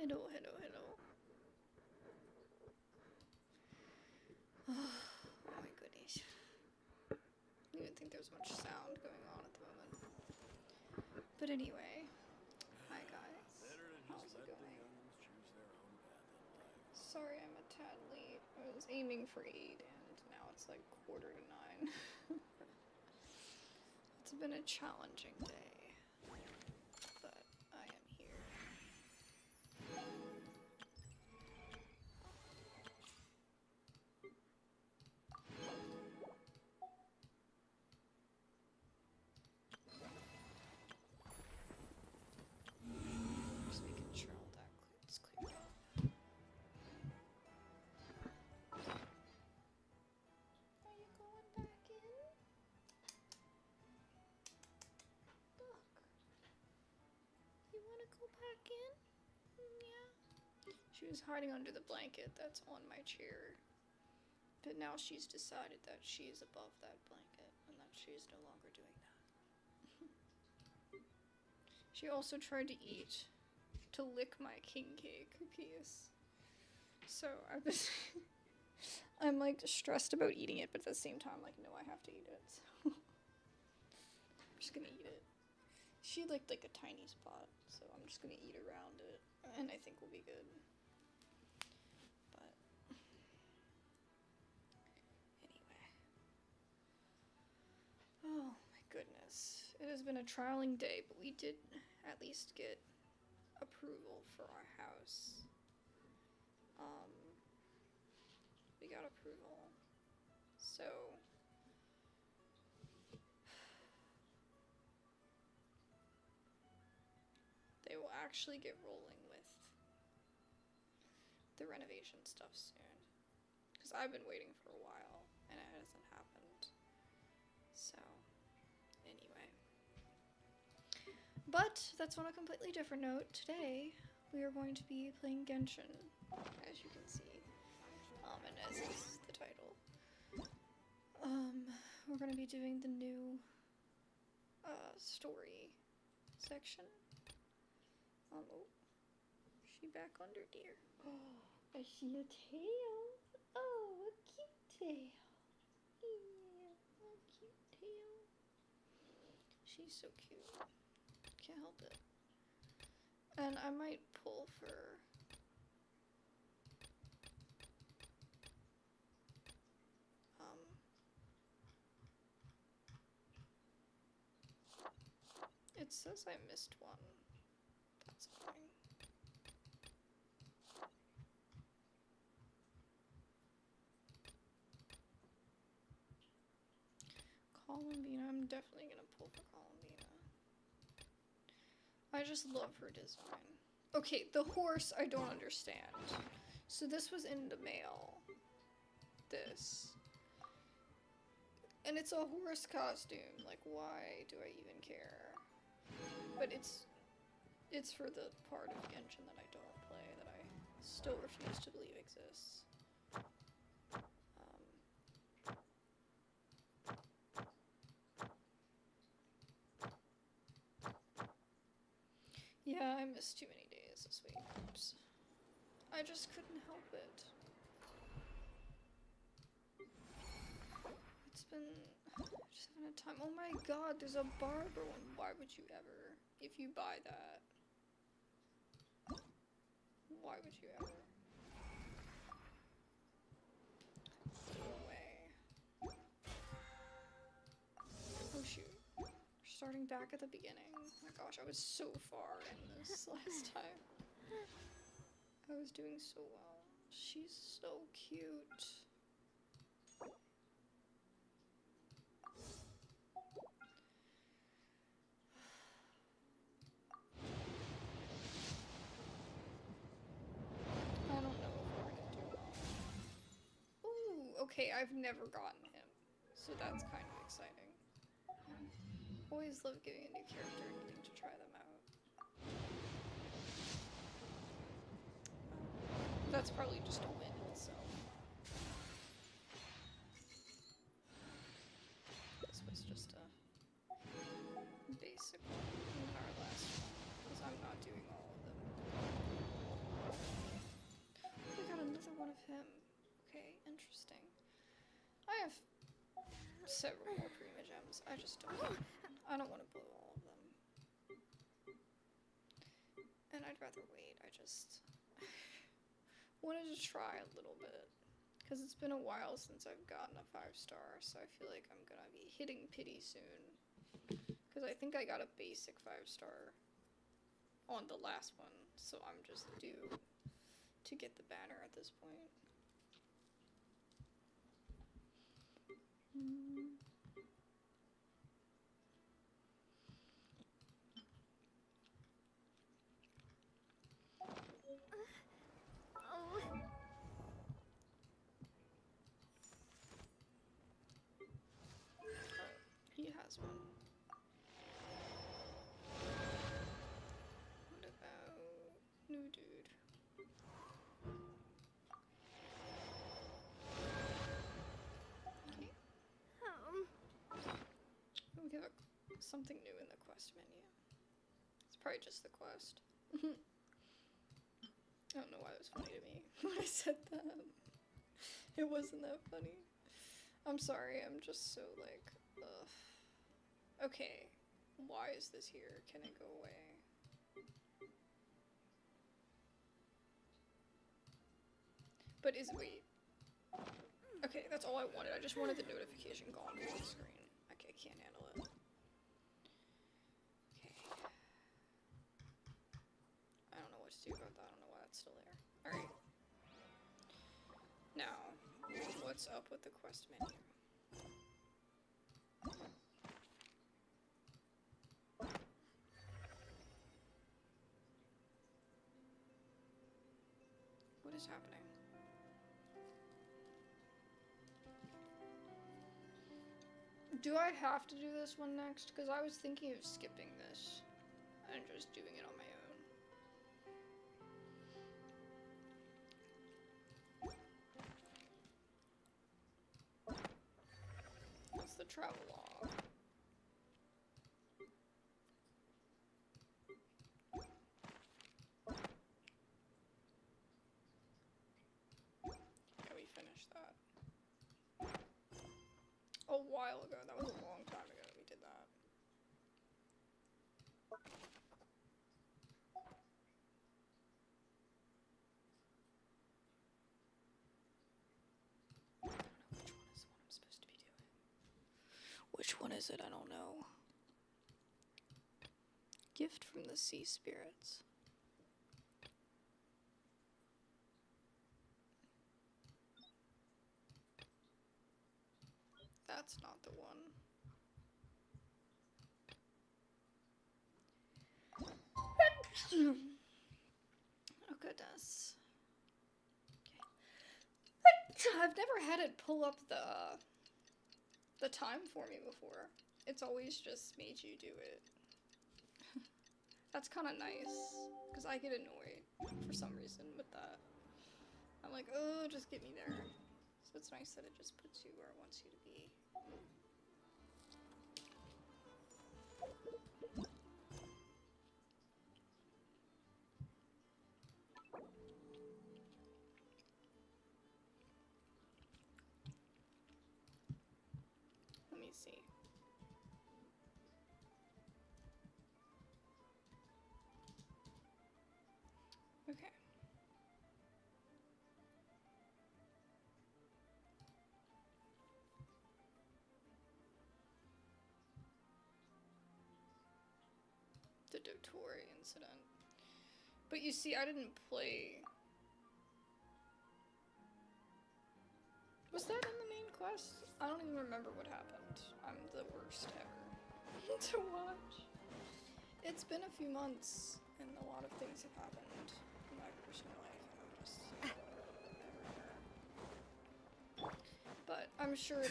Hello, hello, hello. Oh my goodness. I didn't think there was much sound going on at the moment. But anyway, hi guys. How's it going? Sorry I'm a tad late. I was aiming for 8 and now it's like 8:45. It's been a challenging day, but I am here. Just making sure all that is cleared up. Are you going back in? Look. You want to go back in? Yeah. She was hiding under the blanket that's on my chair. But now she's decided that she's above that blanket and that she's no longer doing that. She also tried to lick my king cake cookies. So I'm like stressed about eating it, but at the same time, like, no, I have to eat it. So I'm just gonna eat it. She licked like a tiny spot, so I'm just gonna eat around it, and I think we'll be good. But anyway. Oh my goodness. It has been a trialing day, but we did at least get approval for our house. We got approval. So they will actually get rolling with the renovation stuff soon. Because I've been waiting for a while and it hasn't happened. So anyway. But that's on a completely different note. Today we are going to be playing Genshin, as you can see. And as is the title. We're gonna be doing the new story section. Oh, she back under deer. Oh, I see a tail. Oh, a cute tail. Yeah, a cute tail. She's so cute. Can't help it. And I might pull for it says I missed one. That's annoying. Columbina, I'm definitely gonna pull for Columbina. I just love her design. Okay, the horse I don't understand. So this was in the mail. This. And it's a horse costume. Like, why do I even care? But it's for the part of Genshin that I don't play, that I still refuse to believe exists. Yeah, I missed too many days this week. I just couldn't help it. It's been just having a time. Oh my god, there's a barber one. Why would you ever? If you buy that. Why would you ever? No way. Oh shoot. We're starting back at the beginning. Oh my gosh, I was so far in this last time. I was doing so well. She's so cute. I don't know if we're gonna do well. Ooh, okay, I've never gotten him. So that's kind of exciting. Always love giving a new character anything to try them out. That's probably just a win in itself. This was just a basic one in our last one, because I'm not doing all of them. several more Prima gems. I just don't. I don't want to blow all of them. And I'd rather wait. I just wanted to try a little bit. Because it's been a while since I've gotten a 5-star, so I feel like I'm gonna be hitting pity soon. Because I think I got a basic 5-star on the last one, so I'm just due to get the banner at this point. He has one. What about new dude? Okay. We have something new in the quest menu. It's probably just the quest. I don't know why it was funny to me when I said that. It wasn't that funny. I'm sorry, I'm just so like, ugh. Okay, why is this here? Can it go away? But wait. Okay, that's all I wanted. I just wanted the notification gone from the screen. Okay, I can't handle it. Okay. I don't know what to do about that. I don't know why that's still there. Alright. Now, what's up with the quest menu? What is happening? Do I have to do this one next? Because I was thinking of skipping this and just doing it on my own. That's the travel log. Yeah, we finished that. A while ago. That was a long time ago that we did that. I don't know which one is the one I'm supposed to be doing. Which one is it? I don't know. Gift from the sea spirits. That's not the one. Oh goodness. Okay. I've never had it pull up the time for me before. It's always just made you do it. That's kind of nice, because I get annoyed for some reason with that. I'm like, oh, just get me there. So it's nice that it just puts you where it wants you to be. Let me see. Okay. The Dotori incident. But you see, I didn't play... Was that in the main quest? I don't even remember what happened. I'm the worst ever to watch. It's been a few months, and a lot of things have happened in my personal life, and I'm just everywhere. But I'm sure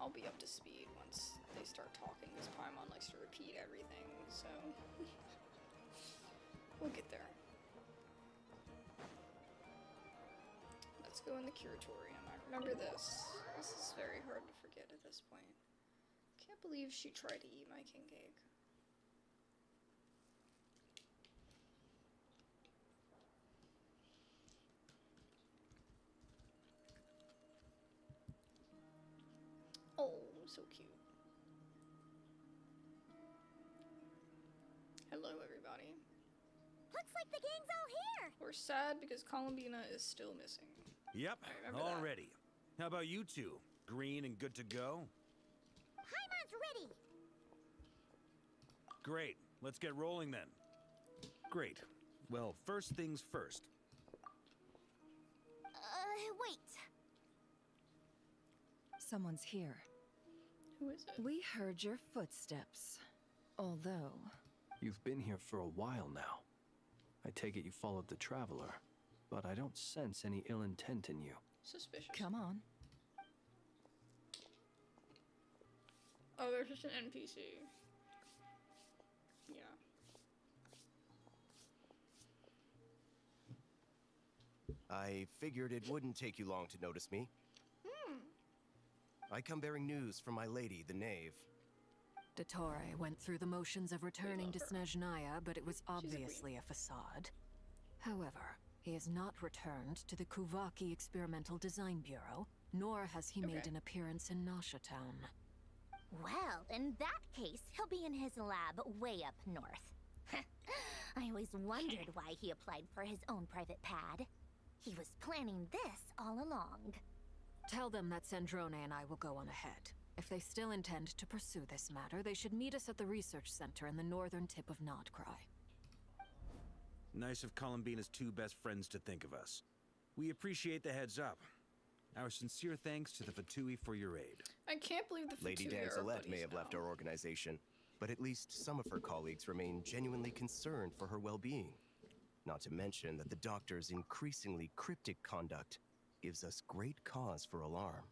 I'll be up to speed once they start talking, because Paimon likes to repeat everything, so we'll get there. Let's go in the curatorium. I remember this. This is very hard to forget at this point. Can't believe she tried to eat my king cake. Oh, So cute. Hello, everybody. Looks like the gang's all here. We're sad because Columbina is still missing. Yep, all ready. How about you two? Green and good to go? Paimon's ready. Great. Let's get rolling then. Great. Well, first things first. Wait. Someone's here. Who is it? We heard your footsteps. Although... You've been here for a while now. I take it you followed the Traveler, but I don't sense any ill intent in you. Suspicious. Come on. Oh, there's just an NPC. Yeah. I figured it wouldn't take you long to notice me. I come bearing news from my lady, the Knave. Dottore went through the motions of returning to Snezhnaya, but it was obviously a facade. However, he has not returned to the Kuvaki Experimental Design Bureau, nor has he made an appearance in Nasha Town. Well, in that case, he'll be in his lab way up north. I always wondered why he applied for his own private pad. He was planning this all along. Tell them that Sandrone and I will go on ahead. If they still intend to pursue this matter, they should meet us at the research center in the northern tip of nod-krai. Nice of Columbina's two best friends to think of us. We appreciate the heads up. Our sincere thanks to the Fatui for your aid. I can't believe the Lady Fatui are Danzelette may buddies have left now. our organization, but at least some of her colleagues remain genuinely concerned for her well-being. Not to mention that the doctor's increasingly cryptic conduct gives us great cause for alarm.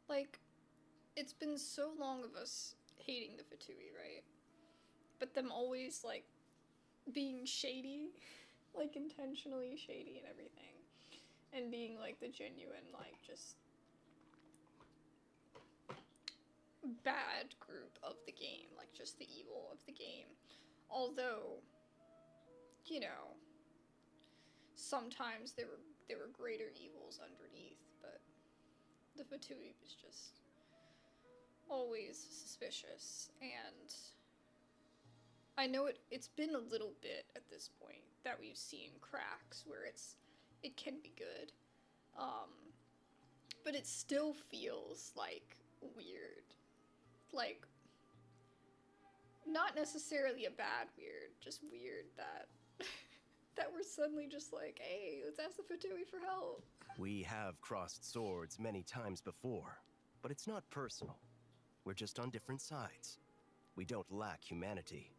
Like, it's been so long of us hating the Fatui, right? But them always, like, being shady, like, intentionally shady and everything. And being, like, the genuine, like, just bad group of the game. Like, just the evil of the game. Although, you know, sometimes there were greater evils underneath, but the Fatui was just always suspicious, and I know it's been a little bit at this point that we've seen cracks where it can be good, but it still feels like weird, like not necessarily a bad weird, just weird that that we're suddenly just like, hey, let's ask the Fatui for help. We have crossed swords many times before, but it's not personal. We're just on different sides. We don't lack humanity.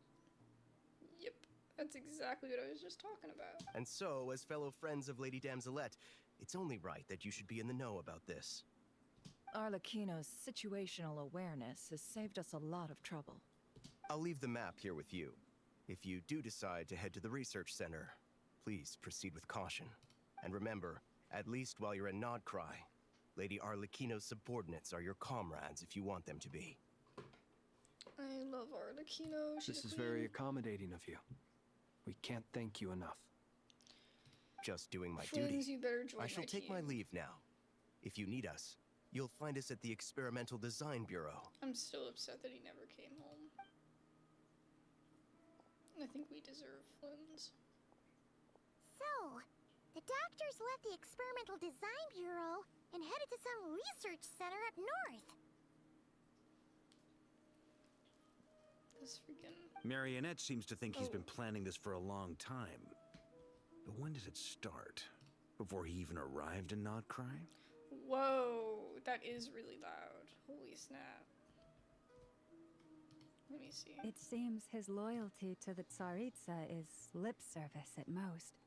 Yep, that's exactly what I was just talking about. And so, as fellow friends of Lady Damzelette, it's only right that you should be in the know about this. Arlecchino's situational awareness has saved us a lot of trouble. I'll leave the map here with you. If you do decide to head to the research center, please proceed with caution. And remember, at least while you're in nod-krai, Lady Arlecchino's subordinates are your comrades if you want them to be. I love Arlecchino. She's This a is queen. very accommodating of you. We can't thank you enough. Just doing my Friends, duty. you better join I shall take my team. leave now. If you need us, you'll find us at the Experimental Design Bureau. I'm still upset that he never came home. I think we deserve Flynn's. So, the doctors left the Experimental Design Bureau and headed to some research center up north. This freaking... Marionette seems to think he's been planning this for a long time. But when did it start? Before he even arrived in nod-krai? Whoa, that is really loud. Holy snap. Let me see. It seems his loyalty to the Tsaritsa is lip service at most.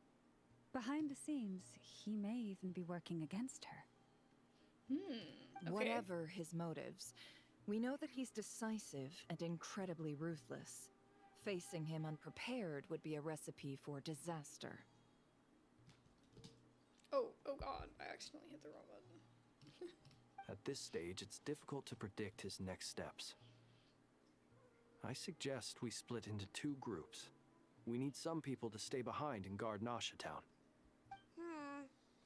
Behind the scenes, he may even be working against her. Okay. Whatever his motives, we know that he's decisive and incredibly ruthless. Facing him unprepared would be a recipe for disaster. Oh god, I accidentally hit the wrong button. At this stage, it's difficult to predict his next steps. I suggest we split into two groups. We need some people to stay behind and guard Nasha Town.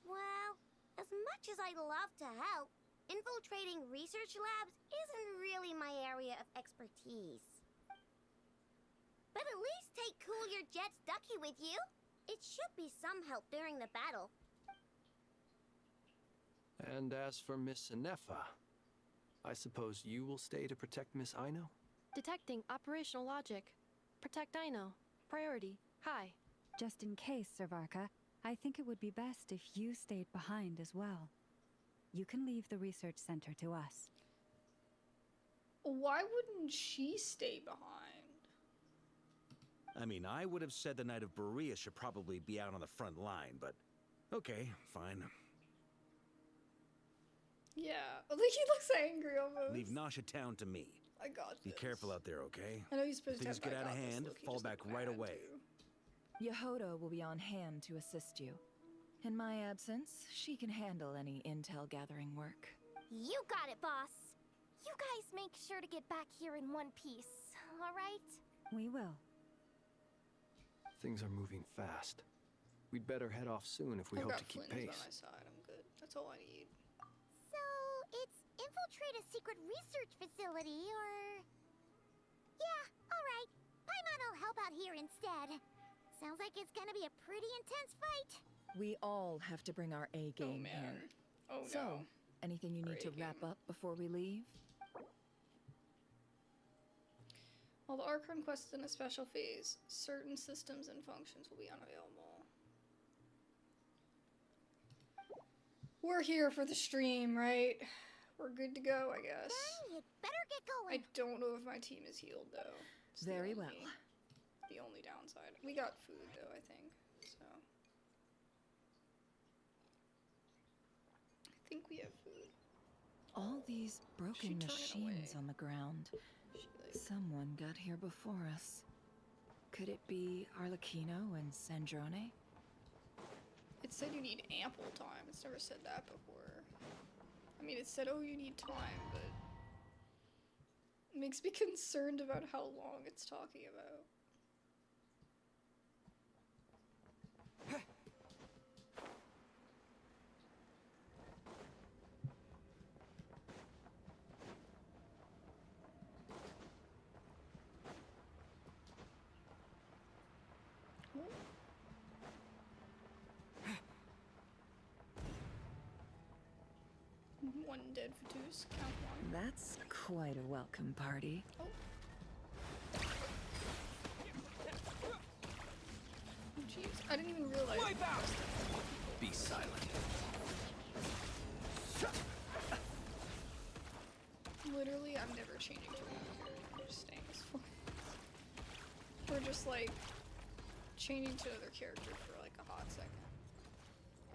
Well, as much as I'd love to help, infiltrating research labs isn't really my area of expertise. But at least take Cool Your Jet's Ducky with you. It should be some help during the battle. And as for Miss Inefa, I suppose you will stay to protect Miss Aino? Detecting operational logic. Protect Aino. Priority. High. Just in case, Servarka, I think it would be best if you stayed behind as well. You can leave the research center to us. Why wouldn't she stay behind? I mean, I would have said the Knight of Berea should probably be out on the front line, but okay, fine. Yeah, like he looks angry almost. Leave Nasha Town to me. I got Be this. careful out there, okay? I know you're supposed Things to have get out of hand, Look, he fall just back looked right mad, away. too. Yehoda will be on hand to assist you. In my absence, she can handle any intel gathering work. You got it, boss. You guys make sure to get back here in one piece, all right? We will. Things are moving fast. We'd better head off soon if we I've hope got to keep Flynn pace. by my side. I'm good. That's all I need. So, it's infiltrate a secret research facility, or... Yeah, alright. Paimon'll help out here instead. Sounds like it's gonna be a pretty intense fight. We all have to bring our A game man. here. Oh So, no. anything you need to A-game. wrap up before we leave? While the Archon quest is in a special phase, certain systems and functions will be unavailable. We're here for the stream, right? We're good to go, I guess. Then you'd better get I going. don't know if my team is healed, though. It's the Very only- well. The only downside. We got food, though, I think. So. I think we have food. All these broken She turned machines away. on the ground. She, like, Someone got here before us. Could it be Arlecchino and Sandrone? it said you need ample time. It's never said that before. I mean, it said, oh, you need time, but it makes me concerned about how long it's talking about. One dead Fatus, count one. That's quite a welcome party. Oh, jeez. I didn't even realize. Wipe out! Be silent. Literally, I'm never changing to another character. I'm just staying as full. We're just like changing to another character for like a hot second,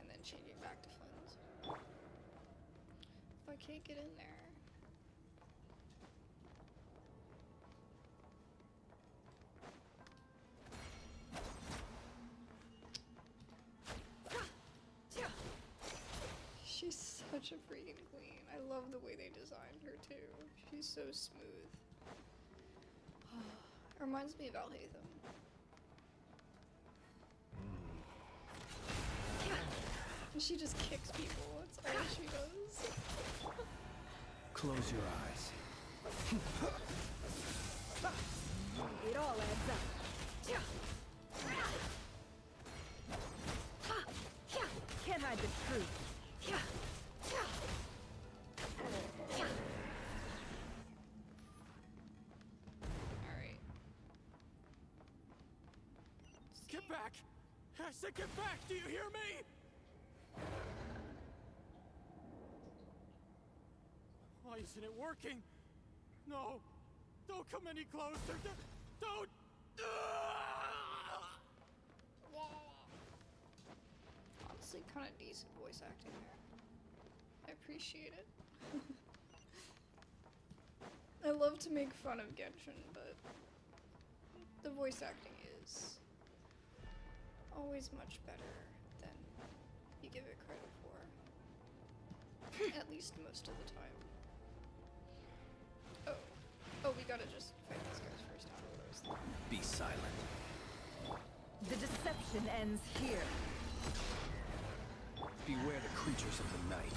and then changing back to Flynn's. If I can't get in there. She's such a freaking queen. I love the way they designed her too. She's so smooth. It reminds me of Alhaitham. And she just kicks people. That's all she does. Close your eyes. It all adds up. Can't hide the truth. Alright. Get back! I said get back! Do you hear me? Why isn't it working? No! Don't come any closer! Don't! Honestly, kind of decent voice acting there. I appreciate it. I love to make fun of Genshin, but the voice acting is always much better than you give it credit for. At least most of the time. Oh, we gotta just fight these guys first. I don't know what I was thinking. Be silent. The deception ends here. Beware the creatures of the night.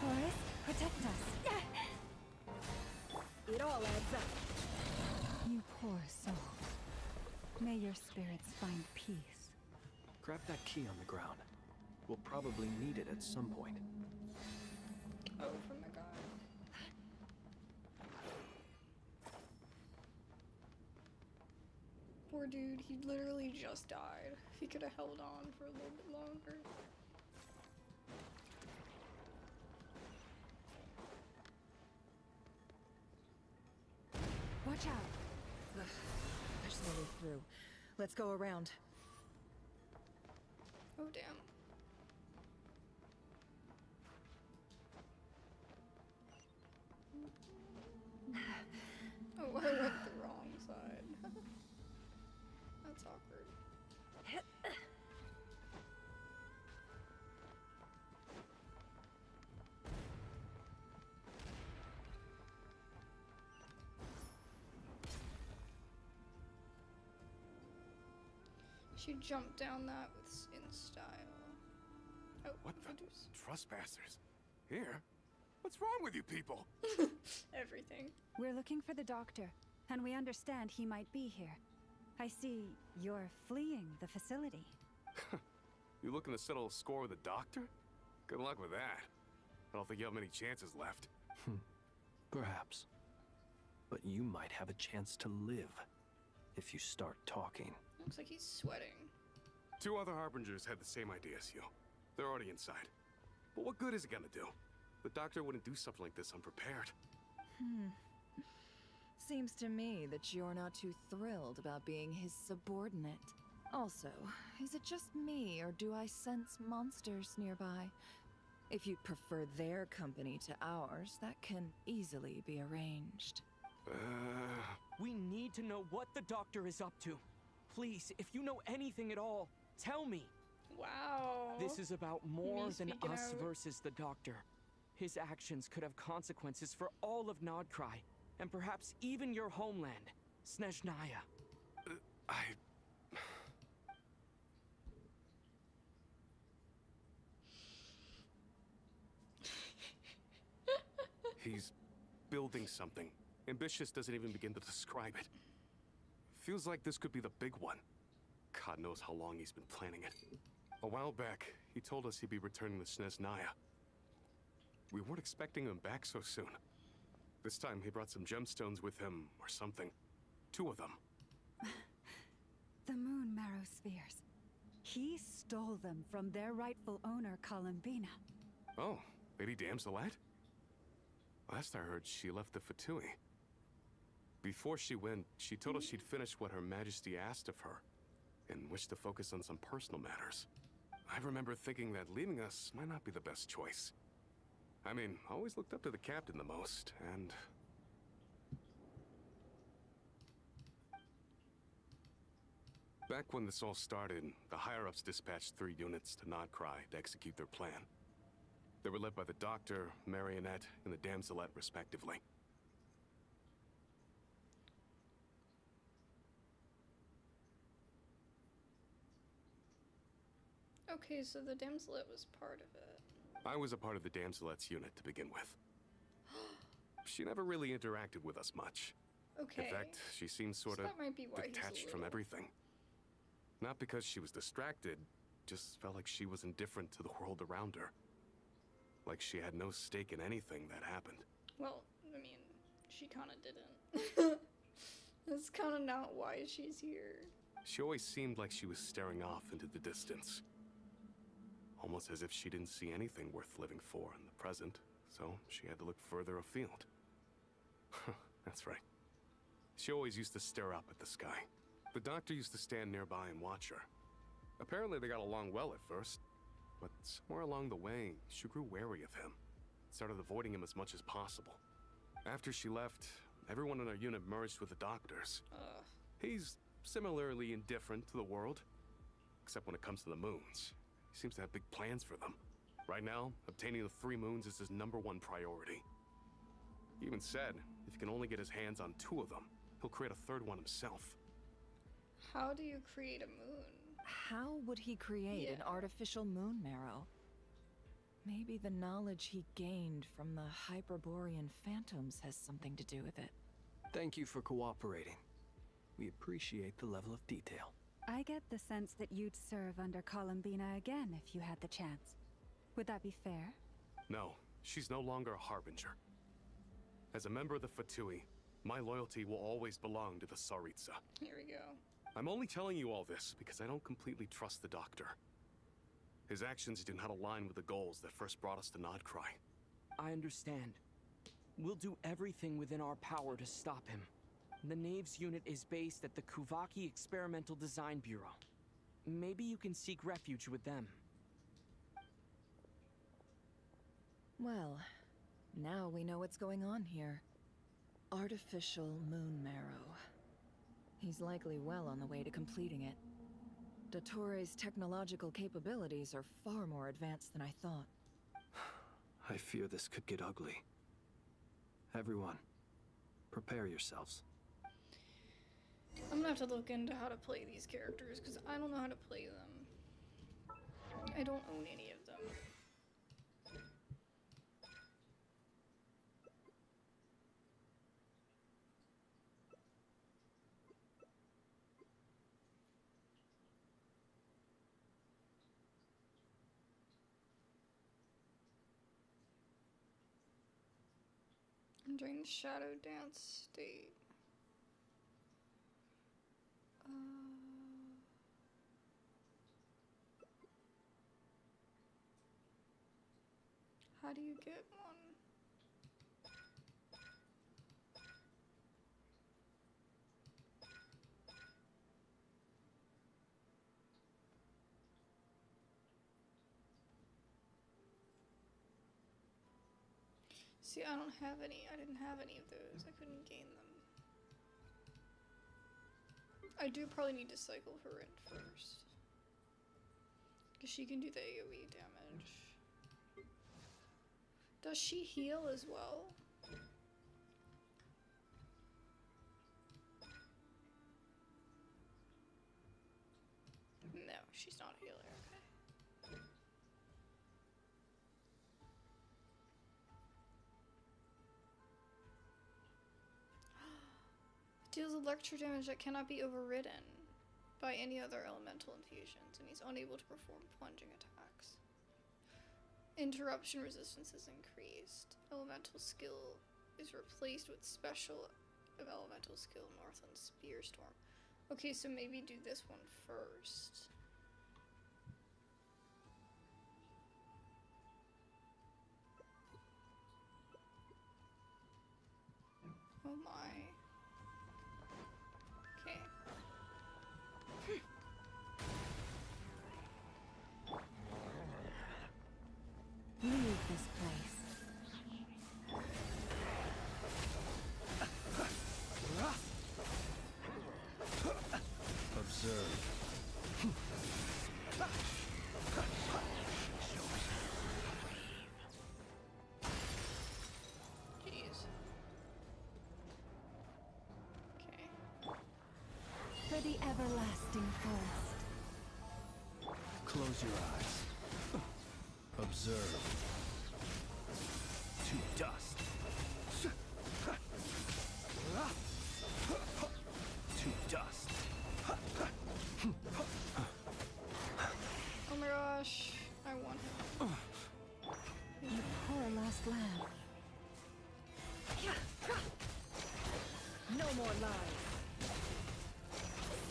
Forest, protect us. It all adds up. You poor soul. May your spirits find peace. Grab that key on the ground. We'll probably need it at some point. Oh, from the guy. Poor dude, he literally just died. If he could have held on for a little bit longer. Watch out. There's no way through. Let's go around. Oh, damn. Oh, I went the wrong side. That's awkward. She jumped down that in style. Oh, What the? introduce. Trespassers? Here? What's wrong with you people? Everything. We're looking for the doctor, and we understand he might be here. I see you're fleeing the facility. You looking to settle a score with a doctor? Good luck with that. I don't think you have many chances left. Perhaps. But you might have a chance to live if you start talking. Looks like he's sweating. 2 other Harbingers had the same idea as you. They're already inside. But what good is it gonna do? The doctor wouldn't do something like this unprepared. Seems to me that you're not too thrilled about being his subordinate. Also, is it just me, or do I sense monsters nearby? If you'd prefer their company to ours, that can easily be arranged. We need to know what the doctor is up to. Please, if you know anything at all, tell me. Wow. This is about more than speaking us out. versus the doctor. His actions could have consequences for all of nod-krai, and perhaps even your homeland, Snezhnaya. He's building something. Ambitious doesn't even begin to describe it. Feels like this could be the big one. God knows how long he's been planning it. A while back, he told us he'd be returning to Snezhnaya. We weren't expecting him back so soon. This time he brought some gemstones with him, or something. 2 of them. The moon marrow spheres. He stole them from their rightful owner, Columbina. Oh, Lady Damselette? Last I heard, she left the Fatui. Before she went, she told us she'd finished what Her Majesty asked of her, and wished to focus on some personal matters. I remember thinking that leaving us might not be the best choice. I mean, I always looked up to the captain the most, and... Back when this all started, the higher-ups dispatched 3 units to nod-krai to execute their plan. They were led by the Doctor, Marionette, and the Damselette, respectively. Okay, so the Damselette was part of it. I was a part of the Damselette's unit to begin with. She never really interacted with us much. Okay. In fact, she seemed sort So of that might be why he's a detached from little- everything. Not because she was distracted, just felt like she was indifferent to the world around her. Like she had no stake in anything that happened. Well, I mean, she kind of didn't. That's kind of not why she's here. She always seemed like she was staring off into the distance. Almost as if she didn't see anything worth living for in the present, so she had to look further afield. That's right. She always used to stare up at the sky. The Doctor used to stand nearby and watch her. Apparently they got along well at first, but somewhere along the way, she grew wary of him. Started avoiding him as much as possible. After she left, everyone in our unit merged with the Doctor's. He's similarly indifferent to the world, except when it comes to the moons. He seems to have big plans for them. Right now, obtaining the 3 moons is his #1 priority. He even said if he can only get his hands on 2 of them, he'll create a 3rd one himself. How do you create a moon? How would he create an artificial moon marrow? Maybe the knowledge he gained from the Hyperborean phantoms has something to do with it. Thank you for cooperating. We appreciate the level of detail. I get the sense that you'd serve under Columbina again if you had the chance. Would that be fair? No, she's no longer a harbinger. As a member of the Fatui, my loyalty will always belong to the Tsaritsa. Here we go. I'm only telling you all this because I don't completely trust the Doctor. His actions do not align with the goals that first brought us to nod-krai. I understand. We'll do everything within our power to stop him. The Knaves unit is based at the Kuvaki Experimental Design Bureau. Maybe you can seek refuge with them. Well, now we know what's going on here. Artificial moon marrow. He's likely well on the way to completing it. Dottore's technological capabilities are far more advanced than I thought. I fear this could get ugly. Everyone, prepare yourselves. I'm gonna have to look into how to play these characters, because I don't know how to play them. I don't own any of them. During the shadow dance state. How do you get one? See, I don't have any. I didn't have any of those. I couldn't gain them. I do probably need to cycle her in first. Because she can do the AoE damage. Does she heal as well? No, she's not a healer. Okay. Deals electro damage that cannot be overridden by any other elemental infusions, and he's unable to perform plunging attacks. Interruption resistance is increased. Elemental skill is replaced with special elemental skill, Northland Spear Storm. Okay, so maybe do this one first. Oh my. Okay. Leave this place. Observe. Jeez. Okay. For the everlasting forest. Close your eyes. Observe. To dust. To dust. Oh my gosh. I want him. You poor lost lamb. No more lies.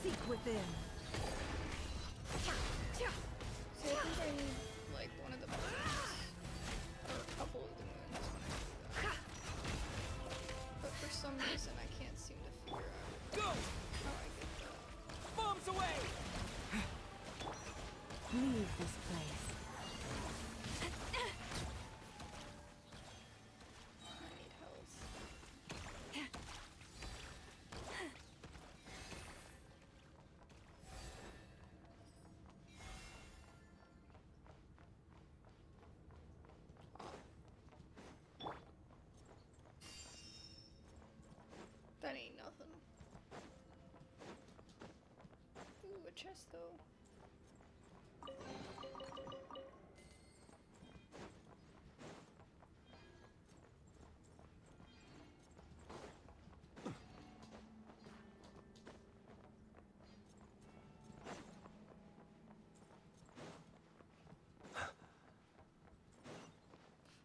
Seek within. See, I think I need, like, one of the moons. Or a couple of the moons when I do that. But for some reason, I can't seem to figure out Go! how I get that. Bombs away! Leave this place. I need health. chest though.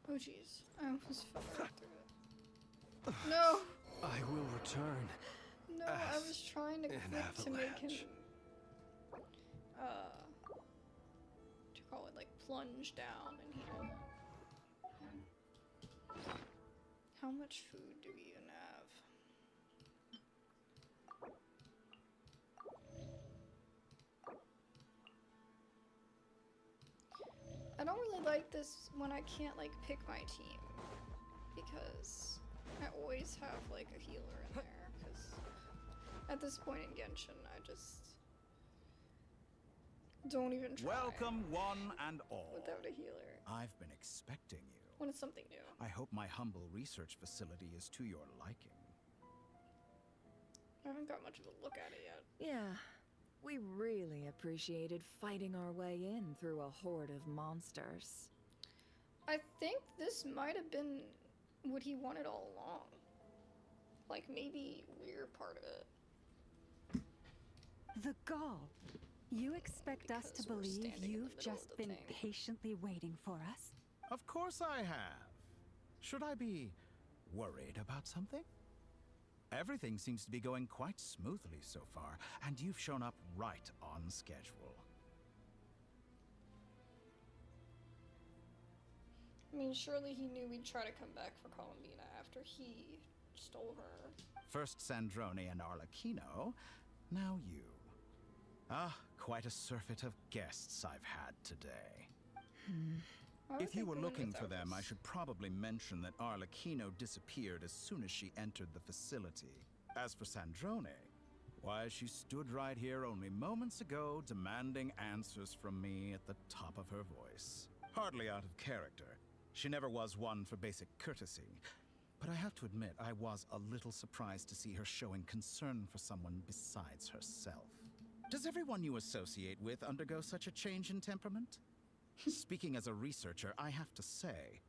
Oh jeez, I almost fell right through it. No! I will return. No, I was trying to click to make him, what do you call it, like plunge down and heal. How much food do we even have? I don't really like this when I can't like pick my team, because I always have like a healer in there, because at this point in Genshin I just don't even try. Welcome one and all. Without a healer. I've been expecting you. When it's something new. I hope my humble research facility is to your liking. I haven't got much of a look at it yet. Yeah, we really appreciated fighting our way in through a horde of monsters. I think this might have been what he wanted all along. Like, maybe we're part of it. The gall. You expect us to believe you've just been patiently waiting for us? Of course I have. Should I be worried about something? Everything seems to be going quite smoothly so far, and you've shown up right on schedule. I mean, surely he knew we'd try to come back for Columbina after he stole her. First Sandrone and Arlecchino, now you. Ah, quite a surfeit of guests I've had today. If you were looking for them, I should probably mention that Arlecchino disappeared as soon as she entered the facility. As for Sandrone, why, she stood right here only moments ago demanding answers from me at the top of her voice. Hardly out of character. She never was one for basic courtesy. But I have to admit, I was a little surprised to see her showing concern for someone besides herself. Does everyone you associate with undergo such a change in temperament? Speaking as a researcher, I have to say,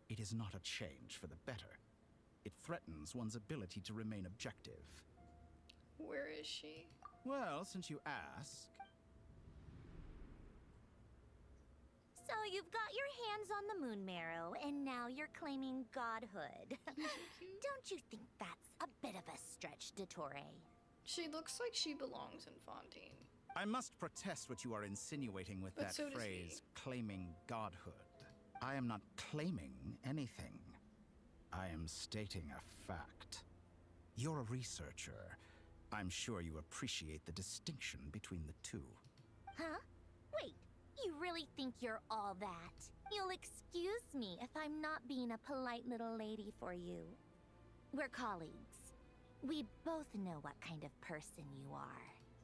it is not a change for the better. It threatens one's ability to remain objective. Where is she? Well, since you ask... So you've got your hands on the moon marrow, and now you're claiming godhood. Don't you think that's a bit of a stretch, Dottore? She looks like she belongs in Fontaine. I must protest what you are insinuating with that phrase, claiming godhood. I am not claiming anything. I am stating a fact. You're a researcher. I'm sure you appreciate the distinction between the two. Huh? Wait, you really think you're all that? You'll excuse me if I'm not being a polite little lady for you. We're colleagues. We both know what kind of person you are.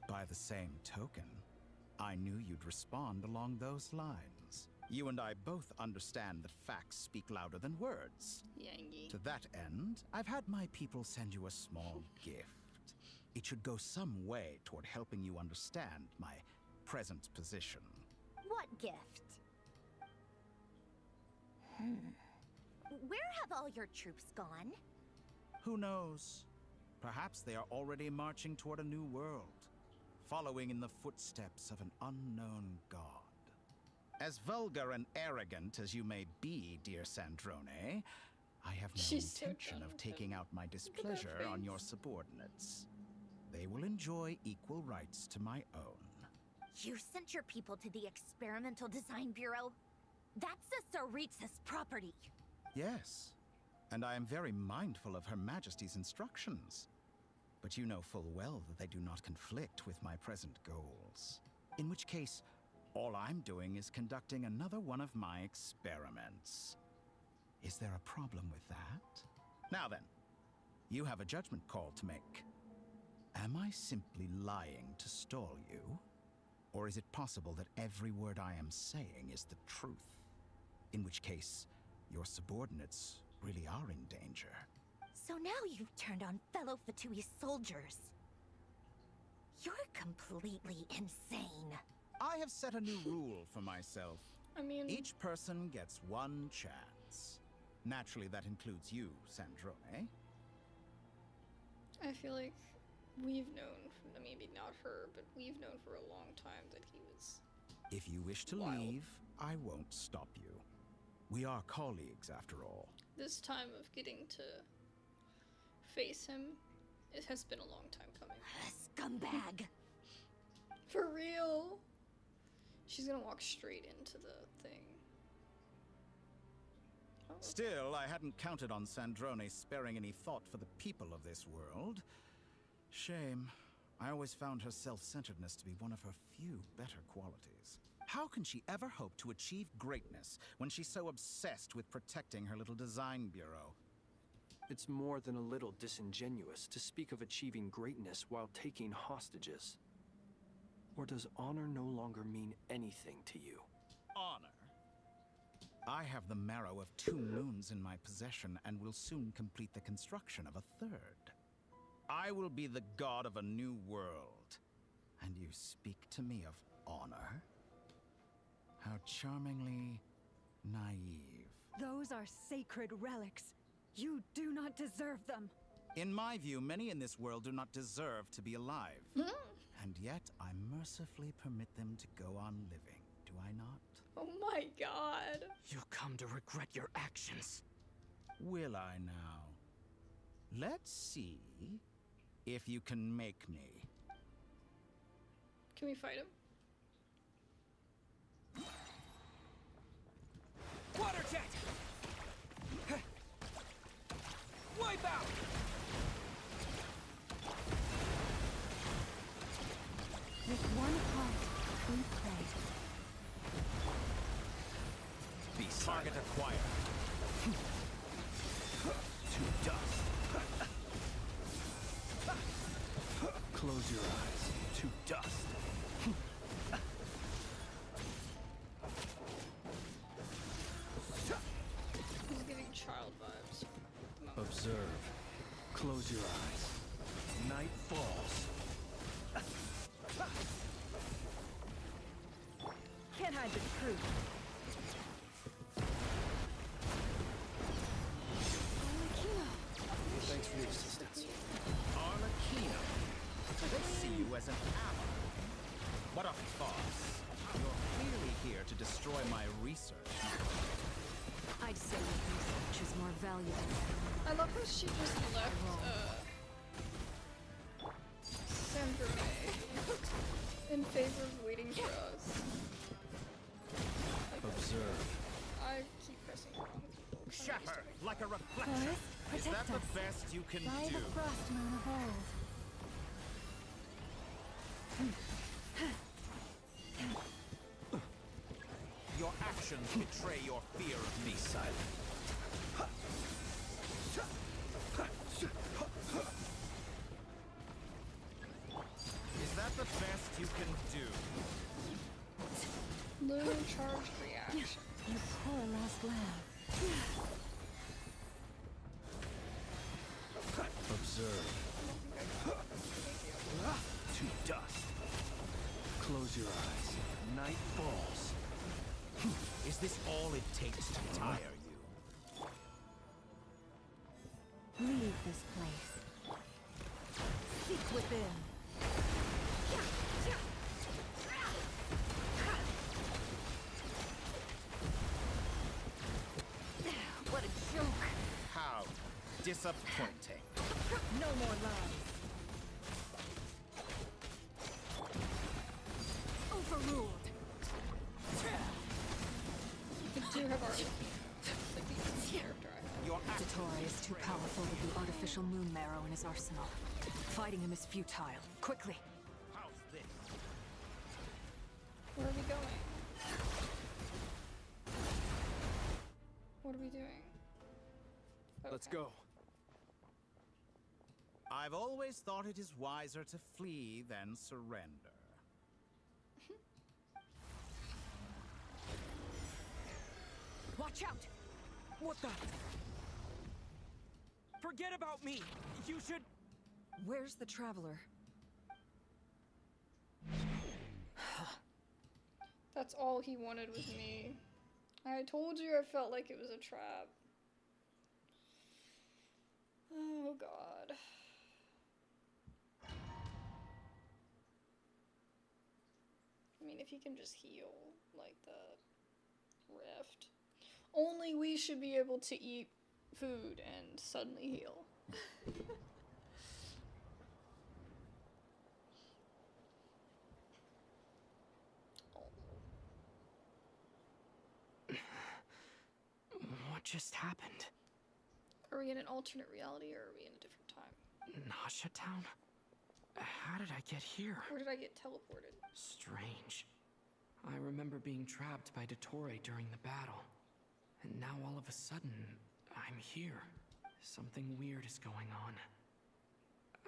By the same token, I knew you'd respond along those lines. You and I both understand that facts speak louder than words. Yangi. To that end, I've had my people send you a small gift. It should go some way toward helping you understand my present position. What gift? Where have all your troops gone? Who knows? Perhaps they are already marching toward a new world, following in the footsteps of an unknown god. As vulgar and arrogant as you may be, dear Sandrone, I have no intention of taking out my displeasure on your subordinates. They will enjoy equal rights to my own. You sent your people to the Experimental Design Bureau? That's a Tsaritsa's property. Yes, and I am very mindful of Her Majesty's instructions. But you know full well that they do not conflict with my present goals. In which case, all I'm doing is conducting another one of my experiments. Is there a problem with that? Now then, you have a judgment call to make. Am I simply lying to stall you? Or is it possible that every word I am saying is the truth? In which case, your subordinates really are in danger. So now you've turned on fellow Fatui soldiers. You're completely insane. I have set a new rule for myself. I mean, Each person gets one chance. Naturally, that includes you, Sandrone. I feel like we've known, maybe not her, but we've known for a long time that he was If you wish to wild. leave, I won't stop you. We are colleagues, after all. This time of getting to face him, it has been a long time coming. Scumbag. For real. She's gonna walk straight into the thing. Oh. Still, I hadn't counted on Sandrone sparing any thought for the people of this world. Shame. I always found her self-centeredness to be one of her few better qualities. How can she ever hope to achieve greatness when she's so obsessed with protecting her little design bureau? It's more than a little disingenuous to speak of achieving greatness while taking hostages. Or does honor no longer mean anything to you? Honor? I have the marrow of 2 moons in my possession and will soon complete the construction of a 3rd. I will be the god of a new world. And you speak to me of honor? How charmingly naive. Those are sacred relics. You do not deserve them. In my view, many in this world do not deserve to be alive. And yet, I mercifully permit them to go on living, do I not? Oh my god. You'll come to regret your actions. Will I now? Let's see if you can make me. Can we fight him? Water jet! Wipe out! With one heart, we pray. Be target acquired. To dust. Close your eyes. To dust. He's giving child vibes. Observe. Close your eyes. Night falls. Can't hide the truth. Thanks for the assistance. Arlecchino. They see you as an ally. What a farce. You're clearly here to destroy my research. I'd say your research is more valuable. I love how she just left, Sandrone in favor of waiting for us. Observe. I keep pressing the wrong people. Shatter like a reflection. Forest, Is that protect the us. best you can By do? the frost moon of old. Your actions betray your fear of me, silent. Is that the best you can do? Lunar charge reaction. Your poor lost lamb. Observe. To dust. Close your eyes. Night falls. Is this all it takes to tire you? Leave this place. Seek within. What a joke. How disappointing. No more lies. Overruled. We do have our like the character I have. Your Dottore is too powerful with the artificial moon marrow in his arsenal. Fighting him is futile. Quickly. How's this? Where are we going? What are we doing? Let's Okay. go. I've always thought it is wiser to flee than surrender. Watch out! What the? Forget about me! You should... Where's the traveler? That's all he wanted was me. I told you I felt like it was a trap. Oh god. I mean, if he can just heal like the rift. Only we should be able to eat food and suddenly heal. What just happened? Are we in an alternate reality or are we in a different time? Nasha Town? How did I get here? Or did I get teleported? Strange. I remember being trapped by Dottore during the battle. And now all of a sudden, I'm here. Something weird is going on.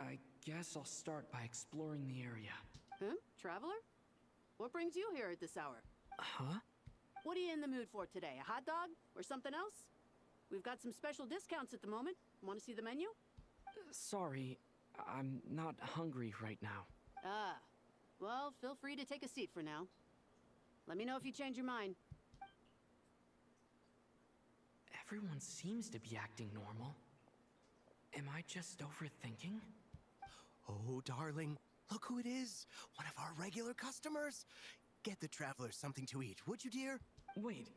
I guess I'll start by exploring the area. Huh? Traveler? What brings you here at this hour? Huh? What are you in the mood for today? A hot dog? Or something else? We've got some special discounts at the moment. Want to see the menu? Sorry, I'm not hungry right now. Ah. Well, feel free to take a seat for now. Let me know if you change your mind. Everyone seems to be acting normal. Am I just overthinking? Oh, darling, look who it is. One of our regular customers. Get the traveler something to eat, would you, dear? Wait,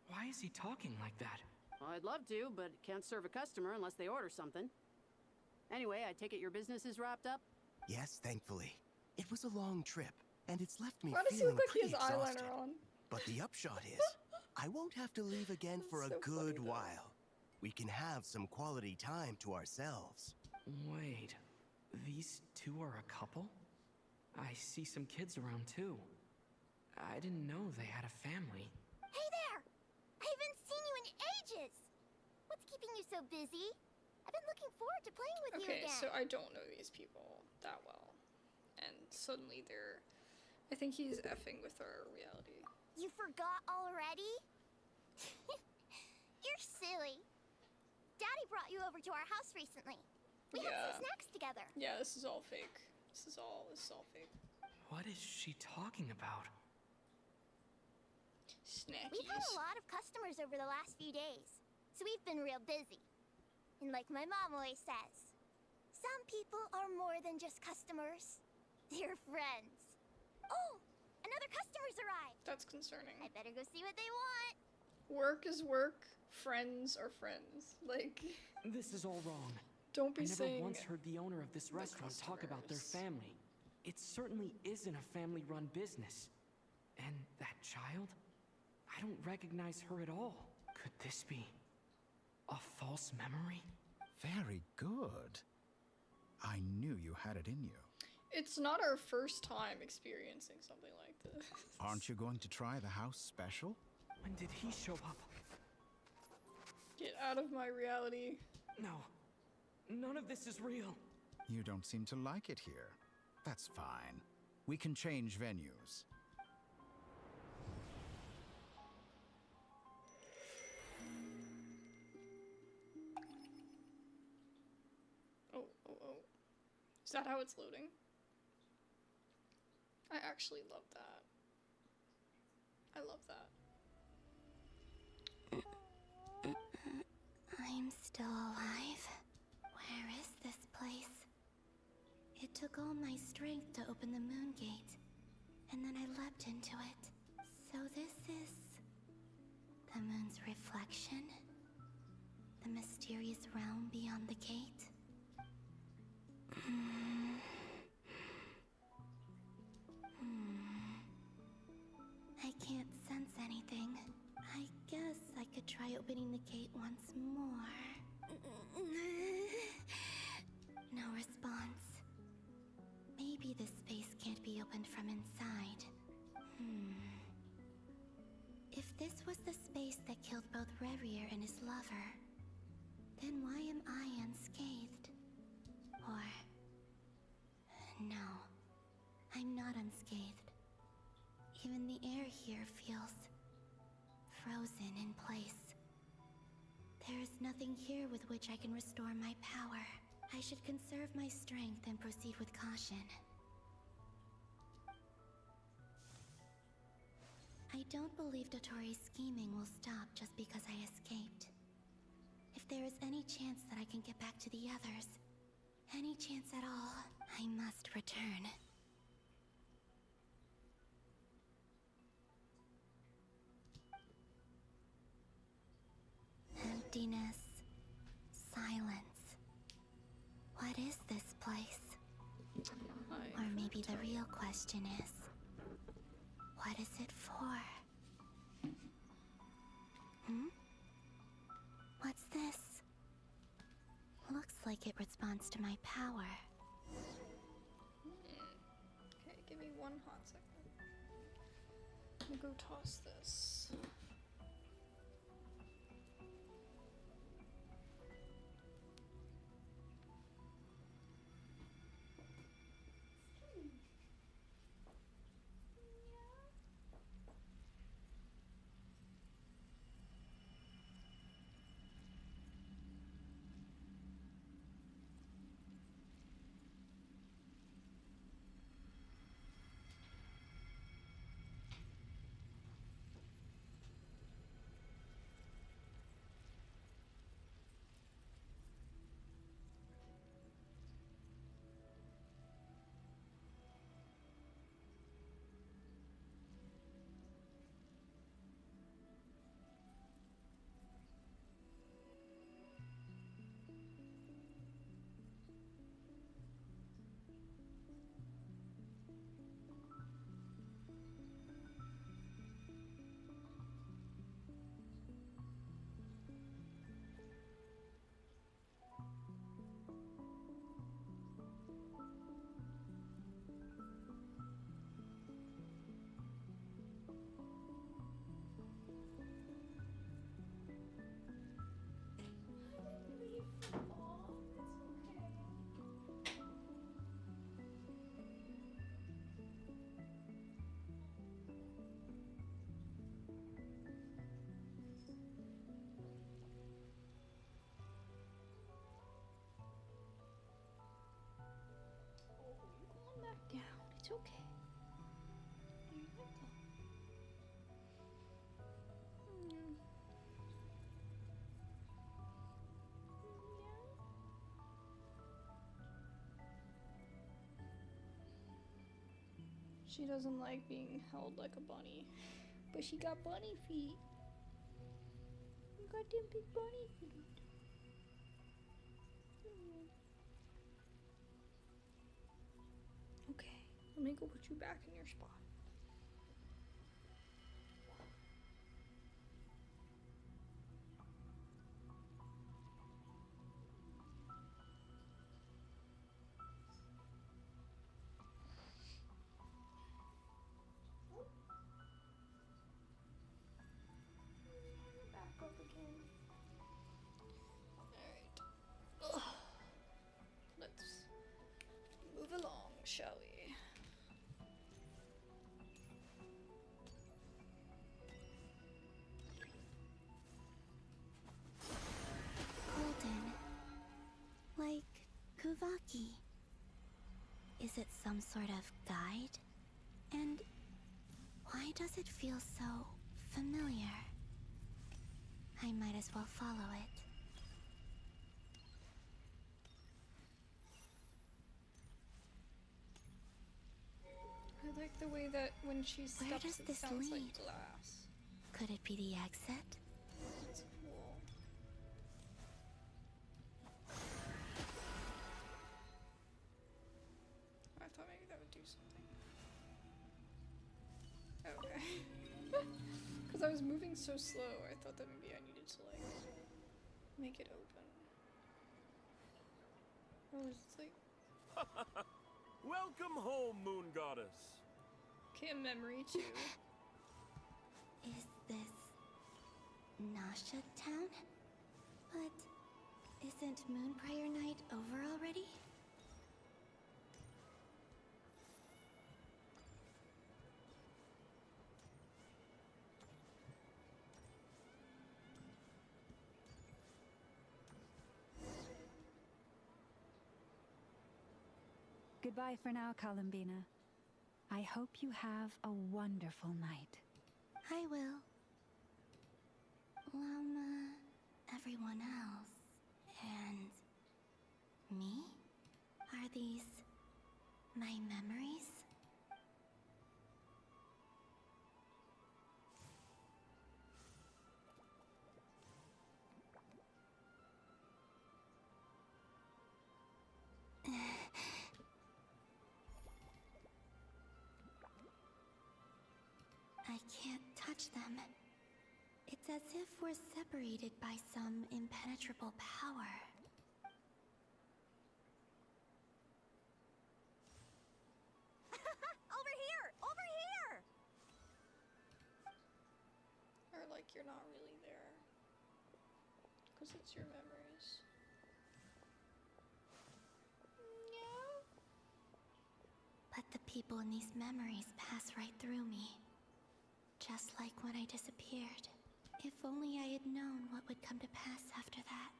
why is he talking like that? Well, I'd love to, but can't serve a customer unless they order something. Anyway, I take it your business is wrapped up? Yes, thankfully. It was a long trip, and it's left me Why does he feeling look like he pretty has exhausted. eyeliner on? But the upshot is, I won't have to leave again for a So good funny, though. while. We can have some quality time to ourselves. Wait, these two are a couple? I see some kids around too. I didn't know they had a family. Hey there! I haven't seen you in ages! What's keeping you so busy? I've been looking forward to playing with you Okay, again. so I don't know these people that well. And suddenly they're... I think he's effing with our reality. You forgot already? You're silly. Daddy brought you over to our house recently. We had some snacks together. Yeah, this is all fake. This is all fake. What is she talking about? Snackies. We've had a lot of customers over the last few days, so we've been real busy. And like my mom always says, some people are more than just customers. They're friends. Oh, another customer's arrived. That's concerning. I better go see what they want. Work is work. Friends are friends. Like... This is all wrong. Don't be I never saying once heard the owner of this restaurant talk about their family. It certainly isn't a family-run business. And that child? I don't recognize her at all. Could this be a false memory? Very good. I knew you had it in you. It's not our first time experiencing something like this. Aren't you going to try the house special? When did he show up? Get out of my reality. No. None of this is real. You don't seem to like it here. That's fine. We can change venues. Oh. Is that how it's loading? I actually love that. I love that. I'm still alive. Where is this place? It took all my strength to open the moon gate, and then I leapt into it. So this is the moon's reflection? The mysterious realm beyond the gate? I can't sense anything. I guess I could try opening the gate once more. No response. Maybe this space can't be opened from inside. If this was the space that killed both Revier and his lover, then why am I unscathed? Or... no, I'm not unscathed. Even the air here feels frozen in place. There is nothing here with which I can restore my power. I should conserve my strength and proceed with caution. I don't believe Dotori's scheming will stop just because I escaped. If there is any chance that I can get back to the others, any chance at all, I must return. Emptiness. Silence. What is this place? Or maybe the real question is, what is it for? Hmm? What's this? Looks like it responds to my power. Okay, give me 1 hot second. Let me go toss this. Down. It's okay. You're not gone. She doesn't like being held like a bunny, but she got bunny feet. You got them big bunny feet. Okay, let me go put you back in your spot. Back up again. Alright. Let's move along, shall we? Golden. Like Kuvaki. Is it some sort of guide? And why does it feel so familiar? I might as well follow it. I like the way that when she Where steps, does it this sounds lead? like glass. Could it be the exit? It's cool. I thought maybe that would do something. Okay. Because I was moving so slow, I thought that maybe I needed to like make it open. I was just like, Welcome home, Moon Goddess. okay, a memory too. Is this Nasha Town? But isn't Moonbriar Night over already? Goodbye for now, Columbina. I hope you have a wonderful night. I will. Everyone else. And me? Are these my memories? I can't touch them. It's as if we're separated by some impenetrable power. Over here! Over here! Or like you're not really there. Because it's your memories. Yeah. But the people in these memories pass right through me. Just like when I disappeared. If only I had known what would come to pass after that.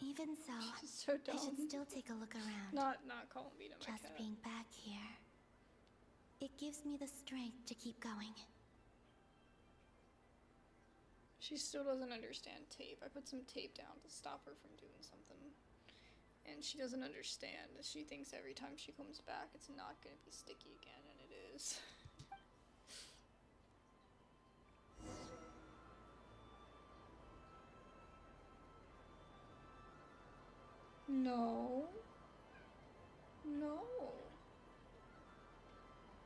Even so, so I should dumb. still take a look around. Not calling me to my Just cat. being back here. It gives me the strength to keep going. She still doesn't understand tape. I put some tape down to stop her from doing something. And she doesn't understand. She thinks every time she comes back it's not going to be sticky again, and it is. No. No.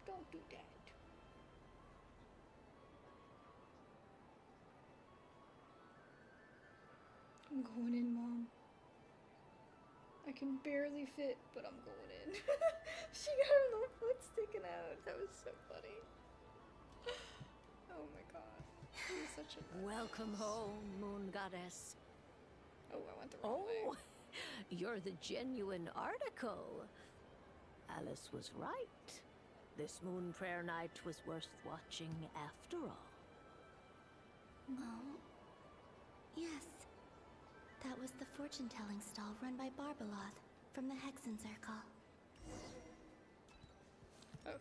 Don't do that. I'm going in, Mom. I can barely fit, but I'm going in. She got her little foot sticking out. That was so funny. Oh my god. She's such a Welcome home, Moon Goddess. Oh, I went the wrong way. You're the genuine article. Alice was right. This Moon Prayer Night was worth watching after all. Oh. Yes. That was the fortune-telling stall run by Barbeloth from the Hexen Circle. Okay.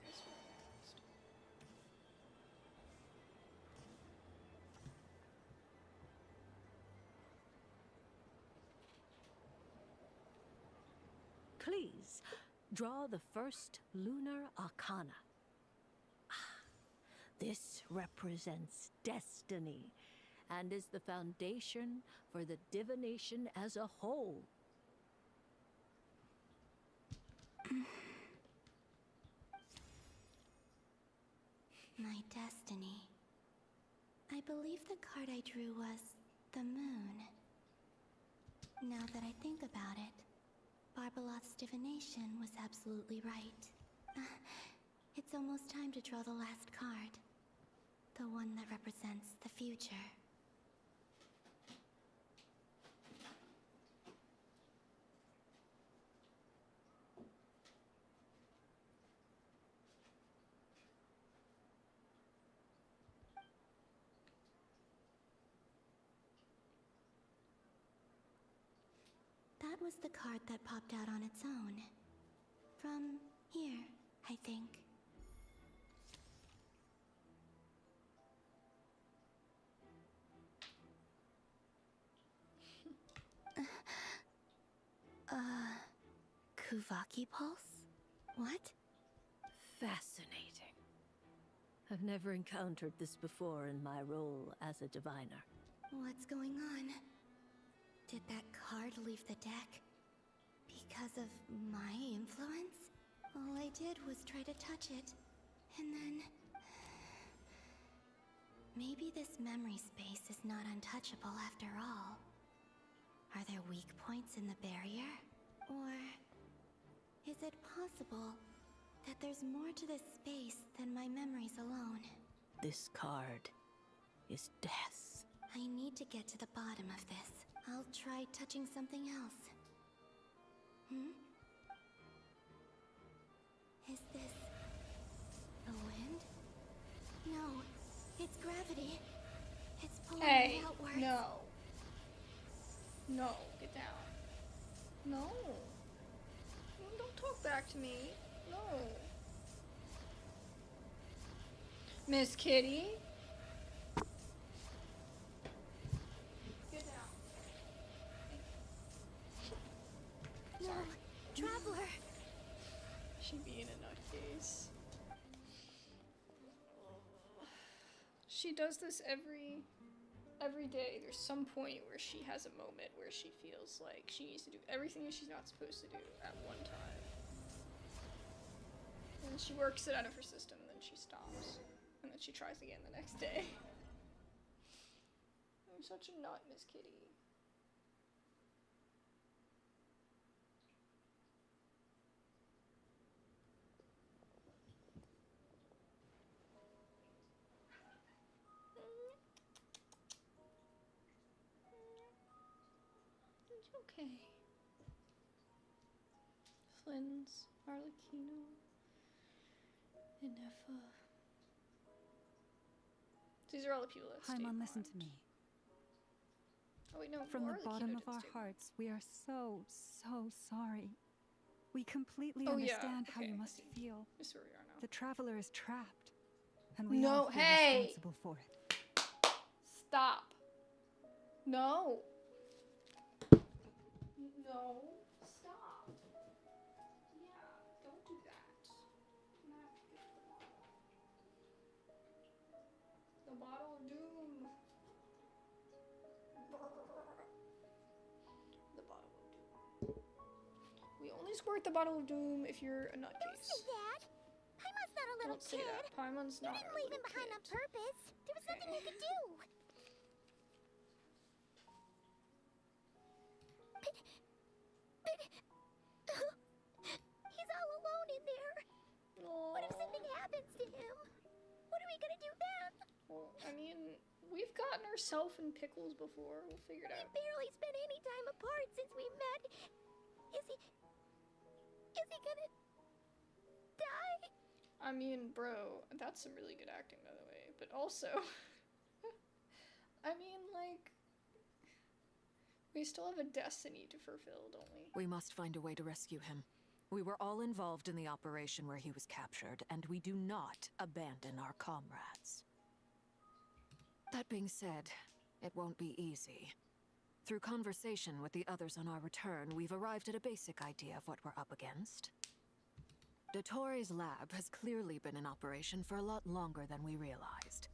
Please, draw the first lunar arcana. This represents destiny and is the foundation for the divination as a whole. My destiny. I believe the card I drew was the moon. Now that I think about it, Barbeloth's divination was absolutely right. It's almost time to draw the last card. The one that represents the future. That was the card that popped out on its own. From here, I think. Kuvaki pulse? What? Fascinating. I've never encountered this before in my role as a diviner. What's going on? Did that card leave the deck? Because of my influence? All I did was try to touch it, and then... Maybe this memory space is not untouchable after all. Are there weak points in the barrier? Or... is it possible that there's more to this space than my memories alone? This card is death. I need to get to the bottom of this. I'll try touching something else. Is this... the wind? No, it's gravity. It's pulling me outwards. No. No, get down. No. Don't talk back to me. No. Miss Kitty. Get down. No, Traveler. She being a nutcase. She does this every day. There's some point where she has a moment where she feels like she needs to do everything she's not supposed to do at one time. And she works it out of her system, and then she stops. And then she tries again the next day. I'm such a nut, Miss Kitty. It's okay. Flynn's, Arlecchino, Inefa. These are all the people that stay Paimon, behind. listen to me. Oh wait, no. From the Arlecchino bottom of didn't our stay behind. hearts, we are so sorry. We completely Oh, yeah, understand how you okay, I must see. feel. This is where we are now. The traveler is trapped, and we No, all feel hey! responsible for it. Stop. No. No. Stop. Yeah, don't do that. I'm gonna have to get the bottle of doom. The bottle of doom. We only squirt the bottle of doom if you're a nutcase. Don't say that. Paimon's not a little Don't say kid. that. Paimon's You not didn't a leave him little behind kid. on purpose. There was nothing you could do. He's all alone in there. What if something happens to him? What are we gonna do then? Well, I mean, we've gotten ourselves in pickles before. We'll figure it We out. barely spent any time apart since we met. Is he gonna die? I mean, bro, that's some really good acting, by the way. But also, I mean, like, we still have a destiny to fulfill, don't we? We must find a way to rescue him. We were all involved in the operation where he was captured, and we do not abandon our comrades. That being said, it won't be easy. Through conversation with the others on our return, we've arrived at a basic idea of what we're up against. Dottore's lab has clearly been in operation for a lot longer than we realized.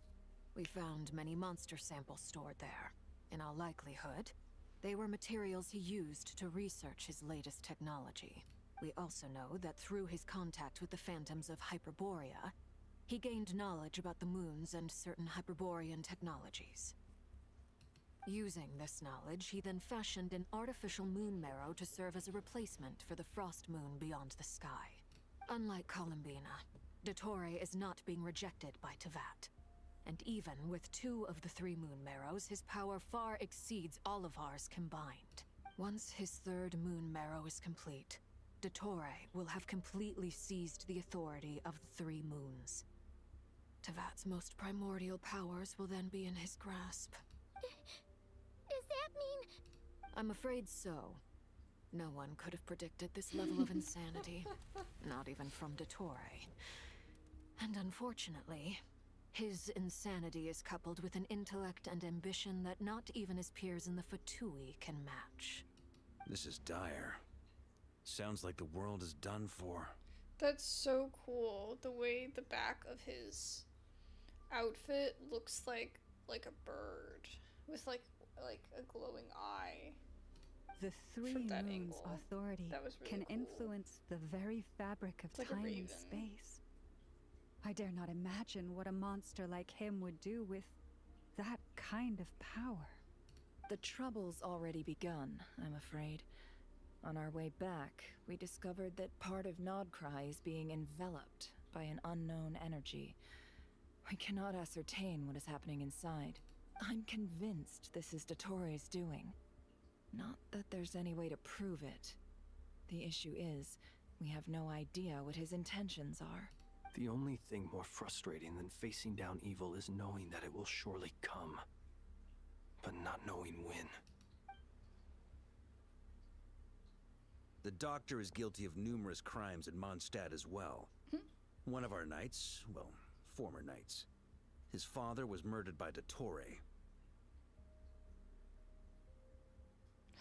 We found many monster samples stored there. In all likelihood, they were materials he used to research his latest technology. We also know that through his contact with the phantoms of Hyperborea, he gained knowledge about the moons and certain Hyperborean technologies. Using this knowledge, he then fashioned an artificial moon marrow to serve as a replacement for the frost moon beyond the sky. Unlike Columbina, Dottore is not being rejected by Teyvat. And even with 2 of the 3 moon marrows, his power far exceeds all of ours combined. Once his 3rd moon marrow is complete, Dottore will have completely seized the authority of the 3 moons. Teyvat's most primordial powers will then be in his grasp. Does that mean... I'm afraid so. No one could have predicted this level of insanity. Not even from Dottore. And unfortunately, his insanity is coupled with an intellect and ambition that not even his peers in the Fatui can match. This is dire. Sounds like the world is done for. That's so cool. The way the back of his outfit looks like a bird with like a glowing eye. The 3 From that moons' angle. authority That was really can cool. influence the very fabric of Like a time and raven. space. I dare not imagine what a monster like him would do with that kind of power. The trouble's already begun, I'm afraid. On our way back, we discovered that part of nod-krai is being enveloped by an unknown energy. We cannot ascertain what is happening inside. I'm convinced this is Dottore's doing. Not that there's any way to prove it. The issue is, we have no idea what his intentions are. The only thing more frustrating than facing down evil is knowing that it will surely come, but not knowing when. The doctor is guilty of numerous crimes in Mondstadt as well. One of our knights, well, former knights, his father was murdered by Dottore.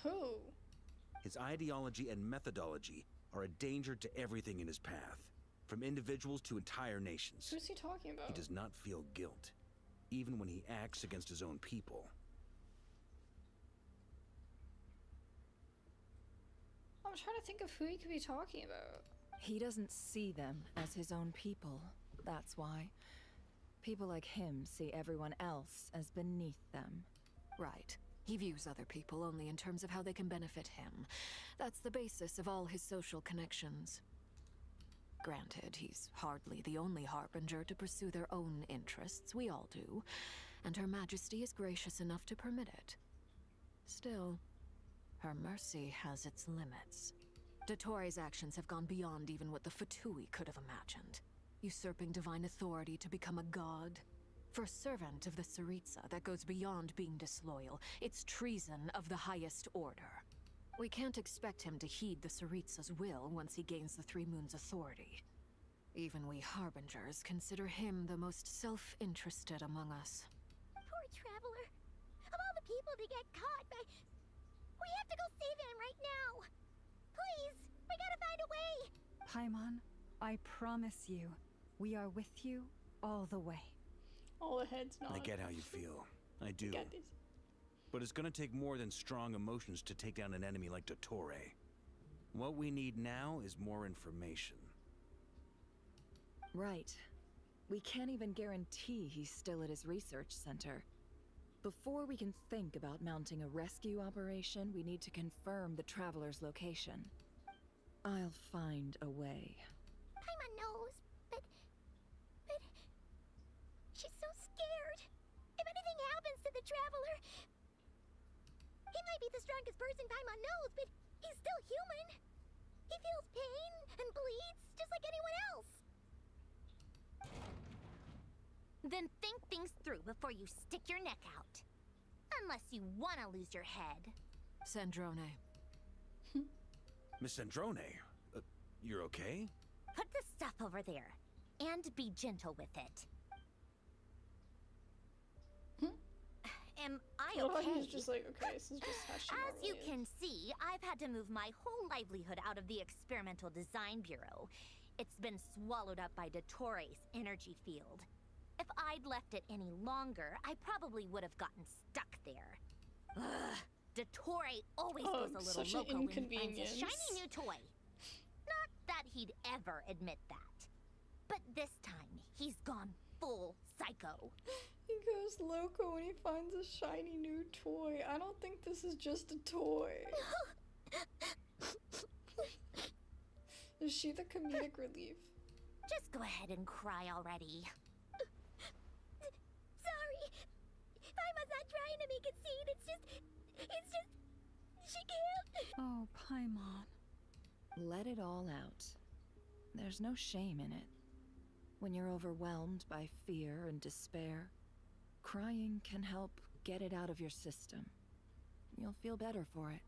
Who? His ideology and methodology are a danger to everything in his path, from individuals to entire nations. Who's he talking about? He does not feel guilt, even when he acts against his own people. I'm trying to think of who he could be talking about. He doesn't see them as his own people. That's why. People like him see everyone else as beneath them. Right. He views other people only in terms of how they can benefit him. That's the basis of all his social connections. Granted, he's hardly the only harbinger to pursue their own interests. We all do. And Her Majesty is gracious enough to permit it. Still, her mercy has its limits. Dottore's actions have gone beyond even what the Fatui could have imagined. Usurping divine authority to become a god. For a servant of the Tsaritsa, that goes beyond being disloyal. It's treason of the highest order. We can't expect him to heed the Tsaritsa's will once he gains the Three Moons' authority. Even we Harbingers consider him the most self-interested among us. Poor Traveler. Of all the people to get caught by... We have to go save him right now! Please! We gotta find a way! Paimon, I promise you, we are with you all the way. All the heads nod. I get how you feel. I do. Got this. But it's gonna take more than strong emotions to take down an enemy like Dottore. What we need now is more information. Right. We can't even guarantee he's still at his research center. Before we can think about mounting a rescue operation, we need to confirm the Traveler's location. I'll find a way. Paimon knows, but... She's so scared. If anything happens to the Traveler... He might be the strongest person Paimon knows, but he's still human. He feels pain and bleeds just like anyone else. Then think things through before you stick your neck out. Unless you want to lose your head. Sandrone. Miss Sandrone, you're okay? Put the stuff over there. And be gentle with it. Am I okay? He's just like, okay, this is just how she As you normally can is. see, I've had to move my whole livelihood out of the Experimental Design Bureau. It's been swallowed up by Dottore's energy field. If I'd left it any longer, I probably would have gotten stuck there. Ugh, Dottore always goes a little such an loco when he finds a inconvenience. shiny new toy. Not that he'd ever admit that. But this time, he's gone full psycho. He goes loco when he finds a shiny new toy. I don't think this is just a toy. Is she the comedic relief? Just go ahead and cry already. Sorry. Paimon's not trying to make it seem. It's just... She can't... Oh, Paimon. Let it all out. There's no shame in it. When you're overwhelmed by fear and despair, crying can help get it out of your system. You'll feel better for it.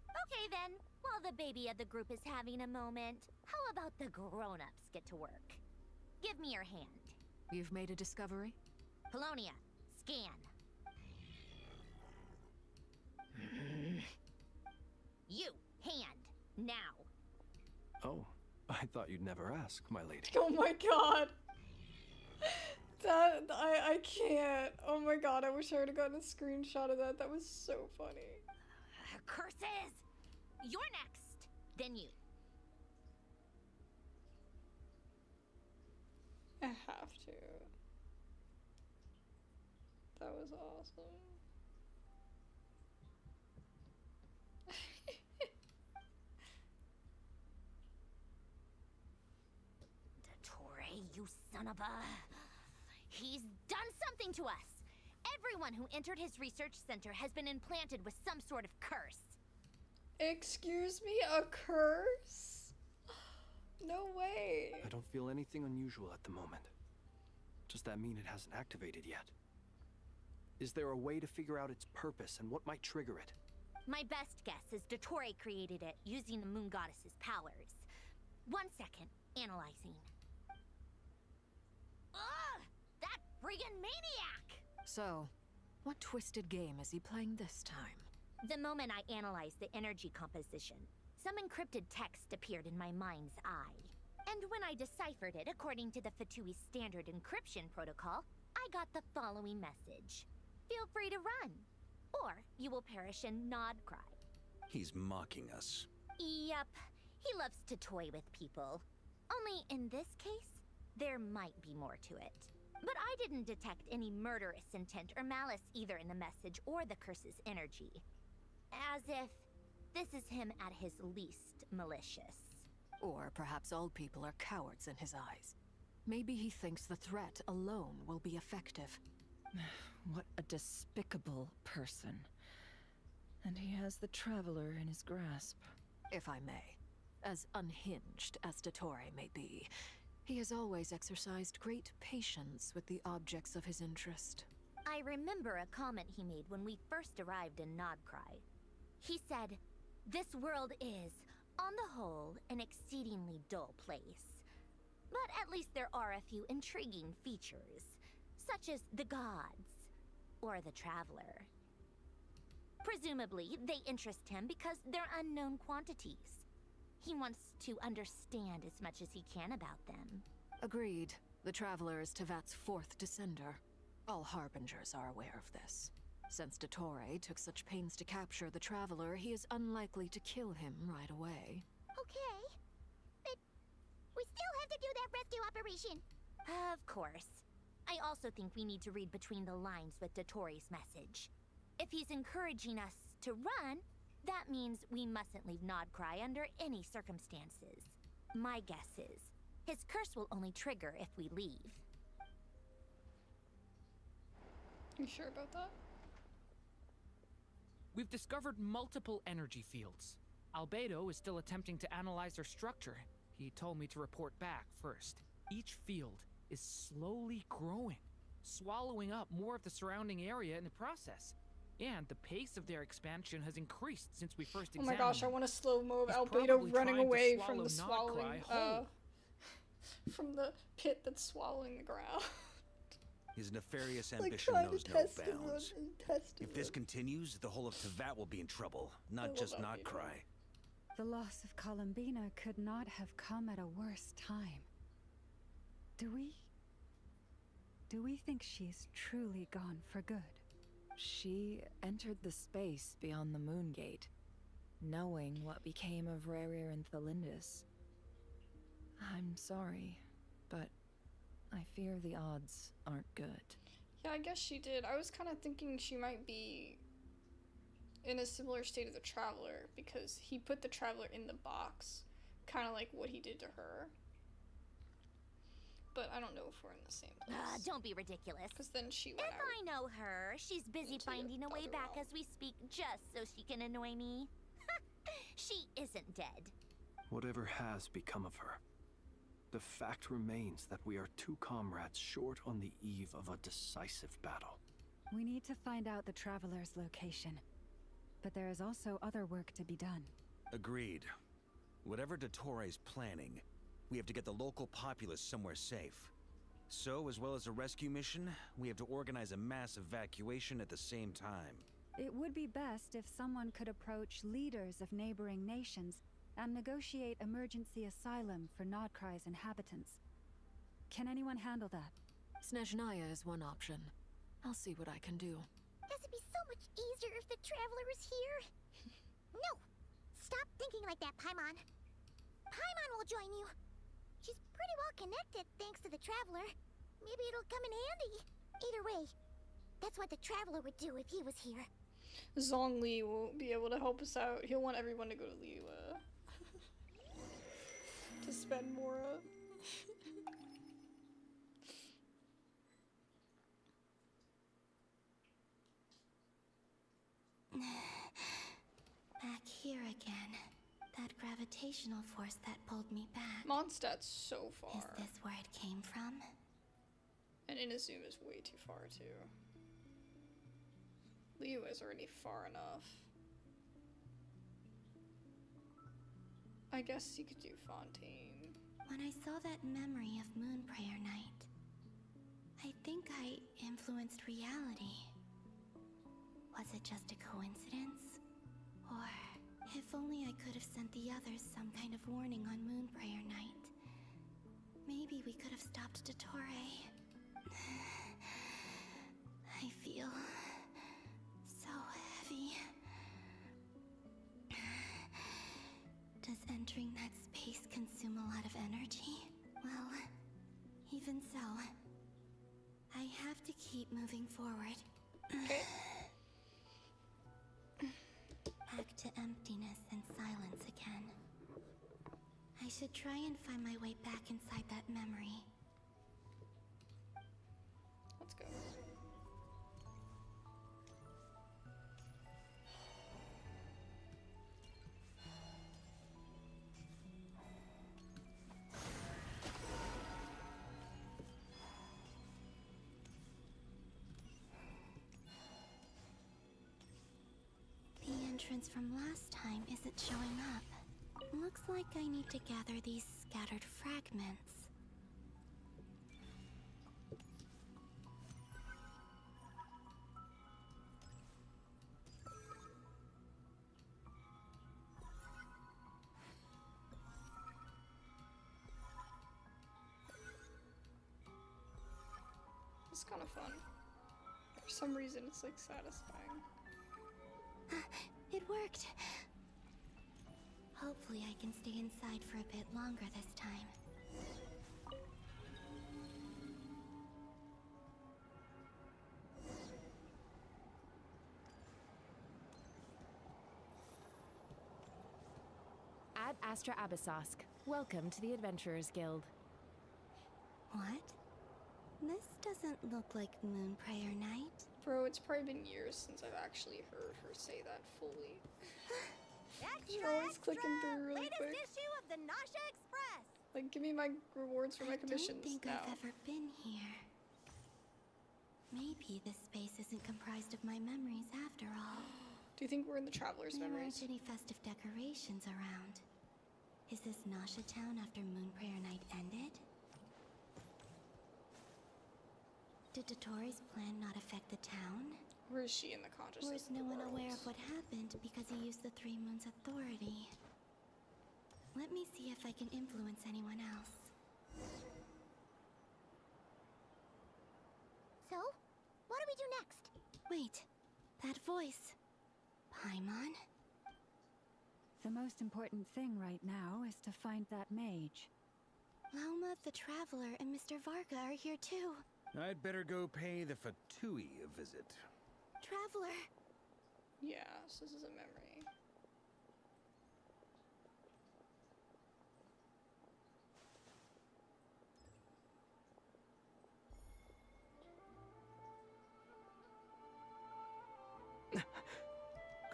Okay then, while the baby of the group is having a moment, how about the grown-ups get to work? Give me your hand. You've made a discovery? Polonia, scan. You, hand, now. Oh, I thought you'd never ask, my lady. Oh my god. I can't. Oh my god, I wish I would have gotten a screenshot of that. That was so funny. Curses! You're next, then you. I have to. That was awesome. Dottore, you son of a... He's done something to us! Everyone who entered his research center has been implanted with some sort of curse. Excuse me? A curse? No way. I don't feel anything unusual at the moment. Does that mean it hasn't activated yet? Is there a way to figure out its purpose and what might trigger it? My best guess is Dottore created it using the Moon Goddess's powers. 1 second, analyzing. Ugh! That friggin' maniac! So, what twisted game is he playing this time? The moment I analyzed the energy composition, some encrypted text appeared in my mind's eye. And when I deciphered it according to the Fatui standard encryption protocol, I got the following message. Feel free to run, or you will perish in nod-krai. He's mocking us. Yep, he loves to toy with people. Only in this case, there might be more to it. But I didn't detect any murderous intent or malice either in the message or the curse's energy. As if this is him at his least malicious. Or perhaps all people are cowards in his eyes. Maybe he thinks the threat alone will be effective. What a despicable person. And he has the Traveler in his grasp. If I may, as unhinged as Dottore may be, he has always exercised great patience with the objects of his interest. I remember a comment he made when we first arrived in nod-krai. He said, "This world is, on the whole, an exceedingly dull place. But at least there are a few intriguing features, such as the gods, or the Traveler. Presumably, they interest him because they're unknown quantities. He wants to understand as much as he can about them." Agreed. The Traveler is Tevat's 4th descender. All Harbingers are aware of this. Since Dottore took such pains to capture the Traveler, he is unlikely to kill him right away. Okay. But we still have to do that rescue operation. Of course. I also think we need to read between the lines with Dottore's message. If he's encouraging us to run, that means we mustn't leave nod-krai under any circumstances. My guess is, his curse will only trigger if we leave. You sure about that? We've discovered multiple energy fields. Albedo is still attempting to analyze their structure. He told me to report back first. Each field is slowly growing, swallowing up more of the surrounding area in the process. And the pace of their expansion has increased since we first examined Oh my gosh, I them. want a slow-mo of He's Albedo probably running trying to away from swallow the swallowing, nod-krai whole. from the pit that's swallowing the ground. His nefarious Like ambition trying to knows no test him bounds. on- test If him this on- continues, the whole of Tevat will be in trouble, not will just not be in nod-krai. The loss of Columbina could not have come at a worse time. Do we think she's truly gone for good? She entered the space beyond the Moon Gate, knowing what became of Rerir and Thalindus. I'm sorry, but I fear the odds aren't good. Yeah, I guess she did. I was kind of thinking she might be in a similar state of the Traveler, because he put the Traveler in the box, kind of like what he did to her. But I don't know if we're in the same place. Don't be ridiculous. Because then she went If I know her, she's busy finding a way back as we speak just so she can annoy me. She isn't dead. Whatever has become of her, the fact remains that we are 2 comrades short on the eve of a decisive battle. We need to find out the Traveler's location. But there is also other work to be done. Agreed. Whatever Dottore's planning, we have to get the local populace somewhere safe. So, as well as a rescue mission, we have to organize a mass evacuation at the same time. It would be best if someone could approach leaders of neighboring nations and negotiate emergency asylum for nod-krai's inhabitants. Can anyone handle that? Snezhnaya is one option. I'll see what I can do. This would be so much easier if the Traveler was here. No! Stop thinking like that, Paimon. Paimon will join you. She's pretty well connected thanks to the Traveler. Maybe it'll come in handy. Either way, that's what the Traveler would do if he was here. Zhongli will be able to help us out. He'll want everyone to go to Liyue. To spend Mora. Back here again. That gravitational force that pulled me back. Mondstadt's so far. Is this where it came from? And Inazuma is way too far too. Liyue is already far enough. I guess you could do Fontaine. When I saw that memory of Moonprayer Night, I think I influenced reality. Was it just a coincidence? Or if only I could have sent the others some kind of warning on Moonprayer Night. Maybe we could have stopped Dottore. I feel so heavy. Does entering that space consume a lot of energy? Well, even so, I have to keep moving forward. Back to emptiness and silence again. I should try and find my way back inside that memory. Let's go. The entrance from last time isn't showing up. Looks like I need to gather these scattered fragments. It's kind of fun. For some reason, it's like satisfying. It worked. Hopefully I can stay inside for a bit longer this time. Ad Astra Abyssosk. Welcome to the Adventurers Guild. What? This doesn't look like Moonprayer Night. Bro, it's probably been years since I've actually heard her say that fully. You're always clicking through really quick. Issue of the Nasha Express. Like, give me my rewards for my commissions I don't think now. I've ever been here. Maybe this space isn't comprised of my memories after all. Do you think we're in the Traveler's There memories? aren't any festive decorations around. Is this Nasha town after Moonprayer Night ended? Did Dottore's plan not affect the town? Or is she in the consciousness? Or is no one aware of what happened because he used the Three Moons' authority? Let me see if I can influence anyone else. So, what do we do next? Wait, that voice. Paimon? The most important thing right now is to find that mage. Lauma the Traveler and Mr. Varga are here too. I'd better go pay the Fatui a visit. Traveler! Yeah, so this is a memory.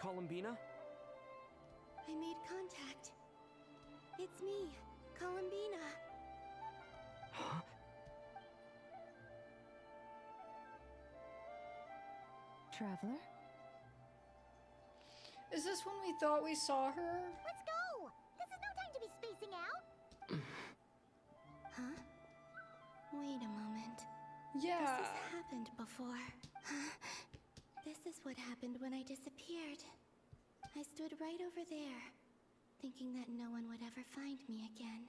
Columbina? I made contact. It's me, Columbina. Huh? Traveler? Is this when we thought we saw her? Let's go! This is no time to be spacing out! Huh? Wait a moment. Yeah. Has this happened before? This is what happened when I disappeared. I stood right over there, thinking that no one would ever find me again.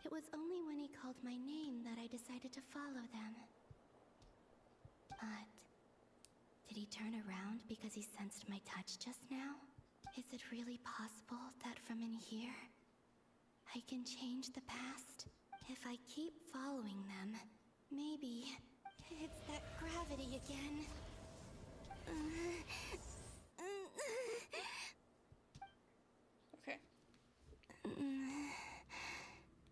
It was only when he called my name that I decided to follow them. But did he turn around because he sensed my touch just now? Is it really possible that from in here, I can change the past? If I keep following them, maybe it's that gravity again. Okay.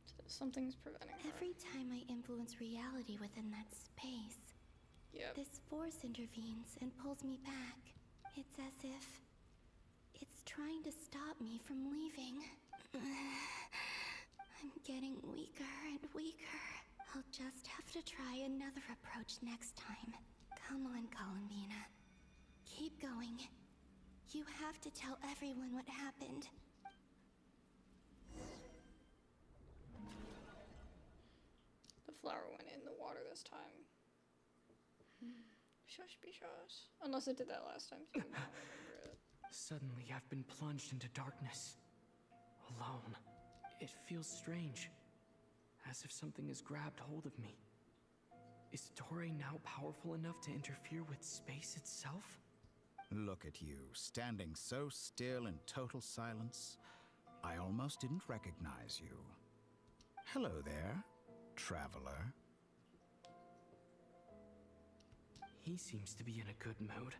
So something's preventing her. Every time I influence reality within that space, this force intervenes and pulls me back. It's as if it's trying to stop me from leaving. I'm getting weaker and weaker. I'll just have to try another approach next time. Come on, Columbina. Keep going. You have to tell everyone what happened. flower went in the water this time. Shush be shush. Unless it did that last time too. I don't remember it. Suddenly, I've been plunged into darkness. Alone. It feels strange. As if something has grabbed hold of me. Is Toray now powerful enough to interfere with space itself? Look at you, standing so still in total silence. I almost didn't recognize you. Hello there, traveler. He seems to be in a good mood.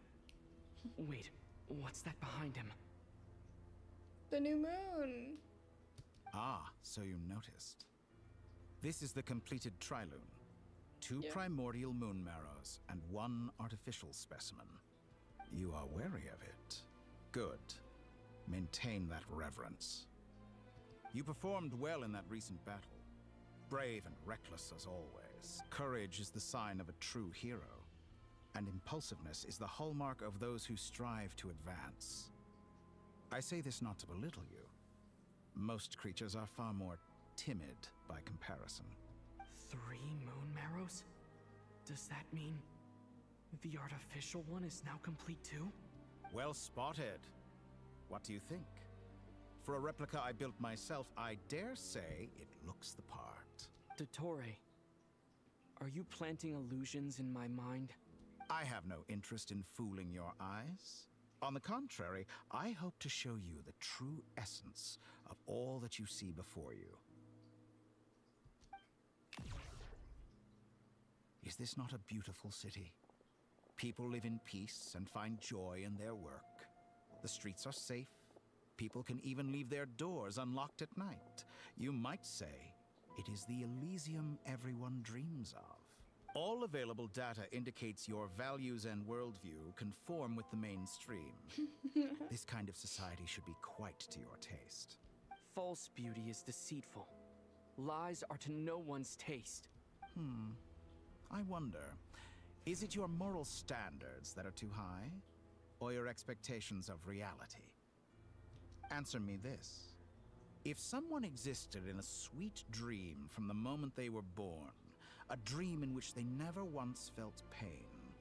Wait, what's that behind him? The new moon. Ah, so you noticed. This is the completed Trilune. 2 primordial moon marrows and 1 artificial specimen. You are wary of it. Good. Maintain that reverence. You performed well in that recent battle. Brave and reckless as always. Courage is the sign of a true hero. And impulsiveness is the hallmark of those who strive to advance. I say this not to belittle you. Most creatures are far more timid by comparison. 3 moon marrows? Does that mean the artificial one is now complete too? Well spotted. What do you think? For a replica I built myself, I dare say it looks the part. Dottore, are you planting illusions in my mind? I have no interest in fooling your eyes. On the contrary, I hope to show you the true essence of all that you see before you. Is this not a beautiful city? People live in peace and find joy in their work. The streets are safe. People can even leave their doors unlocked at night. You might say it is the Elysium everyone dreams of. All available data indicates your values and worldview conform with the mainstream. This kind of society should be quite to your taste. False beauty is deceitful. Lies are to no one's taste. I wonder, is it your moral standards that are too high? Or your expectations of reality? Answer me this. If someone existed in a sweet dream from the moment they were born, a dream in which they never once felt pain,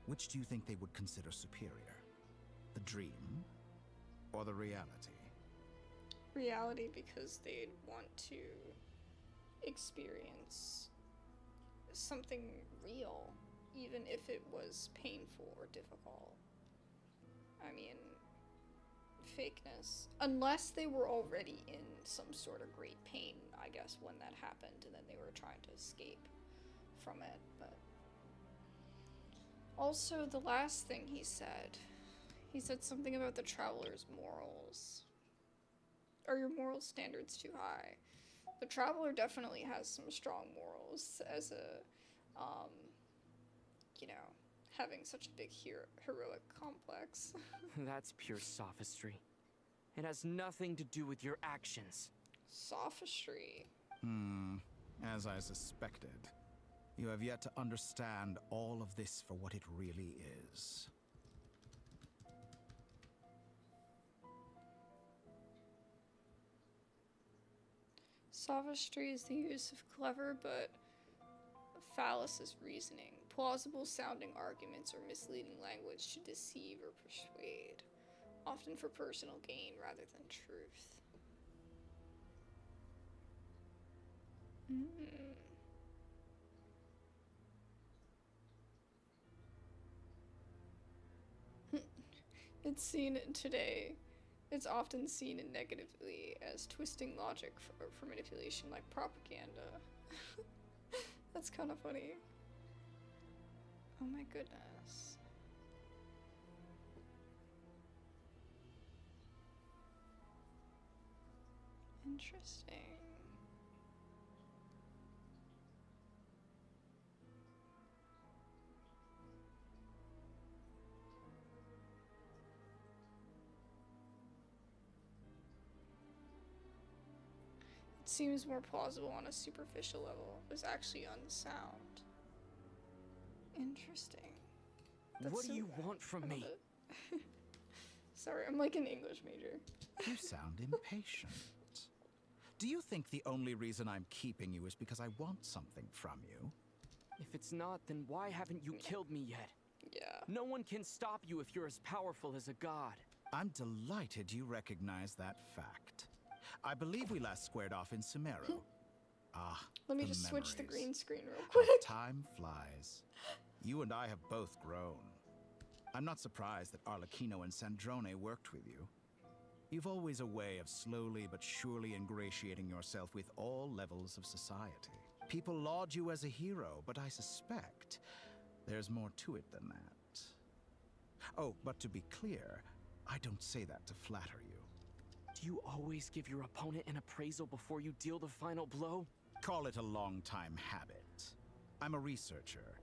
which do you think they would consider superior? The dream or the reality? Reality, because they'd want to experience something real, even if it was painful or difficult. I mean, fakeness. Unless they were already in some sort of great pain, I guess, when that happened, and then they were trying to escape from it, but... Also, the last thing he said something about the traveler's morals. Are your moral standards too high? The traveler definitely has some strong morals as a, you know, having such a big heroic complex. That's pure sophistry. It has nothing to do with your actions. Sophistry? As I suspected. You have yet to understand all of this for what it really is. Sophistry is the use of clever but fallacious reasoning, plausible sounding arguments or misleading language to deceive or persuade, often for personal gain rather than truth. It's seen today. It's often seen negatively as twisting logic for manipulation, like propaganda. That's kind of funny. Oh my goodness. Interesting. Seems more plausible on a superficial level. It was actually unsound. Interesting. What do you want from me? Sorry, I'm like an English major. You sound impatient. Do you think the only reason I'm keeping you is because I want something from you? If it's not, then why haven't you killed me yet? Yeah. No one can stop you if you're as powerful as a god. I'm delighted you recognize that fact. I believe we last squared off in Sumeru. Let me the just switch the memories. green screen real How quick. time flies. You and I have both grown. I'm not surprised that Arlecchino and Sandrone worked with you. You've always a way of slowly but surely ingratiating yourself with all levels of society. People laud you as a hero, but I suspect there's more to it than that. Oh, but to be clear, I don't say that to flatter you. Do you always give your opponent an appraisal before you deal the final blow? Call it a long-time habit. I'm a researcher,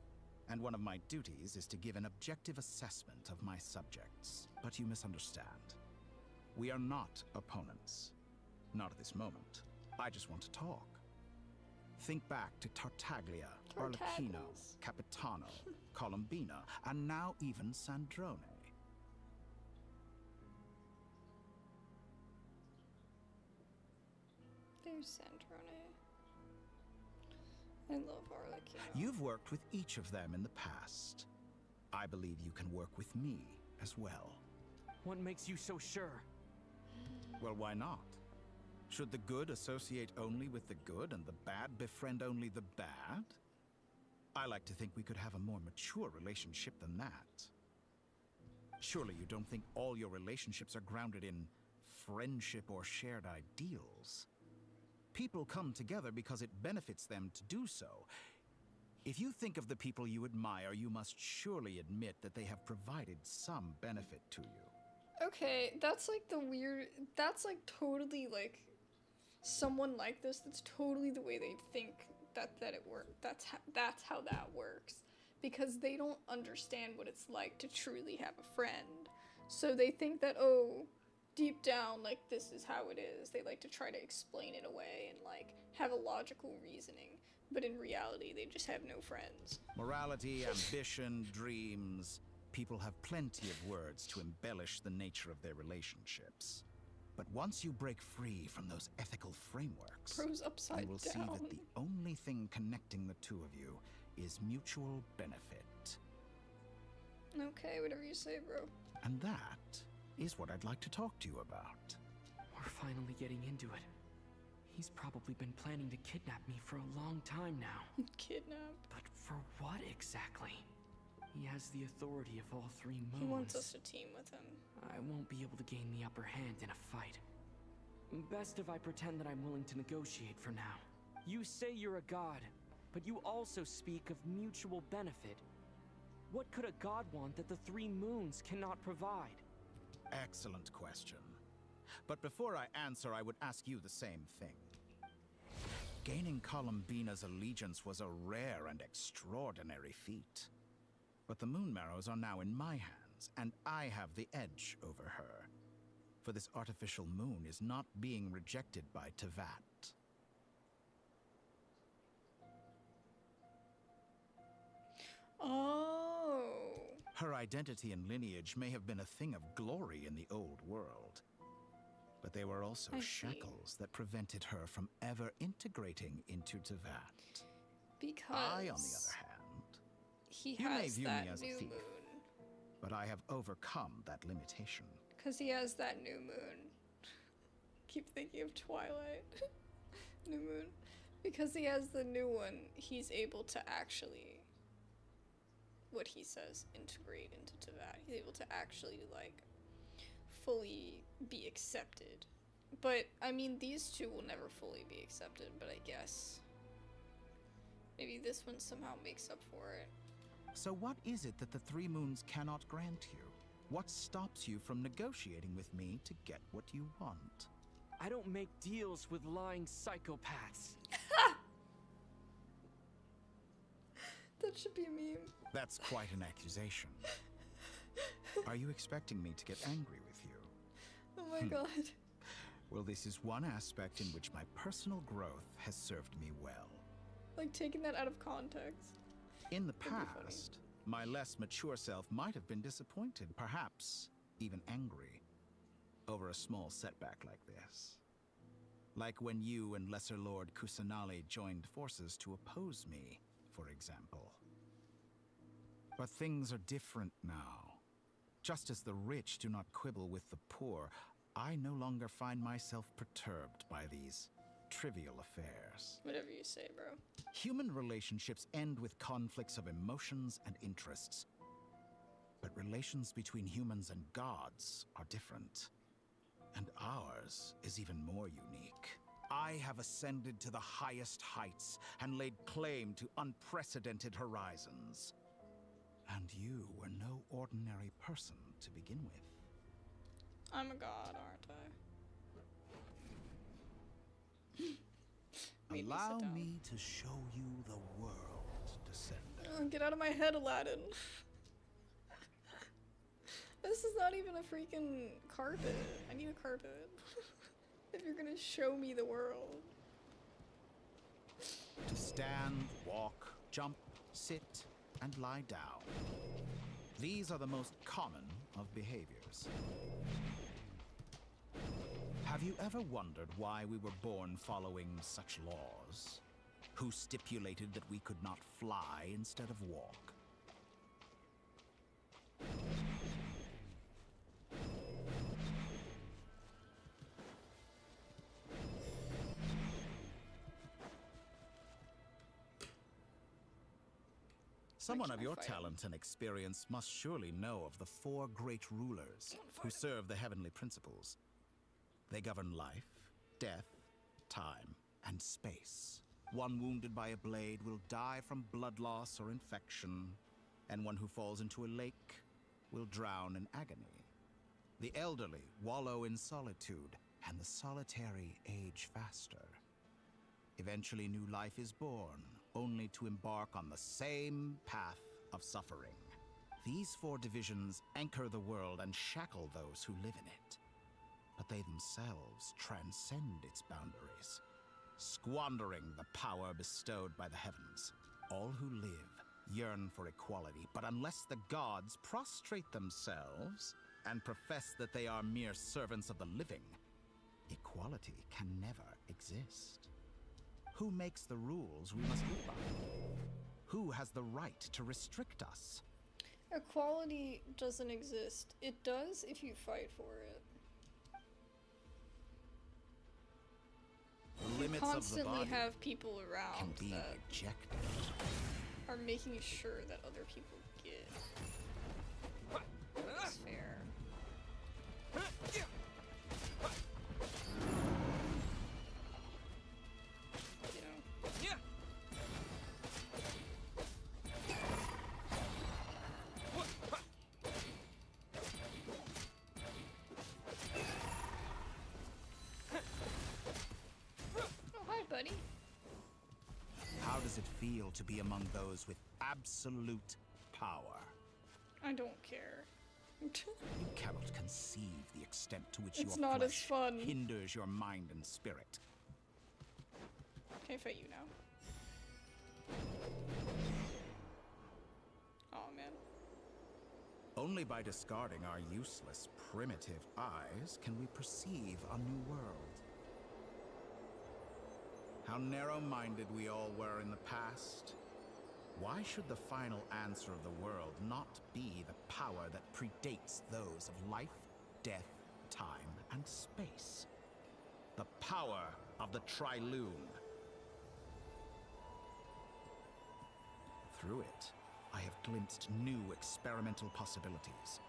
and one of my duties is to give an objective assessment of my subjects. But you misunderstand. We are not opponents. Not at this moment. I just want to talk. Think back to Tartaglia, Arlecchino, Capitano, Colombina, and now even Sandrone. There's Sandrone. I love Arlecchino. You've worked with each of them in the past. I believe you can work with me as well. What makes you so sure? Well, why not? Should the good associate only with the good and the bad befriend only the bad? I like to think we could have a more mature relationship than that. Surely you don't think all your relationships are grounded in friendship or shared ideals? People come together because it benefits them to do so. If you think of the people you admire, you must surely admit that they have provided some benefit to you. Okay, that's like the weird, that's like totally like someone like this, that's totally the way they think that it works. That's how that works. Because they don't understand what it's like to truly have a friend. So they think that, oh, deep down, like, this is how it is. They like to try to explain it away and, like, have a logical reasoning. But in reality, they just have no friends. Morality, ambition, dreams. People have plenty of words to embellish the nature of their relationships. But once you break free from those ethical frameworks, Bro's upside you will see down. that the only thing connecting the two of you is mutual benefit. Okay, whatever you say, bro. And that is what I'd like to talk to you about. We're finally getting into it. He's probably been planning to kidnap me for a long time now. Kidnap? But for what exactly? He has the authority of all three moons. He wants us to team with him. I won't be able to gain the upper hand in a fight. Best if I pretend that I'm willing to negotiate for now. You say you're a god, but you also speak of mutual benefit. What could a god want that the three moons cannot provide? Excellent question. But before I answer, I would ask you the same thing. Gaining Colombina's allegiance was a rare and extraordinary feat. But the Moon Marrows are now in my hands, and I have the edge over her. For this artificial moon is not being rejected by Tevat. Oh. Her identity and lineage may have been a thing of glory in the old world. But they were also shackles that prevented her from ever integrating into Tevat. Because I, on the other hand, he you may has view that me as a new thief, moon. but I have overcome that limitation. Because he has that new moon. Keep thinking of Twilight. New moon. Because he has the new one, he's able to actually, what he says, integrate into Tevat. He's able to actually, like, fully be accepted. But, I mean, these two will never fully be accepted, but I guess maybe this one somehow makes up for it. So what is it that the three moons cannot grant you? What stops you from negotiating with me to get what you want? I don't make deals with lying psychopaths. That should be a meme. That's quite an accusation. Are you expecting me to get angry with you? Oh my god. Well, this is one aspect in which my personal growth has served me well. Like, taking that out of context. In the past, my less mature self might have been disappointed, perhaps even angry, over a small setback like this. Like when you and Lesser Lord Kusanali joined forces to oppose me, for example. But things are different now. Just as the rich do not quibble with the poor, I no longer find myself perturbed by these trivial affairs. Whatever you say, bro. Human relationships end with conflicts of emotions and interests. But relations between humans and gods are different. And ours is even more unique. I have ascended to the highest heights and laid claim to unprecedented horizons. And you were no ordinary person to begin with. I'm a god, aren't I? Allow me to show you the world, Descender. Oh, get out of my head, Aladdin. This is not even a freaking carpet. I need a carpet. If you're gonna show me the world. To stand, walk, jump, sit, and lie down. These are the most common of behaviors. Have you ever wondered why we were born following such laws? Who stipulated that we could not fly instead of walk? Someone of your talent and experience must surely know of the 4 great rulers who serve the heavenly principles. They govern life, death, time, and space. One wounded by a blade will die from blood loss or infection, and one who falls into a lake will drown in agony. The elderly wallow in solitude, and the solitary age faster. Eventually, new life is born, only to embark on the same path of suffering. These 4 divisions anchor the world and shackle those who live in it. But they themselves transcend its boundaries, squandering the power bestowed by the heavens. All who live yearn for equality, but unless the gods prostrate themselves and profess that they are mere servants of the living, equality can never exist. Who makes the rules we must live by? Who has the right to restrict us? Equality doesn't exist. It does if you fight for it. The limits you of the constantly body have people around can be that rejected. are making sure that other people get what's fair. Buddy. How does it feel to be among those with absolute power? I don't care. You cannot conceive the extent to which It's your not as flesh fun. hinders your mind and spirit. Can I fight you now? Oh man. Only by discarding our useless, primitive eyes can we perceive a new world. How narrow-minded we all were in the past. Why should the final answer of the world not be the power that predates those of life, death, time, and space? The power of the Triloon. Through it, I have glimpsed new experimental possibilities.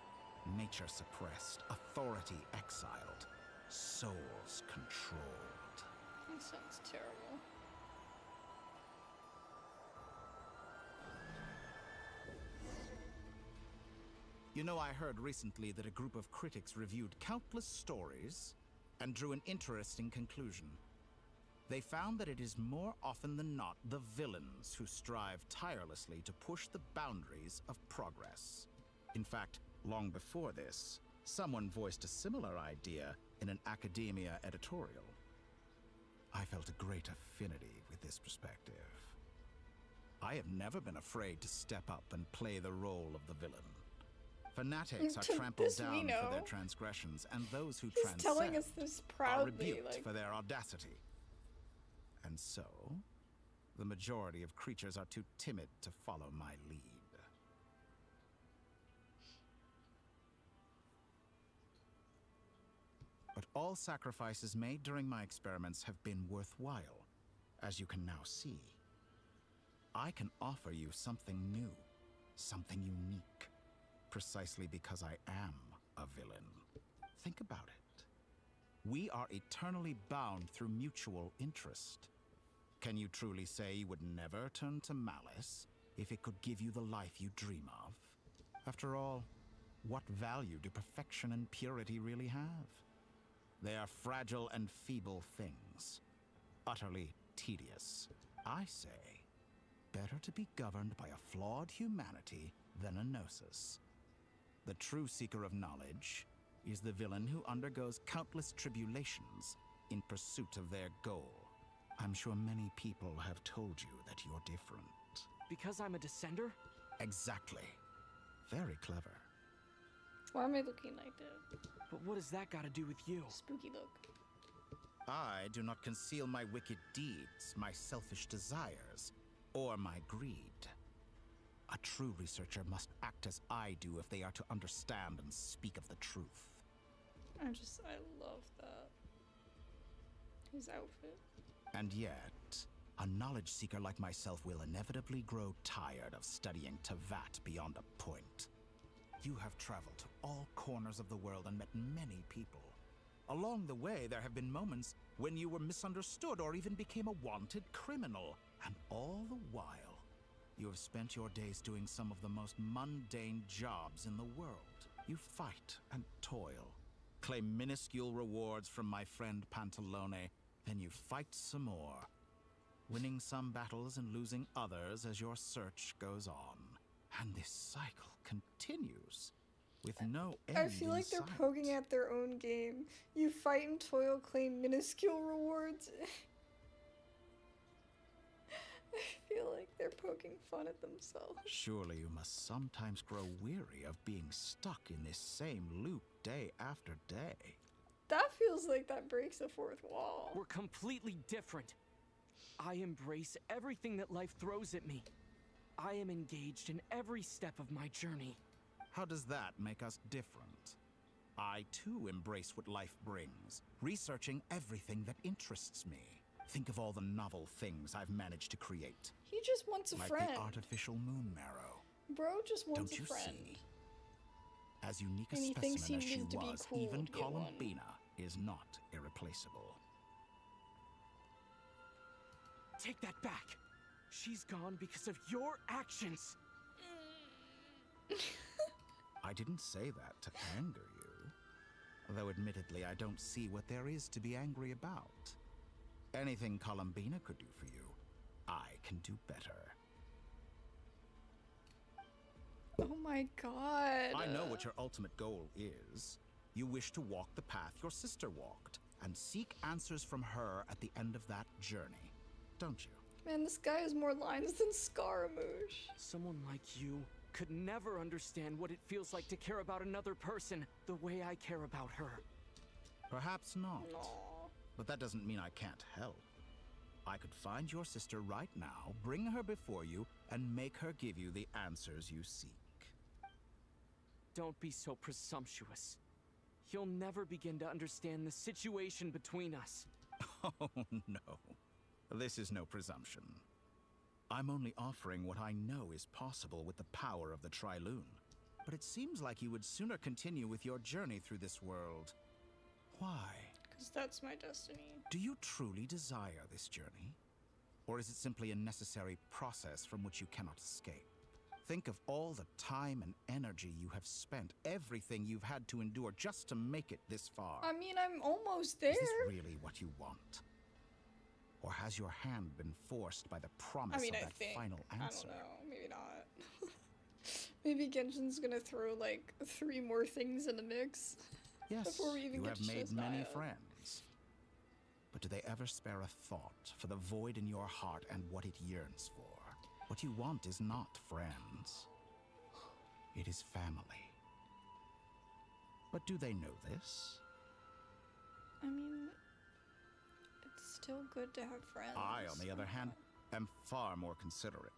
Nature suppressed, authority exiled, souls controlled. That sounds terrible. You know, I heard recently that a group of critics reviewed countless stories and drew an interesting conclusion. They found that it is more often than not the villains who strive tirelessly to push the boundaries of progress. In fact, long before this, someone voiced a similar idea in an academia editorial. I felt a great affinity with this perspective. I have never been afraid to step up and play the role of the villain. Fanatics are trampled down for their transgressions, and those who He's telling transcend us this are proudly, rebuked like... for their audacity. And so, the majority of creatures are too timid to follow my lead. But all sacrifices made during my experiments have been worthwhile, as you can now see. I can offer you something new, something unique, precisely because I am a villain. Think about it. We are eternally bound through mutual interest. Can you truly say you would never turn to malice if it could give you the life you dream of? After all, what value do perfection and purity really have? They are fragile and feeble things, utterly tedious. I say, better to be governed by a flawed humanity than a gnosis. The true seeker of knowledge is the villain who undergoes countless tribulations in pursuit of their goal. I'm sure many people have told you that you're different. Because I'm a descender? Exactly. Very clever. Why am I looking like that? But what does that got to do with you? Spooky look. I do not conceal my wicked deeds, my selfish desires, or my greed. A true researcher must act as I do if they are to understand and speak of the truth. I love that. His outfit. And yet, a knowledge seeker like myself will inevitably grow tired of studying Tevat beyond a point. You have traveled to all corners of the world and met many people. Along the way, there have been moments when you were misunderstood or even became a wanted criminal. And all the while, you have spent your days doing some of the most mundane jobs in the world. You fight and toil, claim minuscule rewards from my friend Pantalone, then you fight some more, winning some battles and losing others as your search goes on. And this cycle continues, with no end I feel like they're poking at their own game. You fight and toil, claim minuscule rewards. I feel like they're poking fun at themselves. Surely you must sometimes grow weary of being stuck in this same loop day after day. That feels like that breaks the fourth wall. We're completely different. I embrace everything that life throws at me. I am engaged in every step of my journey. How does that make us different? I too embrace what life brings, researching everything that interests me. Think of all the novel things I've managed to create. He just wants a friend. Like the artificial moon marrow. Bro just wants Don't a friend. You see? As unique a And he thinks specimen he as she needs to be was, cool even to get one. Columbina is not irreplaceable. Take that back. She's gone because of your actions. I didn't say that to anger you. Though admittedly, I don't see what there is to be angry about. Anything Columbina could do for you, I can do better. Oh my god. I know what your ultimate goal is. You wish to walk the path your sister walked, and seek answers from her at the end of that journey, don't you? Man, this guy has more lines than Scaramouche. Someone like you could never understand what it feels like to care about another person the way I care about her. Perhaps not. No. But that doesn't mean I can't help. I could find your sister right now, bring her before you, and make her give you the answers you seek. Don't be so presumptuous. You'll never begin to understand the situation between us. Oh, no. This is no presumption. I'm only offering what I know is possible with the power of the Tri-Lune. But it seems like you would sooner continue with your journey through this world. Why? Because that's my destiny. Do you truly desire this journey? Or is it simply a necessary process from which you cannot escape? Think of all the time and energy you have spent, everything you've had to endure just to make it this far. I mean, I'm almost there. Is this really what you want? Or has your hand been forced by the promise of that final answer? I don't know. Maybe not. Maybe Genshin's gonna throw like 3 more things in the mix. Yes, before we even you get have to made Shazaya. many friends. But do they ever spare a thought for the void in your heart and what it yearns for? What you want is not friends. It is family. But do they know this? I mean, it's still good to have friends. I, on the other hand, am far more considerate.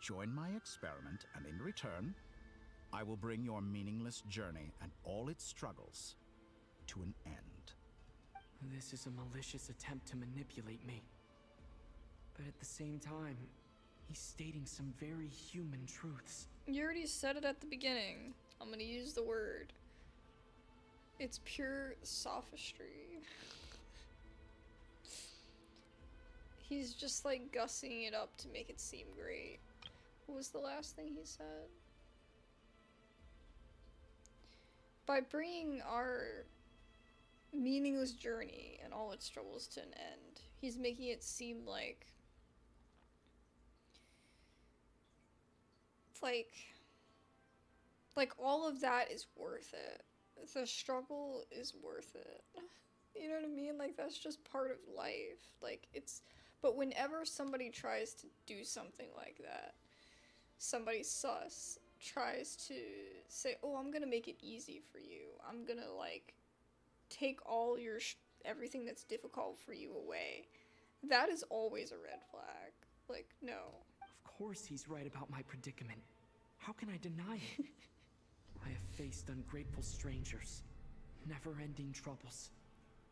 Join my experiment, and in return, I will bring your meaningless journey and all its struggles to an end. This is a malicious attempt to manipulate me. But at the same time, he's stating some very human truths. You already said it at the beginning. I'm gonna use the word. It's pure sophistry. He's just like gussing it up to make it seem great. What was the last thing he said? By bringing our meaningless journey and all its struggles to an end, he's making it seem like all of that is worth it. The struggle is worth it. You know what I mean? Like, that's just part of life. Like, it's... But whenever somebody tries to do something like that, somebody sus tries to say, oh, I'm gonna make it easy for you. I'm gonna, like, take all your everything that's difficult for you away. That is always a red flag. Like, no. Of course he's right about my predicament. How can I deny it? I have faced ungrateful strangers, never-ending troubles,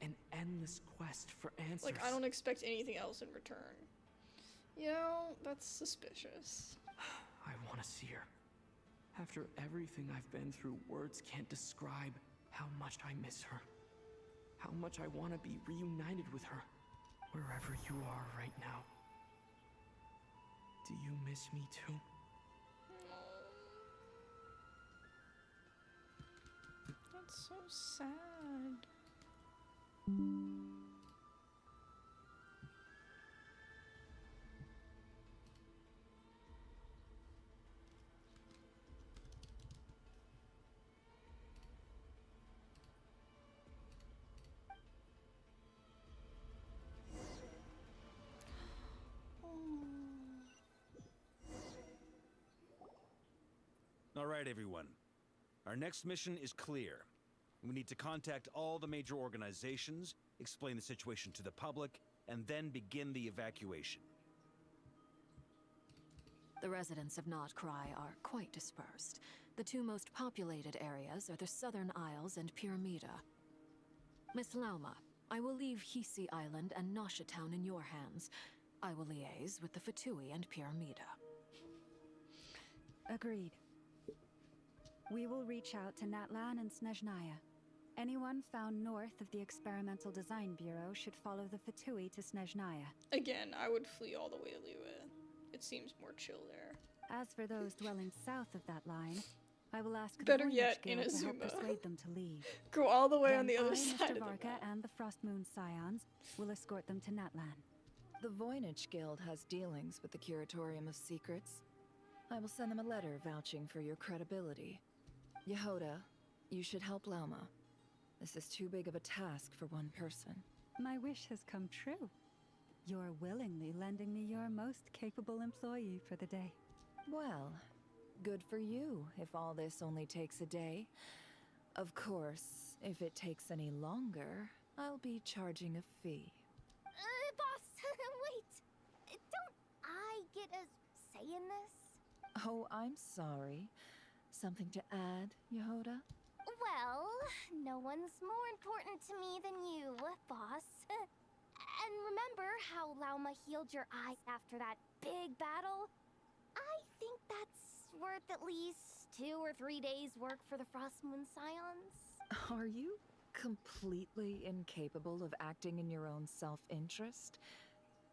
an endless quest for answers. Like, I don't expect anything else in return. You know, that's suspicious. I want to see her. After everything I've been through, words can't describe how much I miss her. How much I want to be reunited with her, wherever you are right now. Do you miss me too? That's so sad. All right, everyone. Our next mission is clear. We need to contact all the major organizations, explain the situation to the public, and then begin the evacuation. The residents of nod-krai are quite dispersed. The two most populated areas are the Southern Isles and Pyramida. Miss Lauma, I will leave Hisi Island and Nasha Town in your hands. I will liaise with the Fatui and Pyramida. Agreed. We will reach out to Natlan and Snezhnaya. Anyone found north of the Experimental Design Bureau should follow the Fatui to Snezhnaya. Again, I would flee all the way to Liyue. It seems more chill there. As for those dwelling south of that line, I will ask Better the yet, Guild to help Inazuma. persuade them to leave. Go all the way Then on the other I, side Mr. of the Varka, map. and the Frost Moon Scions will escort them to Natlan. The Voynich Guild has dealings with the Curatorium of Secrets. I will send them a letter vouching for your credibility. Yehoda, you should help Lauma. This is too big of a task for one person. My wish has come true. You're willingly lending me your most capable employee for the day. Well, good for you if all this only takes a day. Of course, if it takes any longer, I'll be charging a fee. Boss, wait. Don't I get a say in this? Oh, I'm sorry. Something to add, Yehoda? Well, no one's more important to me than you, boss. And remember how Lauma healed your eyes after that big battle? I think that's worth at least 2 or 3 days' work for the Frost Moon Scions. Are you completely incapable of acting in your own self-interest?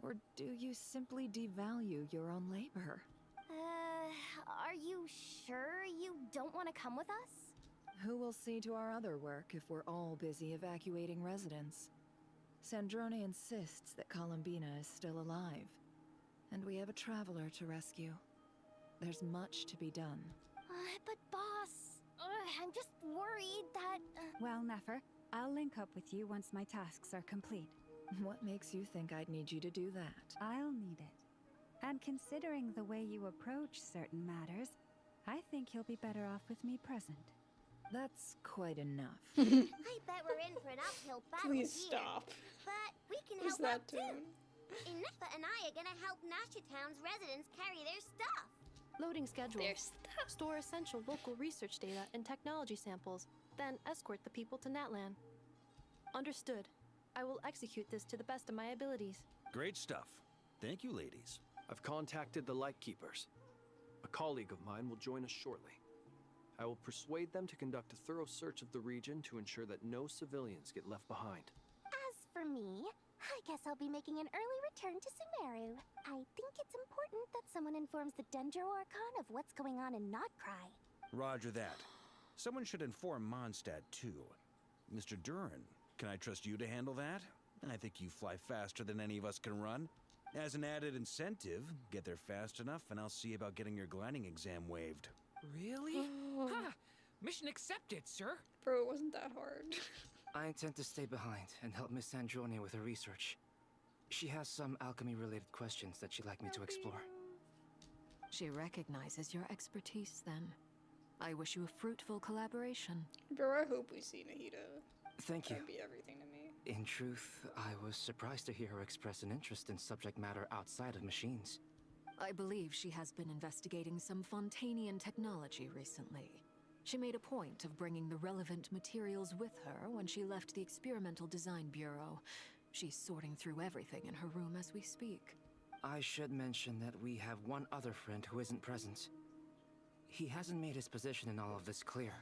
Or do you simply devalue your own labor? Are you sure you don't want to come with us? Who will see to our other work if we're all busy evacuating residents? Sandrone insists that Columbina is still alive, and we have a traveler to rescue. There's much to be done. But boss, I'm just worried that... Well, Nefer, I'll link up with you once my tasks are complete. What makes you think I'd need you to do that? I'll need it. And considering the way you approach certain matters, I think you'll be better off with me present. That's quite enough. I bet we're in for an uphill battle Please here. stop. But we can Who's help that out too. tune? Innifa and I are gonna help Nasha Town's residents carry their stuff. Loading schedule. Their stuff. Store essential local research data and technology samples, then escort the people to Natlan. Understood. I will execute this to the best of my abilities. Great stuff. Thank you, ladies. I've contacted the Lightkeepers. A colleague of mine will join us shortly. I will persuade them to conduct a thorough search of the region to ensure that no civilians get left behind. As for me, I guess I'll be making an early return to Sumeru. I think it's important that someone informs the Dendro Archon of what's going on in nod-krai. Roger that. Someone should inform Mondstadt, too. Mr. Duran, can I trust you to handle that? I think you fly faster than any of us can run. As an added incentive, get there fast enough and I'll see about getting your gliding exam waived. Really? Ha! Mission accepted, sir. Bro, it wasn't that hard. I intend to stay behind and help Miss Sandrone with her research. She has some alchemy-related questions that she'd like me to explore. She recognizes your expertise then. I wish you a fruitful collaboration. Bro, I hope we see Nahida. Thank you. That'd be everything to me. In truth, I was surprised to hear her express an interest in subject matter outside of machines. I believe she has been investigating some Fontanian technology recently. She made a point of bringing the relevant materials with her when she left the Experimental Design Bureau. She's sorting through everything in her room as we speak. I should mention that we have one other friend who isn't present. He hasn't made his position in all of this clear.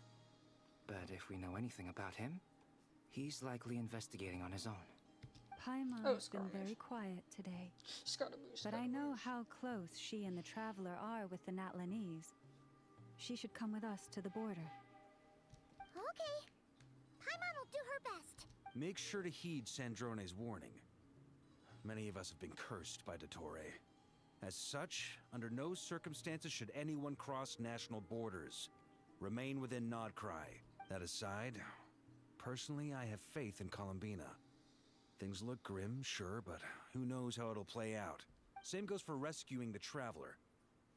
But if we know anything about him, he's likely investigating on his own. Paimon's been very quiet today. Scaramouche. But I know how close she and the Traveler are with the Natlanese. She should come with us to the border. Okay. Paimon will do her best. Make sure to heed Sandrone's warning. Many of us have been cursed by Dottore. As such, under no circumstances should anyone cross national borders. Remain within nod-krai. That aside, personally, I have faith in Columbina. Things look grim, sure, but who knows how it'll play out. Same goes for rescuing the Traveler.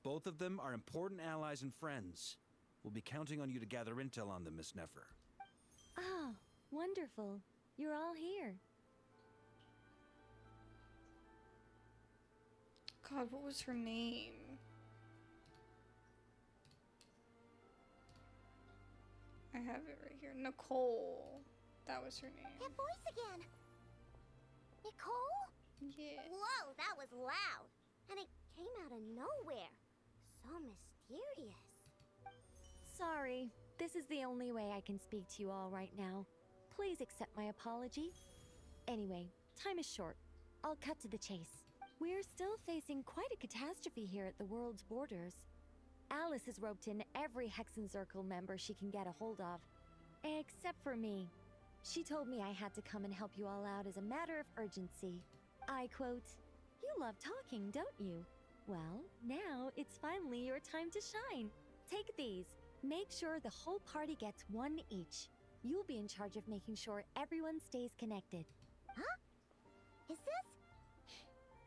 Both of them are important allies and friends. We'll be counting on you to gather intel on them, Miss Nefer. Oh, wonderful. You're all here. God, what was her name? I have it right here. Nicole. That was her name. That voice again. Nicole? Yeah. Whoa, that was loud. And it came out of nowhere. So mysterious. Sorry, this is the only way I can speak to you all right now. Please accept my apology. Anyway, time is short. I'll cut to the chase. We're still facing quite a catastrophe here at the world's borders. Alice has roped in every Hexen Circle member she can get a hold of. Except for me. She told me I had to come and help you all out as a matter of urgency. I quote, "You love talking, don't you? Well, now it's finally your time to shine. Take these. Make sure the whole party gets one each. You'll be in charge of making sure everyone stays connected." Huh? Is this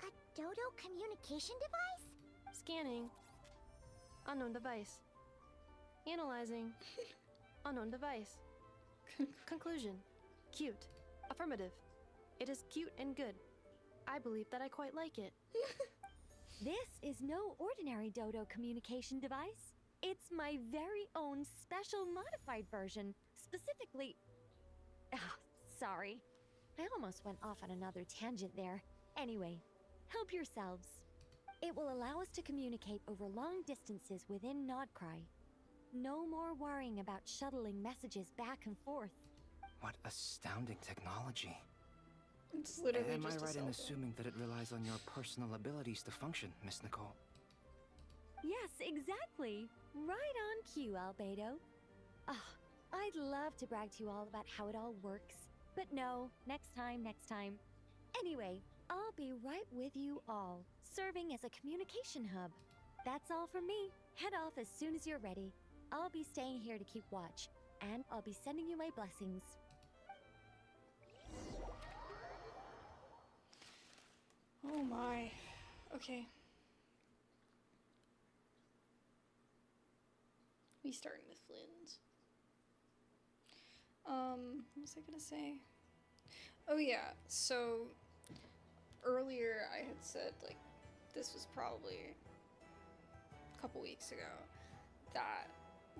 a Dodo communication device? Scanning. Unknown device. Analyzing. Unknown device. Conclusion. Cute. Affirmative. It is cute and good. I believe that I quite like it. This is no ordinary Dodo communication device. It's my very own special modified version. Specifically... sorry. I almost went off on another tangent there. Anyway, help yourselves. It will allow us to communicate over long distances within nod-krai. No more worrying about shuttling messages back and forth. What astounding technology. It's literally Am I just a right cell in phone. assuming that it relies on your personal abilities to function, Miss Nicole? Yes, exactly. Right on cue, Albedo. I'd love to brag to you all about how it all works. But no, next time. Anyway, I'll be right with you all, serving as a communication hub. That's all from me. Head off as soon as you're ready. I'll be staying here to keep watch, and I'll be sending you my blessings. Oh my. Okay. We starting with Flynn's. What was I gonna say? Oh yeah, so earlier I had said, like, this was probably a couple weeks ago, that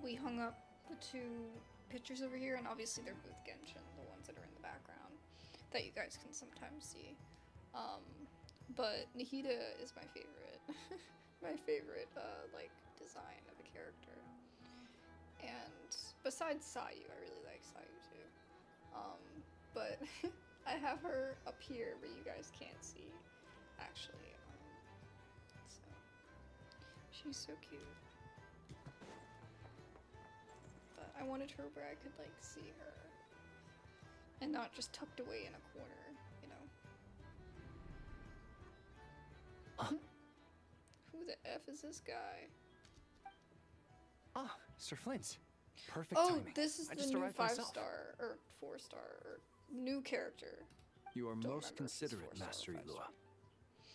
we hung up the two pictures over here, and obviously they're Booth Genshin, the ones that are in the background, that you guys can sometimes see. But Nahida is my favorite. My favorite, like, design of a character. And besides Sayu, I really like Sayu too. But I have her up here where you guys can't see, actually. So, she's so cute. But I wanted her where I could, like, see her. And not just tucked away in a corner, you know? Who the F is this guy? Ah, Sir Flint. Perfect timing. timing. This is I the just new arrived 5-star, or 4-star, or new character. You are Don't most remember if it's considerate, 4-star or Master 5-star. Ilua.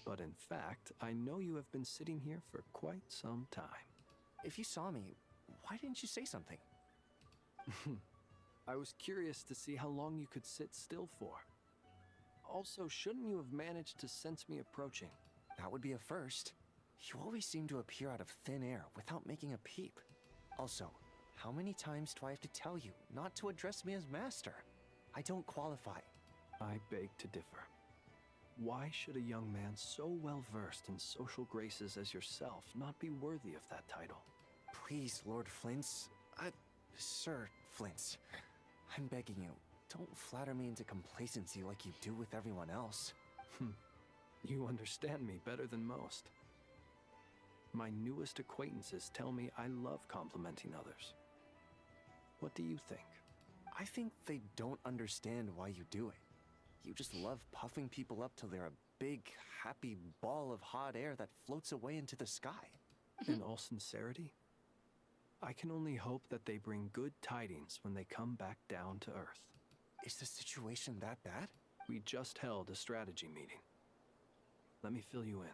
But in fact, I know you have been sitting here for quite some time. If you saw me, why didn't you say something? I was curious to see how long you could sit still for. Also, shouldn't you have managed to sense me approaching? That would be a first. You always seem to appear out of thin air without making a peep. Also, how many times do I have to tell you not to address me as master? I don't qualify. I beg to differ. Why should a young man so well versed in social graces as yourself not be worthy of that title? Please, Lord Flint's... Sir Flint's. I'm begging you, don't flatter me into complacency like you do with everyone else. You understand me better than most. My newest acquaintances tell me I love complimenting others. What do you think? I think they don't understand why you do it. You just love puffing people up till they're a big, happy ball of hot air that floats away into the sky. In all sincerity, I can only hope that they bring good tidings when they come back down to Earth. Is the situation that bad? We just held a strategy meeting. Let me fill you in.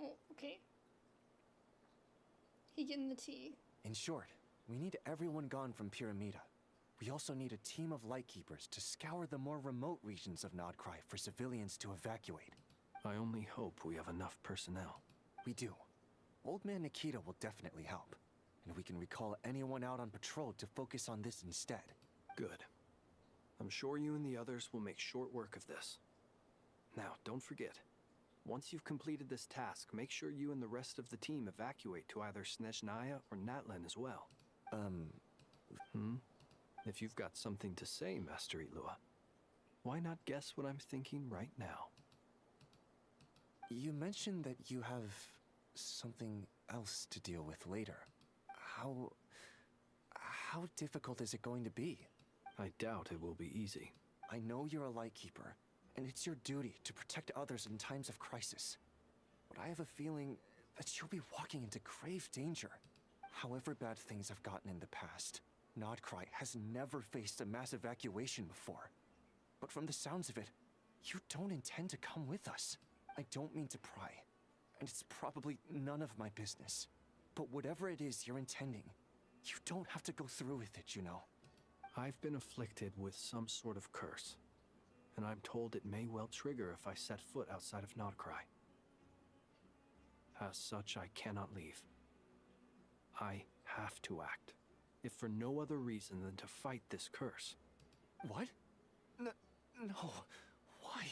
Oh, okay. He getting the tea. In short, we need everyone gone from Pyramida. We also need a team of lightkeepers to scour the more remote regions of nod-krai for civilians to evacuate. I only hope we have enough personnel. We do. Old Man Nikita will definitely help, and we can recall anyone out on patrol to focus on this instead. Good. I'm sure you and the others will make short work of this. Now, don't forget, once you've completed this task, make sure you and the rest of the team evacuate to either Snezhnaya or Natlan as well. If you've got something to say, Master Ilua, why not guess what I'm thinking right now? You mentioned that you have something else to deal with later. How difficult is it going to be? I doubt it will be easy. I know you're a lightkeeper, and it's your duty to protect others in times of crisis. But I have a feeling that you'll be walking into grave danger. However bad things have gotten in the past, nod-krai has never faced a mass evacuation before. But from the sounds of it, you don't intend to come with us. I don't mean to pry, and it's probably none of my business. But whatever it is you're intending, you don't have to go through with it, you know. I've been afflicted with some sort of curse, and I'm told it may well trigger if I set foot outside of nod-krai. As such, I cannot leave. I have to act, if for no other reason than to fight this curse. What? No. Why?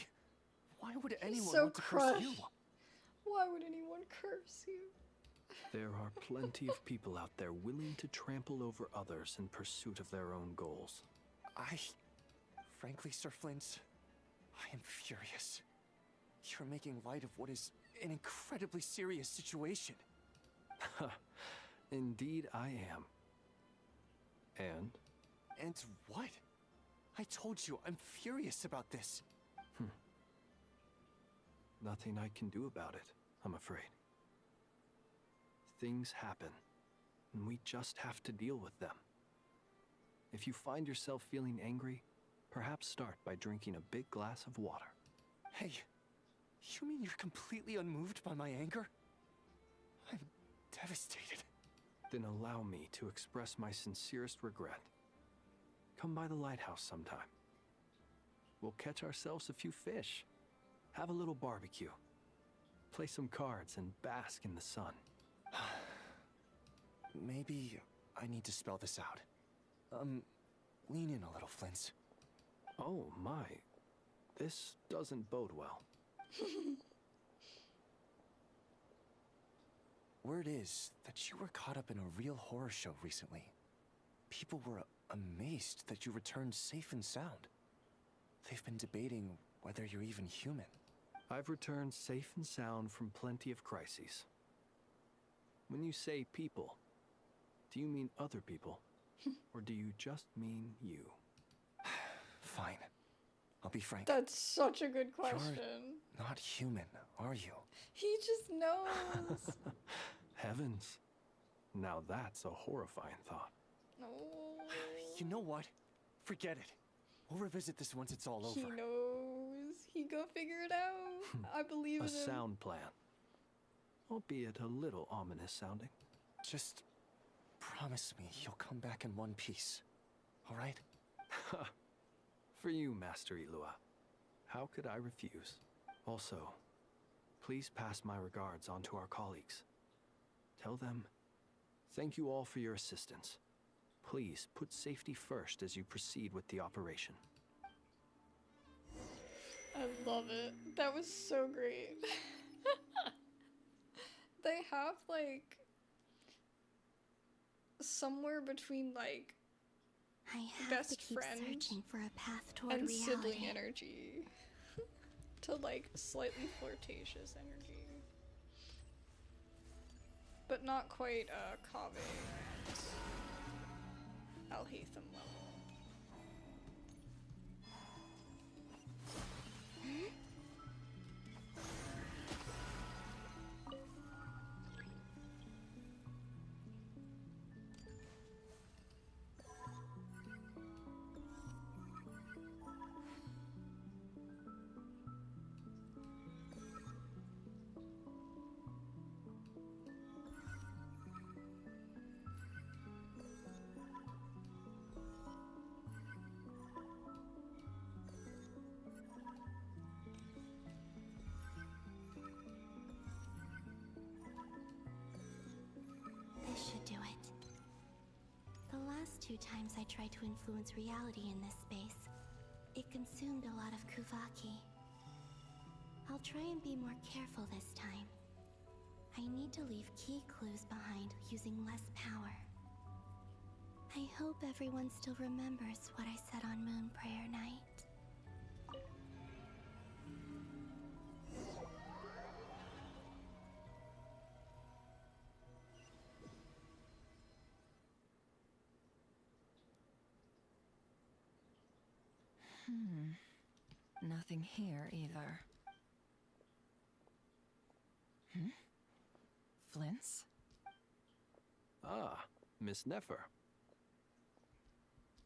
Why would anyone so want to curse you? Why would anyone curse you? There are plenty of people out there willing to trample over others in pursuit of their own goals. Frankly, Sir Flint, I am furious. You're making light of what is an incredibly serious situation. Indeed I am. And? And what? I told you, I'm furious about this. Nothing I can do about it, I'm afraid. Things happen, and we just have to deal with them. If you find yourself feeling angry, perhaps start by drinking a big glass of water. Hey, you mean you're completely unmoved by my anger? I'm devastated. Then allow me to express my sincerest regret. Come by the lighthouse sometime. We'll catch ourselves a few fish, have a little barbecue, play some cards, and bask in the sun. Maybe I need to spell this out. Lean in a little, Flint's. Oh my, this doesn't bode well. Word is that you were caught up in a real horror show recently. People were amazed that you returned safe and sound. They've been debating whether you're even human. I've returned safe and sound from plenty of crises. When you say people, do you mean other people? Or do you just mean you? Fine. I'll be frank. That's such a good question. You're not human, are you? He just knows. Heavens. Now that's a horrifying thought. No. You know what? Forget it. We'll revisit this once it's all over. He knows. He go figure it out. I believe in A him. sound plan. Albeit a little ominous sounding. Just promise me you'll come back in one piece. All right? For you, Master Ilua. How could I refuse? Also, please pass my regards on to our colleagues. Tell them, thank you all for your assistance. Please put safety first as you proceed with the operation. I love it. That was so great. They have like somewhere between like I have best to keep friend searching for a path toward and reality. sibling energy to like slightly flirtatious energy, but not quite Kaveh and Alhaitham level. This should do it. The last 2 times I tried to influence reality in this space, it consumed a lot of Kuvaki. I'll try and be more careful this time. I need to leave key clues behind using less power. I hope everyone still remembers what I said on Moon Prayer Night. Nothing here either. Flint's? Ah, Miss Nefer.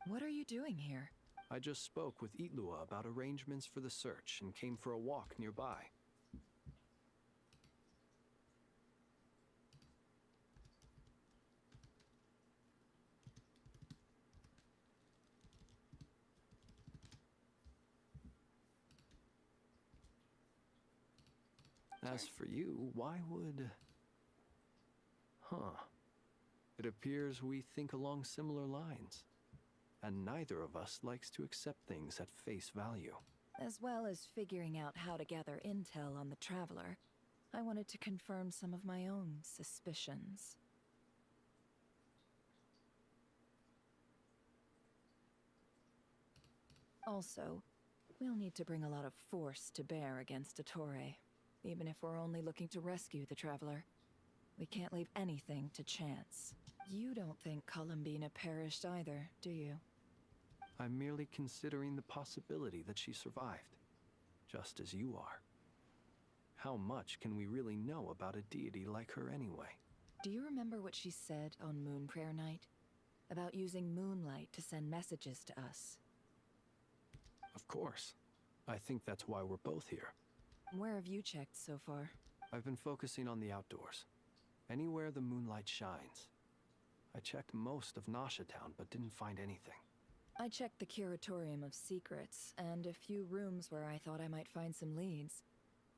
What are you doing here? I just spoke with Ilua about arrangements for the search and came for a walk nearby. As for you, why would... It appears we think along similar lines. And neither of us likes to accept things at face value. As well as figuring out how to gather intel on the Traveler, I wanted to confirm some of my own suspicions. Also, we'll need to bring a lot of force to bear against Dottore, even if we're only looking to rescue the Traveler. We can't leave anything to chance. You don't think Columbina perished either, do you? I'm merely considering the possibility that she survived, just as you are. How much can we really know about a deity like her anyway? Do you remember what she said on Moon Prayer Night? About using Moonlight to send messages to us? Of course. I think that's why we're both here. Where have you checked so far? I've been focusing on the outdoors. Anywhere the moonlight shines. I checked most of Nasha Town, but didn't find anything. I checked the Curatorium of Secrets, and a few rooms where I thought I might find some leads.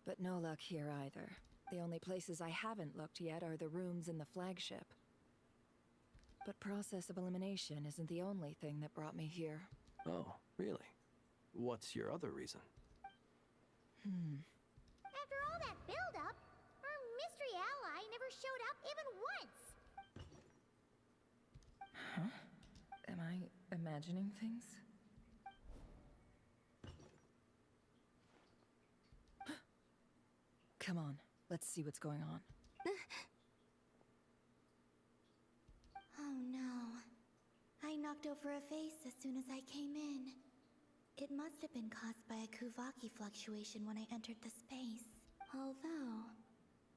But no luck here either. The only places I haven't looked yet are the rooms in the flagship. But process of elimination isn't the only thing that brought me here. Oh, really? What's your other reason? After all that build-up, our mystery ally never showed up even once! Huh? Am I imagining things? Come on, let's see what's going on. Oh no. I knocked over a vase as soon as I came in. It must have been caused by a Kuvaki fluctuation when I entered the space. Although,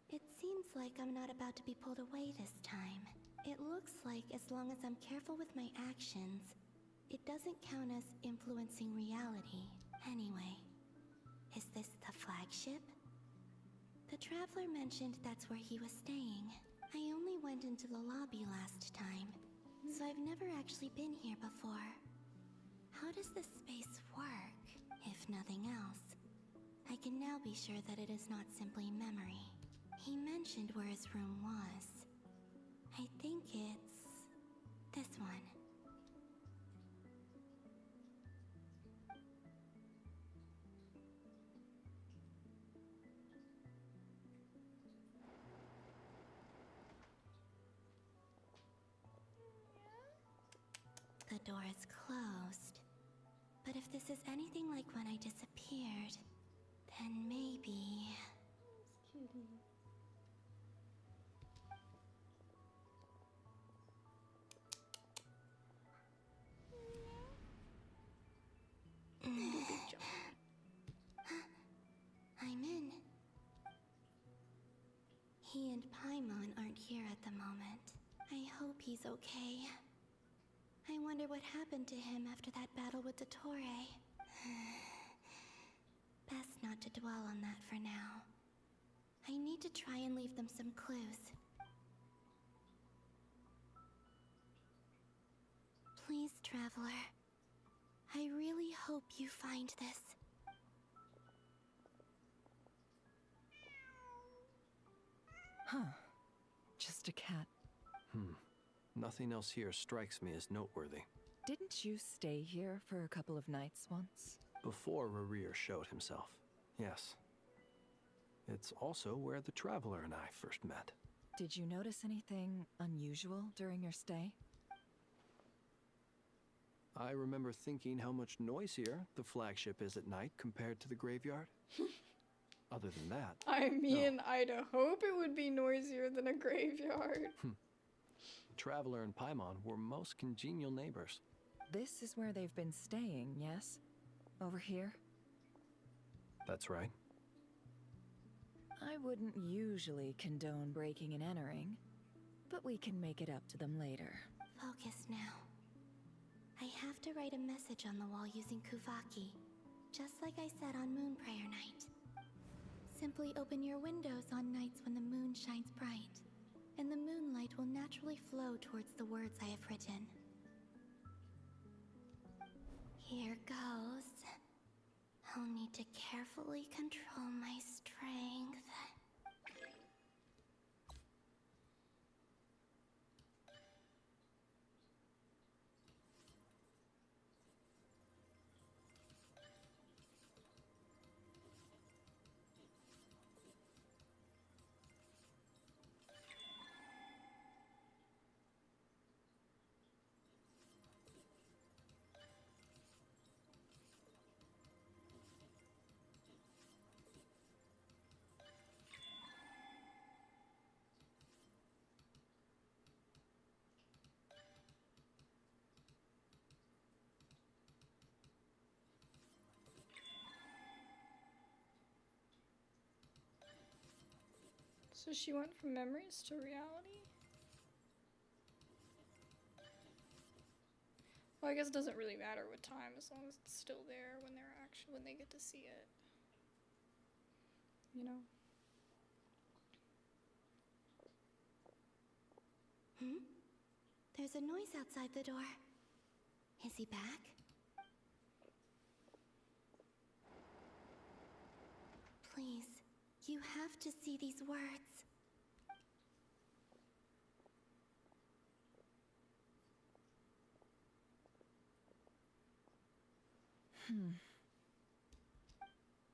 it seems like I'm not about to be pulled away this time. It looks like as long as I'm careful with my actions, it doesn't count as influencing reality. Anyway, is this the flagship? The Traveler mentioned that's where he was staying. I only went into the lobby last time, so I've never actually been here before. How does this space work? If nothing else, I can now be sure that it is not simply memory. He mentioned where his room was. I think it's this one. The door is closed. But if this is anything like when I disappeared, then maybe... Kitty. I'm in. He and Paimon aren't here at the moment. I hope he's okay. I wonder what happened to him after that battle with Dottore. Best not to dwell on that for now. I need to try and leave them some clues. Please, Traveler. I really hope you find this. Huh. Just a cat. Nothing else here strikes me as noteworthy. Didn't you stay here for a couple of nights once? Before Rerir showed himself, yes. It's also where the Traveler and I first met. Did you notice anything unusual during your stay? I remember thinking how much noisier the flagship is at night compared to the graveyard. Other than that... I mean, I'd hope it would be noisier than a graveyard. Traveler and Paimon were most congenial neighbors. This is where they've been staying, yes? Over here? That's right. I wouldn't usually condone breaking and entering, but we can make it up to them later. Focus now. I have to write a message on the wall using Kuvaki, just like I said on Moonprayer Night. Simply open your windows on nights when the moon shines bright, and the moonlight will naturally flow towards the words I have written. Here goes. I'll need to carefully control my strength. So she went from memories to reality? Well, I guess it doesn't really matter what time, as long as it's still there when they get to see it. You know? There's a noise outside the door. Is he back? Please, you have to see these words.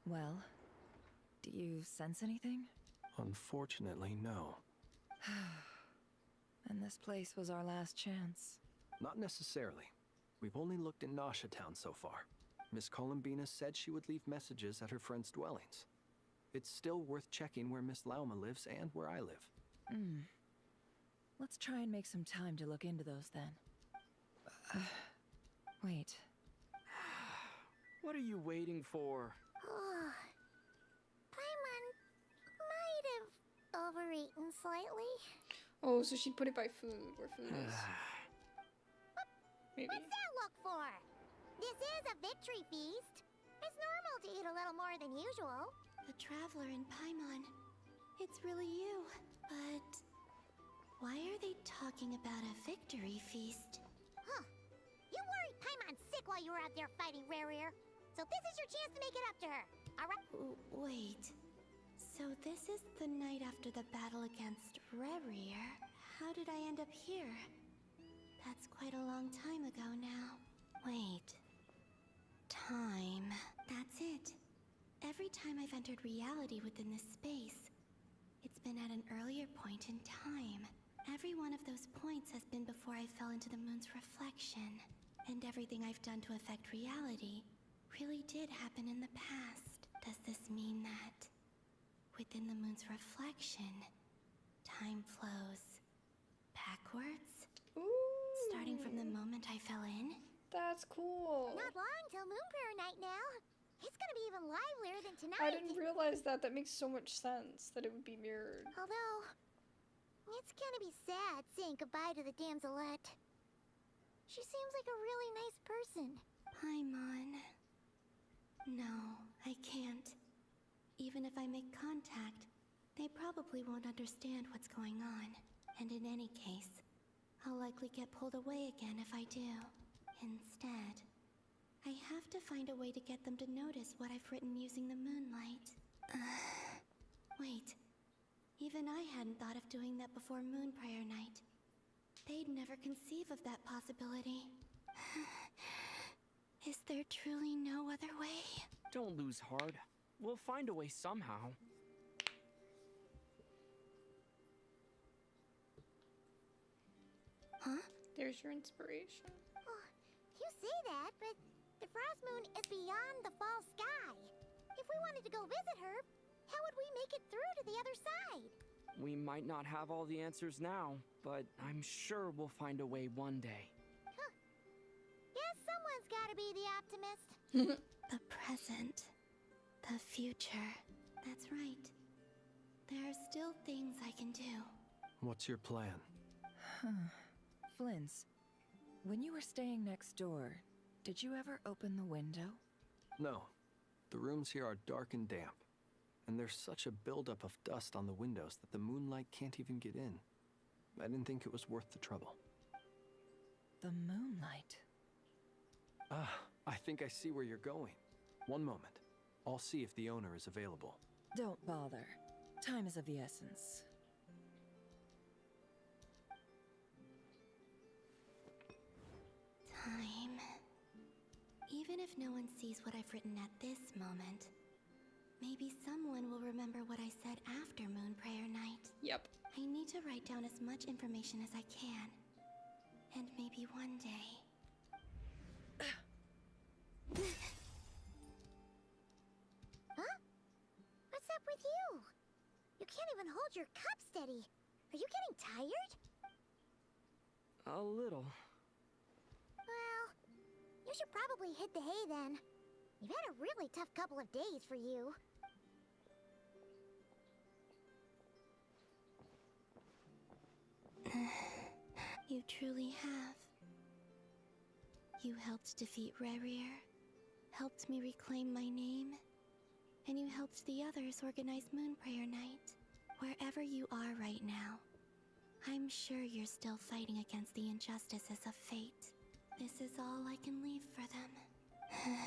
Well, do you sense anything? Unfortunately, no. And this place was our last chance. Not necessarily. We've only looked in Nasha Town so far. Miss Columbina said she would leave messages at her friends' dwellings. It's still worth checking where Miss Lauma lives and where I live. Let's try and make some time to look into those then. Wait. What are you waiting for? Paimon might have overeaten slightly. Oh, so she'd put it by food, where food is. Maybe. What's that look for? This is a victory feast. It's normal to eat a little more than usual. The Traveler in Paimon. It's really you. But why are they talking about a victory feast? Huh. You worried Paimon sick while you were out there fighting Rare. So this is your chance to make it up to her. Alright? Wait. So this is the night after the battle against Rare. How did I end up here? That's quite a long time ago now. Wait. Time. That's it. Every time I've entered reality within this space, it's been at an earlier point in time. Every one of those points has been before I fell into the moon's reflection. And everything I've done to affect reality really did happen in the past. Does this mean that within the moon's reflection, time flows backwards? Ooh. Starting from the moment I fell in? That's cool. Not long till Moon Prayer Night now. It's gonna be even livelier than tonight. I didn't realize that. That makes so much sense, that it would be mirrored. Although, it's gonna be sad saying goodbye to the damselette. She seems like a really nice person. Paimon. No, I can't. Even if I make contact, they probably won't understand what's going on. And in any case, I'll likely get pulled away again if I do. Instead, I have to find a way to get them to notice what I've written using the Moonlight. Wait. Even I hadn't thought of doing that before Moon Prayer Night. They'd never conceive of that possibility. Is there truly no other way? Don't lose heart. We'll find a way somehow. Huh? There's your inspiration. Oh, you say that, but the Frost Moon is beyond the fall sky. If we wanted to go visit her, how would we make it through to the other side? We might not have all the answers now, but I'm sure we'll find a way one day. Huh. Guess someone's gotta be the optimist. The present. The future. That's right. There are still things I can do. What's your plan? Flynn's, when you were staying next door, did you ever open the window? No. The rooms here are dark and damp. And there's such a buildup of dust on the windows that the moonlight can't even get in. I didn't think it was worth the trouble. The moonlight? I think I see where you're going. One moment. I'll see if the owner is available. Don't bother. Time is of the essence. Time. Even if no one sees what I've written at this moment, maybe someone will remember what I said after Moon Prayer Night. Yep. I need to write down as much information as I can. And maybe one day... Huh? What's up with you? You can't even hold your cup steady. Are you getting tired? A little. Well, you should probably hit the hay then. You've had a really tough couple of days for you. You truly have. You helped defeat Rare, helped me reclaim my name, and you helped the others organize Moon Prayer Night. Wherever you are right now, I'm sure you're still fighting against the injustices of fate. This is all I can leave for them.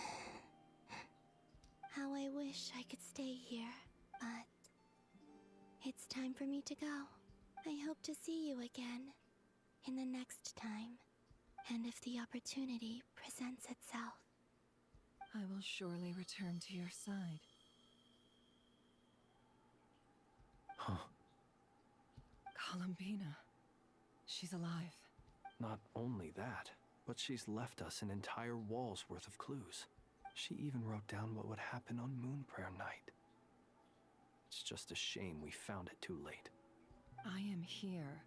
How I wish I could stay here, but it's time for me to go. I hope to see you again in the next time, and if the opportunity presents itself. I will surely return to your side. Huh. Columbina. She's alive. Not only that, but she's left us an entire wall's worth of clues. She even wrote down what would happen on Moonprayer Night. It's just a shame we found it too late. I am here.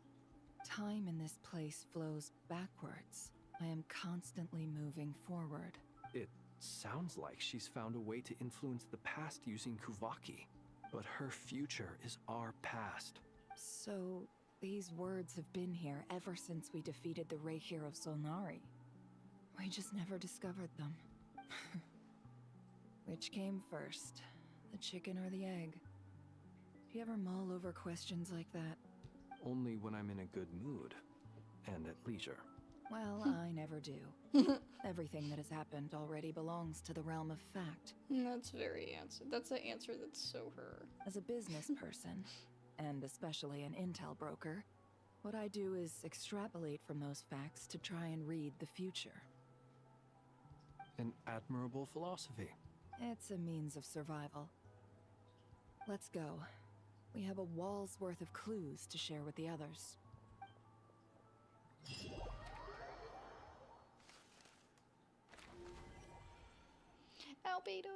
Time in this place flows backwards. I am constantly moving forward. It sounds like she's found a way to influence the past using Kuvaki. But her future is our past. So, these words have been here ever since we defeated the Ray Hero Solnari. We just never discovered them. Which came first, the chicken or the egg? Do you ever mull over questions like that? Only when I'm in a good mood and at leisure. Well, I never do. Everything that has happened already belongs to the realm of fact. That's very answer. That's an answer that's so her. As a business person, and especially an intel broker, what I do is extrapolate from those facts to try and read the future. An admirable philosophy. It's a means of survival. Let's go. We have a wall's worth of clues to share with the others. Albedo!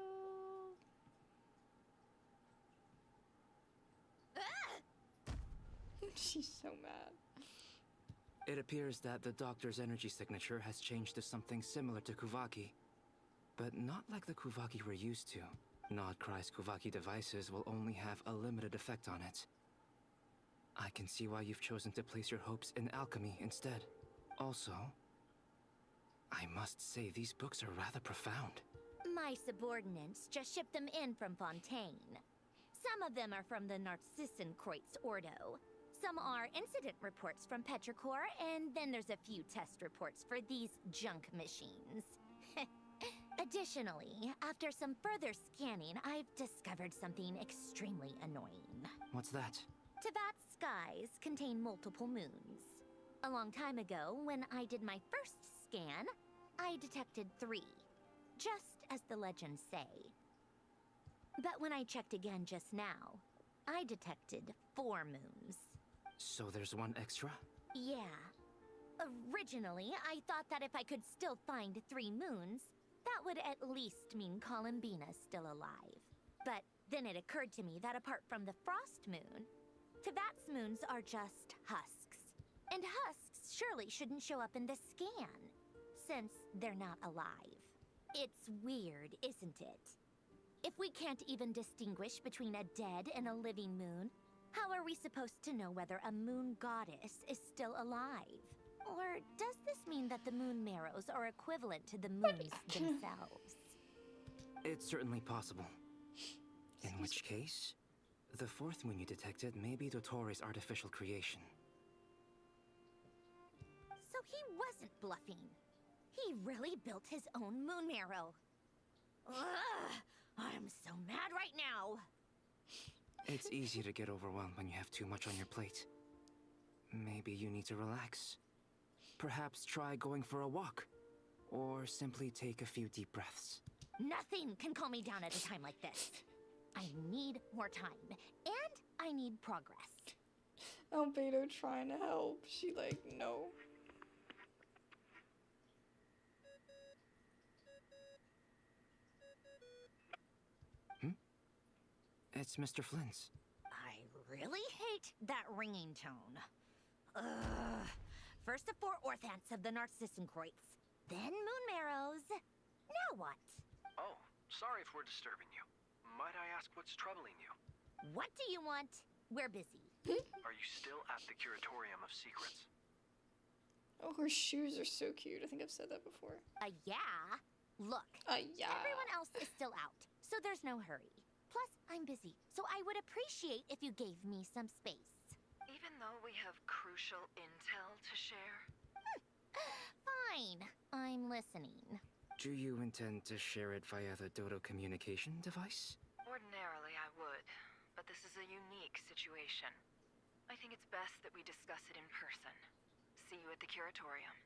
She's so mad. It appears that the doctor's energy signature has changed to something similar to Kuvaki, but not like the Kuvaki we're used to. Nod-krai's Kuvaki devices will only have a limited effect on it. I can see why you've chosen to place your hopes in alchemy instead. Also, I must say these books are rather profound. My subordinates just shipped them in from Fontaine. Some of them are from the Narcissenkreuz Ordo. Some are incident reports from Petrichor, and then there's a few test reports for these junk machines. Additionally, after some further scanning, I've discovered something extremely annoying. What's that? Teyvat's skies contain multiple moons. A long time ago, when I did my first scan, I detected 3. Just as the legends say. But when I checked again just now, I detected 4 moons. So there's one extra? Yeah. Originally, I thought that if I could still find 3 moons, that would at least mean Columbina's still alive. But then it occurred to me that apart from the frost moon, Teyvat's moons are just husks. And husks surely shouldn't show up in the scan, since they're not alive. It's weird, isn't it? If we can't even distinguish between a dead and a living moon, how are we supposed to know whether a moon goddess is still alive? Or does this mean that the moon marrows are equivalent to the moons themselves? It's certainly possible. In which case, the 4th moon you detected may be Dottores' artificial creation. So he wasn't bluffing. He really built his own moon marrow. Ugh, I'm so mad right now. It's easy to get overwhelmed when you have too much on your plate. Maybe you need to relax. Perhaps try going for a walk. Or simply take a few deep breaths. Nothing can calm me down at a time like this. I need more time. And I need progress. Albedo trying to help. She like, no. It's Mr. Flynn's. I really hate that ringing tone. Ugh. First the 4 orthants of the Narcissenkreuz, then moon marrows. Now what? Oh, sorry if we're disturbing you. Might I ask what's troubling you? What do you want? We're busy. Are you still at the Curatorium of Secrets? Oh, her shoes are so cute. I think I've said that before. Yeah. Look. Yeah. Everyone else is still out, so there's no hurry. Plus, I'm busy, so I would appreciate if you gave me some space. Even Even though we have crucial intel to share? Fine. I'm listening. Do you intend to share it via the Dodo communication device? Ordinarily, I would, but this is a unique situation. I think it's best that we discuss it in person. See you at the curatorium.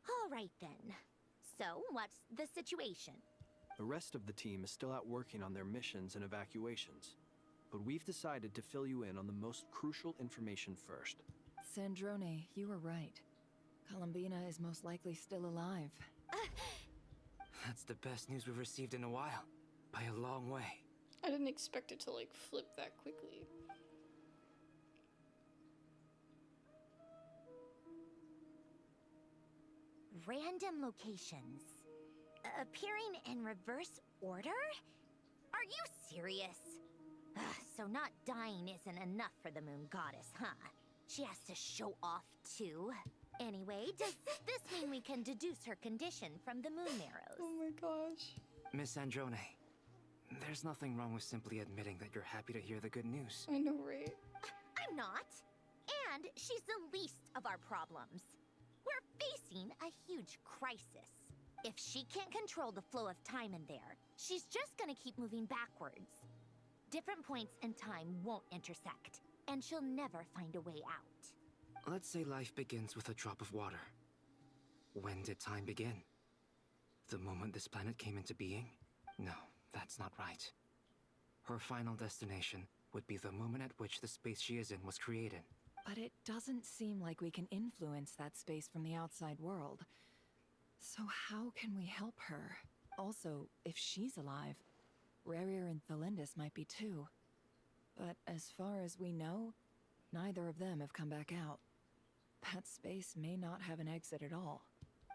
All right then. So, what's the situation? The rest of the team is still out working on their missions and evacuations, but we've decided to fill you in on the most crucial information first. Sandrone, you were right. Columbina is most likely still alive. That's the best news we've received in a while. By a long way. I didn't expect it to, like, flip that quickly. Random locations. Appearing in reverse order? Are you serious? So not dying isn't enough for the moon goddess, huh? She has to show off too. Anyway, does this mean we can deduce her condition from the moon arrows? Oh my gosh. Miss Androne, there's nothing wrong with simply admitting that you're happy to hear the good news. I know, right? I'm not. And she's the least of our problems. We're facing a huge crisis. If she can't control the flow of time in there, she's just gonna keep moving backwards. Different points in time won't intersect, and she'll never find a way out. Let's say life begins with a drop of water. When did time begin? The moment this planet came into being? No, that's not right. Her final destination would be the moment at which the space she is in was created. But it doesn't seem like we can influence that space from the outside world. So how can we help her? Also, if she's alive, Rerir and Thalindus might be too. But as far as we know, neither of them have come back out. That space may not have an exit at all.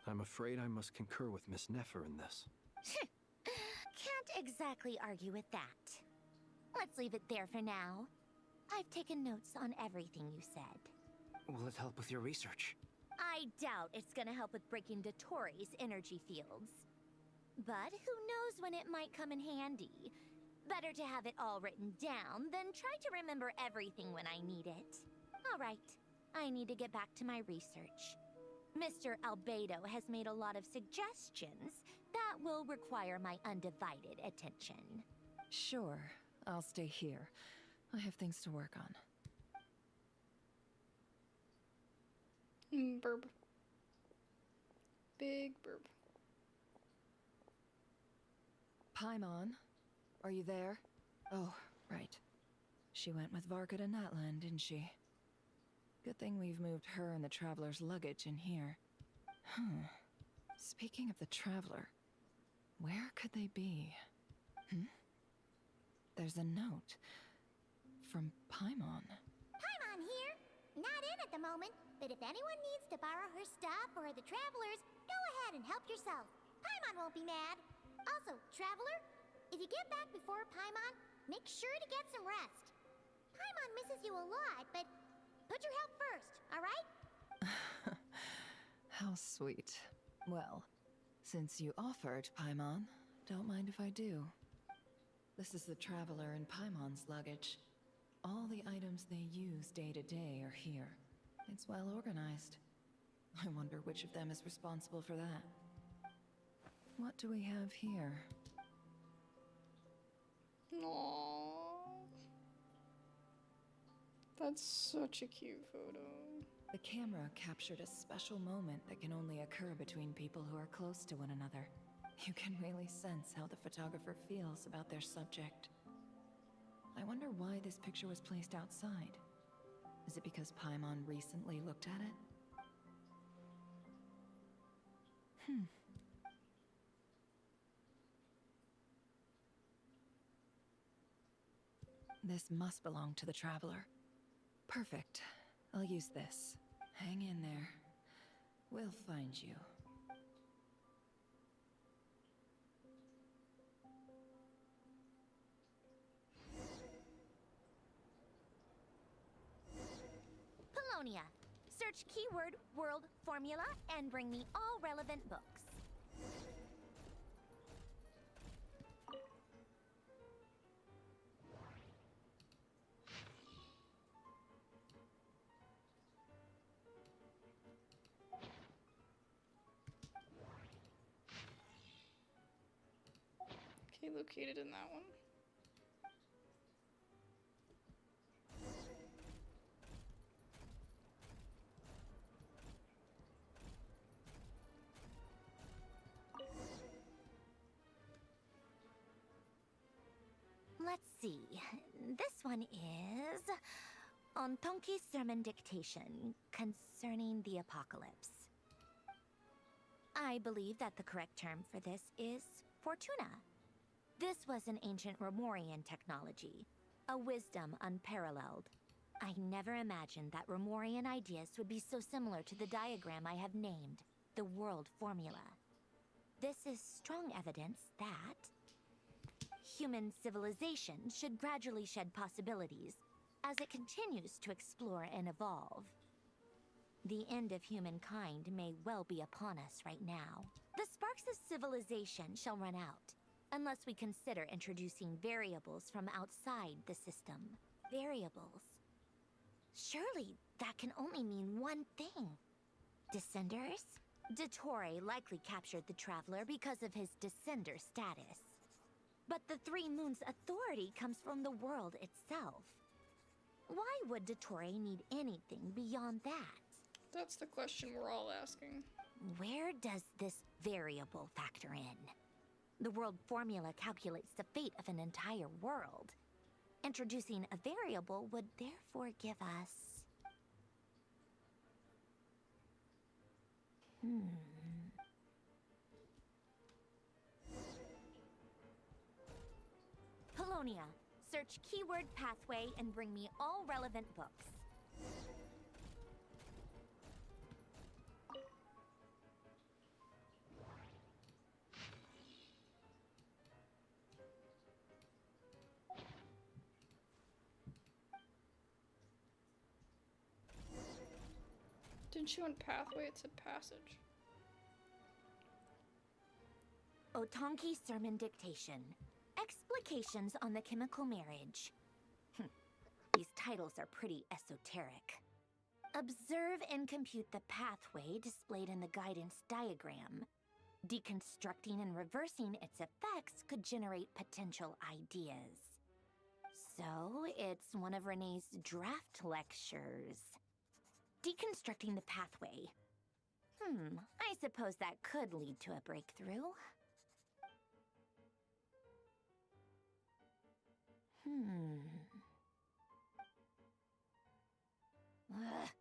I'm afraid I must concur with Miss Nefer in this. Can't exactly argue with that. Let's leave it there for now. I've taken notes on everything you said. Will it help with your research? I doubt it's gonna help with breaking Dottoro's energy fields. But who knows when it might come in handy. Better to have it all written down than try to remember everything when I need it. All right, I need to get back to my research. Mr. Albedo has made a lot of suggestions that will require my undivided attention. Sure, I'll stay here. I have things to work on. Burb. Big burb. Paimon, are you there? Oh, right. She went with Varka to Natlan, didn't she? Good thing we've moved her and the Traveler's luggage in here. Speaking of the Traveler, where could they be? There's a note. From Paimon. Paimon here. Not in at the moment, but if anyone needs to borrow her stuff or the Travelers, go ahead and help yourself. Paimon won't be mad. Also, Traveler, if you get back before Paimon, make sure to get some rest. Paimon misses you a lot, but put your help first, alright? How sweet. Well, since you offered, Paimon, don't mind if I do. This is the Traveler and Paimon's luggage. All the items they use day to day are here. It's well organized. I wonder which of them is responsible for that. What do we have here? Aww. That's such a cute photo. The camera captured a special moment that can only occur between people who are close to one another. You can really sense how the photographer feels about their subject. I wonder why this picture was placed outside. Is it because Paimon recently looked at it? This must belong to the Traveler. Perfect. I'll use this. Hang in there. We'll find you. Polonia. Search keyword world formula and bring me all relevant books. He located in that one. Let's see. This one is on Tonki's sermon dictation concerning the apocalypse. I believe that the correct term for this is Fortuna. This was an ancient Remorian technology, a wisdom unparalleled. I never imagined that Remorian ideas would be so similar to the diagram I have named, the World Formula. This is strong evidence that human civilization should gradually shed possibilities as it continues to explore and evolve. The end of humankind may well be upon us right now. The sparks of civilization shall run out, unless we consider introducing variables from outside the system. Variables. Surely that can only mean one thing. Descenders? Dottore likely captured the Traveler because of his Descender status. But the Three Moons' authority comes from the world itself. Why would Dottore need anything beyond that? That's the question we're all asking. Where does this variable factor in? The world formula calculates the fate of an entire world. Introducing a variable would therefore give us... Polonia, search keyword pathway and bring me all relevant books. Didn't you in pathway? It said passage. Otonki Sermon Dictation. Explications on the Chemical Marriage. These titles are pretty esoteric. Observe and compute the pathway displayed in the guidance diagram. Deconstructing and reversing its effects could generate potential ideas. So, it's one of Renee's draft lectures. Deconstructing the pathway. I suppose that could lead to a breakthrough.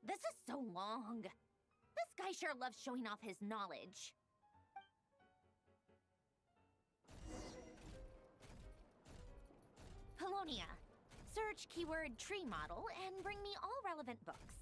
This is so long. This guy sure loves showing off his knowledge. Polonia. Search keyword tree model and bring me all relevant books.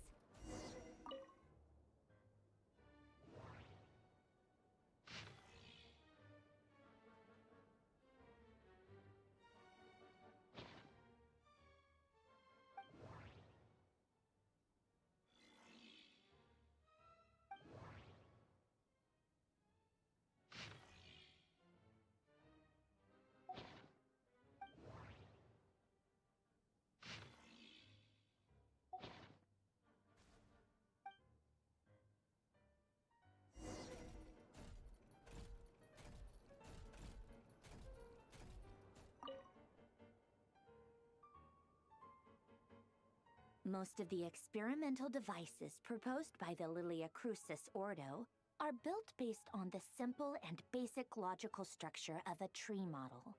Most of the experimental devices proposed by the Lilia Crucis Ordo are built based on the simple and basic logical structure of a tree model.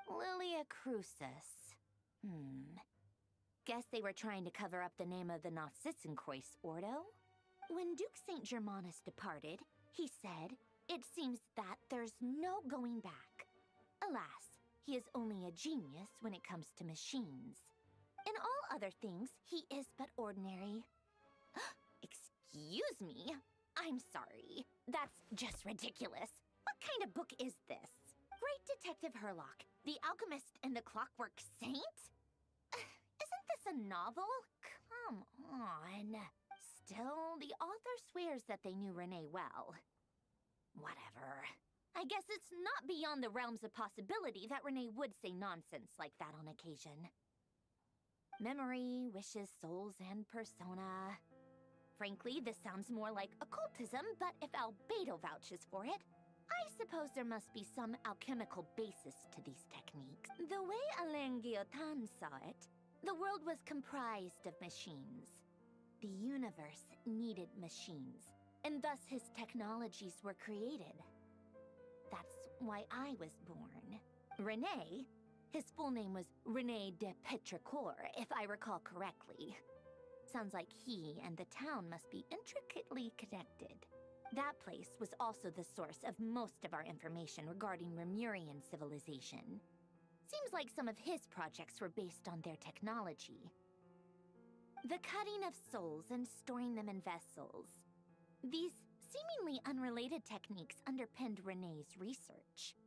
Lilia Crucis. Guess they were trying to cover up the name of the Nausitzienkois Ordo? When Duke St. Germanus departed, he said, "It seems that there's no going back." Alas, he is only a genius when it comes to machines. In all other things, he is but ordinary. Excuse me? I'm sorry. That's just ridiculous. What kind of book is this? Great Detective Herlock, the Alchemist and the Clockwork Saint? Isn't this a novel? Come on. Still, the author swears that they knew Renee well. Whatever. I guess it's not beyond the realms of possibility that Renee would say nonsense like that on occasion. Memory, wishes, souls, and persona. Frankly, this sounds more like occultism, but if Albedo vouches for it, I suppose there must be some alchemical basis to these techniques. The way Alain Guillotin saw it, the world was comprised of machines. The universe needed machines, and thus his technologies were created. That's why I was born. René, his full name was René de Petrichor, if I recall correctly. Sounds like he and the town must be intricately connected. That place was also the source of most of our information regarding Remurian civilization. Seems like some of his projects were based on their technology. The cutting of souls and storing them in vessels. These seemingly unrelated techniques underpinned René's research.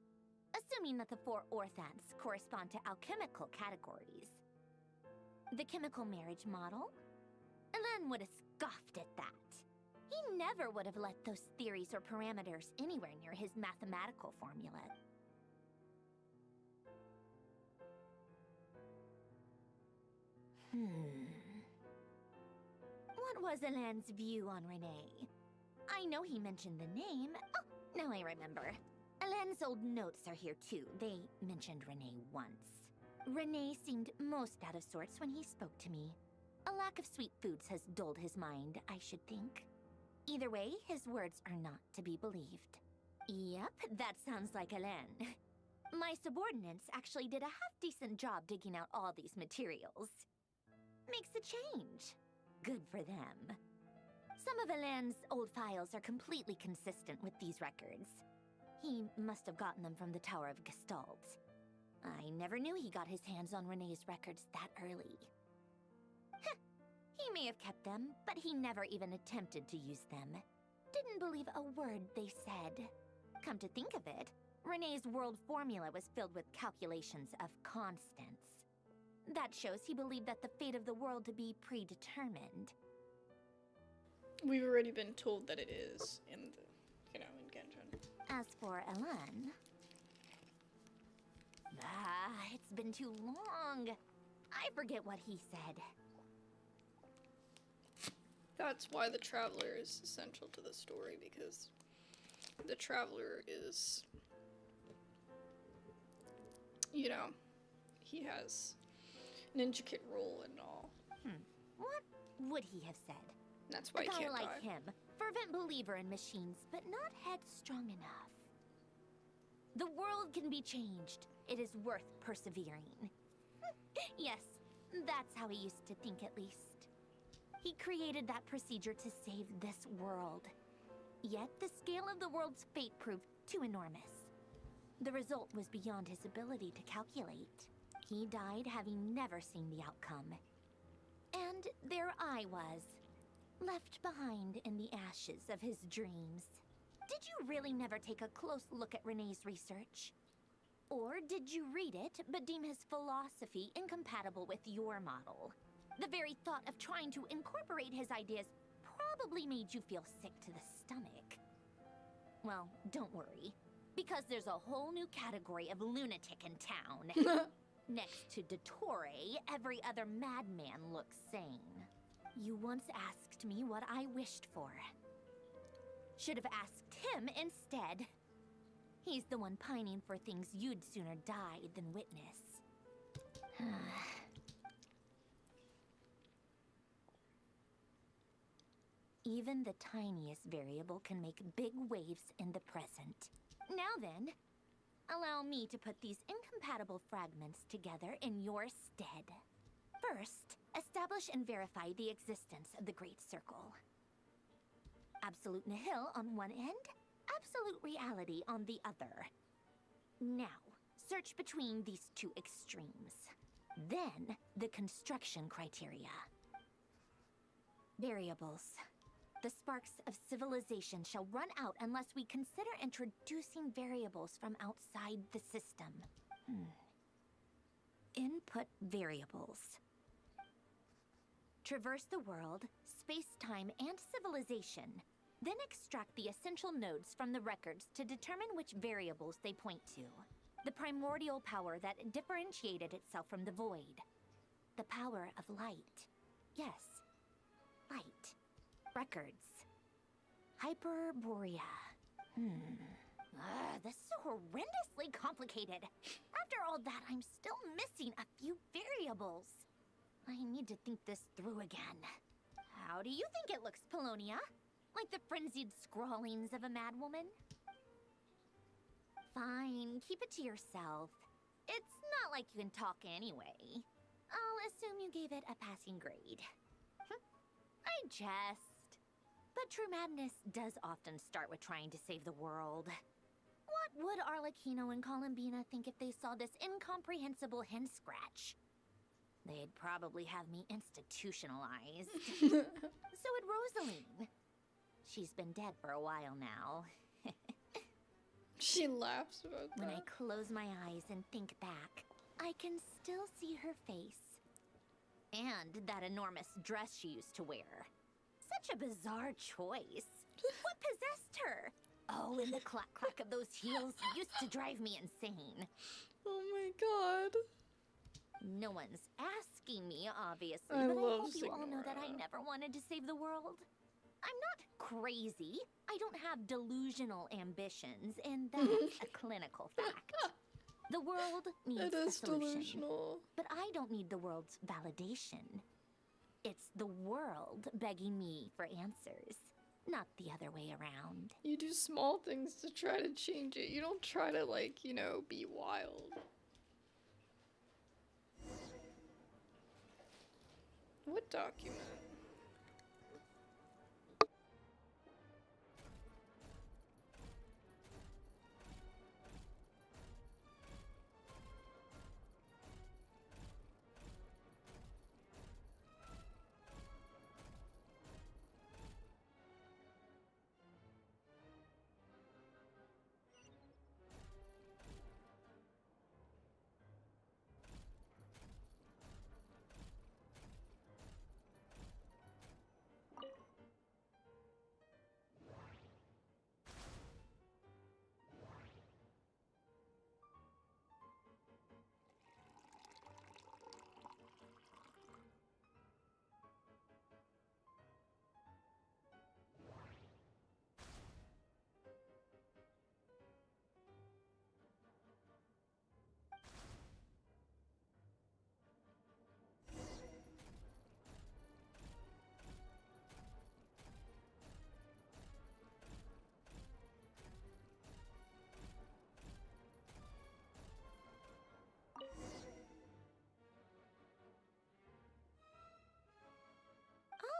Assuming that the 4 orthants correspond to alchemical categories. The chemical marriage model? Alain would have scoffed at that. He never would have let those theories or parameters anywhere near his mathematical formula. What was Alain's view on René? I know he mentioned the name. Oh, now I remember. Alain's old notes are here too. They mentioned René once. René seemed most out of sorts when he spoke to me. A lack of sweet foods has dulled his mind, I should think. Either way, his words are not to be believed. Yep, that sounds like Alain. My subordinates actually did a half-decent job digging out all these materials. Makes a change. Good for them. Some of Alain's old files are completely consistent with these records. He must have gotten them from the Tower of Gestalt. I never knew he got his hands on René's records that early. He may have kept them, but he never even attempted to use them. Didn't believe a word they said. Come to think of it, René's world formula was filled with calculations of constants. That shows he believed that the fate of the world to be predetermined. We've already been told that it is in the, in Genjin. As for Alain... it's been too long. I forget what he said. That's why the Traveler is essential to the story, because the Traveler is, he has an intricate role and all. What would he have said? That's why he can't die. A guy like him, fervent believer in machines, but not headstrong enough. The world can be changed. It is worth persevering. Yes, that's how he used to think at least. He created that procedure to save this world. Yet the scale of the world's fate proved too enormous. The result was beyond his ability to calculate. He died having never seen the outcome. And there I was, left behind in the ashes of his dreams. Did you really never take a close look at René's research? Or did you read it, but deem his philosophy incompatible with your model? The very thought of trying to incorporate his ideas probably made you feel sick to the stomach. Well, don't worry, because there's a whole new category of lunatic in town. Next to Dottore, every other madman looks sane. You once asked me what I wished for. Should have asked him instead. He's the one pining for things you'd sooner die than witness. Even the tiniest variable can make big waves in the present. Now then, allow me to put these incompatible fragments together in your stead. First, establish and verify the existence of the Great Circle. Absolute nihil on one end, absolute reality on the other. Now, search between these two extremes. Then, the construction criteria. Variables. The sparks of civilization shall run out unless we consider introducing variables from outside the system. Input variables. Traverse the world, space-time, and civilization. Then extract the essential nodes from the records to determine which variables they point to. The primordial power that differentiated itself from the void. The power of light. Yes, light. Records. Hyperborea. This is so horrendously complicated. After all that, I'm still missing a few variables. I need to think this through again. How do you think it looks, Polonia? Like the frenzied scrawlings of a madwoman? Fine, keep it to yourself. It's not like you can talk anyway. I'll assume you gave it a passing grade. I jest. But true madness does often start with trying to save the world. What would Arlecchino and Columbina think if they saw this incomprehensible hen scratch? They'd probably have me institutionalized. So would Rosaline. She's been dead for a while now. She laughs about that. When I close my eyes and think back, I can still see her face. And that enormous dress she used to wear. Such a bizarre choice. What possessed her? Oh, and the clack-clack of those heels used to drive me insane. Oh my god. No one's asking me, obviously, I but I love hope you all know that I Signora. never wanted to save the world. I'm not crazy. I don't have delusional ambitions, and that's a clinical fact. The world needs It a is solution, delusional. but I don't need the world's validation. It's the world begging me for answers, not the other way around. You do small things to try to change it. You don't try to, like, you know, be wild. What document?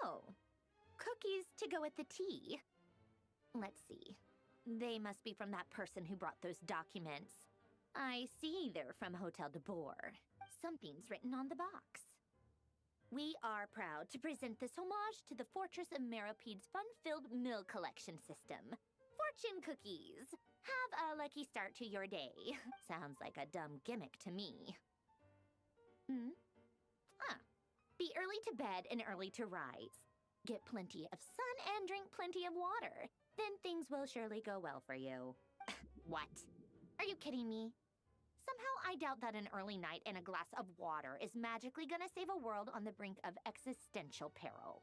Oh, cookies to go with the tea. Let's see. They must be from that person who brought those documents. I see they're from Hotel de Boer. Something's written on the box. We are proud to present this homage to the Fortress of Meropede's fun-filled mill collection system. Fortune cookies. Have a lucky start to your day. Sounds like a dumb gimmick to me. Be early to bed and early to rise. Get plenty of sun and drink plenty of water. Then things will surely go well for you. What? Are you kidding me? Somehow I doubt that an early night and a glass of water is magically gonna save a world on the brink of existential peril.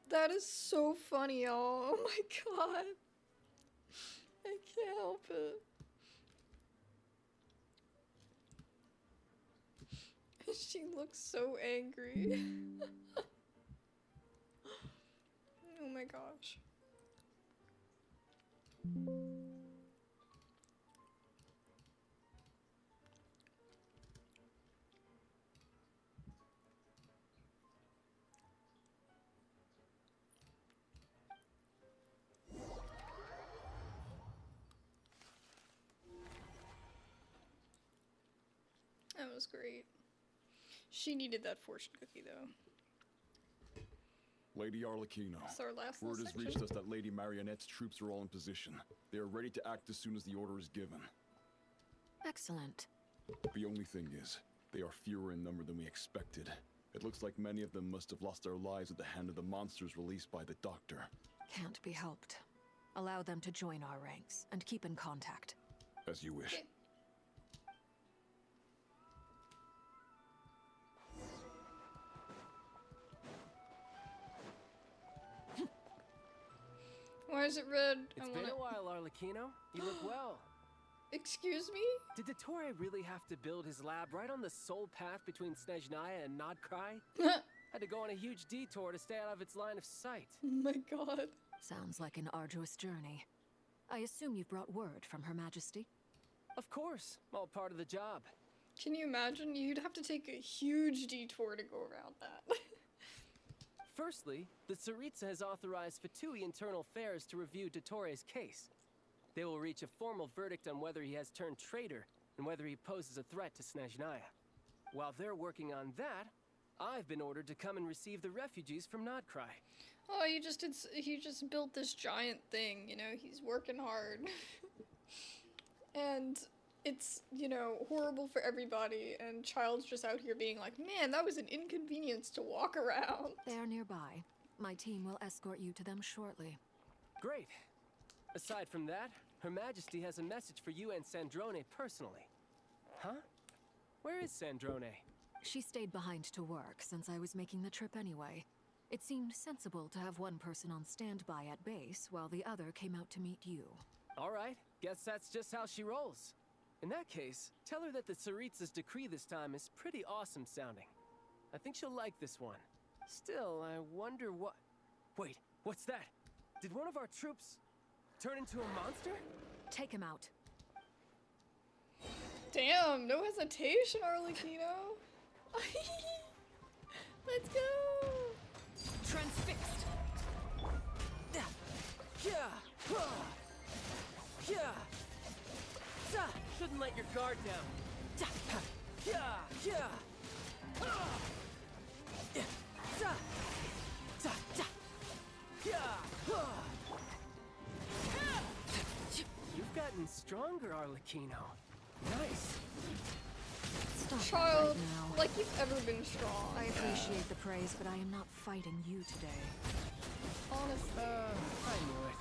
That is so funny, y'all. Oh my god. I can't help it. She looks so angry. Oh my gosh. That was great. She needed that fortune cookie, though. Lady Arlecchino, That's our last word little has reached section. us that Lady Marionette's troops are all in position. They are ready to act as soon as the order is given. Excellent. The only thing is, they are fewer in number than we expected. It looks like many of them must have lost their lives at the hand of the monsters released by the Doctor. Can't be helped. Allow them to join our ranks, and keep in contact. As you wish. Why is it red? It's been a while, Arlecchino. You look well. Excuse me? Did Dottore really have to build his lab right on the sole path between Snezhnaya and nod-krai? Had to go on a huge detour to stay out of its line of sight. Oh my god. Sounds like an arduous journey. I assume you've brought word from Her Majesty? Of course, all part of the job. Can you imagine? You'd have to take a huge detour to go around that. Firstly, the Tsaritsa has authorized Fatui Internal Affairs to review Dottore's case. They will reach a formal verdict on whether he has turned traitor and whether he poses a threat to Snezhnaya. While they're working on that, I've been ordered to come and receive the refugees from nod-krai. Oh, he just built this giant thing, you know, he's working hard. And it's, you know, horrible for everybody, and Child's just out here being like, man, that was an inconvenience to walk around. They are nearby. My team will escort you to them shortly. Great. Aside from that, Her Majesty has a message for you and Sandrone personally. Huh? Where is Sandrone? She stayed behind to work since I was making the trip anyway. It seemed sensible to have one person on standby at base while the other came out to meet you. All right, guess that's just how she rolls. In that case, tell her that the Tsaritsa's decree this time is pretty awesome sounding. I think she'll like this one. Still, I wonder what... Wait, what's that? Did one of our troops turn into a monster? Take him out. Damn, no hesitation, Arlecchino. Let's go! Transfixed! Shouldn't let your guard down. You've gotten stronger, Arlecchino. Nice. Stop Child, right now. like you've ever been strong. I appreciate the praise, but I am not fighting you today. Honestly. I knew it.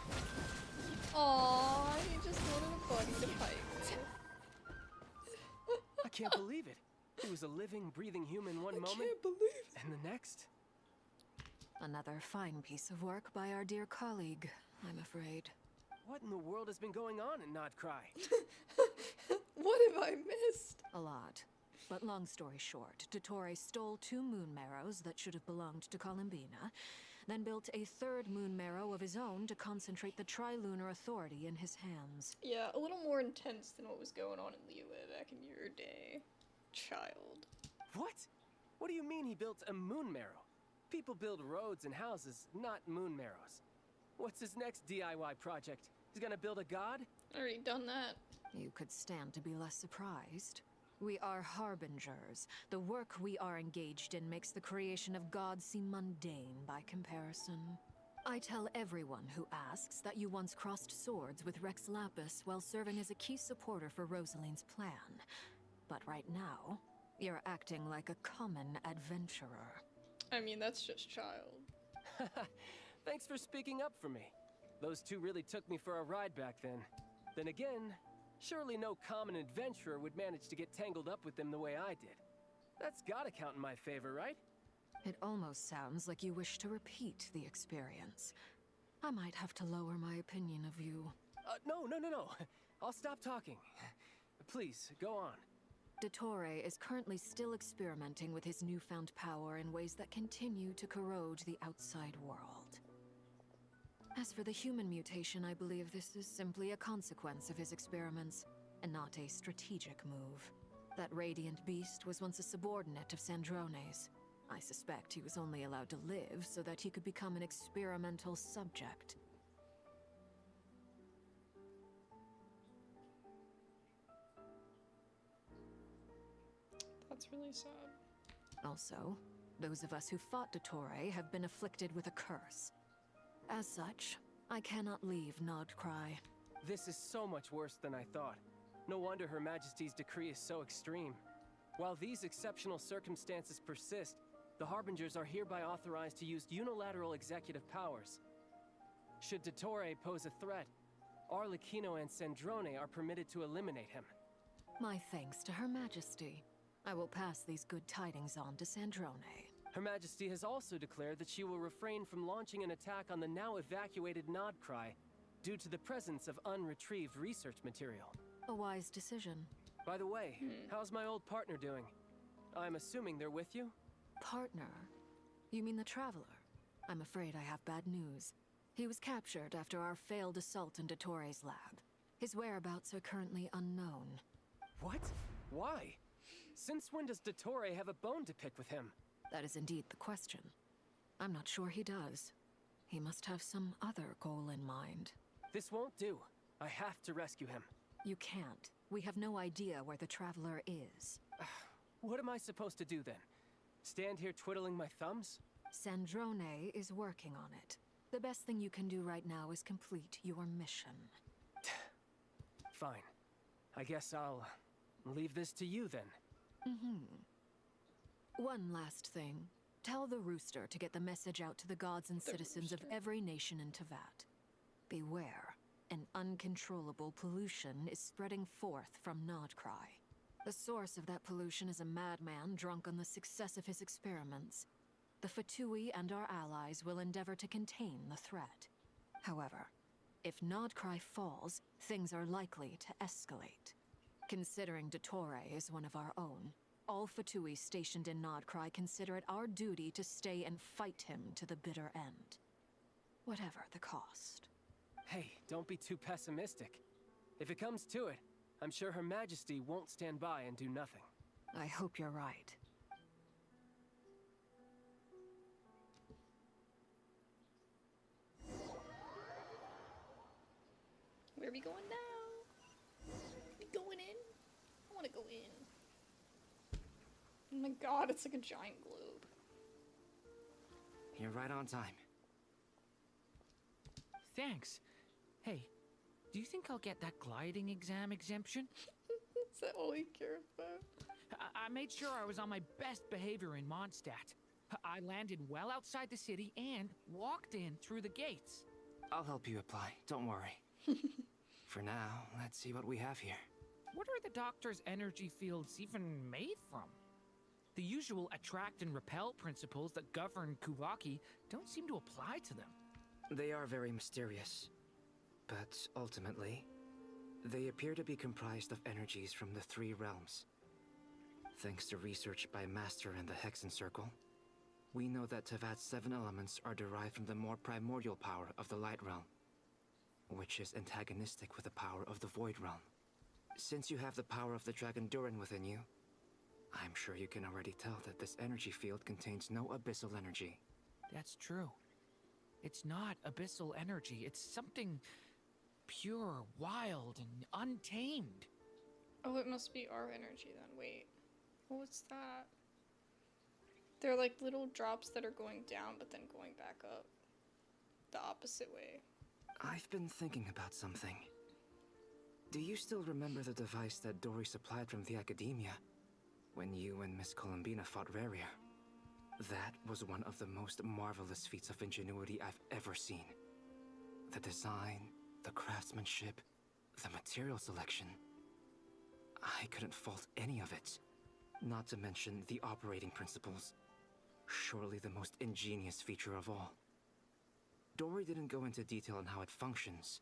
Aww, he just wanted a buddy to fight with. I can't believe it. He was a living, breathing human one moment. I can't believe it. And the next? Another fine piece of work by our dear colleague, I'm afraid. What in the world has been going on in nod-krai? What have I missed? A lot. But long story short, Dottore stole 2 moon marrows that should have belonged to Columbina, then built a 3rd moon marrow of his own to concentrate the Tri-Lunar Authority in his hands. Yeah, a little more intense than what was going on in Liyue back in your day. Child. What? What do you mean he built a moon marrow? People build roads and houses, not moon marrows. What's his next DIY project? He's gonna build a god? Already done that. You could stand to be less surprised. We are harbingers. The work we are engaged in makes the creation of gods seem mundane by comparison. I tell everyone who asks that you once crossed swords with Rex Lapis while serving as a key supporter for Rosaline's plan. But right now, you're acting like a common adventurer. I mean, that's just Child. Thanks for speaking up for me. Those 2 really took me for a ride back then. Then again, surely no common adventurer would manage to get tangled up with them the way I did. That's gotta count in my favor, right? It almost sounds like you wish to repeat the experience. I might have to lower my opinion of you. No. I'll stop talking. Please, go on. Dottore is currently still experimenting with his newfound power in ways that continue to corrode the outside world. As for the human mutation, I believe this is simply a consequence of his experiments, and not a strategic move. That radiant beast was once a subordinate of Sandrone's. I suspect he was only allowed to live so that he could become an experimental subject. That's really sad. Also, those of us who fought Dottore have been afflicted with a curse. As such, I cannot leave nod-krai. This is so much worse than I thought. No wonder Her Majesty's decree is so extreme. While these exceptional circumstances persist, the Harbingers are hereby authorized to use unilateral executive powers. Should Dottore pose a threat, Arlecchino and Sandrone are permitted to eliminate him. My thanks to Her Majesty. I will pass these good tidings on to Sandrone. Her Majesty has also declared that she will refrain from launching an attack on the now evacuated nod-krai due to the presence of unretrieved research material. A wise decision. By the way, how's my old partner doing? I'm assuming they're with you? Partner? You mean the Traveler? I'm afraid I have bad news. He was captured after our failed assault in Dottore's lab. His whereabouts are currently unknown. What? Why? Since when does Dottore have a bone to pick with him? That is indeed the question. I'm not sure he does. He must have some other goal in mind. This won't do. I have to rescue him. You can't. We have no idea where the Traveler is. What am I supposed to do then? Stand here twiddling my thumbs? Sandrone is working on it. The best thing you can do right now is complete your mission. Fine. I guess I'll leave this to you then. One last thing. Tell the Rooster to get the message out to the gods and citizens of every nation in Teyvat. Beware. An uncontrollable pollution is spreading forth from nod-krai. The source of that pollution is a madman drunk on the success of his experiments. The Fatui and our allies will endeavor to contain the threat. However, if nod-krai falls, things are likely to escalate. Considering Dottore is one of our own, all Fatui stationed in nod-krai consider it our duty to stay and fight him to the bitter end. Whatever the cost. Hey, don't be too pessimistic. If it comes to it, I'm sure Her Majesty won't stand by and do nothing. I hope you're right. Where are we going now? We going in? I want to go in. Oh my god, it's like a giant globe. You're right on time. Thanks. Hey, do you think I'll get that gliding exam exemption? Is that all he cares about? I made sure I was on my best behavior in Mondstadt. I landed well outside the city and walked in through the gates. I'll help you apply, don't worry. For now, let's see what we have here. What are the doctor's energy fields even made from? The usual attract and repel principles that govern Kuvaki don't seem to apply to them. They are very mysterious, but ultimately, they appear to be comprised of energies from the three realms. Thanks to research by Master in the Hexen Circle, we know that Teyvat's 7 elements are derived from the more primordial power of the Light Realm, which is antagonistic with the power of the Void Realm. Since you have the power of the Dragon Durin within you, I'm sure you can already tell that this energy field contains no abyssal energy. That's true. It's not abyssal energy, it's something pure, wild, and untamed. Oh, it must be our energy then. Wait. What's that? They're like little drops that are going down but then going back up. The opposite way. I've been thinking about something. Do you still remember the device that Dory supplied from the Academia when you and Miss Columbina fought Rarier? That was one of the most marvelous feats of ingenuity I've ever seen. The design, the craftsmanship, the material selection. I couldn't fault any of it. Not to mention the operating principles. Surely the most ingenious feature of all. Dory didn't go into detail on how it functions,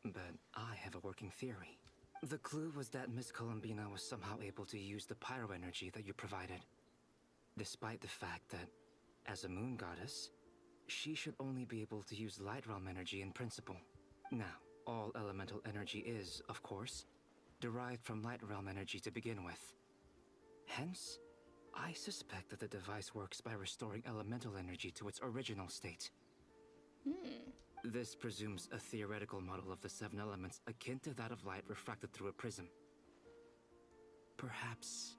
but I have a working theory. The clue was that Miss Columbina was somehow able to use the pyro energy that you provided. Despite the fact that, as a moon goddess, she should only be able to use light realm energy in principle. Now, all elemental energy is, of course, derived from light realm energy to begin with. Hence, I suspect that the device works by restoring elemental energy to its original state. This presumes a theoretical model of the 7 elements akin to that of light refracted through a prism. Perhaps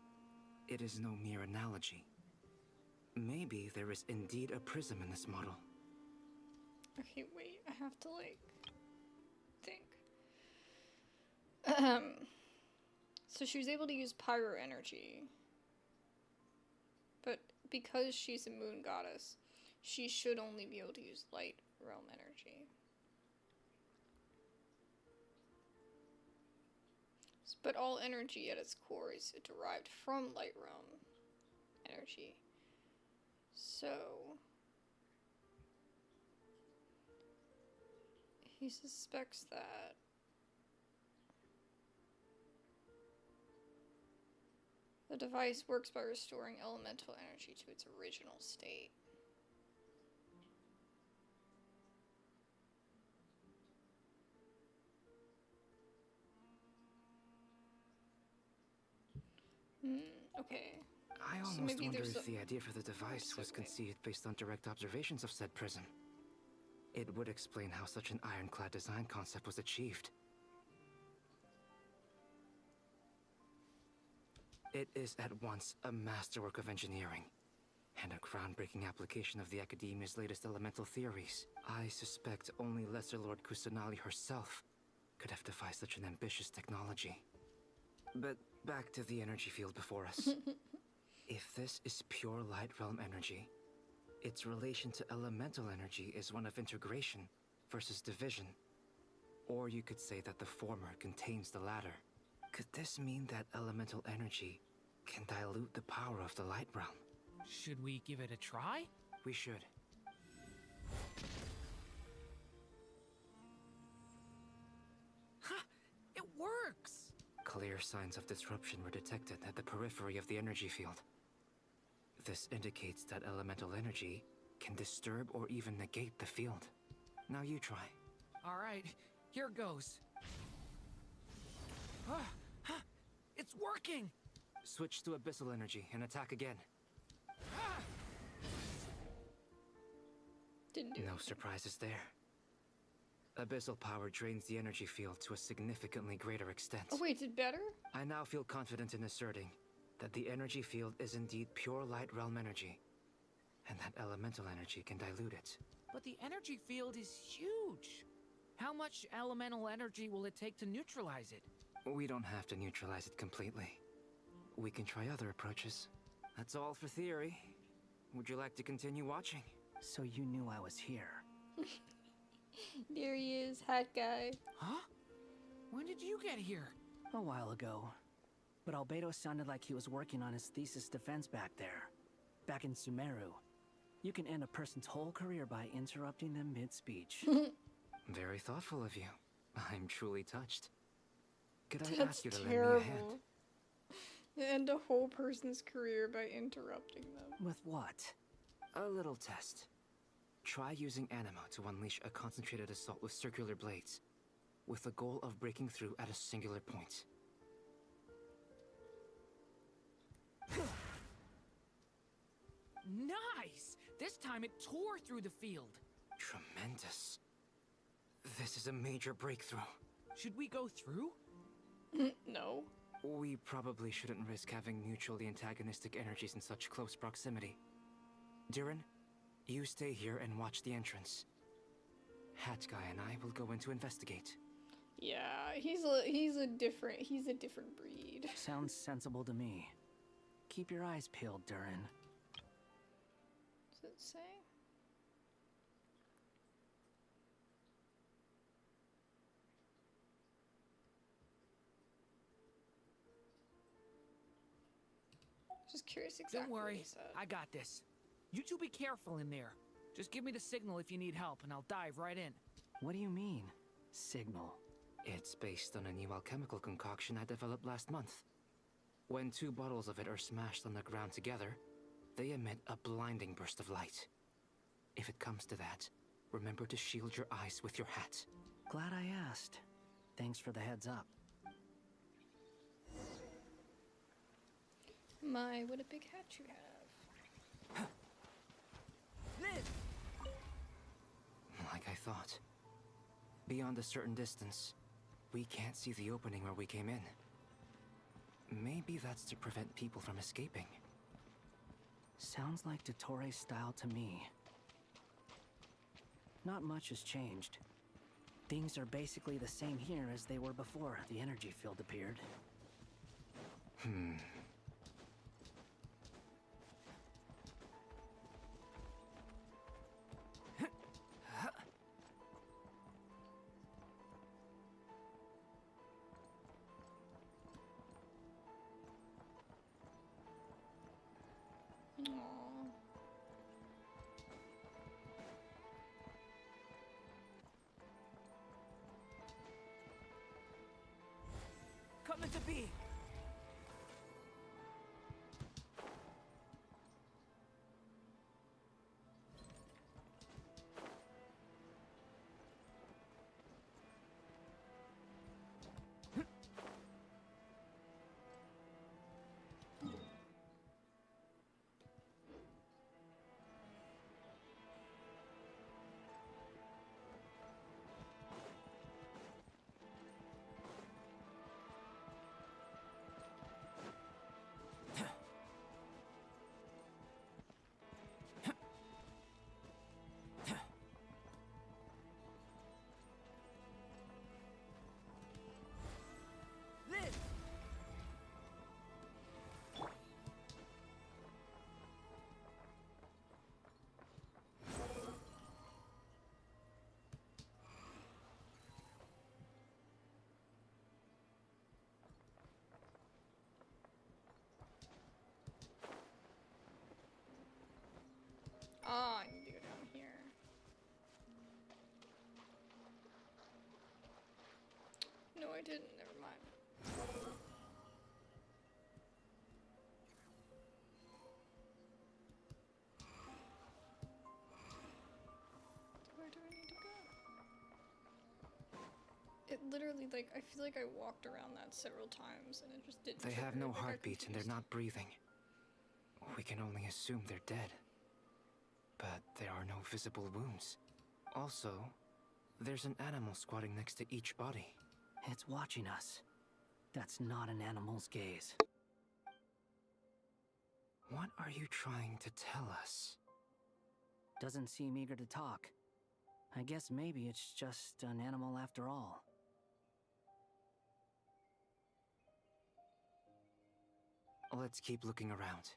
it is no mere analogy. Maybe there is indeed a prism in this model. Okay, wait, I have to like think. So she was able to use pyro energy, but because she's a moon goddess, she should only be able to use light realm energy. But all energy at its core is derived from light realm energy. So he suspects that the device works by restoring elemental energy to its original state. Okay. I So almost maybe wonder there's if the idea for the device was conceived based on direct observations of said prison. It would explain how such an ironclad design concept was achieved. It is at once a masterwork of engineering and a groundbreaking application of the Academia's latest elemental theories. I suspect only Lesser Lord Kusanali herself could have devised such an ambitious technology. But back to the energy field before us. If this is pure light realm energy, its relation to elemental energy is one of integration versus division. Or you could say that the former contains the latter. Could this mean that elemental energy can dilute the power of the light realm? Should we give it a try? We should. Ha! It works! Clear signs of disruption were detected at the periphery of the energy field. This indicates that elemental energy can disturb or even negate the field. Now you try. All right, here goes. It's working! Switch to abyssal energy and attack again. Didn't do No surprises there. Abyssal power drains the energy field to a significantly greater extent. Oh wait, did better? I now feel confident in asserting that the energy field is indeed pure light realm energy, and that elemental energy can dilute it. But the energy field is huge. How much elemental energy will it take to neutralize it? We don't have to neutralize it completely. We can try other approaches. That's all for theory. Would you like to continue watching? So you knew I was here. There he is, hat guy. Huh? When did you get here? A while ago. But Albedo sounded like he was working on his thesis defense back there. Back in Sumeru. You can end a person's whole career by interrupting them mid-speech. Very thoughtful of you. I'm truly touched. Could I That's ask you to terrible. lend me a hand? End a whole person's career by interrupting them. With what? A little test. Try using Animo to unleash a concentrated assault with circular blades, with the goal of breaking through at a singular point. Nice! This time it tore through the field. Tremendous. This is a major breakthrough. Should we go through? No. We probably shouldn't risk having mutually antagonistic energies in such close proximity. Durin, you stay here and watch the entrance. Hat Guy and I will go in to investigate. Yeah, he's a different breed. Sounds sensible to me. Keep your eyes peeled, Durin. Does it say? Just curious exactly Don't what worry, he said. I got this. You two be careful in there. Just give me the signal if you need help, and I'll dive right in. What do you mean, signal? It's based on a new alchemical concoction I developed last month. When 2 bottles of it are smashed on the ground together, they emit a blinding burst of light. If it comes to that, remember to shield your eyes with your hat. Glad I asked. Thanks for the heads up. My, what a big hat you have. Like I thought. Beyond a certain distance, we can't see the opening where we came in. Maybe that's to prevent people from escaping. Sounds like Dottore style to me. Not much has changed. Things are basically the same here as they were before the energy field appeared. it be? Oh, I need to go down here. No, I didn't. Never mind. Where do I need to go? It literally, like, I feel like I walked around that several times and it just didn't. They have trigger. no Like, I got heartbeats and they're confused. not breathing. We can only assume they're dead. But there are no visible wounds. Also, there's an animal squatting next to each body. It's watching us. That's not an animal's gaze. What are you trying to tell us? Doesn't seem eager to talk. I guess maybe it's just an animal after all. Let's keep looking around.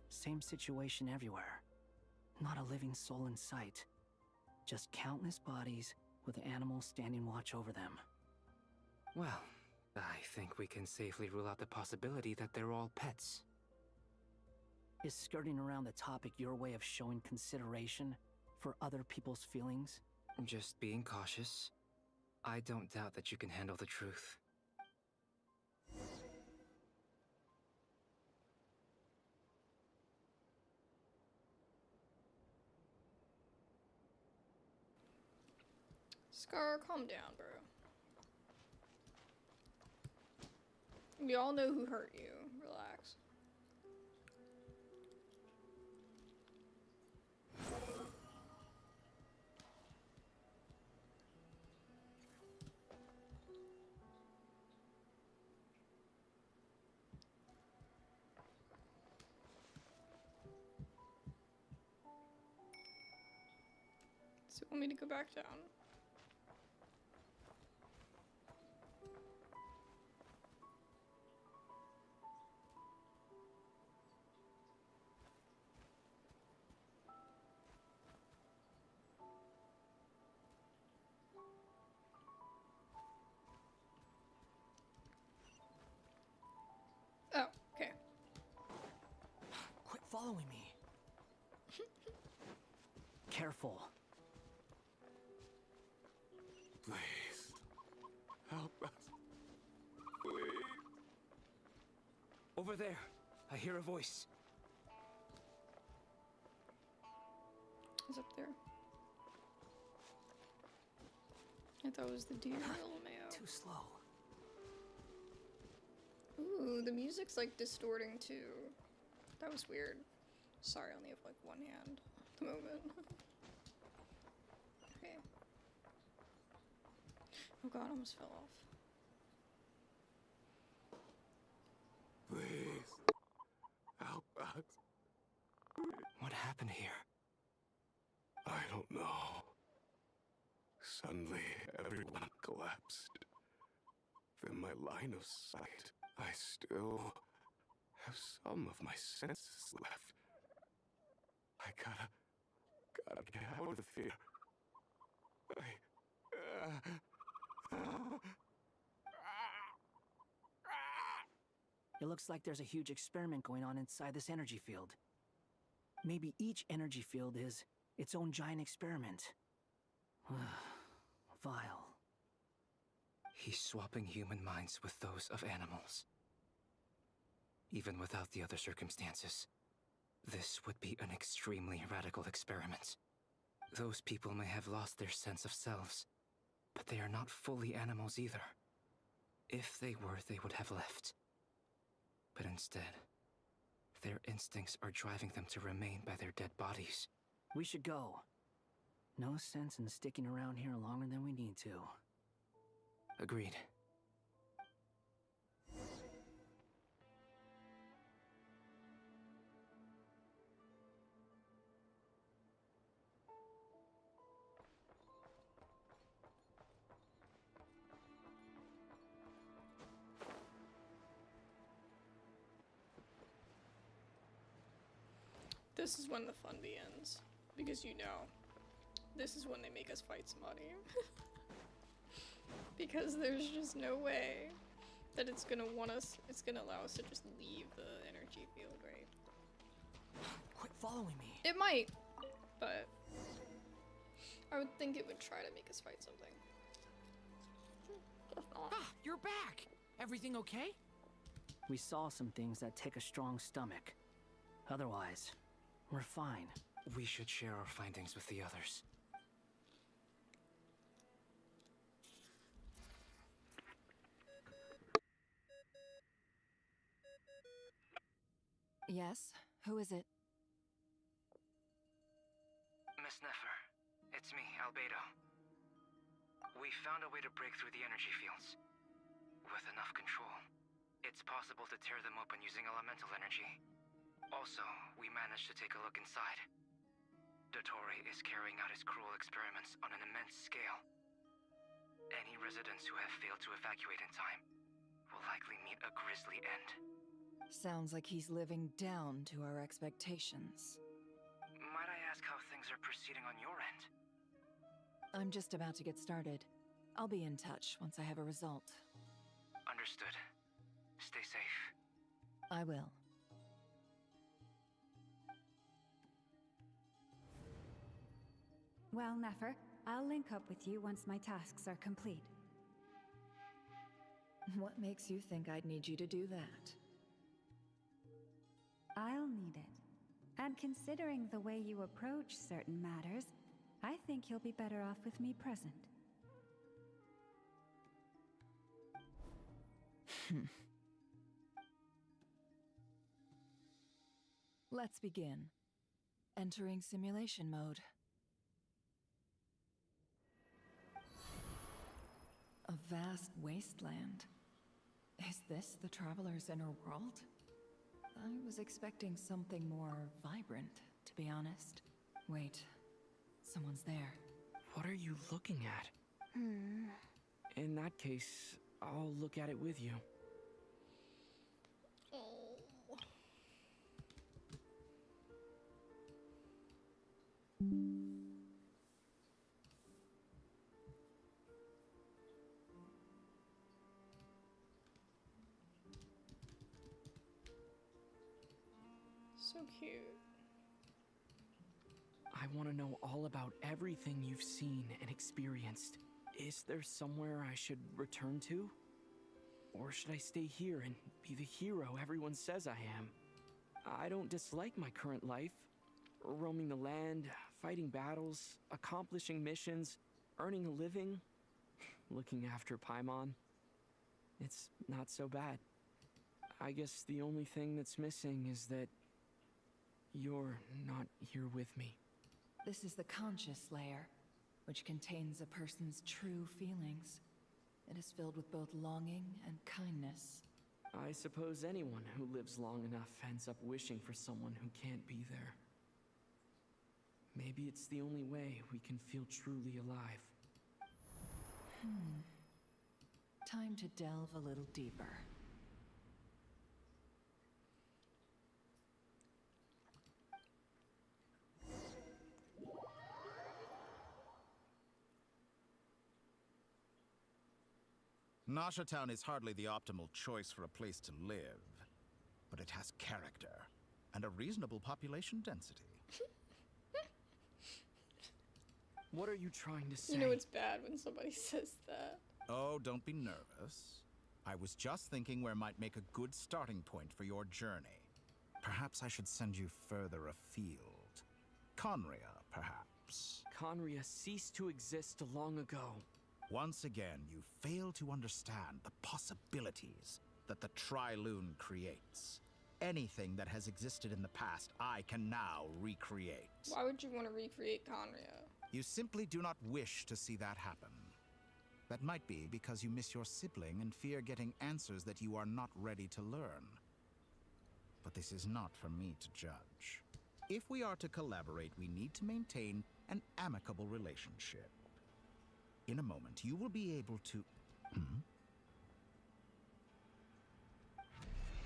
Same situation everywhere. Not a living soul in sight. Just countless bodies with animals standing watch over them. Well, I think we can safely rule out the possibility that they're all pets. Is skirting around the topic your way of showing consideration for other people's feelings? Just being cautious. I don't doubt that you can handle the truth. Scar, calm down, bro. We all know who hurt you. Relax. So you want me to go back down? Oh, okay. Quit following me. Careful. Please. Help us. Please. Over there. I hear a voice. It's up there. I thought it was the deer, LMAO. Too slow. Ooh, the music's like distorting too. That was weird. Sorry, I only have like one hand at the moment. Okay. Oh god, I almost fell off. Please. Help us. What happened here? I don't know. Suddenly, everyone collapsed. than my line of sight, I still have some of my senses left. I gotta get out of here. It looks like there's a huge experiment going on inside this energy field. Maybe each energy field is its own giant experiment. Vile. He's swapping human minds with those of animals. Even without the other circumstances, this would be an extremely radical experiment. Those people may have lost their sense of selves, but they are not fully animals either. If they were, they would have left. But instead, their instincts are driving them to remain by their dead bodies. We should go. No sense in sticking around here longer than we need to. Agreed. This is when the fun begins, because you know, this is when they make us fight somebody. Because there's just no way that it's gonna allow us to just leave the energy field, right? Quit following me. It might, but I would think it would try to make us fight something. Ah, you're back! Everything okay? We saw some things that take a strong stomach. Otherwise, we're fine. We should share our findings with the others. Yes? Who is it? Miss Nefer, it's me, Albedo. We found a way to break through the energy fields. With enough control, it's possible to tear them open using elemental energy. Also, we managed to take a look inside. Dottore is carrying out his cruel experiments on an immense scale. Any residents who have failed to evacuate in time will likely meet a grisly end. Sounds like he's living down to our expectations. Might I ask how things are proceeding on your end? I'm just about to get started. I'll be in touch once I have a result. Understood. Stay safe. I will. Well, Nefer, I'll link up with you once my tasks are complete. What makes you think I'd need you to do that? I'll need it. And considering the way you approach certain matters, I think you'll be better off with me present. Let's begin. Entering simulation mode. A vast wasteland. Is this the Traveler's inner world? I was expecting something more vibrant, to be honest. Wait, someone's there. What are you looking at? In that case, I'll look at it with you. So cute. I want to know all about everything you've seen and experienced. Is there somewhere I should return to? Or should I stay here and be the hero everyone says I am? I don't dislike my current life. Roaming the land, fighting battles, accomplishing missions, earning a living, looking after Paimon. It's not so bad. I guess the only thing that's missing is that you're not here with me. This is the conscious layer, which contains a person's true feelings. It is filled with both longing and kindness. I suppose anyone who lives long enough ends up wishing for someone who can't be there. Maybe it's the only way we can feel truly alive. time to delve a little deeper. Nasha Town is hardly the optimal choice for a place to live, but it has character and a reasonable population density. What are you trying to say? You know it's bad when somebody says that. Oh, don't be nervous. I was just thinking where might make a good starting point for your journey. Perhaps I should send you further afield. Conria, perhaps. Conria ceased to exist long ago. Once again, you fail to understand the possibilities that the Tri-Lune creates. Anything that has existed in the past, I can now recreate. Why would you want to recreate Conria? You simply do not wish to see that happen. That might be because you miss your sibling and fear getting answers that you are not ready to learn. But this is not for me to judge. If we are to collaborate, we need to maintain an amicable relationship. In a moment, you will be able to...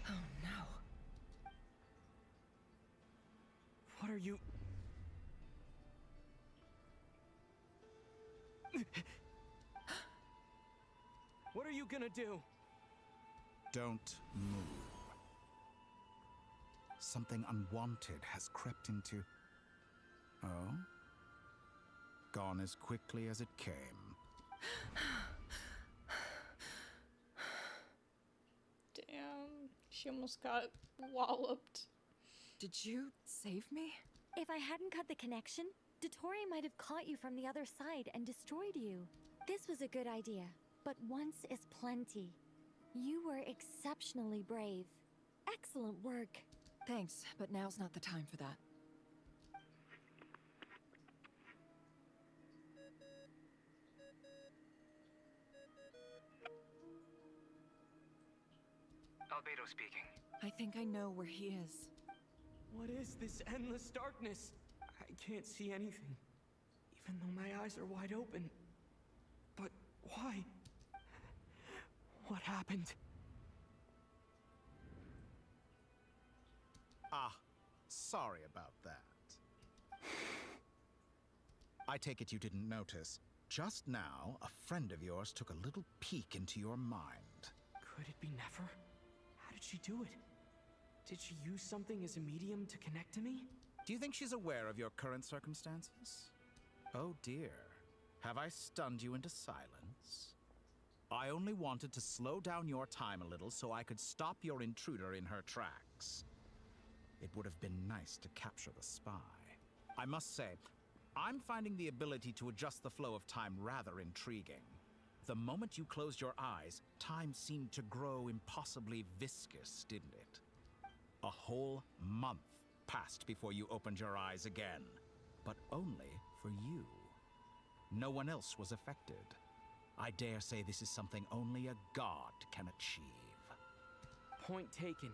Oh no. What are you... What are you gonna do? Don't move. Something unwanted has crept into... Oh? Gone as quickly as it came. Damn, she almost got walloped. Did you save me? If I hadn't cut the connection, Dottore might have caught you from the other side and destroyed you. This was a good idea, but once is plenty. You were exceptionally brave. Excellent work. Thanks, but now's not the time for that. Albedo speaking. I think I know where he is. What is this endless darkness? I can't see anything, even though my eyes are wide open. But why? What happened? Ah, sorry about that. I take it you didn't notice. Just now, a friend of yours took a little peek into your mind. Could it be Nefer? How did she do it? Did she use something as a medium to connect to me? Do you think she's aware of your current circumstances? Oh dear. Have I stunned you into silence? I only wanted to slow down your time a little so I could stop your intruder in her tracks. It would have been nice to capture the spy. I must say, I'm finding the ability to adjust the flow of time rather intriguing. The moment you closed your eyes, time seemed to grow impossibly viscous, didn't it? A whole month passed before you opened your eyes again, but only for you. No one else was affected. I dare say this is something only a god can achieve. Point taken.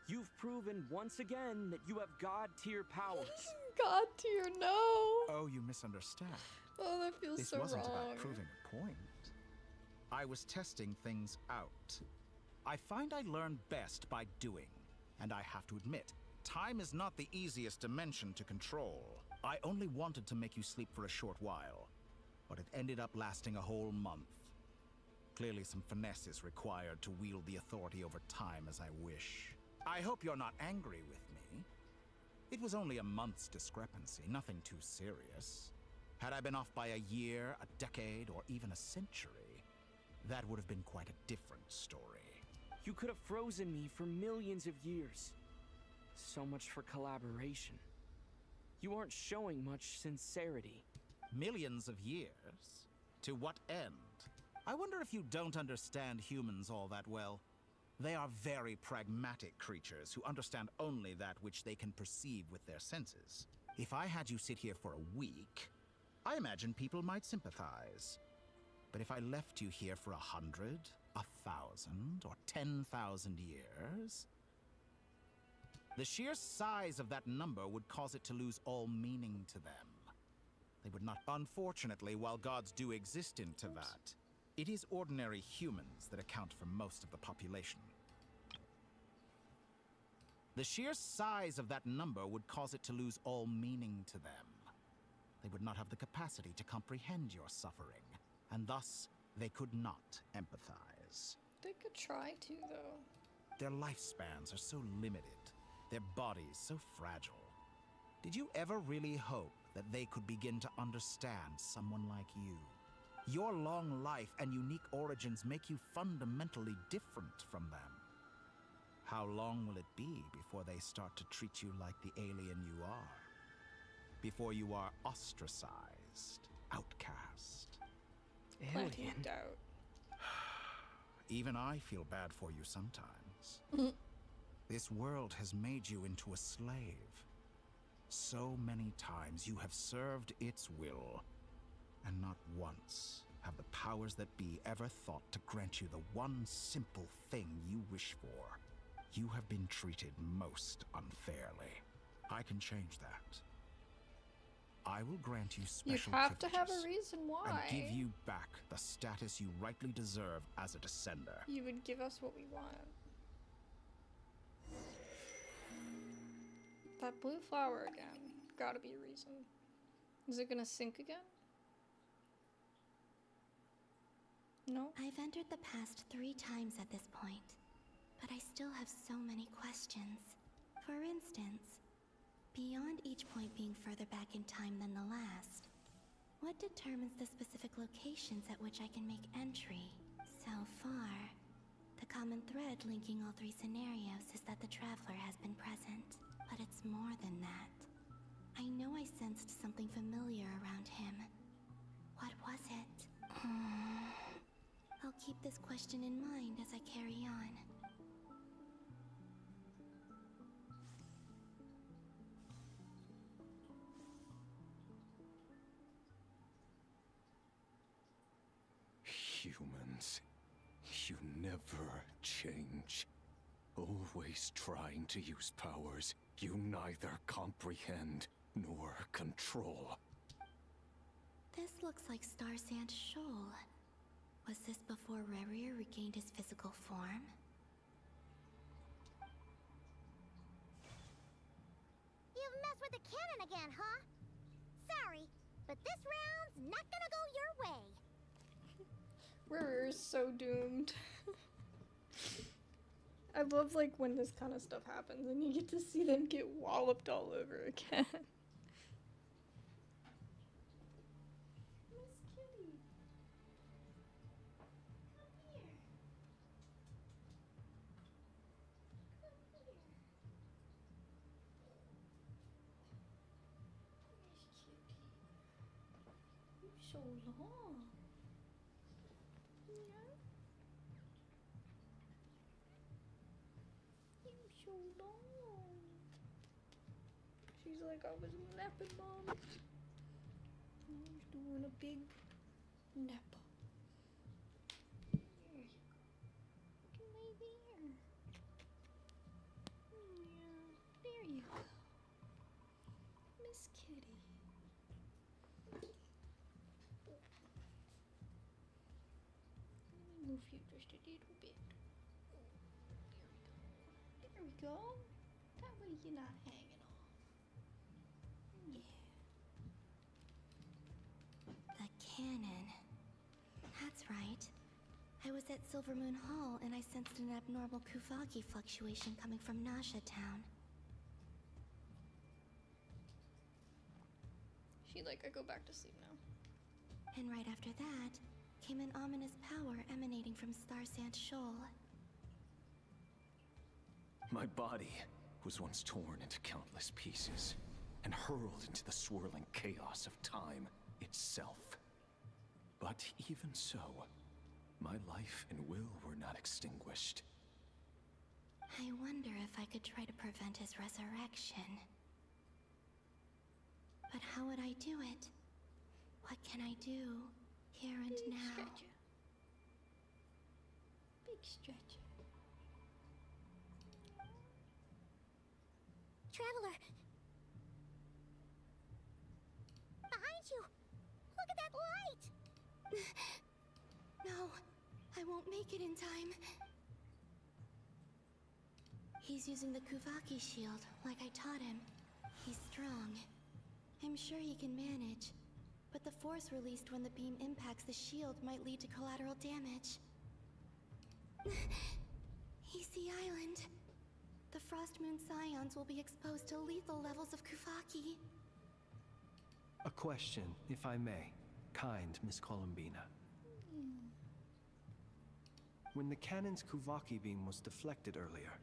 You've proven once again that you have god-tier powers. God tier, no! Oh, you misunderstand. Oh, that feels This so wasn't wrong. about proving a point. I was testing things out. I find I learn best by doing, and I have to admit, time is not the easiest dimension to control. I only wanted to make you sleep for a short while, but it ended up lasting a whole month. Clearly some finesse is required to wield the authority over time as I wish. I hope you're not angry with me. It was only a month's discrepancy, nothing too serious. Had I been off by a year, a decade, or even a century, that would have been quite a different story. You could have frozen me for millions of years. So much for collaboration. You aren't showing much sincerity. Millions of years? To what end? I wonder if you don't understand humans all that well. They are very pragmatic creatures who understand only that which they can perceive with their senses. If I had you sit here for a week, I imagine people might sympathize. But if I left you here for 100, 1,000, or 10,000 years, the sheer size of that number would cause it to lose all meaning to them. They would not. Unfortunately, while gods do exist into that, It is ordinary humans that account for most of the population. The sheer size of that number would cause it to lose all meaning to them. They would not have the capacity to comprehend your suffering, and thus they could not empathize. They could try to, though. Their lifespans are so limited, their bodies so fragile. Did you ever really hope that they could begin to understand someone like you? Your long life and unique origins make you fundamentally different from them. How long will it be before they start to treat you like the alien you are? Before you are ostracized, outcast? Plenty of doubt. Even I feel bad for you sometimes. This world has made you into a slave. So many times you have served its will, and not once have the powers that be ever thought to grant you the one simple thing you wish for. You have been treated most unfairly. I can change that. I will grant you special You have to have a privileges reason why. and give you back the status you rightly deserve as a descender. You would give us what we want. That blue flower again. Gotta be a reason. Is it gonna sink again? No? I've entered the past 3 times at this point, but I still have so many questions. For instance, beyond each point being further back in time than the last, what determines the specific locations at which I can make entry? So far, the common thread linking all 3 scenarios is that the Traveler has been present, but it's more than that. I know I sensed something familiar around him. What was it? I'll keep this question in mind as I carry on. Humans, you never change. Always trying to use powers you neither comprehend nor control. This looks like Star Sand Shoal. Was this before Rerir regained his physical form? You've messed with the cannon again, huh? Sorry, but this round's not gonna go your way. We're so doomed. I love like when this kind of stuff happens and you get to see them get walloped all over again. Miss Kitty. Come here. Come here. Miss Kitty. You're so long. So long. She's like, I was napping, Mom. I was doing a big nap. There you go. Come right there. Yeah, there you go. Miss Kitty. Let me move you just a little bit. There we go. That way you're not hanging off. Yeah. The cannon. That's right. I was at Silver Moon Hall and I sensed an abnormal Kuvaki fluctuation coming from Nasha Town. She like, I go back to sleep now. And right after that, came an ominous power emanating from Star Sand Shoal. My body was once torn into countless pieces and hurled into the swirling chaos of time itself. But even so, my life and will were not extinguished. I wonder if I could try to prevent his resurrection. But how would I do it? What can I do here and Big now? stretcher. Big stretcher. Traveler! Behind you! Look at that light! No, I won't make it in time. He's using the Kuvaki shield, like I taught him. He's strong. I'm sure he can manage. But the force released when the beam impacts the shield might lead to collateral damage. Easy Island. The Frost Moon Scions will be exposed to lethal levels of Kuvaki. A question, if I may. Kind Miss Columbina. When the cannon's Kuvaki beam was deflected earlier,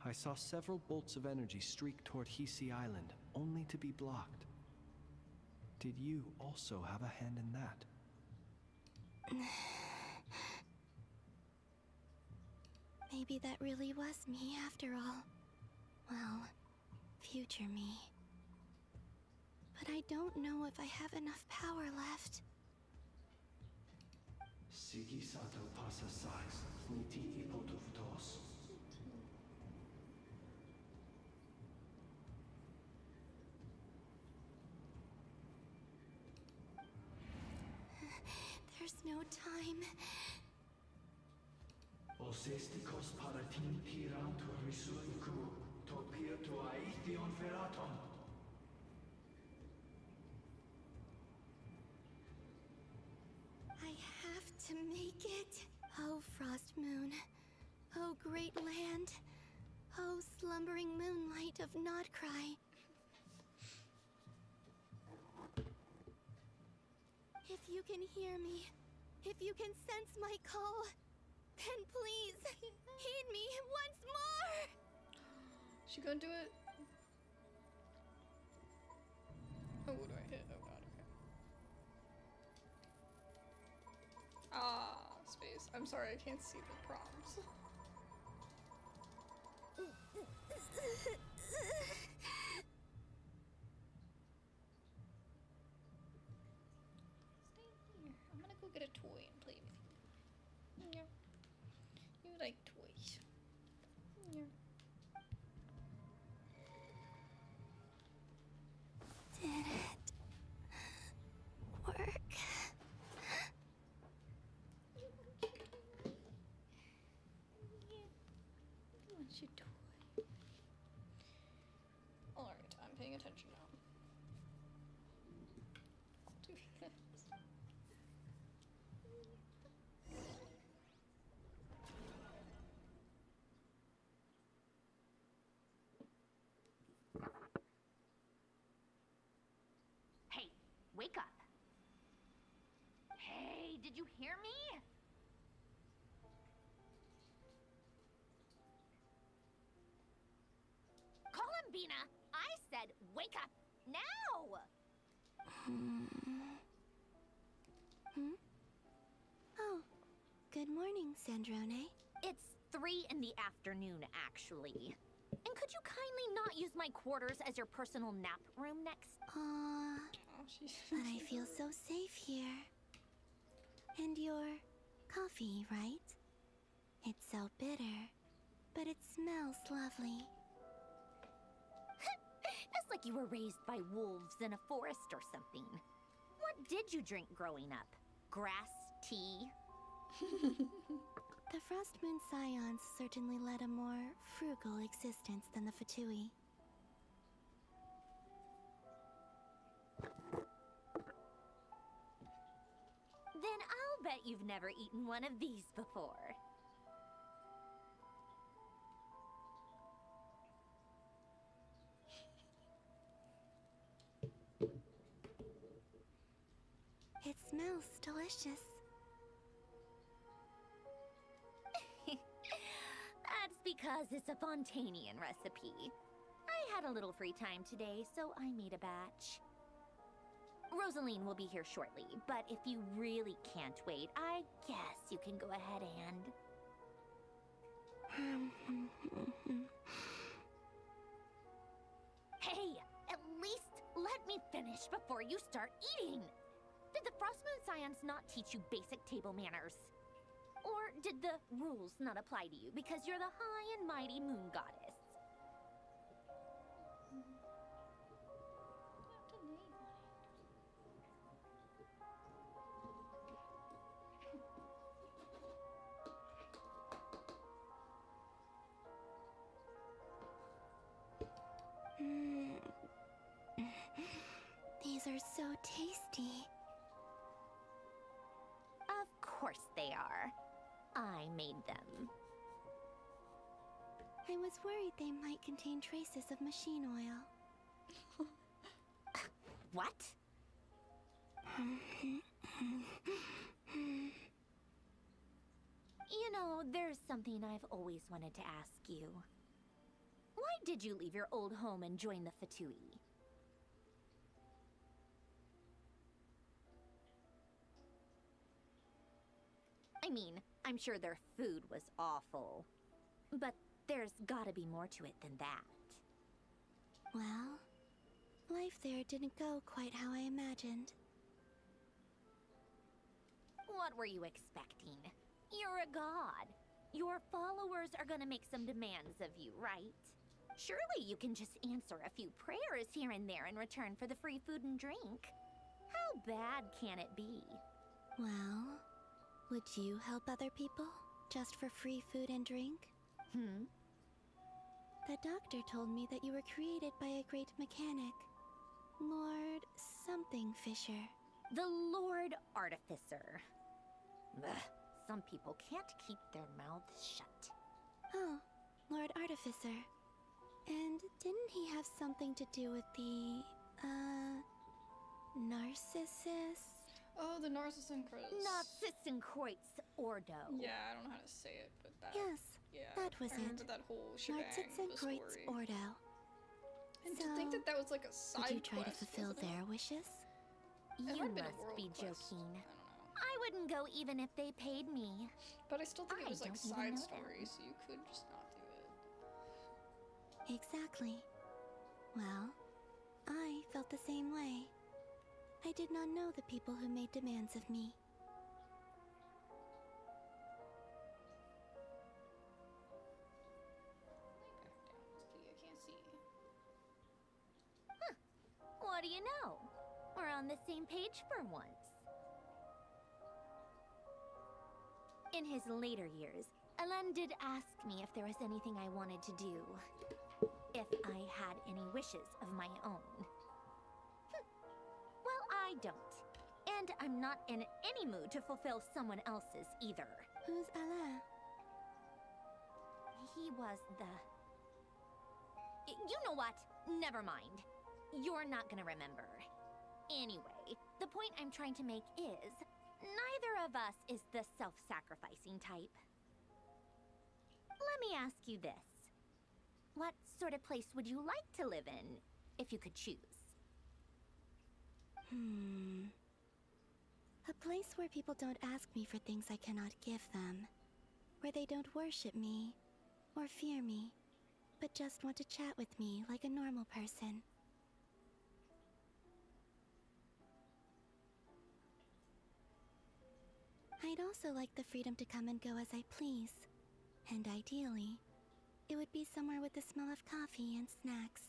I saw several bolts of energy streak toward Hisi Island, only to be blocked. Did you also have a hand in that? Maybe that really was me after all. Well, future me. But I don't know if I have enough power left. Sigi Sato pasa sais, niti ipotuvtos. There's no time. Osestikos paratin tiran to risuiku, topir to aithion feraton. I have to make it. Oh, Frost Moon. Oh, great land. Oh, slumbering moonlight of nod-krai. If you can hear me, if you can sense my call, then please, heed me once more! She gonna do it? Oh, what do I hit? Oh god, okay. Ah, space. I'm sorry, I can't see the prompts. I'm gonna go get a toy and play with you. Yeah. You like toys. Yeah. Did it work? I want your toy. Alright, I'm paying attention now. Do this. Hey, wake up. Hey, did you hear me? Columbina, I said wake up now! Oh, good morning, Sandrone. It's 3 in the afternoon, actually. And could you kindly not use my quarters as your personal nap room next? But I feel so safe here. And your coffee, right? It's so bitter, but it smells lovely. That's like you were raised by wolves in a forest or something. What did you drink growing up? Grass tea? The Frost Moon Scions certainly led a more frugal existence than the Fatui. Then I'll bet you've never eaten one of these before. It smells delicious. That's because it's a Fontanian recipe. I had a little free time today, so I made a batch. Rosaline will be here shortly, but if you really can't wait, I guess you can go ahead and... Hey, at least let me finish before you start eating! Did the Frost Moon Scions not teach you basic table manners? Or did the rules not apply to you because you're the high and mighty moon goddess? These are so tasty. Of course they are. I made them. I was worried they might contain traces of machine oil. What? You know, there's something I've always wanted to ask you. Why did you leave your old home and join the Fatui? I mean, I'm sure their food was awful. But there's gotta be more to it than that. Well, life there didn't go quite how I imagined. What were you expecting? You're a god. Your followers are gonna make some demands of you, right? Surely you can just answer a few prayers here and there in return for the free food and drink. How bad can it be? Well, would you help other people just for free food and drink? The doctor told me that you were created by a great mechanic, Lord something Fisher. The Lord Artificer. Ugh, some people can't keep their mouths shut. Oh, Lord Artificer. And didn't he have something to do with the, Narcissus? Oh, the Narcissus. Narcissus Ordo. Yeah, I don't know how to say it, but that. Yes, yeah, that was I it. remember that whole shebang. Narcissus Ordo. And so, to think that that was like a side did you try quest, to fulfill wasn't it? their wishes? You might have been a must world be quest. joking. I wouldn't go even if they paid me. But I still think it was like don't even side know story, so you could just not do it. Exactly. Well, I felt the same way. I did not know the people who made demands of me. I can't see. Huh. What do you know? We're on the same page for once. In his later years, Alan did ask me if there was anything I wanted to do. If I had any wishes of my own. Well, I don't. And I'm not in any mood to fulfill someone else's either. Who's Alain? He was the... You know what? Never mind. You're not gonna remember. Anyway, the point I'm trying to make is, neither of us is the self-sacrificing type. Let me ask you this. What sort of place would you like to live in, if you could choose? A place where people don't ask me for things I cannot give them. Where they don't worship me, or fear me, but just want to chat with me like a normal person. I'd also like the freedom to come and go as I please. And ideally, it would be somewhere with the smell of coffee and snacks.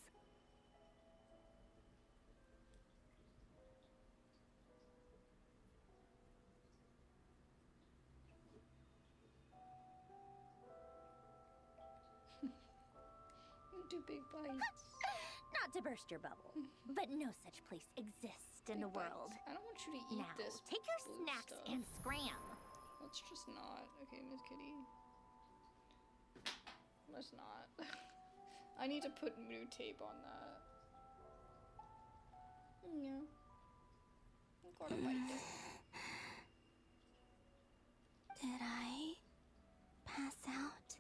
Do big bites. Not to burst your bubble, but no such place exists in the world. I don't want you to eat now, this. Take your blue snacks stuff. and scram. Let's just not. Okay, Miss Kitty. Let's not. I need to put new tape on that. Yeah. I gotta bite it. Did I pass out?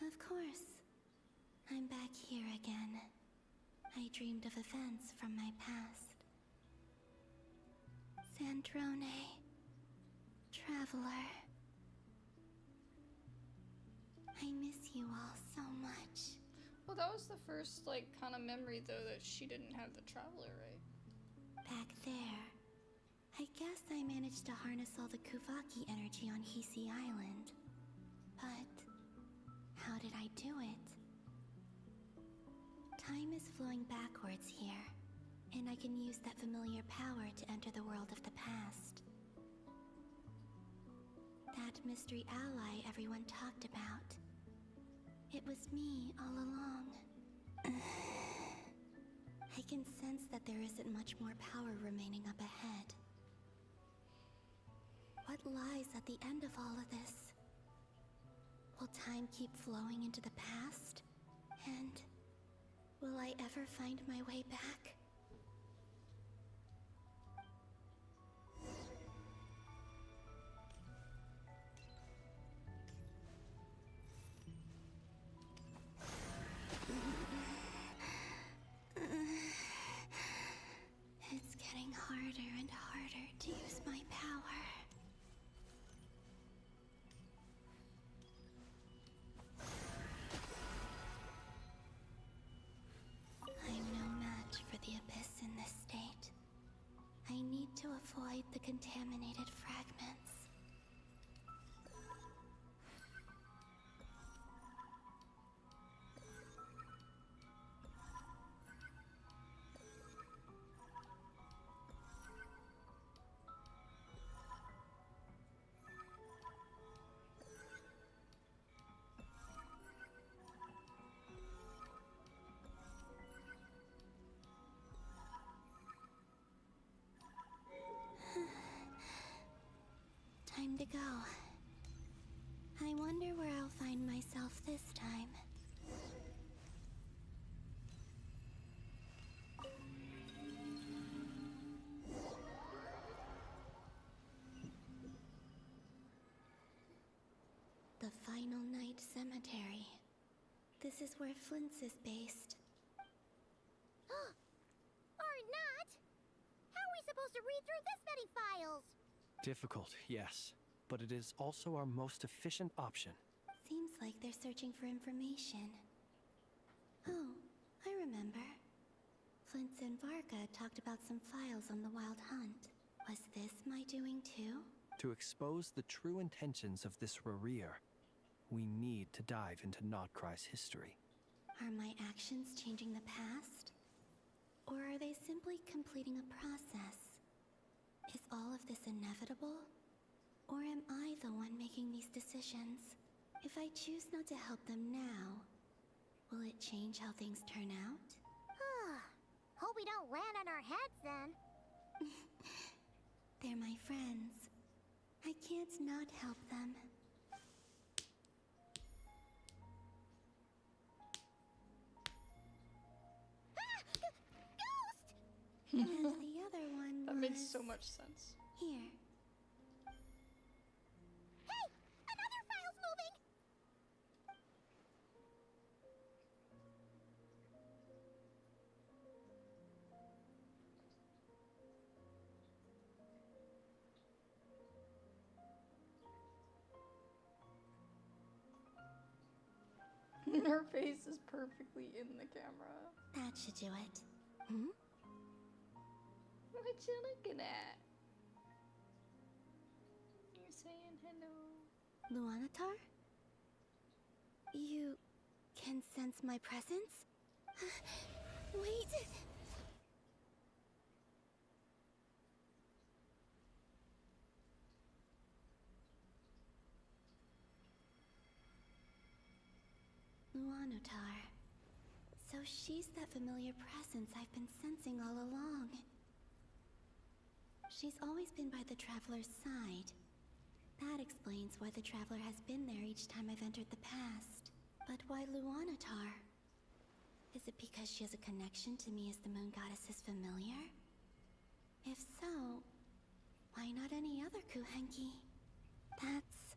Of course. I'm back here again. I dreamed of events from my past. Sandrone. Traveler. I miss you all so much. Well, that was the first, like, kind of memory, though, that she didn't have the Traveler, right? Back there. I guess I managed to harness all the Kuvaki energy on Hisi Island. But how did I do it? Time is flowing backwards here, and I can use that familiar power to enter the world of the past. That mystery ally everyone talked about. It was me all along. can sense that there isn't much more power remaining up ahead. What lies at the end of all of this? Will time keep flowing into the past? And will I ever find my way back? It's getting harder and harder to use my power. I'm no match for the Abyss in this state. I need to avoid the contaminated fragments. Time to go. I wonder where I'll find myself this time. The Final Night Cemetery. This is where Flint's is based. Or not! How are we supposed to read through this many files? Difficult, yes, but it is also our most efficient option. Seems like they're searching for information. Oh, I remember. Flint and Varga talked about some files on the Wild Hunt. Was this my doing too? To expose the true intentions of this Rereer, we need to dive into nod-krai's history. Are my actions changing the past? Or are they simply completing a process? Is all of this inevitable? Or am I the one making these decisions? If I choose not to help them now, will it change how things turn out? Hope we don't land on our heads then. They're my friends. I can't not help them. And the other one That was... makes so much sense. Here. Hey! Another file's moving! Her face is perfectly in the camera. That should do it. Hmm? What you looking at? You're saying hello. Luanatar? You can sense my presence? Wait! Luanatar. So she's that familiar presence I've been sensing all along. She's always been by the Traveler's side. That explains why the Traveler has been there each time I've entered the past. But why Luanatar? Is it because she has a connection to me as the Moon Goddess's familiar? If so, why not any other Kuhenki? That's...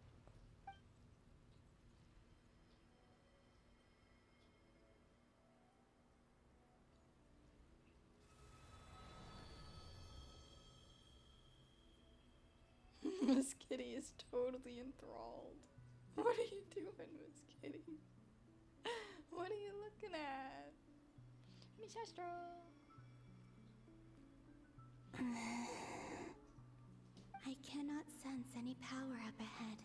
Miss Kitty is totally enthralled. What are you doing, Miss Kitty? What are you looking at? Miss Astro. I cannot sense any power up ahead.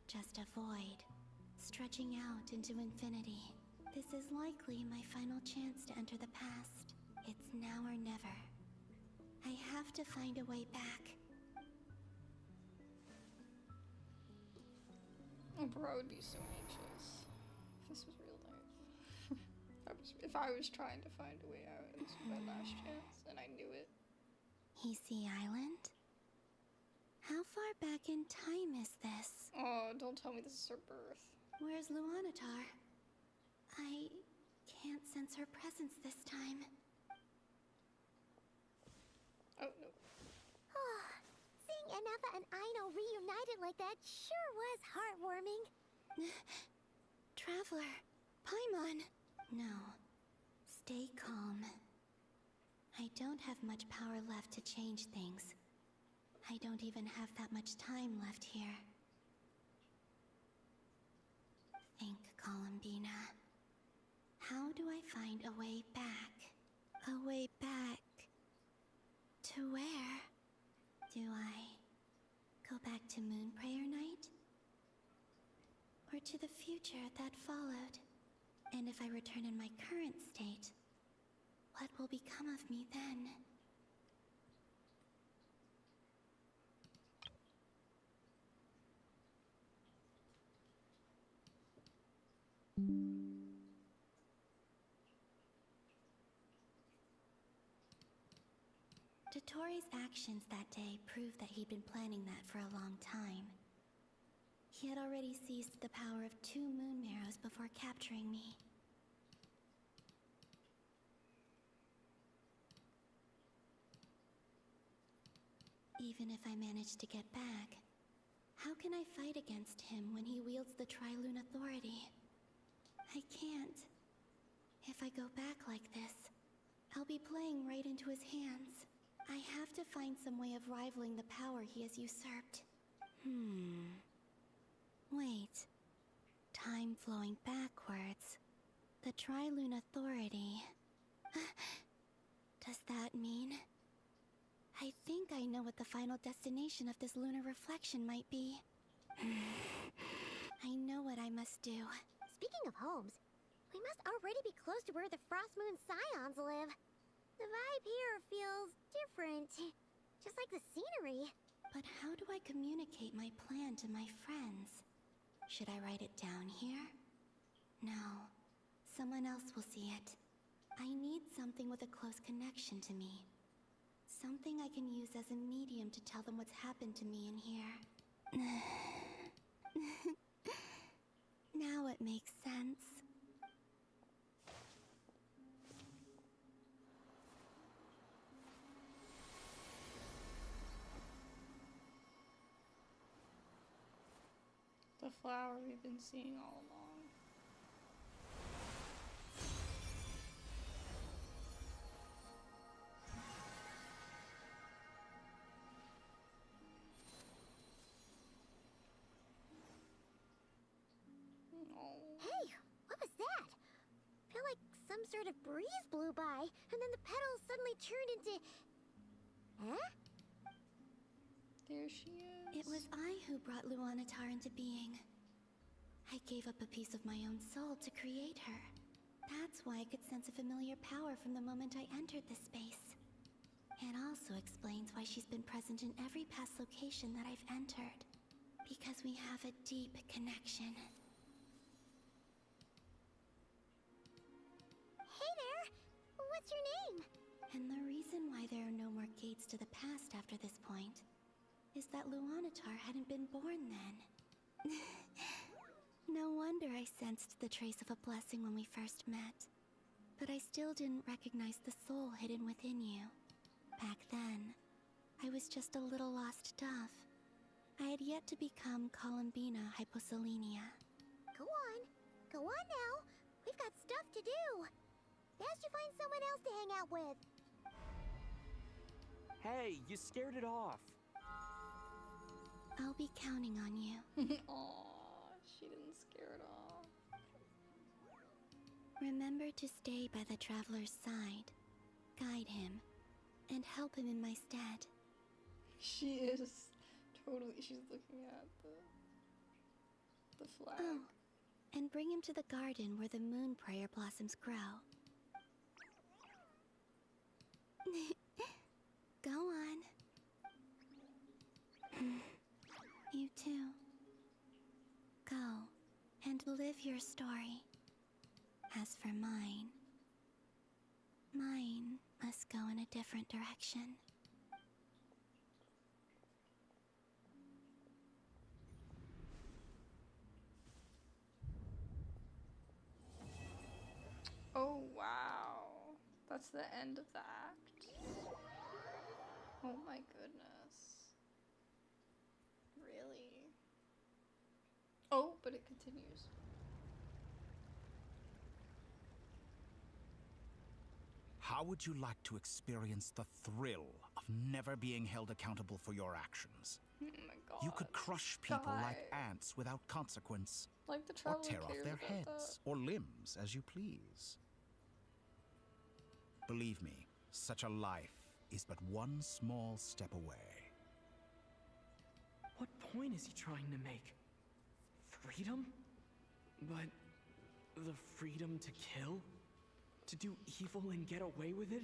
Just a void, stretching out into infinity. This is likely my final chance to enter the past. It's now or never. I have to find a way back. Oh, bro, I would be so anxious if this was real life. I'd If I was trying to find a way out, this was my last chance, and I knew it. Easy Island? How far back in time is this? Oh, don't tell me this is her birth. Where's Luanatar? I can't sense her presence this time. Oh, no. Oh, seeing Anafa and Aino reunited like that sure was heartwarming. Traveler, Paimon. No, stay calm. I don't have much power left to change things. I don't even have that much time left here. Think, Columbina. How do I find a way back? A way back... to where? Do I go back to Moonprayer Night? Or to the future that followed? And if I return in my current state, what will become of me then? Dotori's actions that day proved that he'd been planning that for a long time. He had already seized the power of 2 moon marrows before capturing me. Even if I manage to get back, how can I fight against him when he wields the Tri-Lune Authority? I can't. If I go back like this, I'll be playing right into his hands. I have to find some way of rivaling the power he has usurped. Wait. Time flowing backwards. The Tri-Lune Authority. Does that mean... I think I know what the final destination of this lunar reflection might be. I know what I must do. Speaking of homes, we must already be close to where the Frost Moon Scions live. The vibe here feels different, just like the scenery. But how do I communicate my plan to my friends? Should I write it down here? No. Someone else will see it. I need something with a close connection to me. Something I can use as a medium to tell them what's happened to me in here. Now it makes sense. The flower we've been seeing all along. Hey, what was that? Feel like some sort of breeze blew by, and then the petals suddenly turned into... Huh? There she is. It was I who brought Luanatar into being. I gave up a piece of my own soul to create her. That's why I could sense a familiar power from the moment I entered this space. It also explains why she's been present in every past location that I've entered. Because we have a deep connection. Hey there! What's your name? And the reason why there are no more gates to the past after this point is that Luanatar hadn't been born then. No wonder I sensed the trace of a blessing when we first met. But I still didn't recognize the soul hidden within you. Back then, I was just a little lost dove. I had yet to become Columbina Hyposelenia. Go on. Go on now. We've got stuff to do. Best you find someone else to hang out with. Hey, you scared it off. I'll be counting on you. Aww, she didn't scare it off. Remember to stay by the traveler's side, guide him, and help him in my stead. She is totally, she's looking at the flag. Oh, and bring him to the garden where the Moonprayer blossoms grow. Go on. You too. Go and live your story. As for mine, different direction. Oh, wow. That's the end of the act. Oh my goodness. Really? Oh, but it continues. How would you like to experience the thrill of never being held accountable for your actions? Oh my god. You could crush people like Guy. ants without consequence. Like the Or traveler tear off cares their about heads or limbs as you please. Believe me, such a life is but one small step away. What point is he trying to make? Freedom? But the freedom to kill? To do evil and get away with it?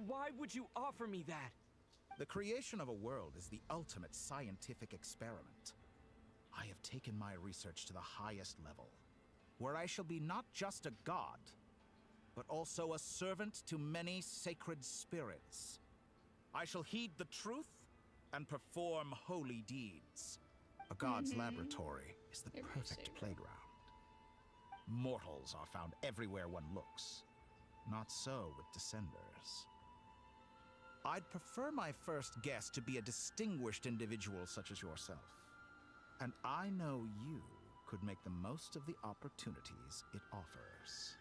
Why would you offer me that? The creation of a world is the ultimate scientific experiment. I have taken my research to the highest level, where I shall be not just a god, but also a servant to many sacred spirits. I shall heed the truth and perform holy deeds. A god's laboratory is the perfect playground. Mortals are found everywhere one looks. Not so with Descenders. I'd prefer my first guest to be a distinguished individual such as yourself. And I know you could make the most of the opportunities it offers.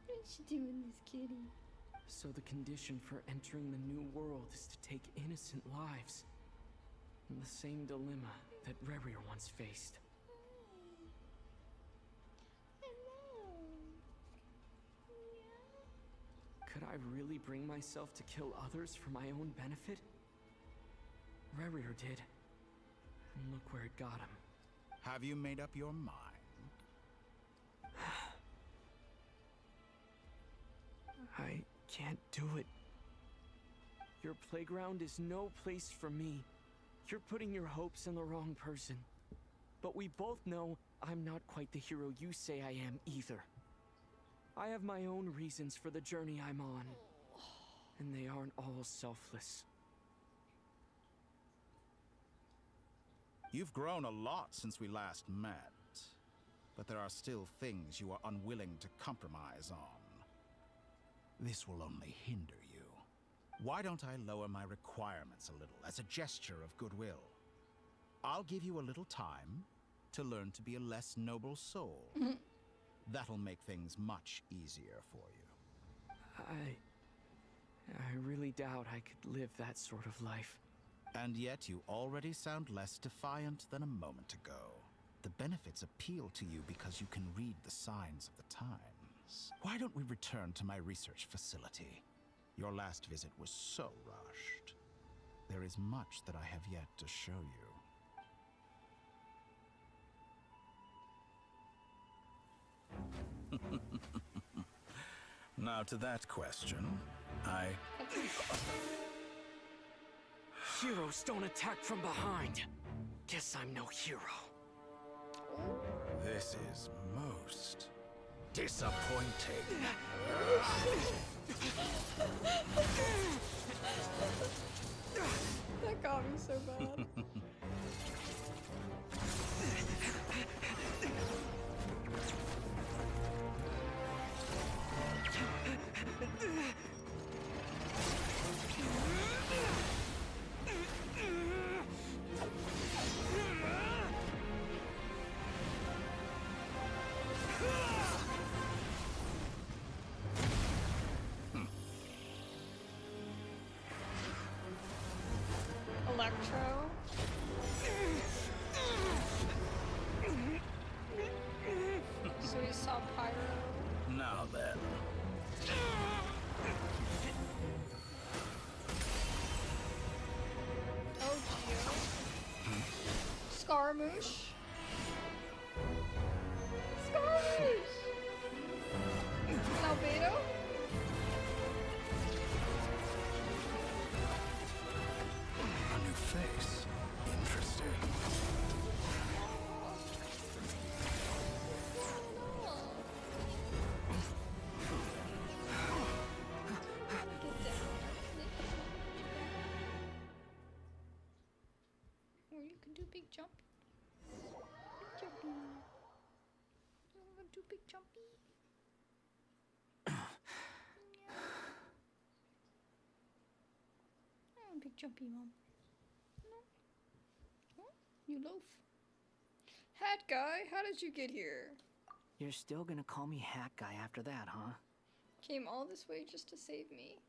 What's she doing, this kitty? So the condition for entering the new world is to take innocent lives. The same dilemma that Rerir once faced. Could I really bring myself to kill others for my own benefit? Rerir did. And look where it got him. Have you made up your mind? I can't do it. Your playground is no place for me. You're putting your hopes in the wrong person. But we both know I'm not quite the hero you say I am either. I have my own reasons for the journey I'm on. And they aren't all selfless. You've grown a lot since we last met. But there are still things you are unwilling to compromise on. This will only hinder you. Why don't I lower my requirements a little as a gesture of goodwill? I'll give you a little time to learn to be a less noble soul. That'll make things much easier for you. I really doubt I could live that sort of life. And yet you already sound less defiant than a moment ago. The benefits appeal to you because you can read the signs of the times. Why don't we return to my research facility? Your last visit was so rushed. There is much that I have yet to show you. Now to that question, Heroes don't attack from behind. Guess I'm no hero. This is most disappointing. That got me so bad. Electro. So you saw Pyro. Now then. Oh, Geo. Scaramouche. Scaramouche! Albedo? A new face. Interesting. Too big jumpy. Oh, big jumpy, Mom. No. Oh, you loaf. Hat guy, how did you get here? You're still gonna call me Hat Guy after that, huh? Came all this way just to save me.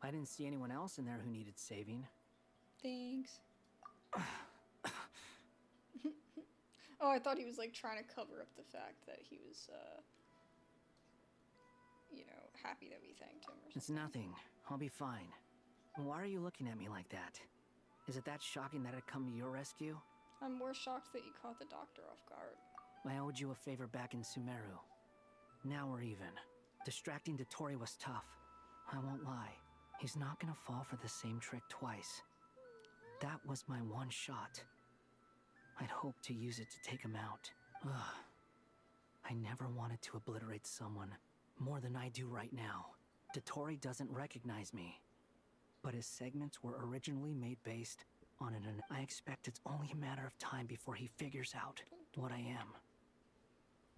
I didn't see anyone else in there who needed saving. Thanks. Oh, I thought he was like trying to cover up the fact that he was, you know, happy that we thanked him or something. It's nothing. I'll be fine. Why are you looking at me like that? Is it that shocking that I'd come to your rescue? I'm more shocked that you caught the doctor off guard. I owed you a favor back in Sumeru. Now we're even. Distracting Dottore was tough. I won't lie. He's not gonna fall for the same trick twice. That was my one shot. I'd hoped to use it to take him out. Ugh. I never wanted to obliterate someone more than I do right now. Dottore doesn't recognize me. But his segments were originally made based on an... I expect it's only a matter of time before he figures out what I am.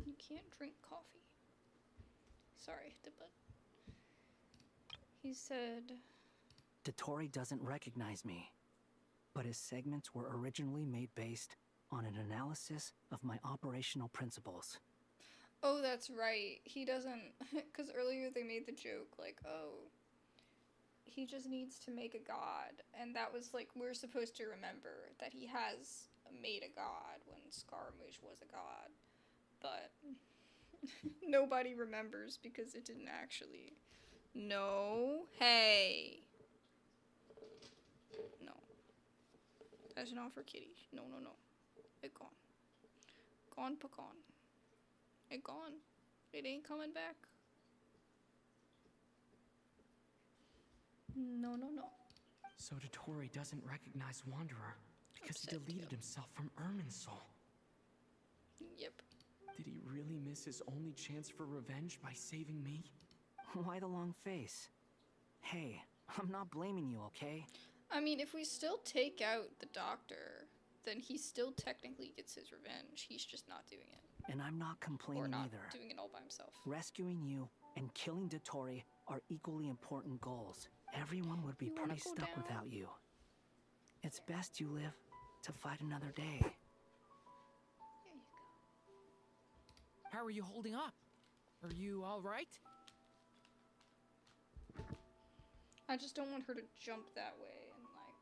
You can't drink coffee. Sorry, the butt. He said... Dottore doesn't recognize me. But his segments were originally made based on an analysis of my operational principles. Oh, that's right. He doesn't... Because earlier they made the joke, like, oh... He just needs to make a god. And that was, like, we're supposed to remember that he has made a god when Scaramouche was a god. But... nobody remembers because it didn't actually... No. Hey. No. That's not for kitties. No, no, no. It gone. Gone, pecan. It gone. It ain't coming back. No, no, no. So Dottore doesn't recognize Wanderer because he deleted himself from Irminsul. Yep. Did he really miss his only chance for revenge by saving me? Why the long face? Hey, I'm not blaming you, okay? I mean, if we still take out the doctor, then he still technically gets his revenge. He's just not doing it. And I'm not complaining or not either. Doing it all by himself. Rescuing you and killing Dottore are equally important goals. Everyone would be pretty stuck without you. It's best you live to fight another day. There you go. How are you holding up? Are you all right? I just don't want her to jump that way and, like,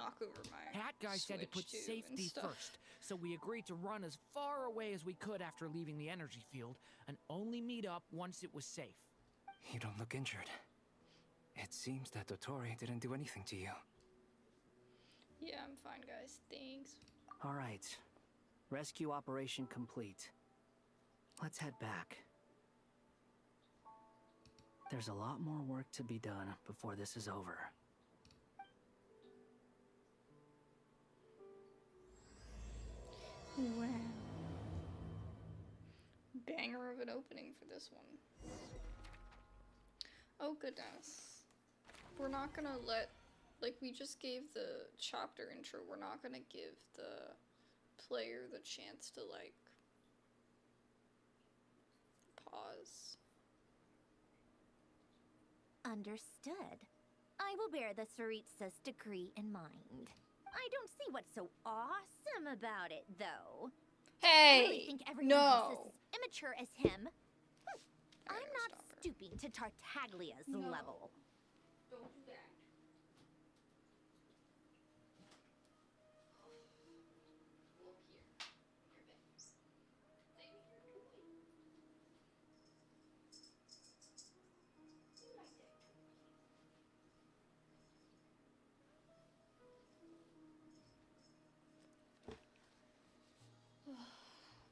knock over my Hat guy said to put safety first, so we agreed to run as far away as we could after leaving the energy field, and only meet up once it was safe. You don't look injured. It seems that Dottore didn't do anything to you. Yeah, I'm fine, guys. Thanks. All right. Rescue operation complete. Let's head back. There's a lot more work to be done before this is over. Wow. Banger of an opening for this one. Oh goodness. We're not gonna let, like we just gave the chapter intro, we're not gonna give the player the chance to like pause. Understood. I will bear the Tsaritsa's decree in mind. I don't see what's so awesome about it, though. Hey! I really think everyone else is as immature as him. I'm not stooping to Tartaglia's level. Don't do that. Look here. Your babes. They need your toy. You like that toy.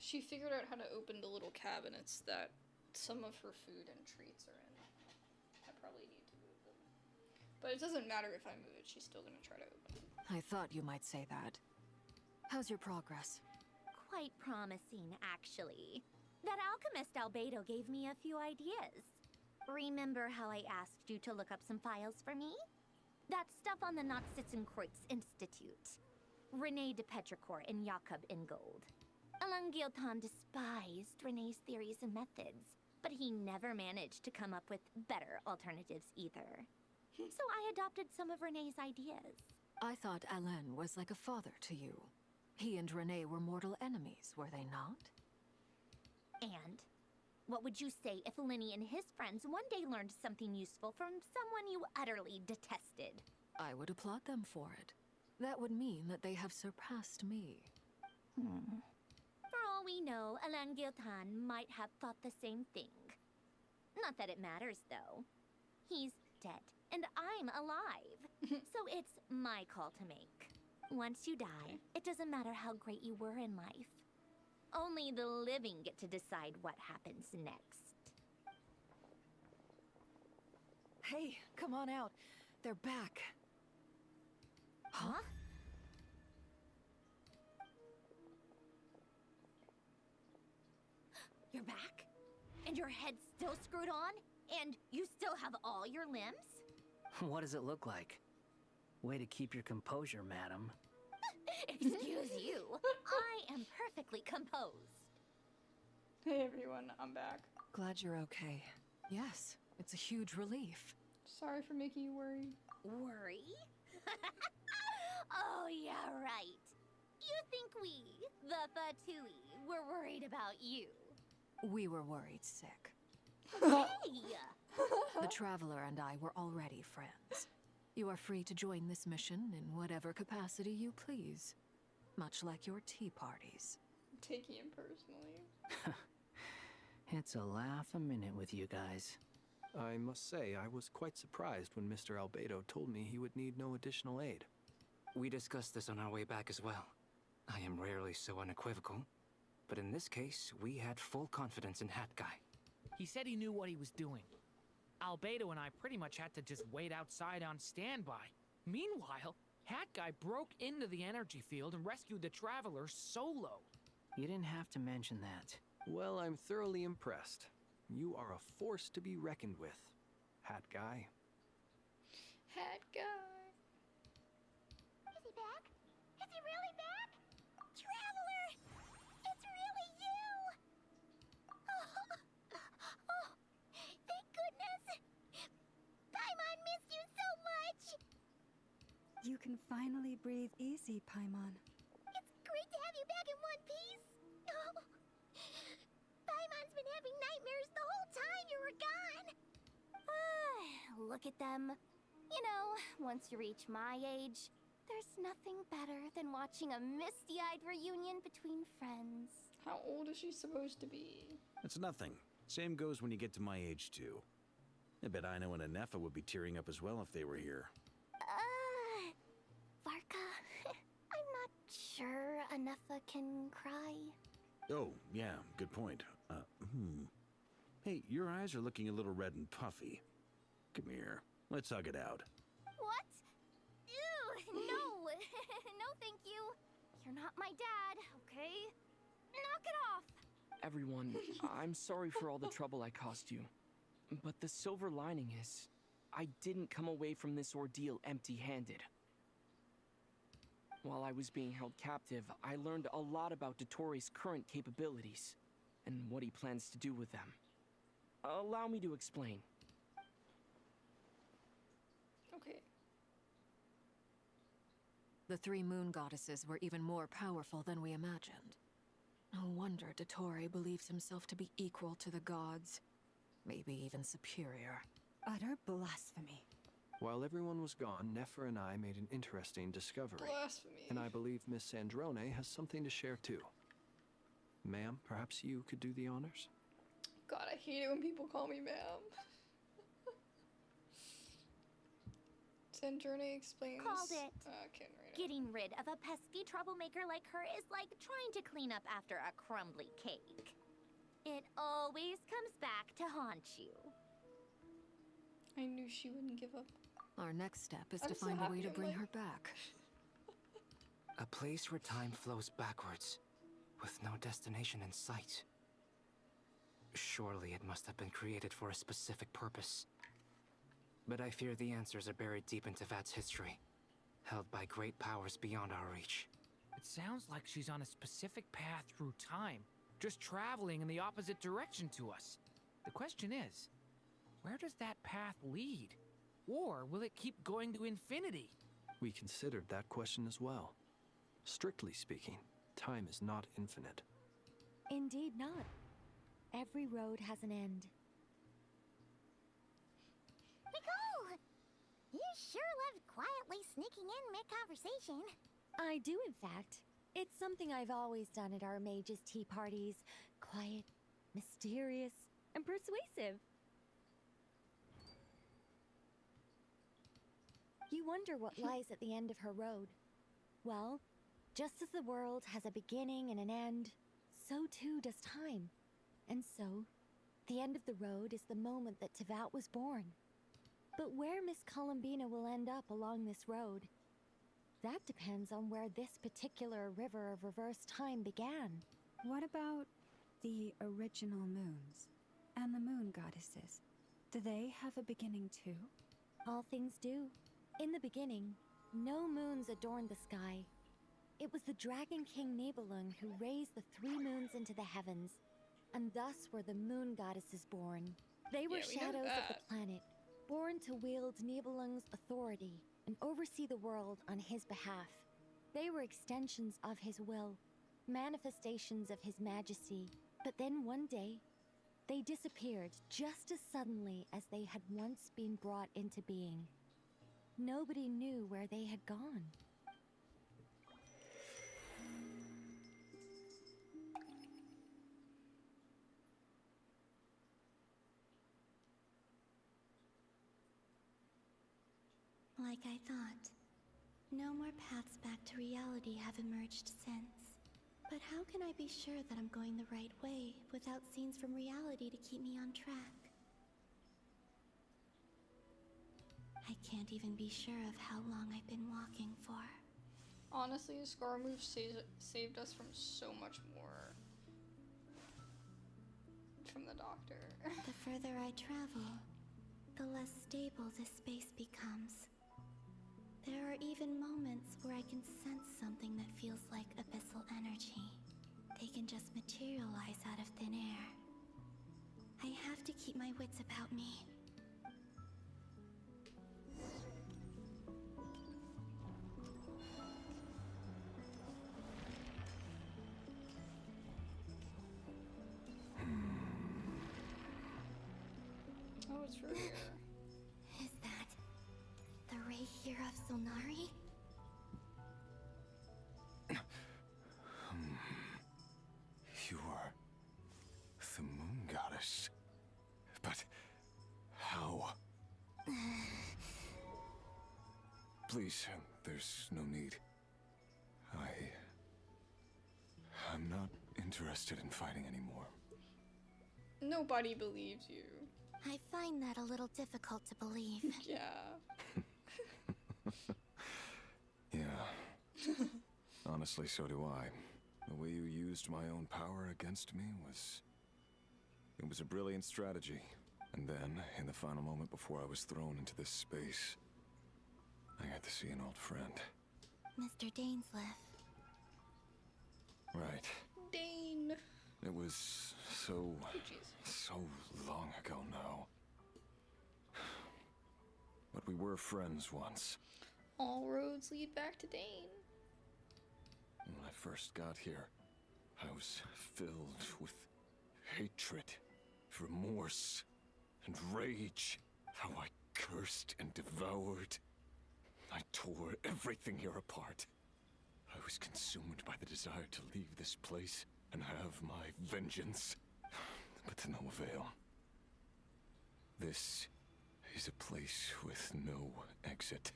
She figured out how to open the little cabinets that some of her food and treats are in. I probably need to move them. But it doesn't matter if I move it, she's still gonna try to open it. I thought you might say that. How's your progress? Quite promising, actually. That alchemist Albedo gave me a few ideas. Remember how I asked you to look up some files for me? That stuff on the Nachtschützenkreuz Institute. René de Petrichor and Jakob Ingold. Elangiotan despised Renee's theories and methods, but he never managed to come up with better alternatives either. So I adopted some of Renee's ideas. I thought Alain was like a father to you. He and Renee were mortal enemies, were they not? And what would you say if Linny and his friends one day learned something useful from someone you utterly detested? I would applaud them for it. That would mean that they have surpassed me. For all we know, Elangiotan might have thought the same thing. Not that it matters, though. He's dead, and I'm alive. So it's my call to make. Once you die, it doesn't matter how great you were in life. Only the living get to decide what happens next. Hey, come on out. They're back. Huh? You're back? And your head's still screwed on? And you still have all your limbs? What does it look like? Way to keep your composure, madam. Excuse you. I am perfectly composed. Hey everyone, I'm back. Glad you're okay. Yes, it's a huge relief. Sorry for making you worry. Worry? Oh, yeah, right. You think we, the Fatui, were worried about you? We were worried sick. Hey! The Traveler and I were already friends. You are free to join this mission in whatever capacity you please. Much like your tea parties. I'm taking it personally. It's a laugh a minute with you guys. I must say, I was quite surprised when Mr. Albedo told me he would need no additional aid. We discussed this on our way back as well. I am rarely so unequivocal, but in this case, we had full confidence in Hat Guy. He said he knew what he was doing. Albedo and I pretty much had to just wait outside on standby. Meanwhile, Hat Guy broke into the energy field and rescued the Traveler solo. You didn't have to mention that. Well, I'm thoroughly impressed. You are a force to be reckoned with, Hat Guy. Hat Guy. Is he back? Is he really back? Traveler! It's really you! Oh, thank goodness! Paimon missed you so much! You can finally breathe easy, Paimon. It's great to have you back in one piece! Oh, Paimon's been having nightmares the whole time you were gone! Look at them. You know, once you reach my age, there's nothing better than watching a misty-eyed reunion between friends. How old is she supposed to be? It's nothing. Same goes when you get to my age, too. I bet Ino and Anefa would be tearing up as well if they were here. Varka, I'm not sure Anefa can cry. Oh, yeah, good point. Hey, your eyes are looking a little red and puffy. Come here. Let's hug it out. What? Ew, no. No, thank you. You're not my dad, okay? Knock it off. Everyone, I'm sorry for all the trouble I caused you. But the silver lining is, I didn't come away from this ordeal empty-handed. While I was being held captive, I learned a lot about Dottoro's current capabilities, and what he plans to do with them. Allow me to explain. Okay. The three moon goddesses were even more powerful than we imagined. No wonder Dottore believes himself to be equal to the gods. Maybe even superior. Utter blasphemy. While everyone was gone, Nefer and I made an interesting discovery. Blasphemy. And I believe Miss Sandrone has something to share too. Ma'am, perhaps you could do the honors? God, I hate it when people call me ma'am. Sandrone explains... Called it. I can't read it. Getting rid of a pesky troublemaker like her is like trying to clean up after a crumbly cake. It always comes back to haunt you. I knew she wouldn't give up. Our next step is I'm to so find a way happy to I'm bring like- her back. A place where time flows backwards, with no destination in sight. Surely it must have been created for a specific purpose. But I fear the answers are buried deep into Vat's history, held by great powers beyond our reach. It sounds like she's on a specific path through time, just traveling in the opposite direction to us. The question is, where does that path lead? Or will it keep going to infinity? We considered that question as well. Strictly speaking, time is not infinite. Indeed not. Every road has an end. Nicole! You sure love quietly sneaking in mid-conversation. I do, in fact. It's something I've always done at our mages' tea parties. Quiet, mysterious, and persuasive. You wonder what lies at the end of her road. Well, just as the world has a beginning and an end, so too does time. And so, the end of the road is the moment that Tevat was born. But where Miss Columbina will end up along this road, that depends on where this particular river of reverse time began. What about the original moons and the moon goddesses? Do they have a beginning too? All things do. In the beginning, no moons adorned the sky. It was the Dragon King Nibelung who raised the 3 moons into the heavens, and thus were the moon goddesses born. They were shadows of the planet, born to wield Nibelung's authority and oversee the world on his behalf. They were extensions of his will, manifestations of his majesty. But then one day, they disappeared just as suddenly as they had once been brought into being. Nobody knew where they had gone. Like I thought. No more paths back to reality have emerged since. But how can I be sure that I'm going the right way without scenes from reality to keep me on track? I can't even be sure of how long I've been walking for. Honestly, the scar move saved us from so much more. From the doctor. The further I travel, the less stable this space becomes. There are even moments where I can sense something that feels like abyssal energy. They can just materialize out of thin air. I have to keep my wits about me. Oh, it's right here. Is that the ray here of Solnari? You are the moon goddess. But how? Please, there's no need. I'm not interested in fighting anymore. Nobody believes you. I find that a little difficult to believe. Yeah. Yeah. Honestly, so do I. The way you used my own power against me was... It was a brilliant strategy. And then, in the final moment before I was thrown into this space, I got to see an old friend. Mr. Dainsleif. Right. Dane. It was so long ago now. But we were friends once. All roads lead back to Dane. When I first got here, I was filled with hatred, remorse, and rage. How I cursed and devoured. I tore everything here apart. I was consumed by the desire to leave this place and have my vengeance. But to no avail. This is a place with no exit.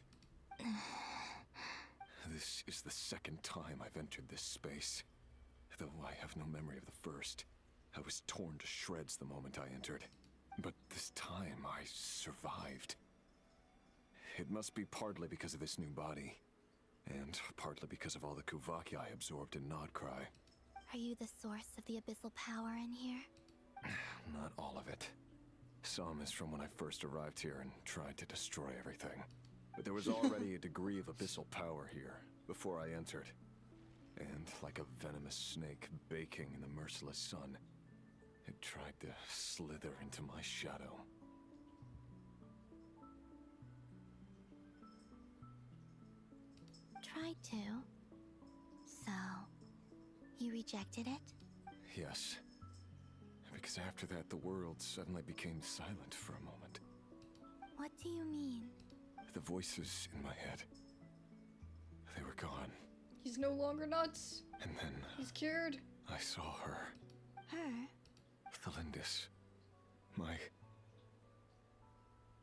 This is the second time I've entered this space. Though I have no memory of the first. I was torn to shreds the moment I entered. But this time I survived. It must be partly because of this new body. And partly because of all the Kuvaki I absorbed in nod-krai. Are you the source of the abyssal power in here? Not all of it. Some is from when I first arrived here and tried to destroy everything. But there was already a degree of abyssal power here, before I entered. And like a venomous snake baking in the merciless sun, it tried to slither into my shadow. Tried to. So, you rejected it? Yes. Because after that, the world suddenly became silent for a moment. What do you mean? The voices in my head, they were gone. He's no longer nuts. And then He's cured. I saw her. Her? Thelindis. My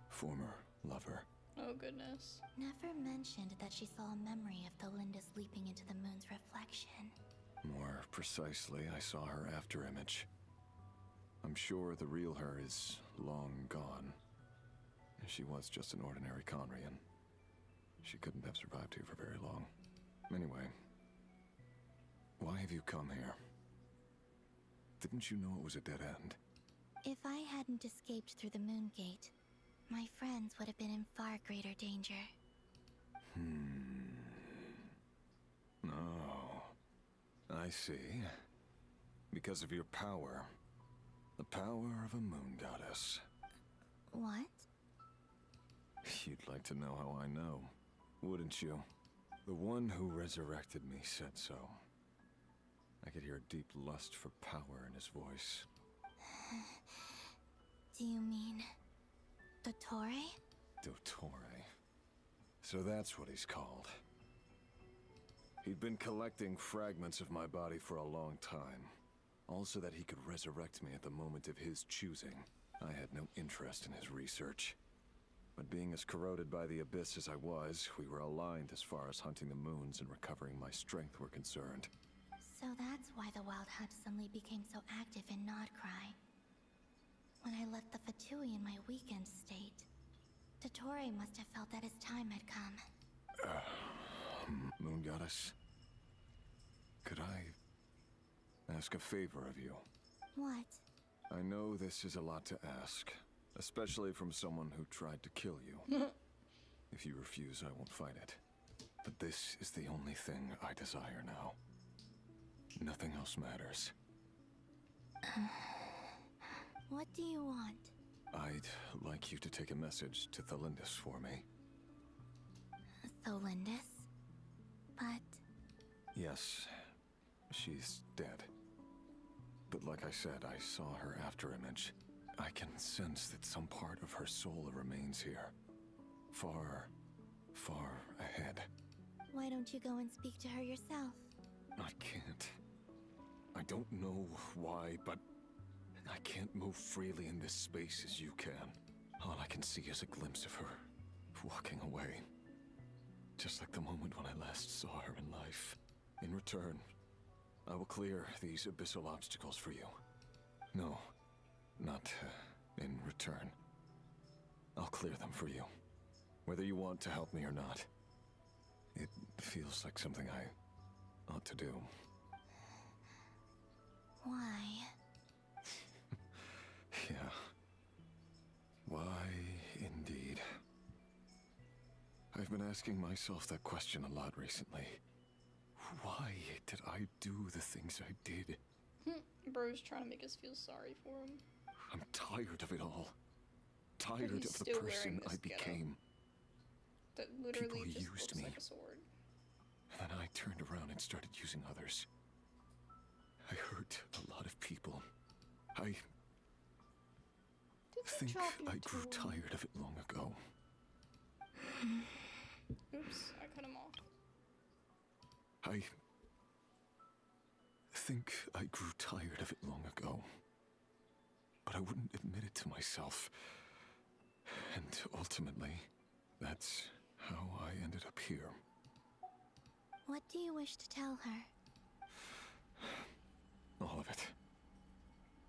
former lover. Oh, goodness. Never mentioned that she saw a memory of Thelindis leaping into the moon's reflection. More precisely, I saw her afterimage. I'm sure the real her is long gone. She was just an ordinary Conrian. She couldn't have survived here for very long. Anyway, why have you come here? Didn't you know it was a dead end? If I hadn't escaped through the moon gate, my friends would have been in far greater danger. Oh, I see. Because of your power. The power of a moon goddess. What? You'd like to know how I know, wouldn't you? The one who resurrected me said so. I could hear a deep lust for power in his voice. Do you mean... Dottore? Dottore. So that's what he's called. He'd been collecting fragments of my body for a long time. Also that he could resurrect me at the moment of his choosing. I had no interest in his research. But being as corroded by the abyss as I was, we were aligned as far as hunting the moons and recovering my strength were concerned. So that's why the Wild Hunt suddenly became so active in nod-krai. When I left the Fatui in my weakened state, Dottore must have felt that his time had come. Moon Goddess? Could I ask a favor of you? What? I know this is a lot to ask, especially from someone who tried to kill you. If you refuse, I won't fight it. But this is the only thing I desire now. Nothing else matters. What do you want? I'd like you to take a message to Thelindis for me. Thelindis? But... Yes, she's dead. But like I said, I saw her afterimage. I can sense that some part of her soul remains here. Far, far ahead. Why don't you go and speak to her yourself? I can't. I don't know why, but I can't move freely in this space as you can. All I can see is a glimpse of her walking away. Just like the moment when I last saw her in life. In return, I will clear these abyssal obstacles for you. No, not in return. I'll clear them for you. Whether you want to help me or not. It feels like something I ought to do. Why? Yeah. Why, indeed. I've been asking myself that question a lot recently. Why did I do the things I did? Bro's trying to make us feel sorry for him. I'm tired of it all. Tired of the person I became. That literally People just used looks me. like a sword. And then I turned around and started using others. I hurt a lot of people. I think I grew tired of it long ago. Oops, I cut him off. I think I grew tired of it long ago. But I wouldn't admit it to myself. And ultimately, that's how I ended up here. What do you wish to tell her? All of it.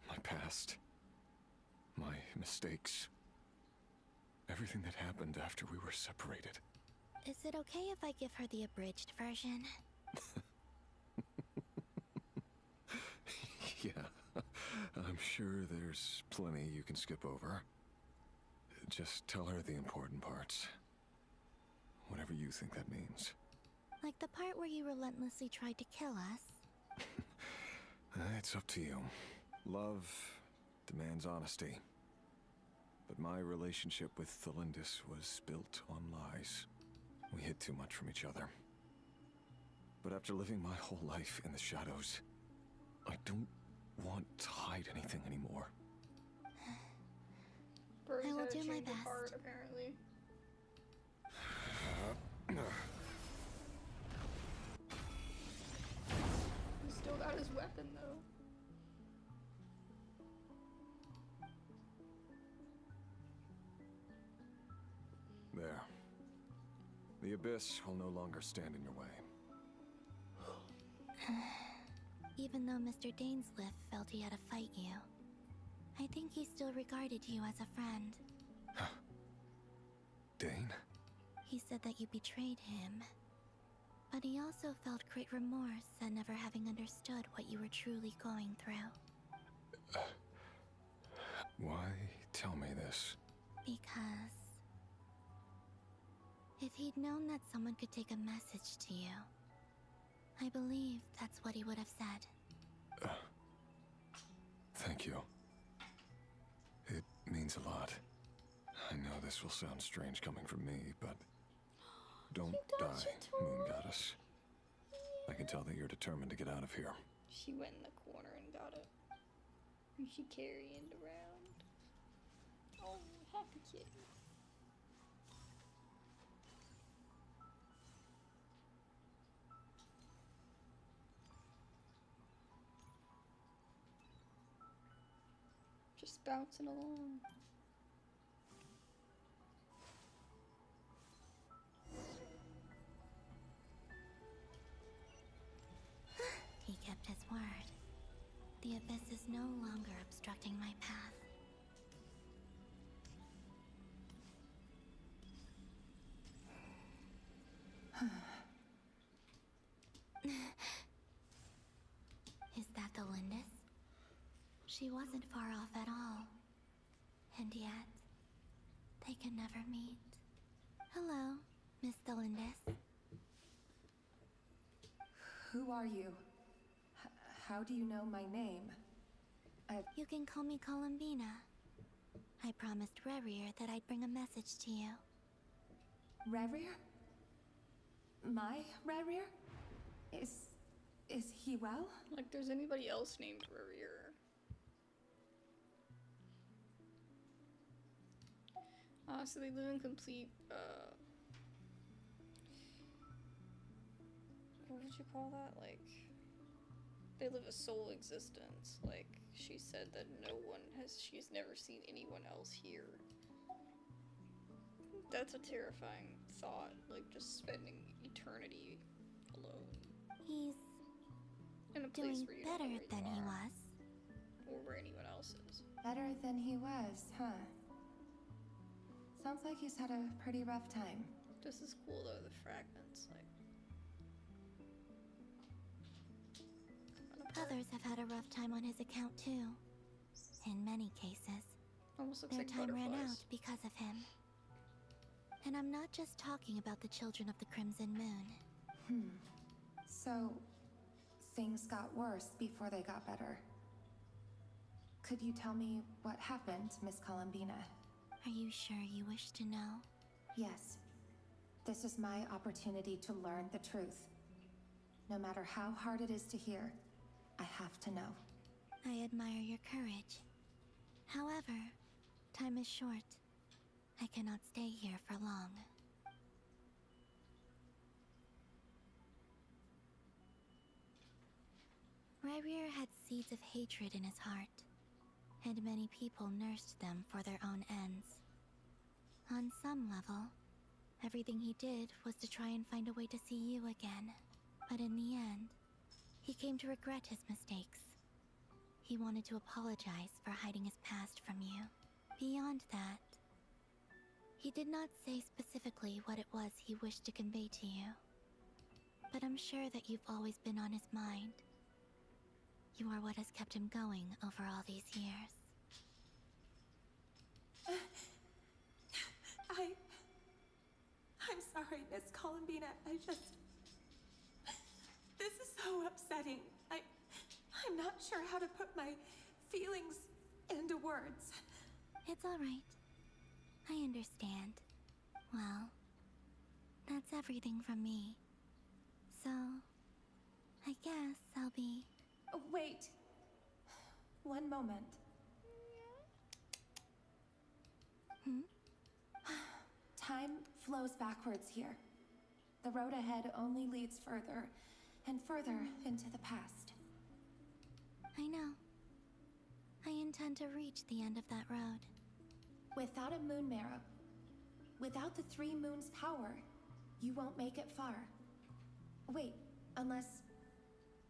My past. My mistakes. Everything that happened after we were separated. Is it okay if I give her the abridged version? Yeah. I'm sure there's plenty you can skip over. Just tell her the important parts. Whatever you think that means. Like the part where you relentlessly tried to kill us? It's up to you. Love demands honesty. But my relationship with Thelindis was built on lies. We hid too much from each other. But after living my whole life in the shadows, I don't want to hide anything anymore. I will do my best. Heart, apparently. He still got his weapon, though. There. The Abyss will no longer stand in your way. Even though Mr. Dainsliff felt he had to fight you, I think he still regarded you as a friend. Dane? He said that you betrayed him, but he also felt great remorse at never having understood what you were truly going through. Why tell me this? Because if he'd known that someone could take a message to you, I believe that's what he would have said. Thank you. It means a lot. I know this will sound strange coming from me, but don't die, Moon Goddess. I can tell that you're determined to get out of here. She went in the corner and got it. And she carrying it around. Oh, happy kid. Just bouncing along. He kept his word. The Abyss is no longer obstructing my path. Is that the Lindis? She wasn't far off at all. And yet, they can never meet. Hello, Miss Thelindis. Who are you? How do you know my name? You can call me Columbina. I promised Rerir that I'd bring a message to you. Rerir? My Rerir? Is he well? Like there's anybody else named Rerir. So they live in complete, what would you call that? Like, they live a sole existence. Like, she said that she's never seen anyone else here. That's a terrifying thought, like just spending eternity alone. He's in a place doing where you better don't know where than you he are, was. or where anyone else is. Better than he was, huh? Sounds like he's had a pretty rough time. This is cool though, the fragments, like. Others have had a rough time on his account too. In many cases, almost looks their like time ran butterflies. out because of him. And I'm not just talking about the children of the Crimson Moon. So, things got worse before they got better. Could you tell me what happened, Miss Columbina? Are you sure you wish to know? Yes. This is my opportunity to learn the truth. No matter how hard it is to hear, I have to know. I admire your courage. However, time is short. I cannot stay here for long. Rerir had seeds of hatred in his heart, and many people nursed them for their own ends. On some level, everything he did was to try and find a way to see you again. But in the end, he came to regret his mistakes. He wanted to apologize for hiding his past from you. Beyond that, he did not say specifically what it was he wished to convey to you. But I'm sure that you've always been on his mind. You are what has kept him going over all these years. I'm sorry, Miss Columbina. upsetting. I'm not sure how to put my feelings into words. It's all right. I understand. Well, that's everything from me. So, I guess I'll be... Wait. One moment. Time flows backwards here. The road ahead only leads further and further into the past. I know. I intend to reach the end of that road. Without a moon marrow, without the 3 moons' power, you won't make it far. Wait, unless...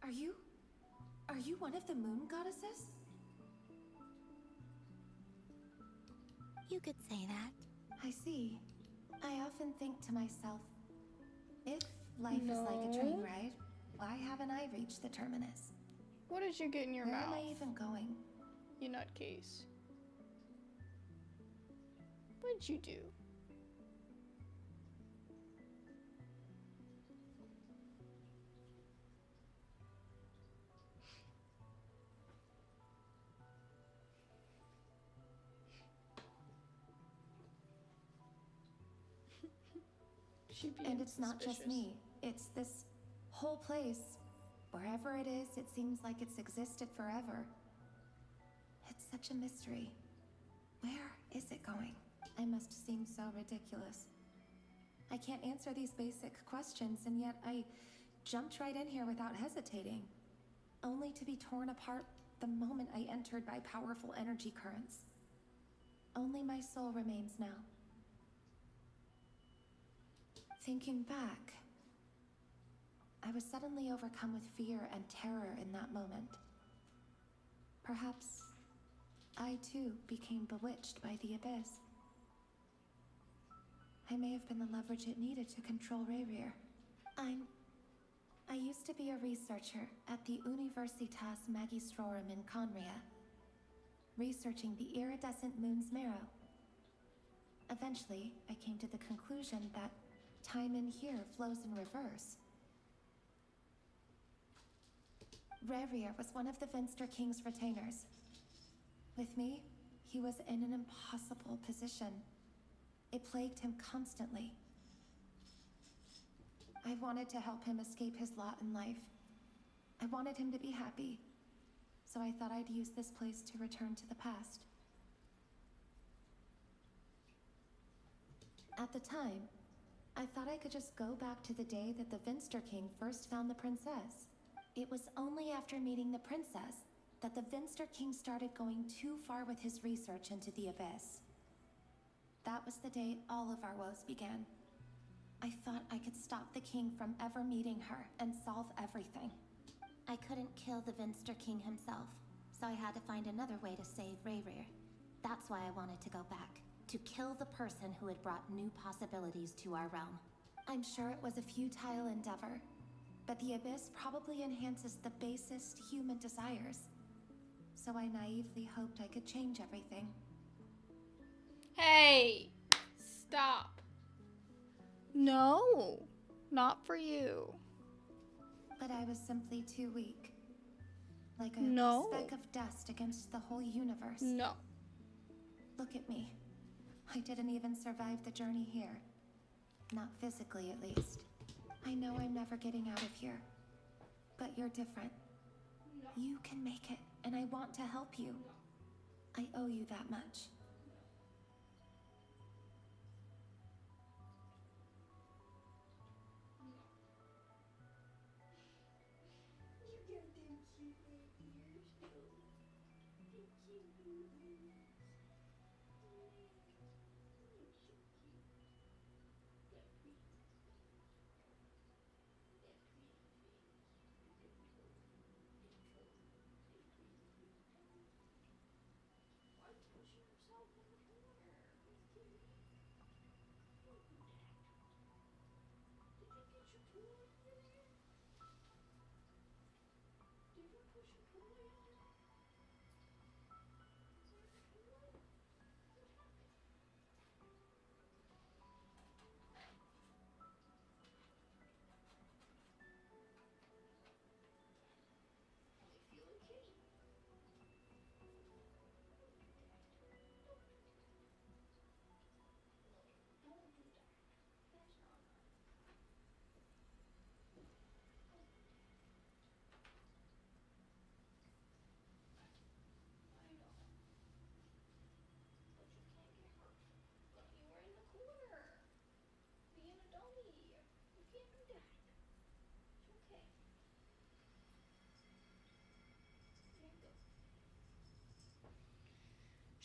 Are you one of the moon goddesses? You could say that. I see. I often think to myself, if life is like a train ride, why haven't I reached the terminus? What did you get in your Where mouth? am I even going? You nutcase. What'd you do? And it's not just me. It's this whole place. Wherever it is, it seems like it's existed forever. It's such a mystery. Where is it going? I must seem so ridiculous. I can't answer these basic questions, and yet I jumped right in here without hesitating, only to be torn apart the moment I entered by powerful energy currents. Only my soul remains now. Thinking back, I was suddenly overcome with fear and terror in that moment. Perhaps I too became bewitched by the abyss. I may have been the leverage it needed to control Rayrir. I used to be a researcher at the Universitas Magistrorum in Conria, researching the iridescent moon's marrow. Eventually, I came to the conclusion that time in here flows in reverse. Rayrir was one of the Finster King's retainers. With me, he was in an impossible position. It plagued him constantly. I wanted to help him escape his lot in life. I wanted him to be happy, so I thought I'd use this place to return to the past. At the time, I thought I could just go back to the day that the Finster King first found the princess. It was only after meeting the princess that the Finster King started going too far with his research into the abyss. That was the day all of our woes began. I thought I could stop the king from ever meeting her and solve everything. I couldn't kill the Finster King himself, so I had to find another way to save Rayrir. That's why I wanted to go back. To kill the person who had brought new possibilities to our realm. I'm sure it was a futile endeavor, but the abyss probably enhances the basest human desires. So I naively hoped I could change everything. Hey! Stop. No! Not for you. But I was simply too weak. Like a No. speck of dust against the whole universe. No. Look at me. I didn't even survive the journey here. Not physically, at least. I know I'm never getting out of here. But you're different. You can make it, and I want to help you. I owe you that much.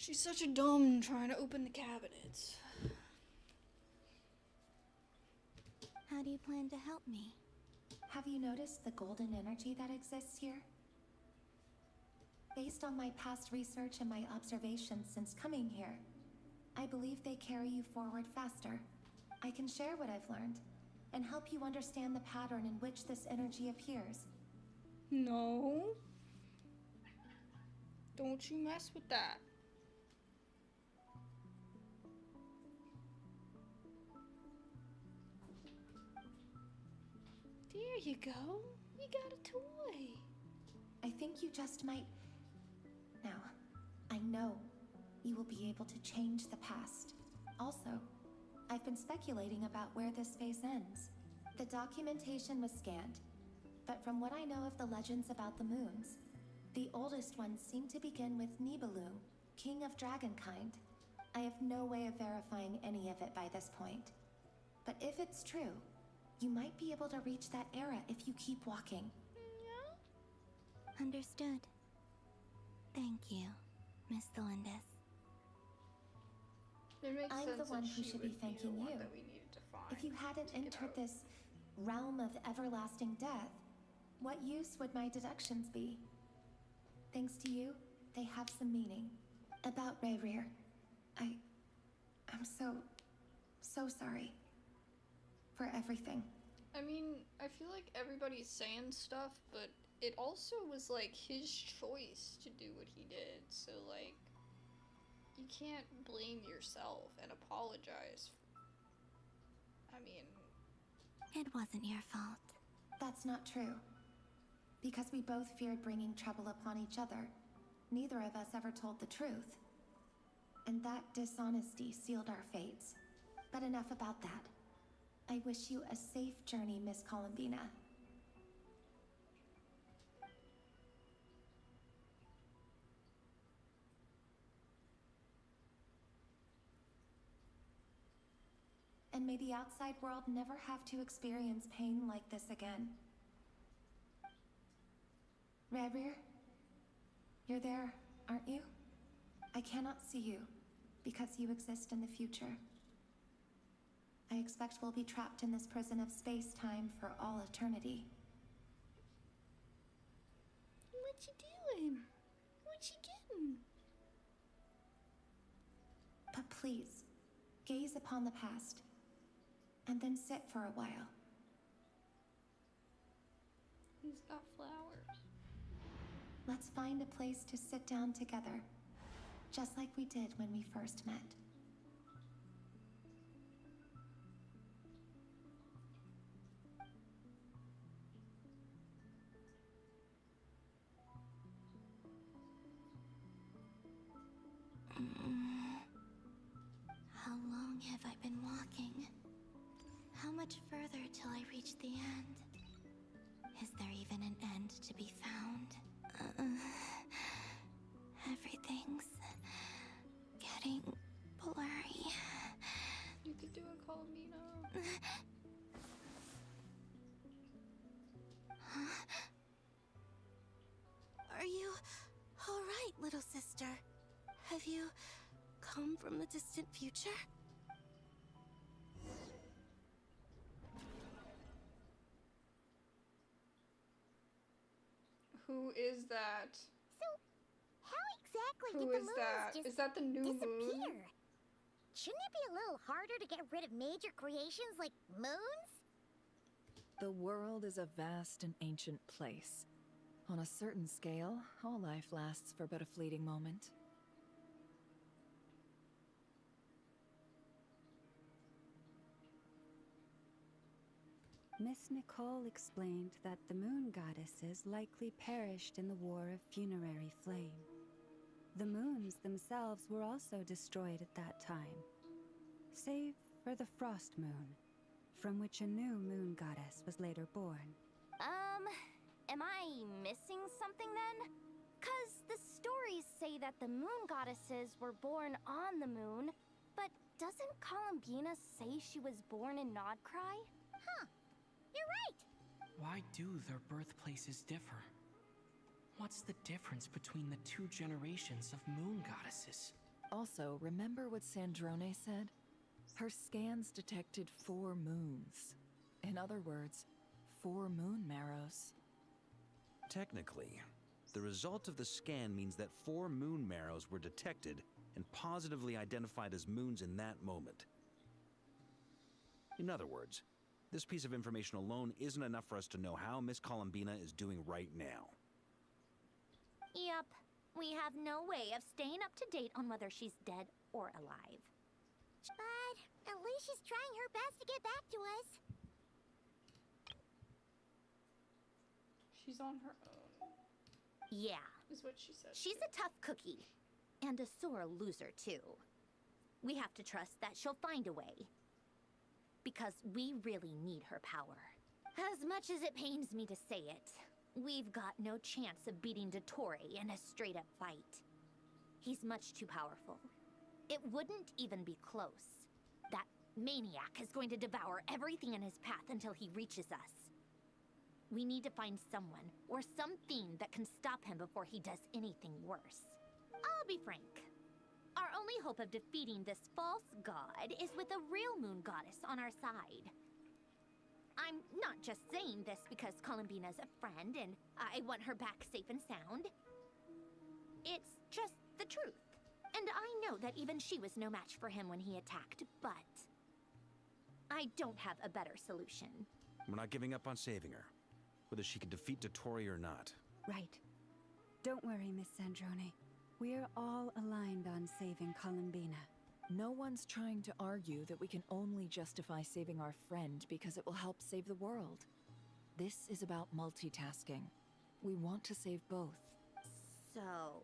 She's such a dumb trying to open the cabinets. How do you plan to help me? Have you noticed the golden energy that exists here? Based on my past research and my observations since coming here, I believe they carry you forward faster. I can share what I've learned and help you understand the pattern in which this energy appears. No. Don't you mess with that. There you go. You got a toy. I think you just might... Now, I know you will be able to change the past. Also, I've been speculating about where this phase ends. The documentation was scanned, but from what I know of the legends about the moons, the oldest ones seem to begin with Nibelung, king of dragonkind. I have no way of verifying any of it by this point. But if it's true, you might be able to reach that era if you keep walking. Understood. Thank you, Miss Delindis. I'm the one who should be thanking you. If you hadn't entered this realm of everlasting death, what use would my deductions be? Thanks to you, they have some meaning. About Rayrir, I'm so sorry. For everything. I mean, I feel like everybody's saying stuff, but it also was like his choice to do what he did, so like, you can't blame yourself and apologize. I mean... It wasn't your fault. That's not true. Because we both feared bringing trouble upon each other, neither of us ever told the truth. And that dishonesty sealed our fates. But enough about that. I wish you a safe journey, Miss Columbina. And may the outside world never have to experience pain like this again. Rayrir, you're there, aren't you? I cannot see you, because you exist in the future. I expect we'll be trapped in this prison of space-time for all eternity. What you doing? What you getting? But please, gaze upon the past, and then sit for a while. He's got flowers. Let's find a place to sit down together, just like we did when we first met. How long have I been walking? How much further till I reach the end? Is there even an end to be found? Everything's getting blurry. You could do a Columbina. Are you all right, little sister? Have you come from the distant future? Who is that? So, how exactly Who did the is moons that? just Is that the new disappear? moon? Shouldn't it be a little harder to get rid of major creations like moons? The world is a vast and ancient place. On a certain scale, all life lasts for but a fleeting moment. Miss Nicole explained that the moon goddesses likely perished in the War of Funerary Flame. The moons themselves were also destroyed at that time, save for the Frost Moon, from which a new moon goddess was later born. Am I missing something then? 'Cause the stories say that the moon goddesses were born on the moon, but doesn't Columbina say she was born in nod-krai? Huh. You're right. Why do their birthplaces differ? What's the difference between the two generations of moon goddesses? Also, remember what Sandrone said? Her scans detected 4 moons. In other words, 4 moon marrows. Technically, the result of the scan means that 4 moon marrows were detected and positively identified as moons in that moment. In other words, this piece of information alone isn't enough for us to know how Miss Columbina is doing right now. Yep. We have no way of staying up to date on whether she's dead or alive. But at least she's trying her best to get back to us. She's on her own. Yeah. Is what she said. She's a tough cookie. And a sore loser, too. We have to trust that she'll find a way. Because we really need her power. As much as it pains me to say it, we've got no chance of beating Dottore in a straight-up fight. He's much too powerful. It wouldn't even be close. That maniac is going to devour everything in his path until he reaches us. We need to find someone, or something that can stop him before he does anything worse. I'll be frank. Our only hope of defeating this false god is with a real moon goddess on our side. I'm not just saying this because Columbina's a friend and I want her back safe and sound. It's just the truth. And I know that even she was no match for him when he attacked, but I don't have a better solution. We're not giving up on saving her, whether she can defeat Dottore or not. Right. Don't worry, Miss Sandrone. We're all aligned on saving Columbina. No one's trying to argue that we can only justify saving our friend because it will help save the world. This is about multitasking. We want to save both. So,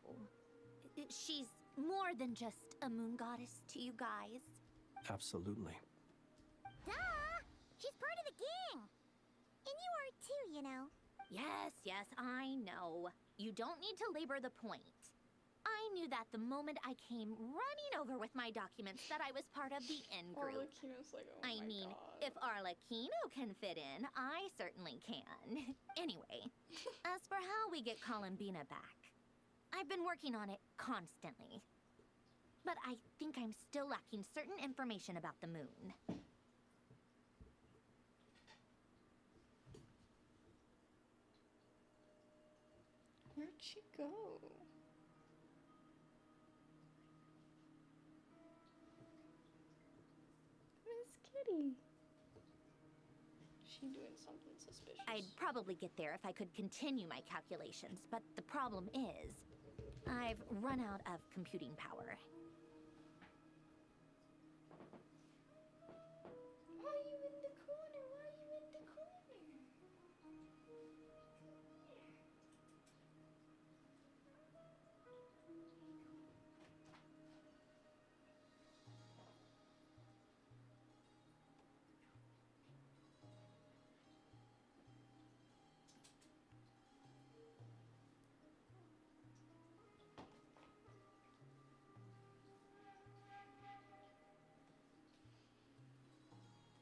she's more than just a moon goddess to you guys? Absolutely. Duh! She's part of the gang! And you are too, you know. Yes, I know. You don't need to labor the point. I knew that the moment I came running over with my documents that I was part of the in group. Arlecchino's like, oh I my mean, God. if Arlecchino can fit in, I certainly can. Anyway, as for how we get Columbina back, I've been working on it constantly. But I think I'm still lacking certain information about the moon. Where'd she go? Miss Kitty. She doing something suspicious. I'd probably get there if I could continue my calculations, but the problem is, I've run out of computing power. Why are you in the corner? Why are you in the corner?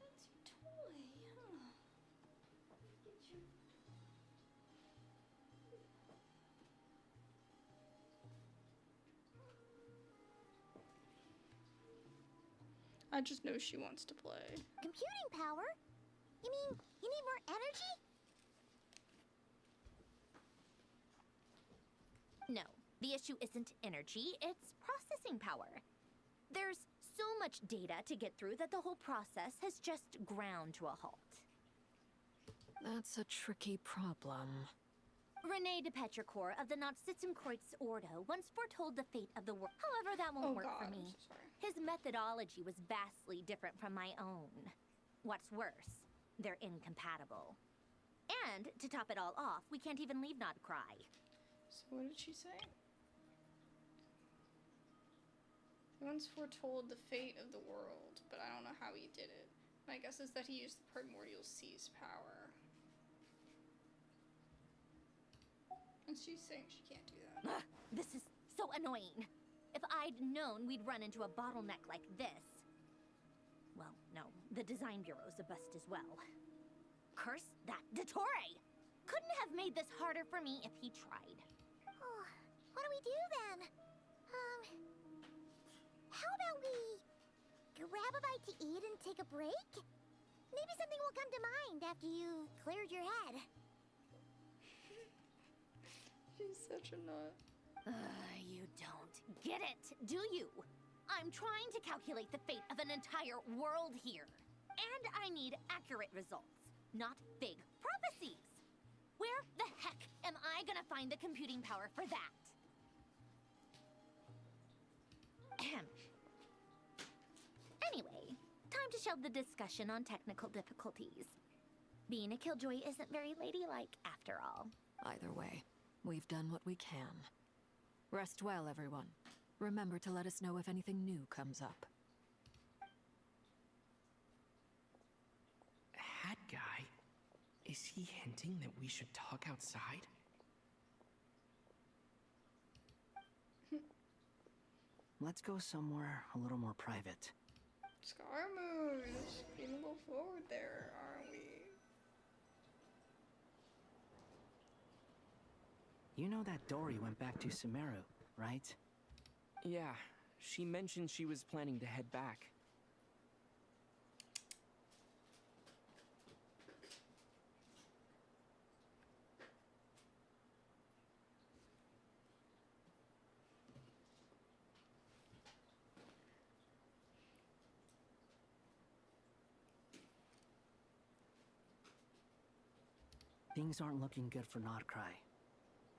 That's your toy, huh? Get your... I just know she wants to play. Computing power? You mean you need more energy? No, the issue isn't energy, it's processing power. There's so much data to get through that the whole process has just ground to a halt. That's a tricky problem. René de Petrichor of the Nazi-Kreuz Ordo once foretold the fate of the world. However, that won't work for me. His methodology was vastly different from my own. What's worse, they're incompatible. And, to top it all off, we can't even leave nod-krai. So what did she say? He once foretold the fate of the world, but I don't know how he did it. My guess is that he used the primordial sea's power. And she's saying she can't do that. Ugh, this is so annoying. If I'd known we'd run into a bottleneck like this... Well, no, the design bureau's a bust as well. Curse that Dottore! Couldn't have made this harder for me if he tried. Oh, what do we do then? a bite to eat and take a break? Maybe something will come to mind after you've cleared your head. She's such a nut. You don't get it, do you? I'm trying to calculate the fate of an entire world here. And I need accurate results, not vague prophecies. Where the heck am I gonna find the computing power for that? Ahem. Anyway, time to shelve the discussion on technical difficulties. Being a killjoy isn't very ladylike, after all. Either way, we've done what we can. Rest well, everyone. Remember to let us know if anything new comes up. Hat guy? Is he hinting that we should talk outside? Let's go somewhere a little more private. Scaramouche, getting a little forward there, aren't we? You know that Dory went back to Sumeru, right? Yeah, she mentioned she was planning to head back. Things aren't looking good for nod-krai.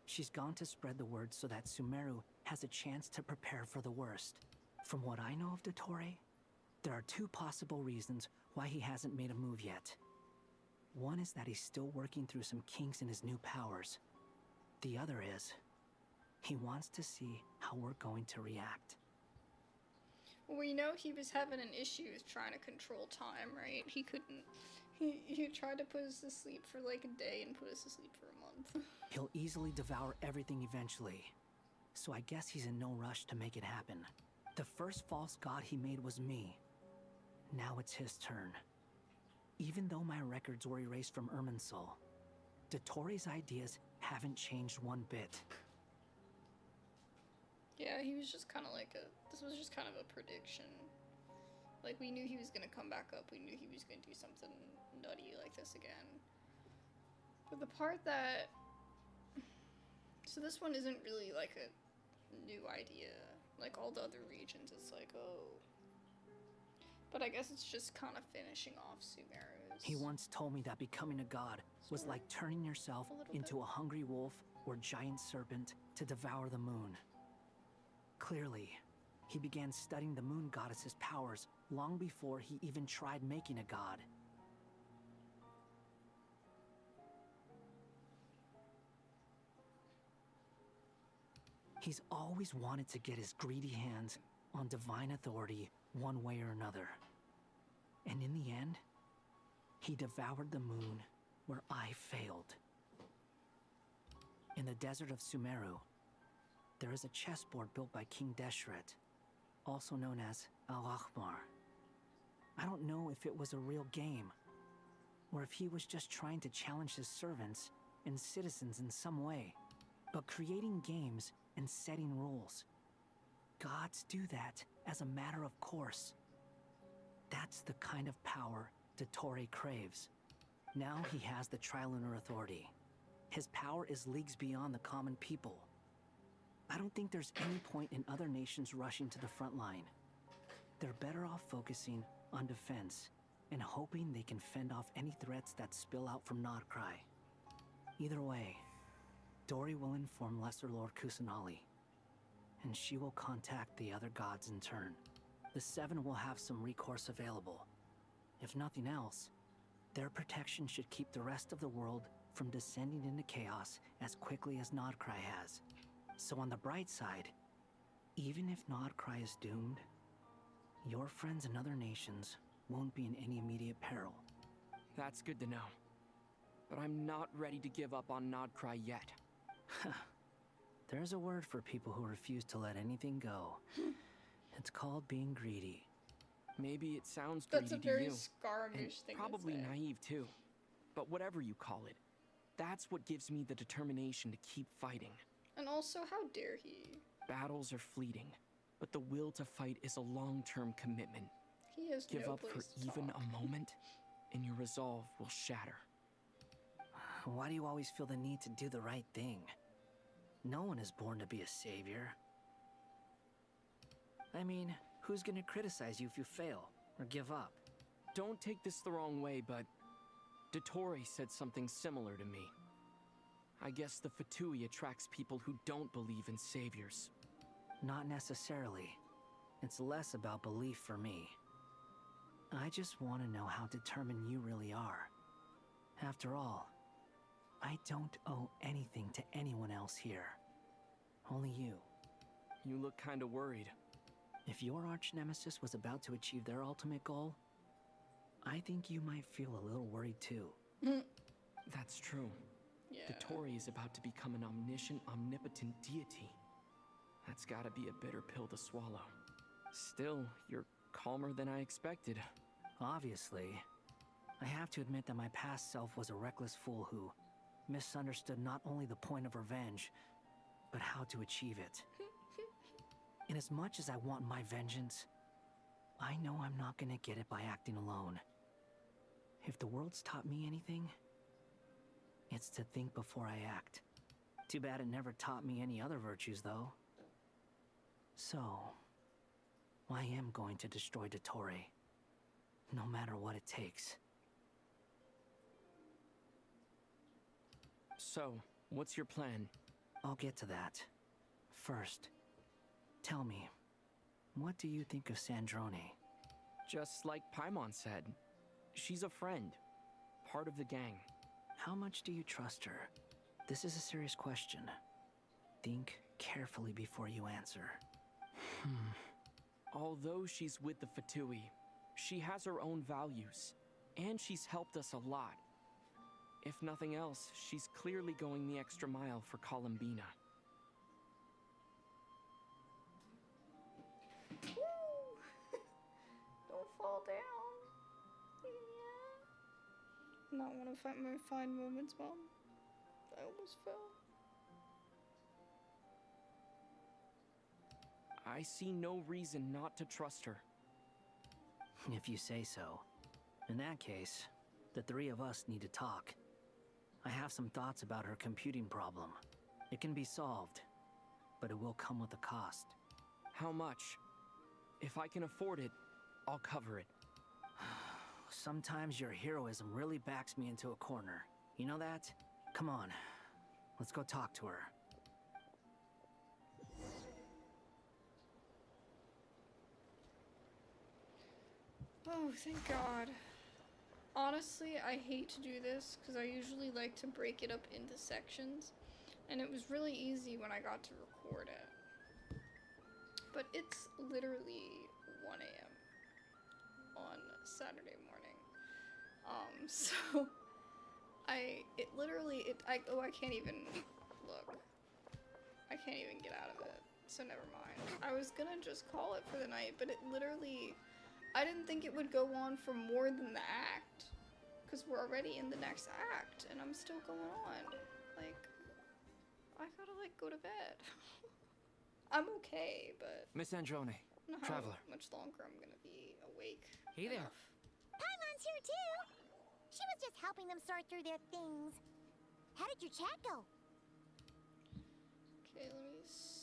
She's gone to spread the word so that Sumeru has a chance to prepare for the worst. From what I know of Dottore, there are two possible reasons why he hasn't made a move yet. One is that he's still working through some kinks in his new powers. The other is, he wants to see how we're going to react. We know he was having an issue with trying to control time, right? He couldn't. He tried to put us to sleep for like a day and put us to sleep for a month. He'll easily devour everything eventually. So I guess he's in no rush to make it happen. The first false god he made was me. Now it's his turn. Even though my records were erased from Irminsul, Dottore's ideas haven't changed one bit. Yeah, he was just kind of like this was just kind of a prediction. Like, we knew he was gonna come back up. We knew he was gonna do something nutty like this again. But the part that... So this one isn't really like a new idea. Like all the other regions, it's like, oh. But I guess it's just kind of finishing off Sumeru's. He once told me that becoming a god was like turning yourself into a hungry wolf or giant serpent to devour the moon. Clearly, he began studying the moon goddess's powers long before he even tried making a god. He's always wanted to get his greedy hands on divine authority one way or another. And in the end, he devoured the moon where I failed. In the desert of Sumeru, there is a chessboard built by King Deshret, also known as Al-Akhmar. I don't know if it was a real game, or if he was just trying to challenge his servants and citizens in some way. But creating games and setting rules, gods do that as a matter of course. That's the kind of power Dottore craves. Now he has the Trilunar Authority. His power is leagues beyond the common people. I don't think there's any point in other nations rushing to the front line. They're better off focusing on defense and hoping they can fend off any threats that spill out from nod-krai. Either way, Dory will inform Lesser Lord Kusanali, and she will contact the other gods in turn. The Seven will have some recourse available. If nothing else, their protection should keep the rest of the world from descending into chaos as quickly as nod-krai has. So on the bright side, even if nod-krai is doomed, your friends in other nations won't be in any immediate peril. That's good to know. But I'm not ready to give up on nod-krai yet. There's a word for people who refuse to let anything go. It's called being greedy. Maybe it sounds greedy to you. That's a very Scaramouche thing probably to say. naive too. But whatever you call it, that's what gives me the determination to keep fighting. And also, how dare he? Battles are fleeting, but the will to fight is a long-term commitment. He has give no up for place to even talk. a moment, and your resolve will shatter. Why do you always feel the need to do the right thing? No one is born to be a savior. I mean, who's gonna criticize you if you fail or give up? Don't take this the wrong way, but Dottore said something similar to me. I guess the Fatui attracts people who don't believe in saviors. Not necessarily. It's less about belief for me. I just want to know how determined you really are. After all, I don't owe anything to anyone else here. Only you. You look kinda worried. If your arch-nemesis was about to achieve their ultimate goal, I think you might feel a little worried too. That's true. Yeah. Dottore is about to become an omniscient, omnipotent deity. That's gotta be a bitter pill to swallow. Still, you're calmer than I expected. Obviously. I have to admit that my past self was a reckless fool who misunderstood not only the point of revenge, but how to achieve it. And as much as I want my vengeance, I know I'm not gonna get it by acting alone. If the world's taught me anything, it's to think before I act. Too bad it never taught me any other virtues, though. So, I am going to destroy Dottore, no matter what it takes. So, what's your plan? I'll get to that. First, tell me, what do you think of Sandrone? Just like Paimon said, she's a friend, part of the gang. How much do you trust her? This is a serious question. Think carefully before you answer. Although she's with the Fatui, she has her own values, and she's helped us a lot. If nothing else, she's clearly going the extra mile for Columbina. Woo! Don't fall down. Yeah. Not one of my fine moments, Mom. I almost fell. I see no reason not to trust her. If you say so. In that case, the three of us need to talk. I have some thoughts about her computing problem. It can be solved, but it will come with a cost. How much? If I can afford it, I'll cover it. Sometimes your heroism really backs me into a corner. You know that? Come on, let's go talk to her. Oh, thank God. Honestly, I hate to do this because I usually like to break it up into sections, and it was really easy when I got to record it. But it's literally 1 a.m. on Saturday morning. So I can't even look. I can't even get out of it. So never mind. I was gonna just call it for the night, but it literally, I didn't think it would go on for more than the act. Because we're already in the next act, and I'm still going on. Like, I gotta, like, go to bed. I'm okay, but... Miss Androne, I don't know Traveler. how much longer I'm gonna be awake. Hey there. enough. Paimon's here too! She was just helping them sort through their things. How did your chat go? Okay, let me see.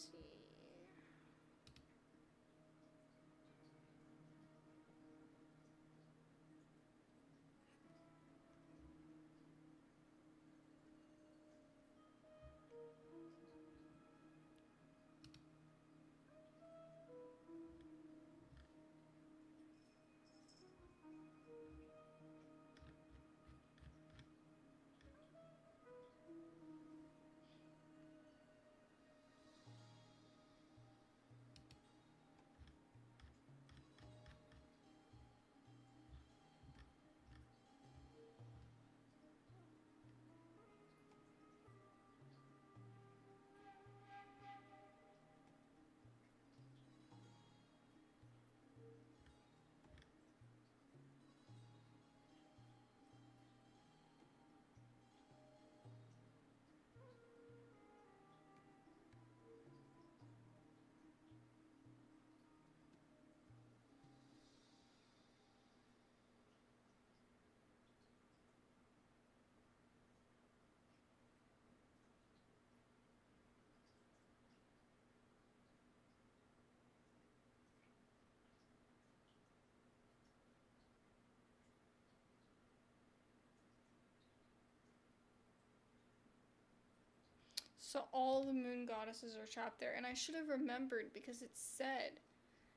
So all the moon goddesses are trapped there, and I should have remembered because it said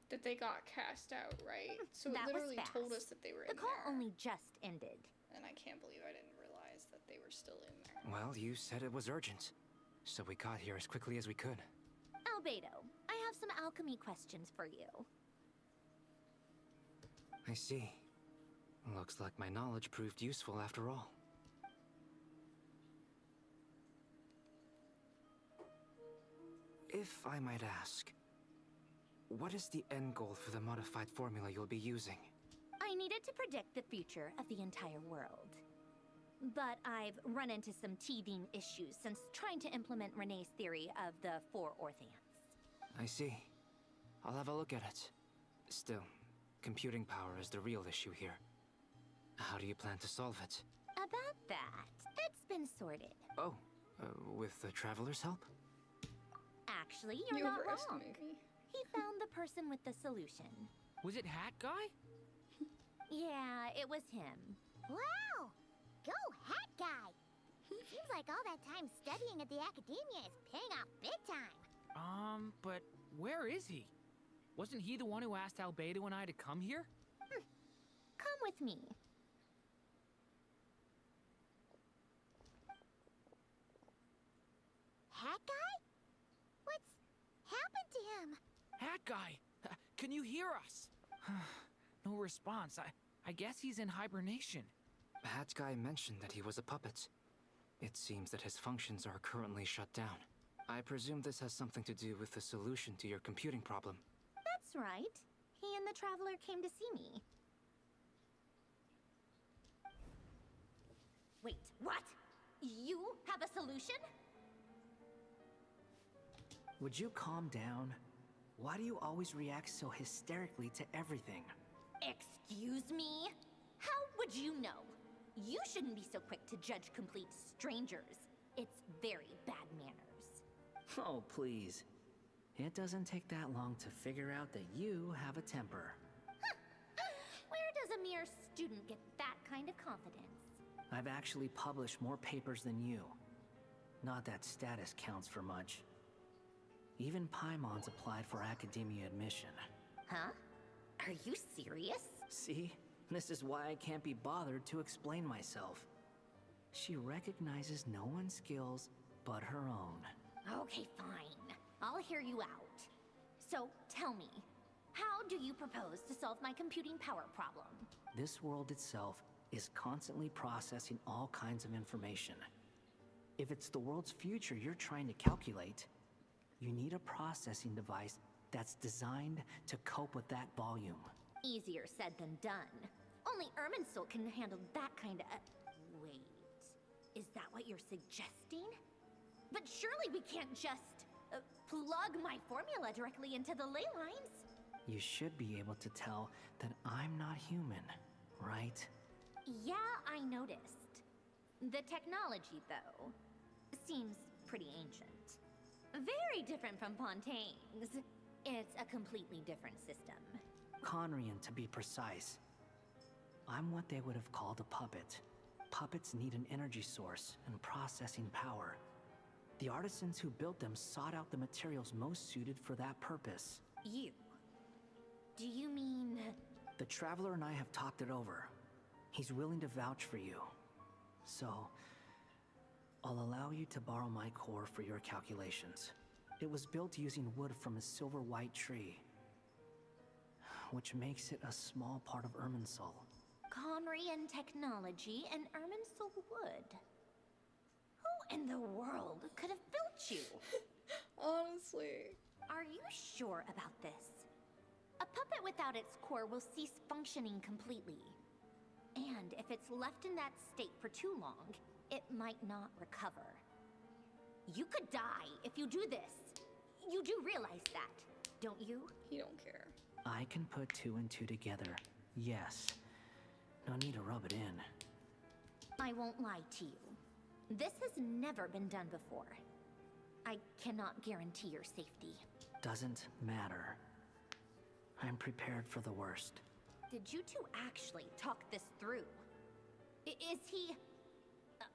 that they got cast out, right? So it That was literally told fast. us that they were The in call there. only just ended. And I can't believe I didn't realize that they were still in there. Well, you said it was urgent, so we got here as quickly as we could. Albedo, I have some alchemy questions for you. I see. Looks like my knowledge proved useful after all. If I might ask, what is the end goal for the modified formula you'll be using? I needed to predict the future of the entire world. But I've run into some teething issues since trying to implement Renee's theory of the four Orthants. I see. I'll have a look at it. Still, computing power is the real issue here. How do you plan to solve it? About that, it's been sorted. Oh, with the Traveler's help? Actually, you're You not wrong. overestimate me. He found the person with the solution. Was it Hat Guy? Yeah, it was him. Wow! Go Hat Guy! Seems like all that time studying at the academia is paying off big time. But where is he? Wasn't he the one who asked Albedo and I to come here? Come with me. Hat Guy? What's happened to him? Hat Guy! Can you hear us? No response. I guess he's in hibernation. Hat Guy mentioned that he was a puppet. It seems that his functions are currently shut down. I presume this has something to do with the solution to your computing problem. That's right. He and the Traveler came to see me. Wait, what? You have a solution? Would you calm down? Why do you always react so hysterically to everything? Excuse me? How would you know? You shouldn't be so quick to judge complete strangers. It's very bad manners. Oh, please. It doesn't take that long to figure out that you have a temper. Where does a mere student get that kind of confidence? I've actually published more papers than you. Not that status counts for much. Even Paimon's applied for academia admission. Huh? Are you serious? See? This is why I can't be bothered to explain myself. She recognizes no one's skills but her own. Okay, fine. I'll hear you out. So, tell me, how do you propose to solve my computing power problem? This world itself is constantly processing all kinds of information. If it's the world's future you're trying to calculate, you need a processing device that's designed to cope with that volume. Easier said than done. Only Irminsul can handle that kind of... Wait, is that what you're suggesting? But surely we can't just plug my formula directly into the ley lines. You should be able to tell that I'm not human, right? Yeah, I noticed. The technology, though, seems pretty ancient. Very different from Pontaine's. It's a completely different system. Conrian, to be precise. I'm what they would have called a puppet. Puppets need an energy source and processing power. The artisans who built them sought out the materials most suited for that purpose. You? Do you mean... The Traveler and I have talked it over. He's willing to vouch for you. So, I'll allow you to borrow my core for your calculations. It was built using wood from a silver white tree, which makes it a small part of Irminsul. Conrian technology and Irminsul wood. Who in the world could have built you? Honestly. Are you sure about this? A puppet without its core will cease functioning completely. And if it's left in that state for too long, it might not recover. You could die if you do this. You do realize that, don't you? You don't care. I can put two and two together, yes. No need to rub it in. I won't lie to you. This has never been done before. I cannot guarantee your safety. Doesn't matter. I'm prepared for the worst. Did you two actually talk this through? Is he...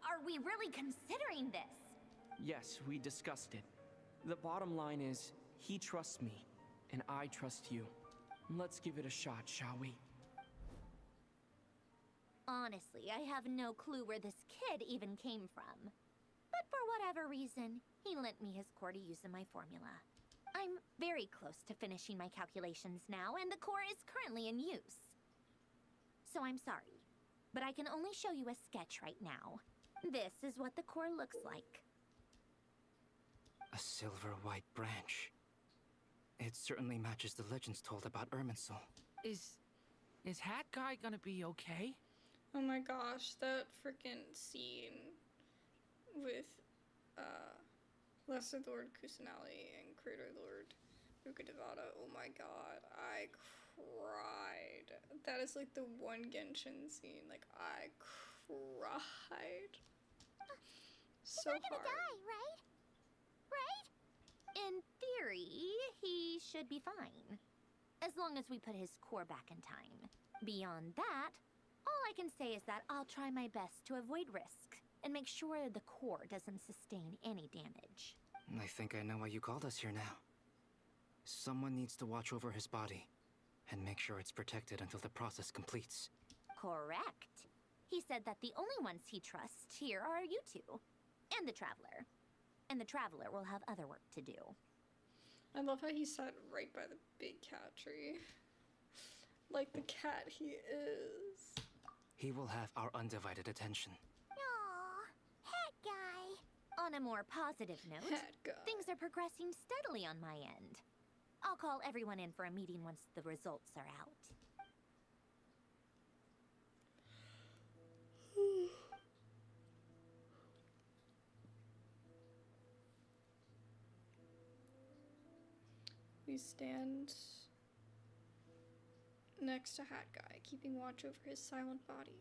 Are we really considering this? Yes, we discussed it. The bottom line is, he trusts me, and I trust you. Let's give it a shot, shall we? Honestly, I have no clue where this kid even came from. But for whatever reason, he lent me his core to use in my formula. I'm very close to finishing my calculations now, and the core is currently in use. So I'm sorry, but I can only show you a sketch right now. This is what the core looks like. A silver white branch. It certainly matches the legends told about Irminsul. Is Hat Guy gonna be okay? Oh my gosh, that freaking scene with Lesser Lord Kusanali and Crater Lord Rukadevada. Oh my god, I cried. That is like the one Genshin scene. Like, I cried. So He's not gonna hard. die, right? Right? In theory, he should be fine. As long as we put his core back in time. Beyond that, all I can say is that I'll try my best to avoid risk and make sure the core doesn't sustain any damage. I think I know why you called us here now. Someone needs to watch over his body and make sure it's protected until the process completes. Correct. He said that the only ones he trusts here are you two, and the Traveler. And the Traveler will have other work to do. I love how he sat right by the big cat tree. Like the cat he is. He will have our undivided attention. Aw, Hat Guy. On a more positive note, things are progressing steadily on my end. I'll call everyone in for a meeting once the results are out. We stand next to Hat Guy, keeping watch over his silent body.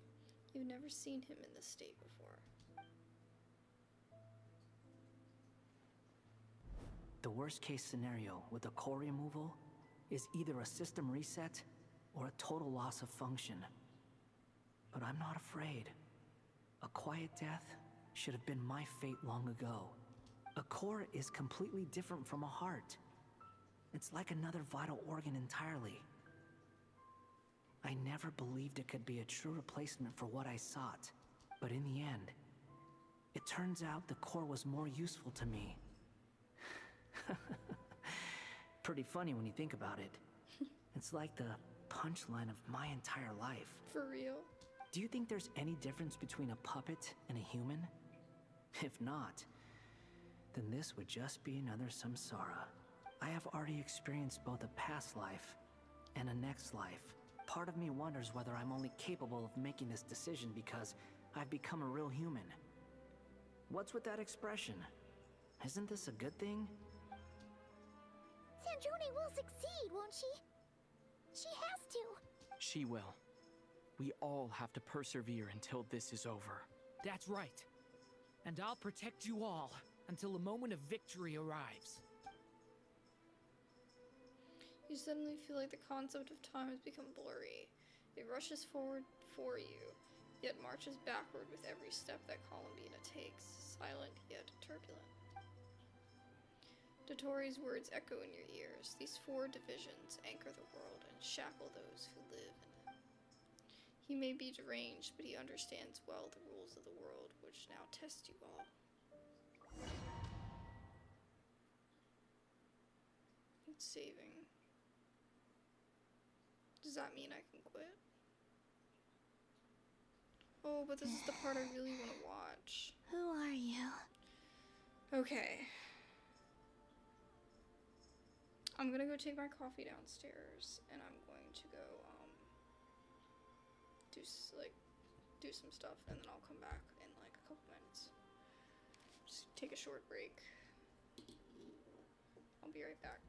You've never seen him in this state before. The worst case scenario with the core removal is either a system reset or a total loss of function. But I'm not afraid. A quiet death should have been my fate long ago. A core is completely different from a heart. It's like another vital organ entirely. I never believed it could be a true replacement for what I sought. But in the end, it turns out the core was more useful to me. Pretty funny when you think about it. It's like the punchline of my entire life. For real? Do you think there's any difference between a puppet and a human? If not, then this would just be another samsara. I have already experienced both a past life and a next life. Part of me wonders whether I'm only capable of making this decision because I've become a real human. What's with that expression? Isn't this a good thing? Sanjoni will succeed, won't she? She has to. She will. We all have to persevere until this is over. That's right. And I'll protect you all until a moment of victory arrives. You suddenly feel like the concept of time has become blurry. It rushes forward for you, yet marches backward with every step that Columbina takes, silent yet turbulent. Dotori's words echo in your ears. These 4 divisions anchor the world and shackle those who live in it. He may be deranged, but he understands well the rules of the world, which now test you all. It's saving. Does that mean I can quit? Oh, but this is the part I really want to watch. Who are you? Okay. I'm gonna go take my coffee downstairs, and I'm going to go, do some stuff, and then I'll come back in, like, a couple minutes. Just take a short break. I'll be right back.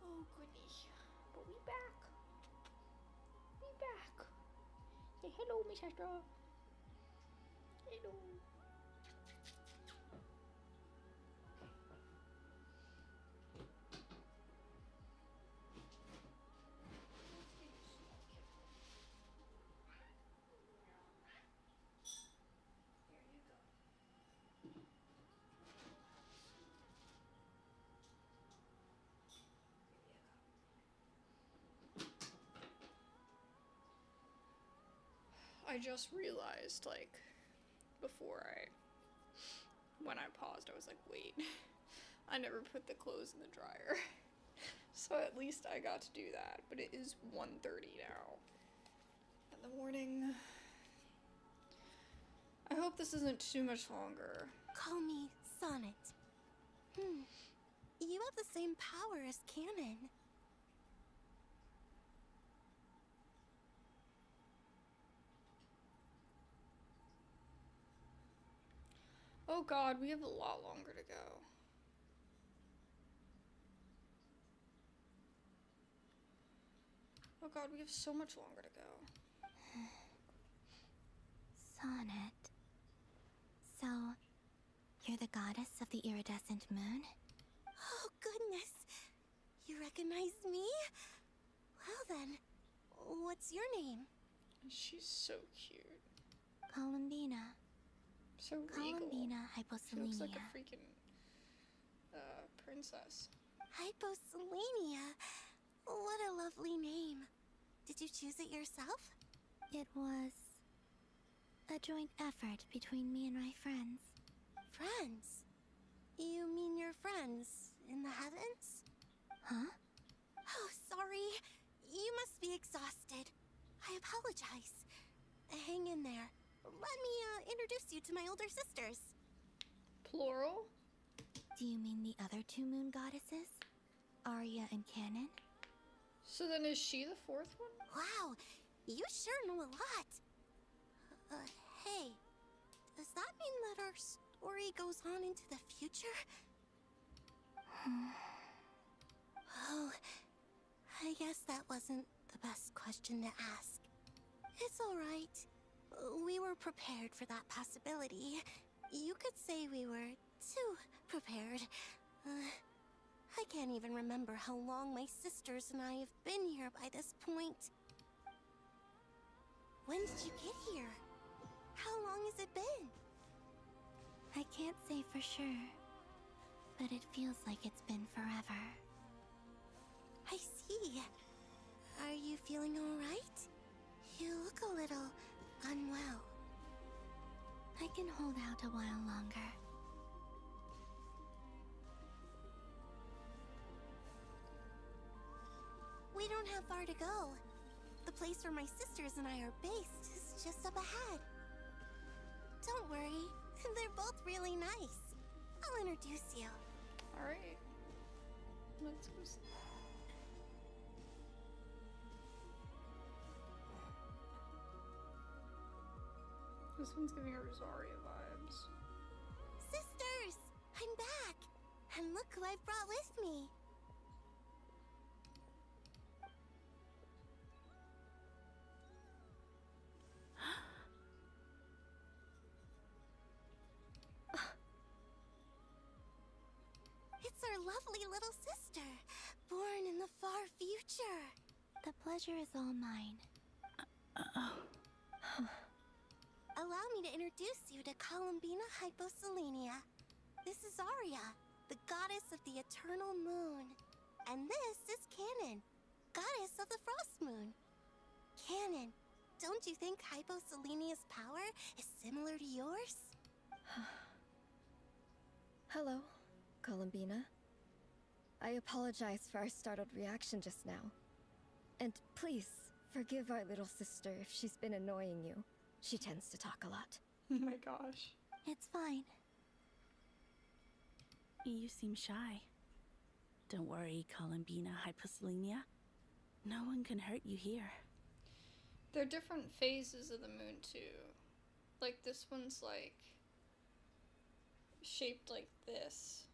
Oh goodness. But we back. We back. Say hello, Miss Astra. Hello. I just realized, like, when I paused, I was like, wait, I never put the clothes in the dryer. So at least I got to do that, but it is 1:30 now in the morning. I hope this isn't too much longer. Call me Sonnet. You have the same power as Canon. Oh god, we have a lot longer to go. Oh god, we have so much longer to go. Sonnet. So, you're the goddess of the iridescent moon? Oh, goodness. You recognize me? Well then, what's your name? She's so cute. Columbina. So regal. Columbina She looks Hyposelenia. like a freaking princess. Hyposelenia. What a lovely name. Did you choose it yourself? It was a joint effort between me and my friends. Friends? You mean your friends in the heavens? Huh? Oh, sorry. You must be exhausted. I apologize. Hang in there. Let me introduce you to my older sisters. Plural? Do you mean the other two moon goddesses? Arya and Canon? So then is she the fourth one? Wow, you sure know a lot. Hey, does that mean that our story goes on into the future? Oh, I guess that wasn't the best question to ask. It's alright. We were prepared for that possibility. You could say we were too prepared. I can't even remember how long my sisters and I have been here by this point. When did you get here? How long has it been? I can't say for sure, but it feels like it's been forever. I see. Are you feeling alright? You look a little unwell. I can hold out a while longer. We don't have far to go. The place where my sisters and I are based is just up ahead. Don't worry, they're both really nice. I'll introduce you. Alright. Let's go see. This one's giving her Rosaria vibes. Sisters! I'm back! And look who I've brought with me. It's our lovely little sister, born in the far future. The pleasure is all mine. Allow me to introduce you to Columbina Hyposelenia. This is Arya, the goddess of the eternal moon. And this is Canon, goddess of the frost moon. Canon, don't you think Hyposelenia's power is similar to yours? Hello, Columbina. I apologize for our startled reaction just now. And please, forgive our little sister if she's been annoying you. She tends to talk a lot. Oh my gosh. It's fine. You seem shy. Don't worry, Columbina Hyposelenia. No one can hurt you here. There are different phases of the moon too. Like this one's like shaped like this,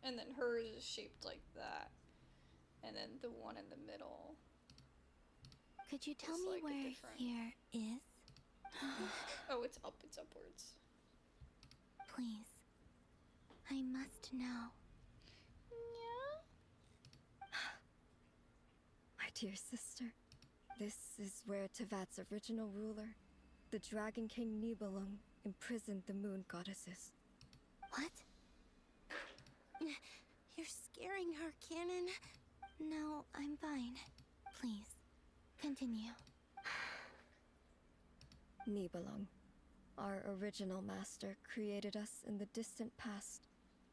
and then hers is shaped like that. And then the one in the middle. Could you tell is, me like, a where different- here is? Oh, it's up. It's upwards. Please. I must know. My dear sister, this is where Tevat's original ruler, the Dragon King Nibelung, imprisoned the moon goddesses. What? You're scaring her, Canon. No, I'm fine. Please, continue. Nibelung, our original master, created us in the distant past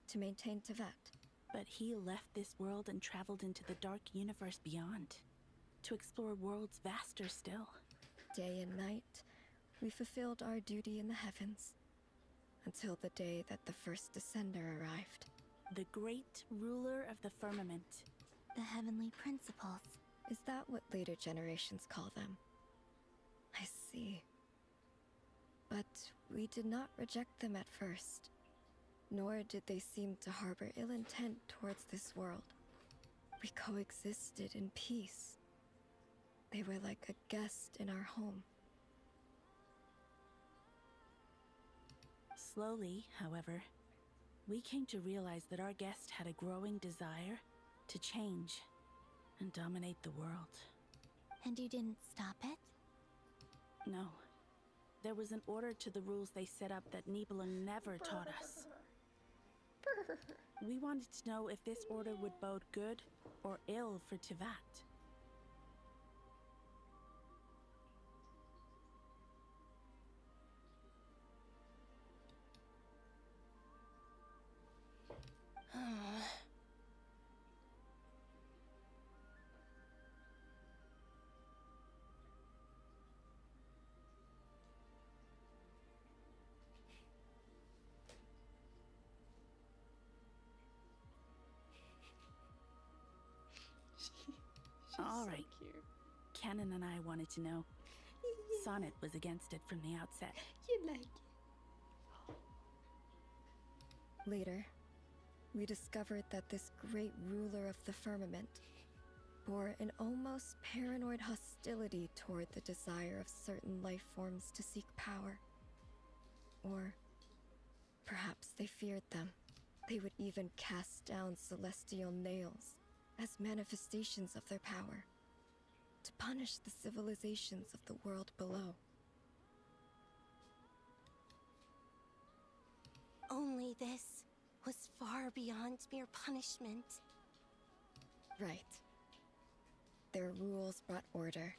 to maintain Tevat. But he left this world and traveled into the dark universe beyond, to explore worlds vaster still. Day and night, we fulfilled our duty in the heavens, until the day that the first descender arrived. The great ruler of the firmament. The heavenly principles. Is that what later generations call them? I see. But we did not reject them at first, nor did they seem to harbor ill intent towards this world. We coexisted in peace. They were like a guest in our home. Slowly, however, we came to realize that our guest had a growing desire to change and dominate the world. And you didn't stop it? No. There was an order to the rules they set up that Nibelung never taught us. We wanted to know if this order would bode good or ill for Tevat. All right. So cute. Canon and I wanted to know. Sonnet was against it from the outset. You like it. Later, we discovered that this great ruler of the firmament bore an almost paranoid hostility toward the desire of certain life forms to seek power. Or perhaps they feared them. They would even cast down celestial nails as manifestations of their power, to punish the civilizations of the world below. Only this was far beyond mere punishment. Right. Their rules brought order,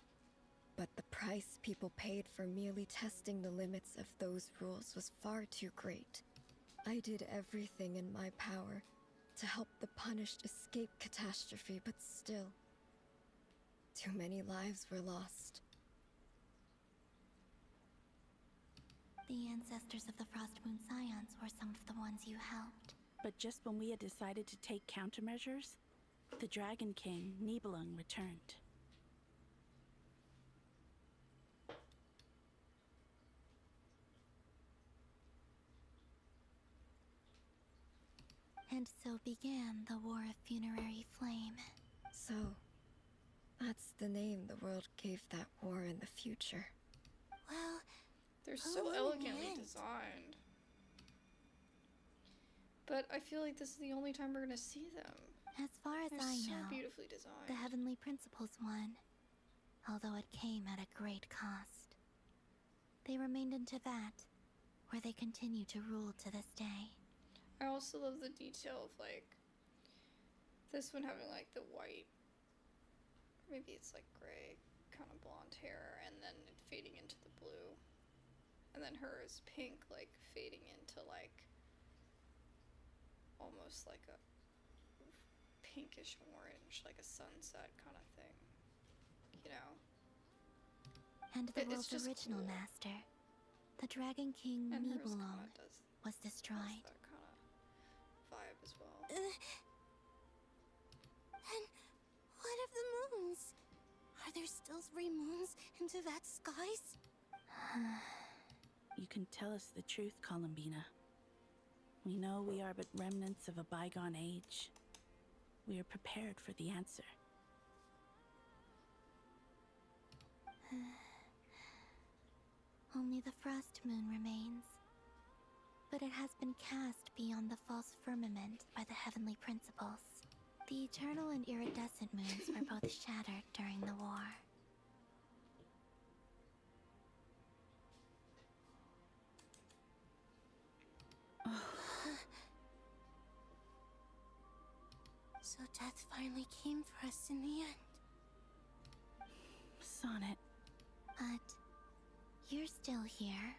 but the price people paid for merely testing the limits of those rules was far too great. I did everything in my power to help the punished escape catastrophe, but still, too many lives were lost. The ancestors of the Frost Moon Scions were some of the ones you helped. But just when we had decided to take countermeasures, the Dragon King, Nibelung, returned. And so began the War of Funerary Flame. So, that's the name the world gave that war in the future. Well, they're so elegantly designed. But I feel like this is the only time we're gonna see them. As far as They're I so know, beautifully designed. the Heavenly Principles won, although it came at a great cost. They remained in Tevat, where they continue to rule to this day. I also love the detail of like this one having like the white, maybe it's like gray, kind of blonde hair, and then it fading into the blue, and then hers pink, like fading into like almost like a pinkish orange, like a sunset kind of thing, you know. And the It's world's just original cool. master, the Dragon King And hers Nibelung, kinda does was destroyed. that kind of vibe as well. And what of the moons? Are there still 3 moons in Tevat skies? You can tell us the truth, Columbina. We know we are but remnants of a bygone age. We are prepared for the answer. Only the frost moon remains. But it has been cast beyond the false firmament by the heavenly principles. The eternal and iridescent moons were both shattered during the war. So death finally came for us in the end. Sonnet. But you're still here,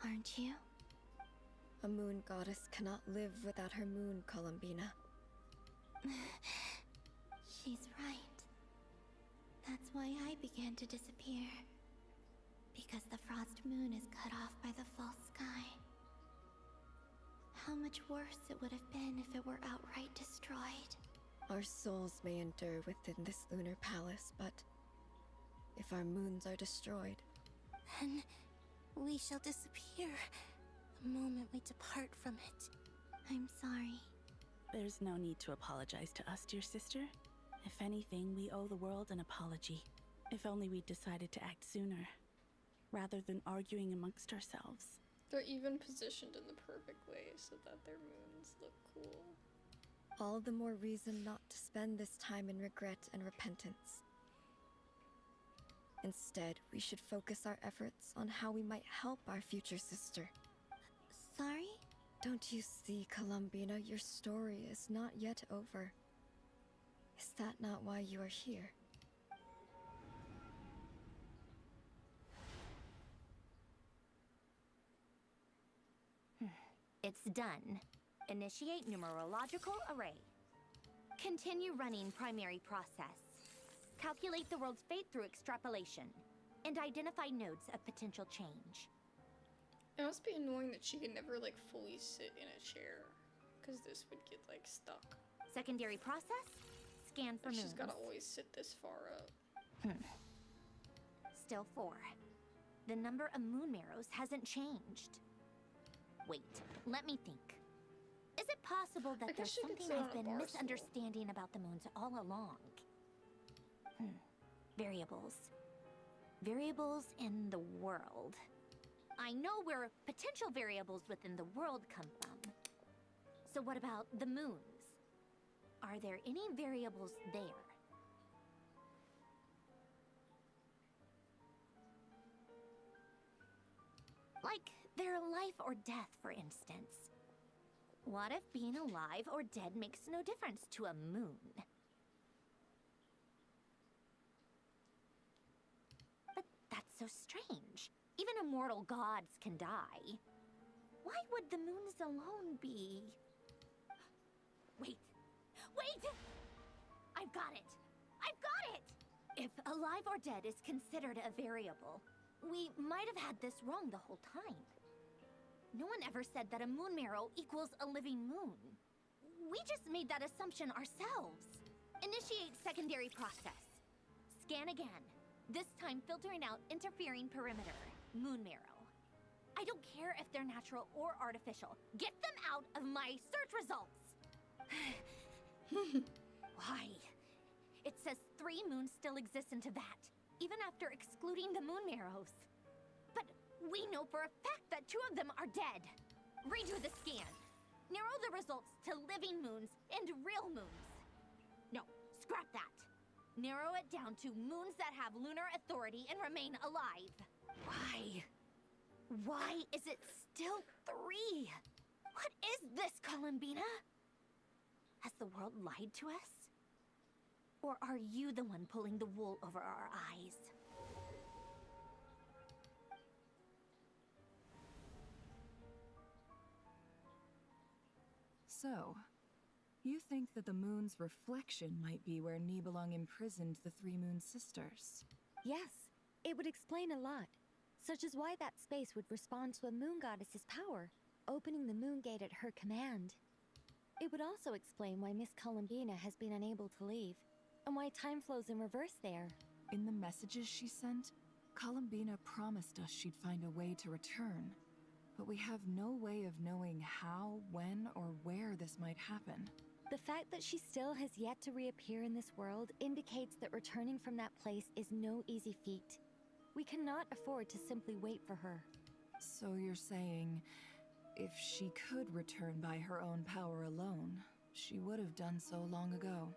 aren't you? A moon goddess cannot live without her moon, Columbina. She's right. That's why I began to disappear. Because the frost moon is cut off by the false sky. How much worse it would have been if it were outright destroyed. Our souls may endure within this lunar palace, but if our moons are destroyed, then we shall disappear the moment we depart from it. I'm sorry. There's no need to apologize to us, dear sister. If anything, we owe the world an apology. If only we'd decided to act sooner, rather than arguing amongst ourselves. They're even positioned in the perfect way so that their moons look cool. all the more reason not to spend this time in regret and repentance. Instead, we should focus our efforts on how we might help our future sister. Sorry? Don't you see, Columbina, your story is not yet over. Is that not why you are here? It's done. Initiate numerological array. Continue running primary process. Calculate the world's fate through extrapolation. And identify nodes of potential change. It must be annoying that she can never, like, fully sit in a chair. Because this would get, like, stuck. Secondary process? Scan for like, moons. she's gotta always sit this far up. Still 4. The number of moon marrows hasn't changed. Wait, let me think. Is it possible that there's something I've been misunderstanding about the moons all along? Variables. Variables in the world. I know where potential variables within the world come from. So what about the moons? Are there any variables there? Like their life or death, for instance. What if being alive or dead makes no difference to a moon? But that's so strange. Even immortal gods can die. Why would the moons alone be... Wait! Wait! I've got it! I've got it! If alive or dead is considered a variable, we might have had this wrong the whole time. No one ever said that a moon marrow equals a living moon. We just made that assumption ourselves. Initiate secondary process. Scan again. This time filtering out interfering perimeter. Moon marrow. I don't care if they're natural or artificial. Get them out of my search results! Why? It says 3 moons still exist into that, even after excluding the moon marrows. But we know for a fact that 2 of them are dead. Redo the scan. Narrow the results to living moons and real moons. No, scrap that. Narrow it down to moons that have lunar authority and remain alive. Why? Why is it still 3? What is this, Columbina? Has the world lied to us? Or are you the one pulling the wool over our eyes? So, you think that the moon's reflection might be where Nibelung imprisoned the 3 moon sisters? Yes, it would explain a lot, such as why that space would respond to a moon goddess's power, opening the moon gate at her command. It would also explain why Miss Columbina has been unable to leave, and why time flows in reverse there. In the messages she sent, Columbina promised us she'd find a way to return. But we have no way of knowing how, when, or where this might happen. The fact that she still has yet to reappear in this world indicates that returning from that place is no easy feat. We cannot afford to simply wait for her. So you're saying, if she could return by her own power alone, she would have done so long ago?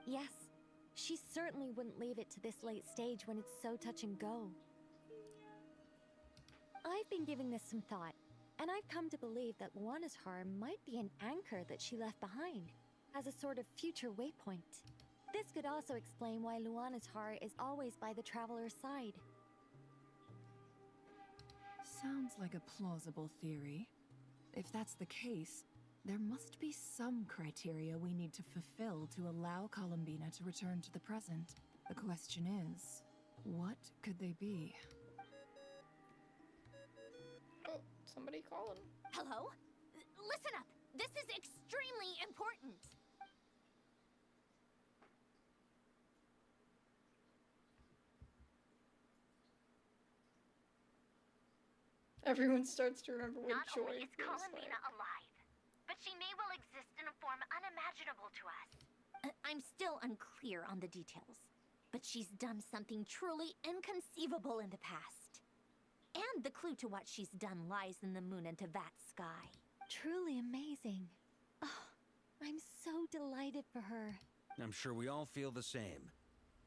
Yes. She certainly wouldn't leave it to this late stage when it's so touch and go. I've been giving this some thought, and I've come to believe that Luana's Har might be an anchor that she left behind, as a sort of future waypoint. This could also explain why Luana's Har is always by the traveler's side. Sounds like a plausible theory. If that's the case, there must be some criteria we need to fulfill to allow Columbina to return to the present. The question is, what could they be? Oh, somebody calling. Hello? Listen up! This is extremely important! Everyone starts to remember what Not joy only is feels Columbina like. alive, but she may well exist in a form unimaginable to us. I'm still unclear on the details, but she's done something truly inconceivable in the past. And the clue to what she's done lies in the moon and Tevat sky. Truly amazing. Oh, I'm so delighted for her. I'm sure we all feel the same.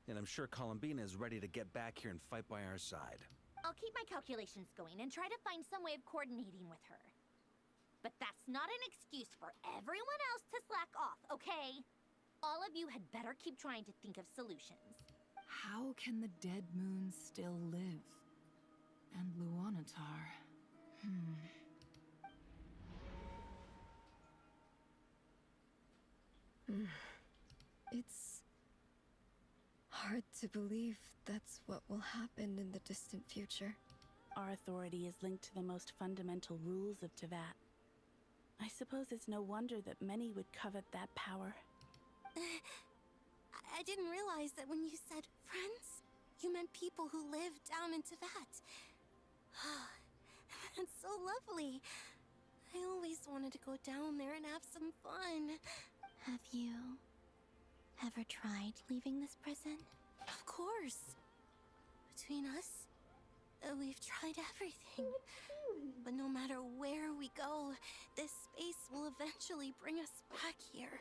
And I'm sure Columbina is ready to get back here and fight by our side. I'll keep my calculations going and try to find some way of coordinating with her. But that's not an excuse for everyone else to slack off, okay? All of you had better keep trying to think of solutions. How can the dead moon still live? And Luanatar? It's hard to believe that's what will happen in the distant future. Our authority is linked to the most fundamental rules of Tevat. I suppose it's no wonder that many would covet that power. I didn't realize that when you said friends, you meant people who live down in Tevat. That's so lovely. I always wanted to go down there and have some fun. Have you ever tried leaving this prison? Of course. Between us, we've tried everything. But no matter where we go, this space will eventually bring us back here.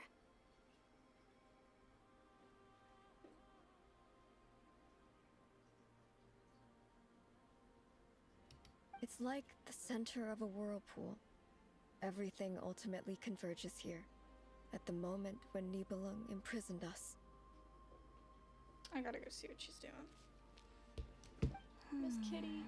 It's like the center of a whirlpool. Everything ultimately converges here, at the moment when Nibelung imprisoned us. I gotta go see what she's doing. Miss Kitty.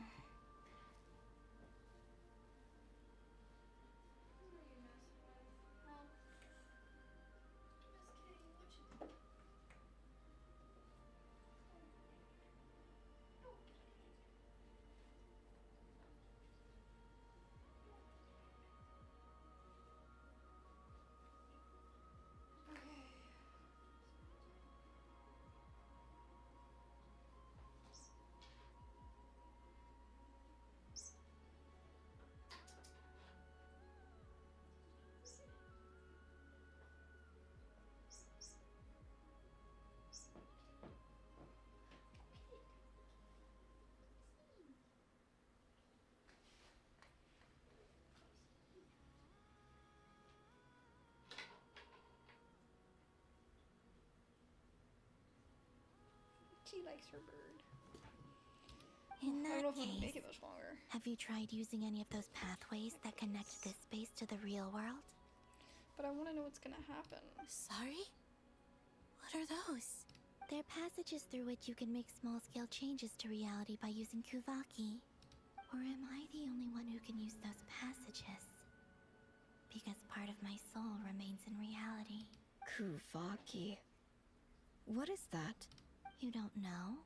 She likes her bird. In I don't know that if I can make case, it much longer. have you tried using any of those pathways that connect this space to the real world? But I want to know what's gonna happen. Sorry? What are those? They're passages through which you can make small-scale changes to reality by using Kuvaki. Or am I the only one who can use those passages? Because part of my soul remains in reality. Kuvaki. What is that? You don't know?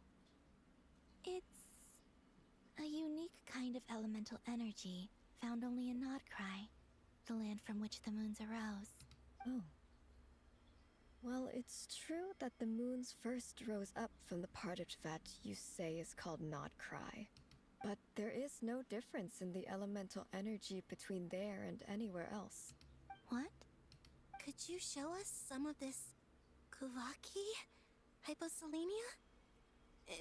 It's a unique kind of elemental energy found only in Nod-krai, the land from which the moons arose. Oh. Well, it's true that the moons first rose up from the part of Tevat you say is called nod-krai. But there is no difference in the elemental energy between there and anywhere else. What? Could you show us some of this Kuvaki? Hyposelenia?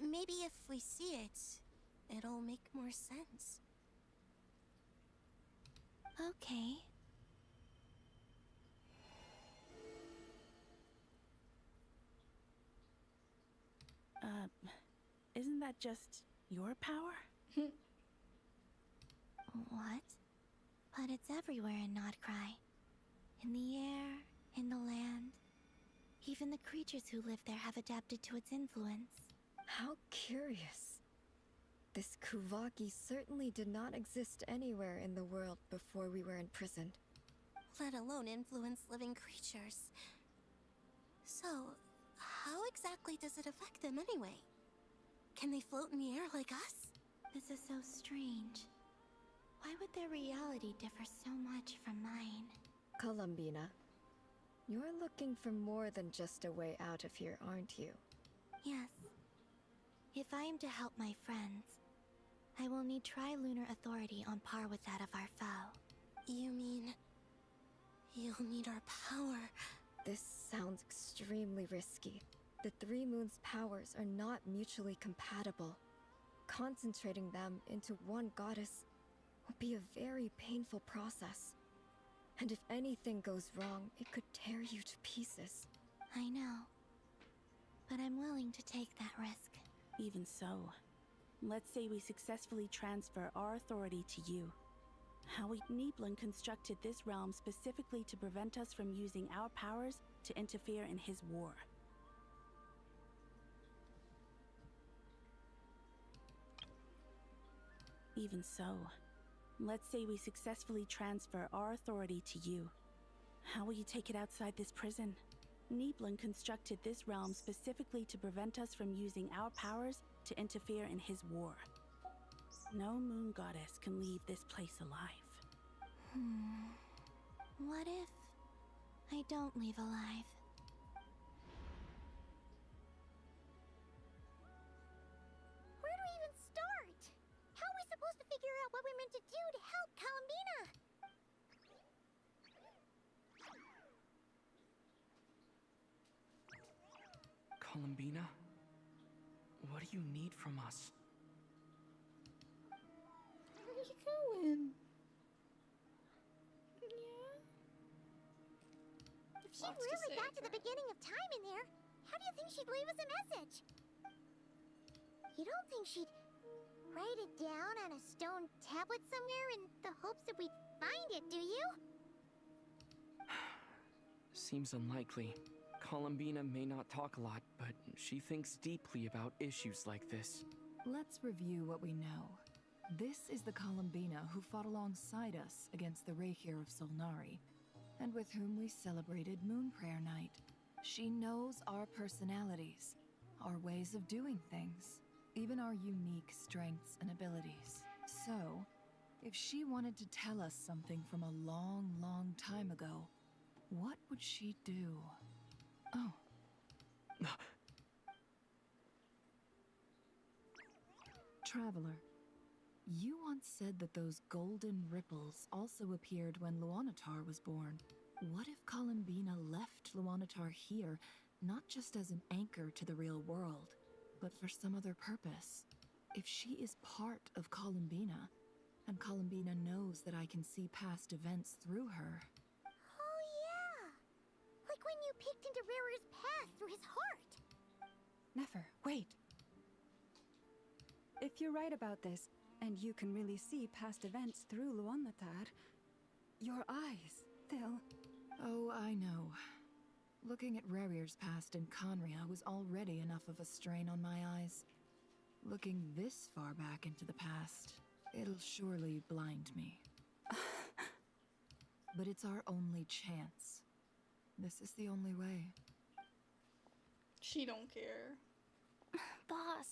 Maybe if we see it, it'll make more sense. Okay. Isn't that just your power? What? But it's everywhere in nod-krai. In the air, in the land. Even the creatures who live there have adapted to its influence. How curious. This Kuvaki certainly did not exist anywhere in the world before we were imprisoned. Let alone influence living creatures. So, how exactly does it affect them anyway? Can they float in the air like us? This is so strange. Why would their reality differ so much from mine? Columbina, you're looking for more than just a way out of here, aren't you? Yes. If I am to help my friends, I will need tri-lunar authority on par with that of our foe. You mean... you'll need our power? This sounds extremely risky. The Three Moons' powers are not mutually compatible. Concentrating them into one goddess would be a very painful process. And if anything goes wrong, it could tear you to pieces. I know. But I'm willing to take that risk. Even so, let's say we successfully transfer our authority to you. Howie Niblin constructed this realm specifically to prevent us from using our powers to interfere in his war. Even so, let's say we successfully transfer our authority to you. How will you take it outside this prison? Niblin constructed this realm specifically to prevent us from using our powers to interfere in his war. No moon goddess can leave this place alive. What if I don't leave alive? Where do we even start? How are we supposed to figure out what we're meant to do to help Columbina? Columbina? What do you need from us? Where are you going? Yeah? If she really got to the beginning of time in there, how do you think she'd leave us a message? You don't think she'd write it down on a stone tablet somewhere in the hopes that we'd find it, do you? Seems unlikely. Columbina may not talk a lot, but she thinks deeply about issues like this. Let's review what we know. This is the Columbina who fought alongside us against the Reikir of Solnari, and with whom we celebrated Moon Prayer Night. She knows our personalities, our ways of doing things, even our unique strengths and abilities. So, if she wanted to tell us something from a long, long time ago, what would she do? Oh. Traveler, you once said that those golden ripples also appeared when Luanatar was born. What if Columbina left Luanatar here, not just as an anchor to the real world, but for some other purpose? If she is part of Columbina, and Columbina knows that I can see past events through her... Oh yeah! Like when you peeked into Rarer's path through his heart! Nefer, wait! If you're right about this, and you can really see past events through Luanatar, your eyes, they'll... Oh, I know. Looking at Rerir's past in Conria was already enough of a strain on my eyes. Looking this far back into the past, it'll surely blind me. But it's our only chance. This is the only way. She don't care. Boss.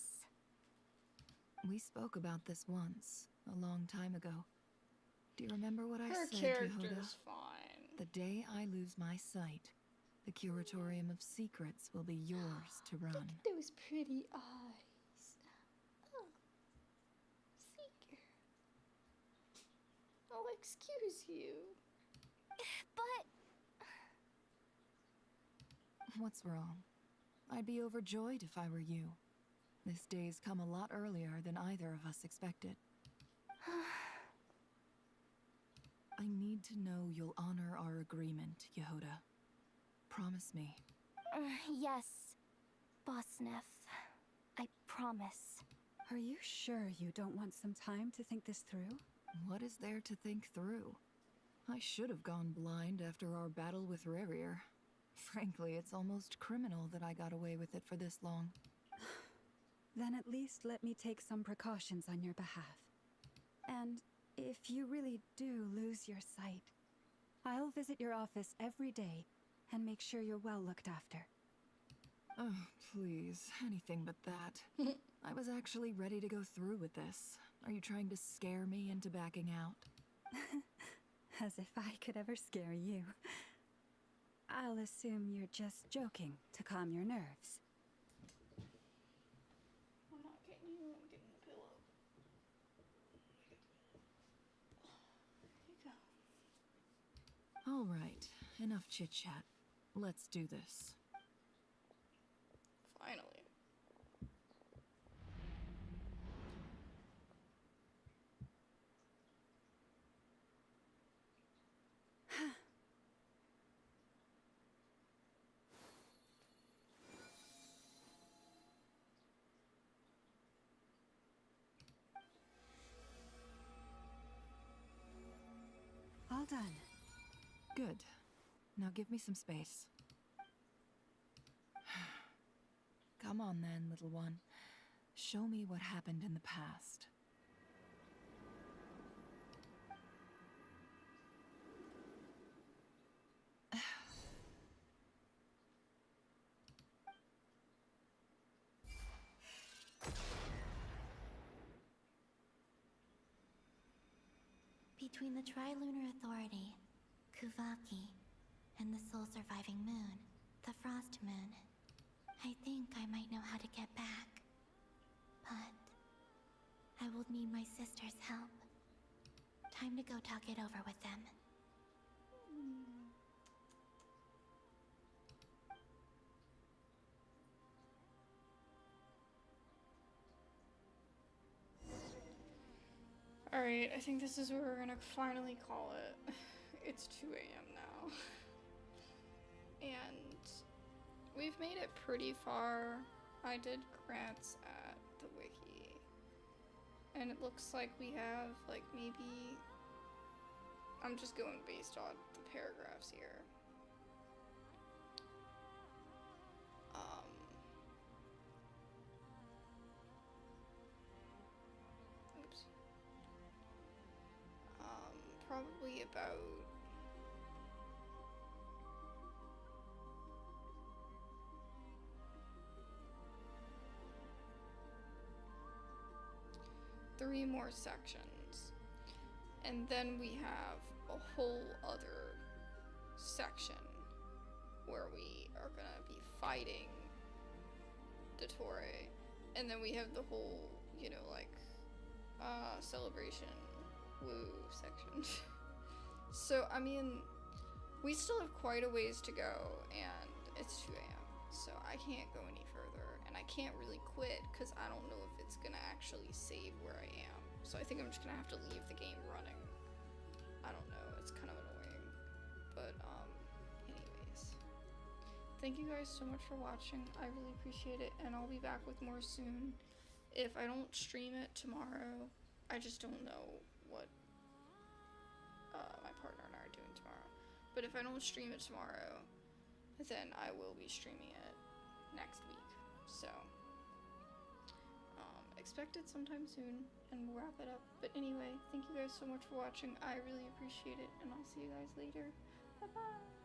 We spoke about this once, a long time ago. Do you remember what I Her said, character's Yehuda? fine. The day I lose my sight, the Curatorium of Secrets will be yours to run. Look at those pretty eyes. Oh. Seeker. Oh, excuse you. But... What's wrong? I'd be overjoyed if I were you. This day's come a lot earlier than either of us expected. I need to know you'll honor our agreement, Yehoda. Promise me. Yes, Boss Neff. I promise. Are you sure you don't want some time to think this through? What is there to think through? I should have gone blind after our battle with Rerir. Frankly, it's almost criminal that I got away with it for this long. Then at least let me take some precautions on your behalf. And if you really do lose your sight, I'll visit your office every day and make sure you're well looked after. Oh, please, anything but that. I was actually ready to go through with this. Are you trying to scare me into backing out? As if I could ever scare you. I'll assume you're just joking to calm your nerves. I'm not getting you, I'm getting the pillow. There you go. All right, enough chit-chat. Let's do this. Finally. All done. Good. Now give me some space. Come on then, little one. Show me what happened in the past. Between the Trilunar Authority, Kuvaki, and the soul-surviving moon, the Frost Moon, I think I might know how to get back. But I will need my sister's help. Time to go talk it over with them. Alright, I think this is where we're gonna finally call it. It's 2 a.m. now. And we've made it pretty far. I did grants at the wiki. And it looks like we have, like, maybe... I'm just going based on the paragraphs here. Oops. Probably about... three more sections, and then we have a whole other section where we are gonna be fighting Dottore, and then we have the whole, you know, like, celebration woo section. So, I mean, we still have quite a ways to go, and it's 2 a.m., so I can't go any further, and I can't really quit, because I don't know if it's gonna actually save where I am. So I think I'm just gonna have to leave the game running. I don't know, it's kind of annoying. But, anyways. Thank you guys so much for watching. I really appreciate it, and I'll be back with more soon. If I don't stream it tomorrow, I just don't know what my partner and I are doing tomorrow. But if I don't stream it tomorrow, then I will be streaming it next week. So, expect it sometime soon, and we'll wrap it up. But anyway, thank you guys so much for watching. I really appreciate it, and I'll see you guys later. Bye-bye!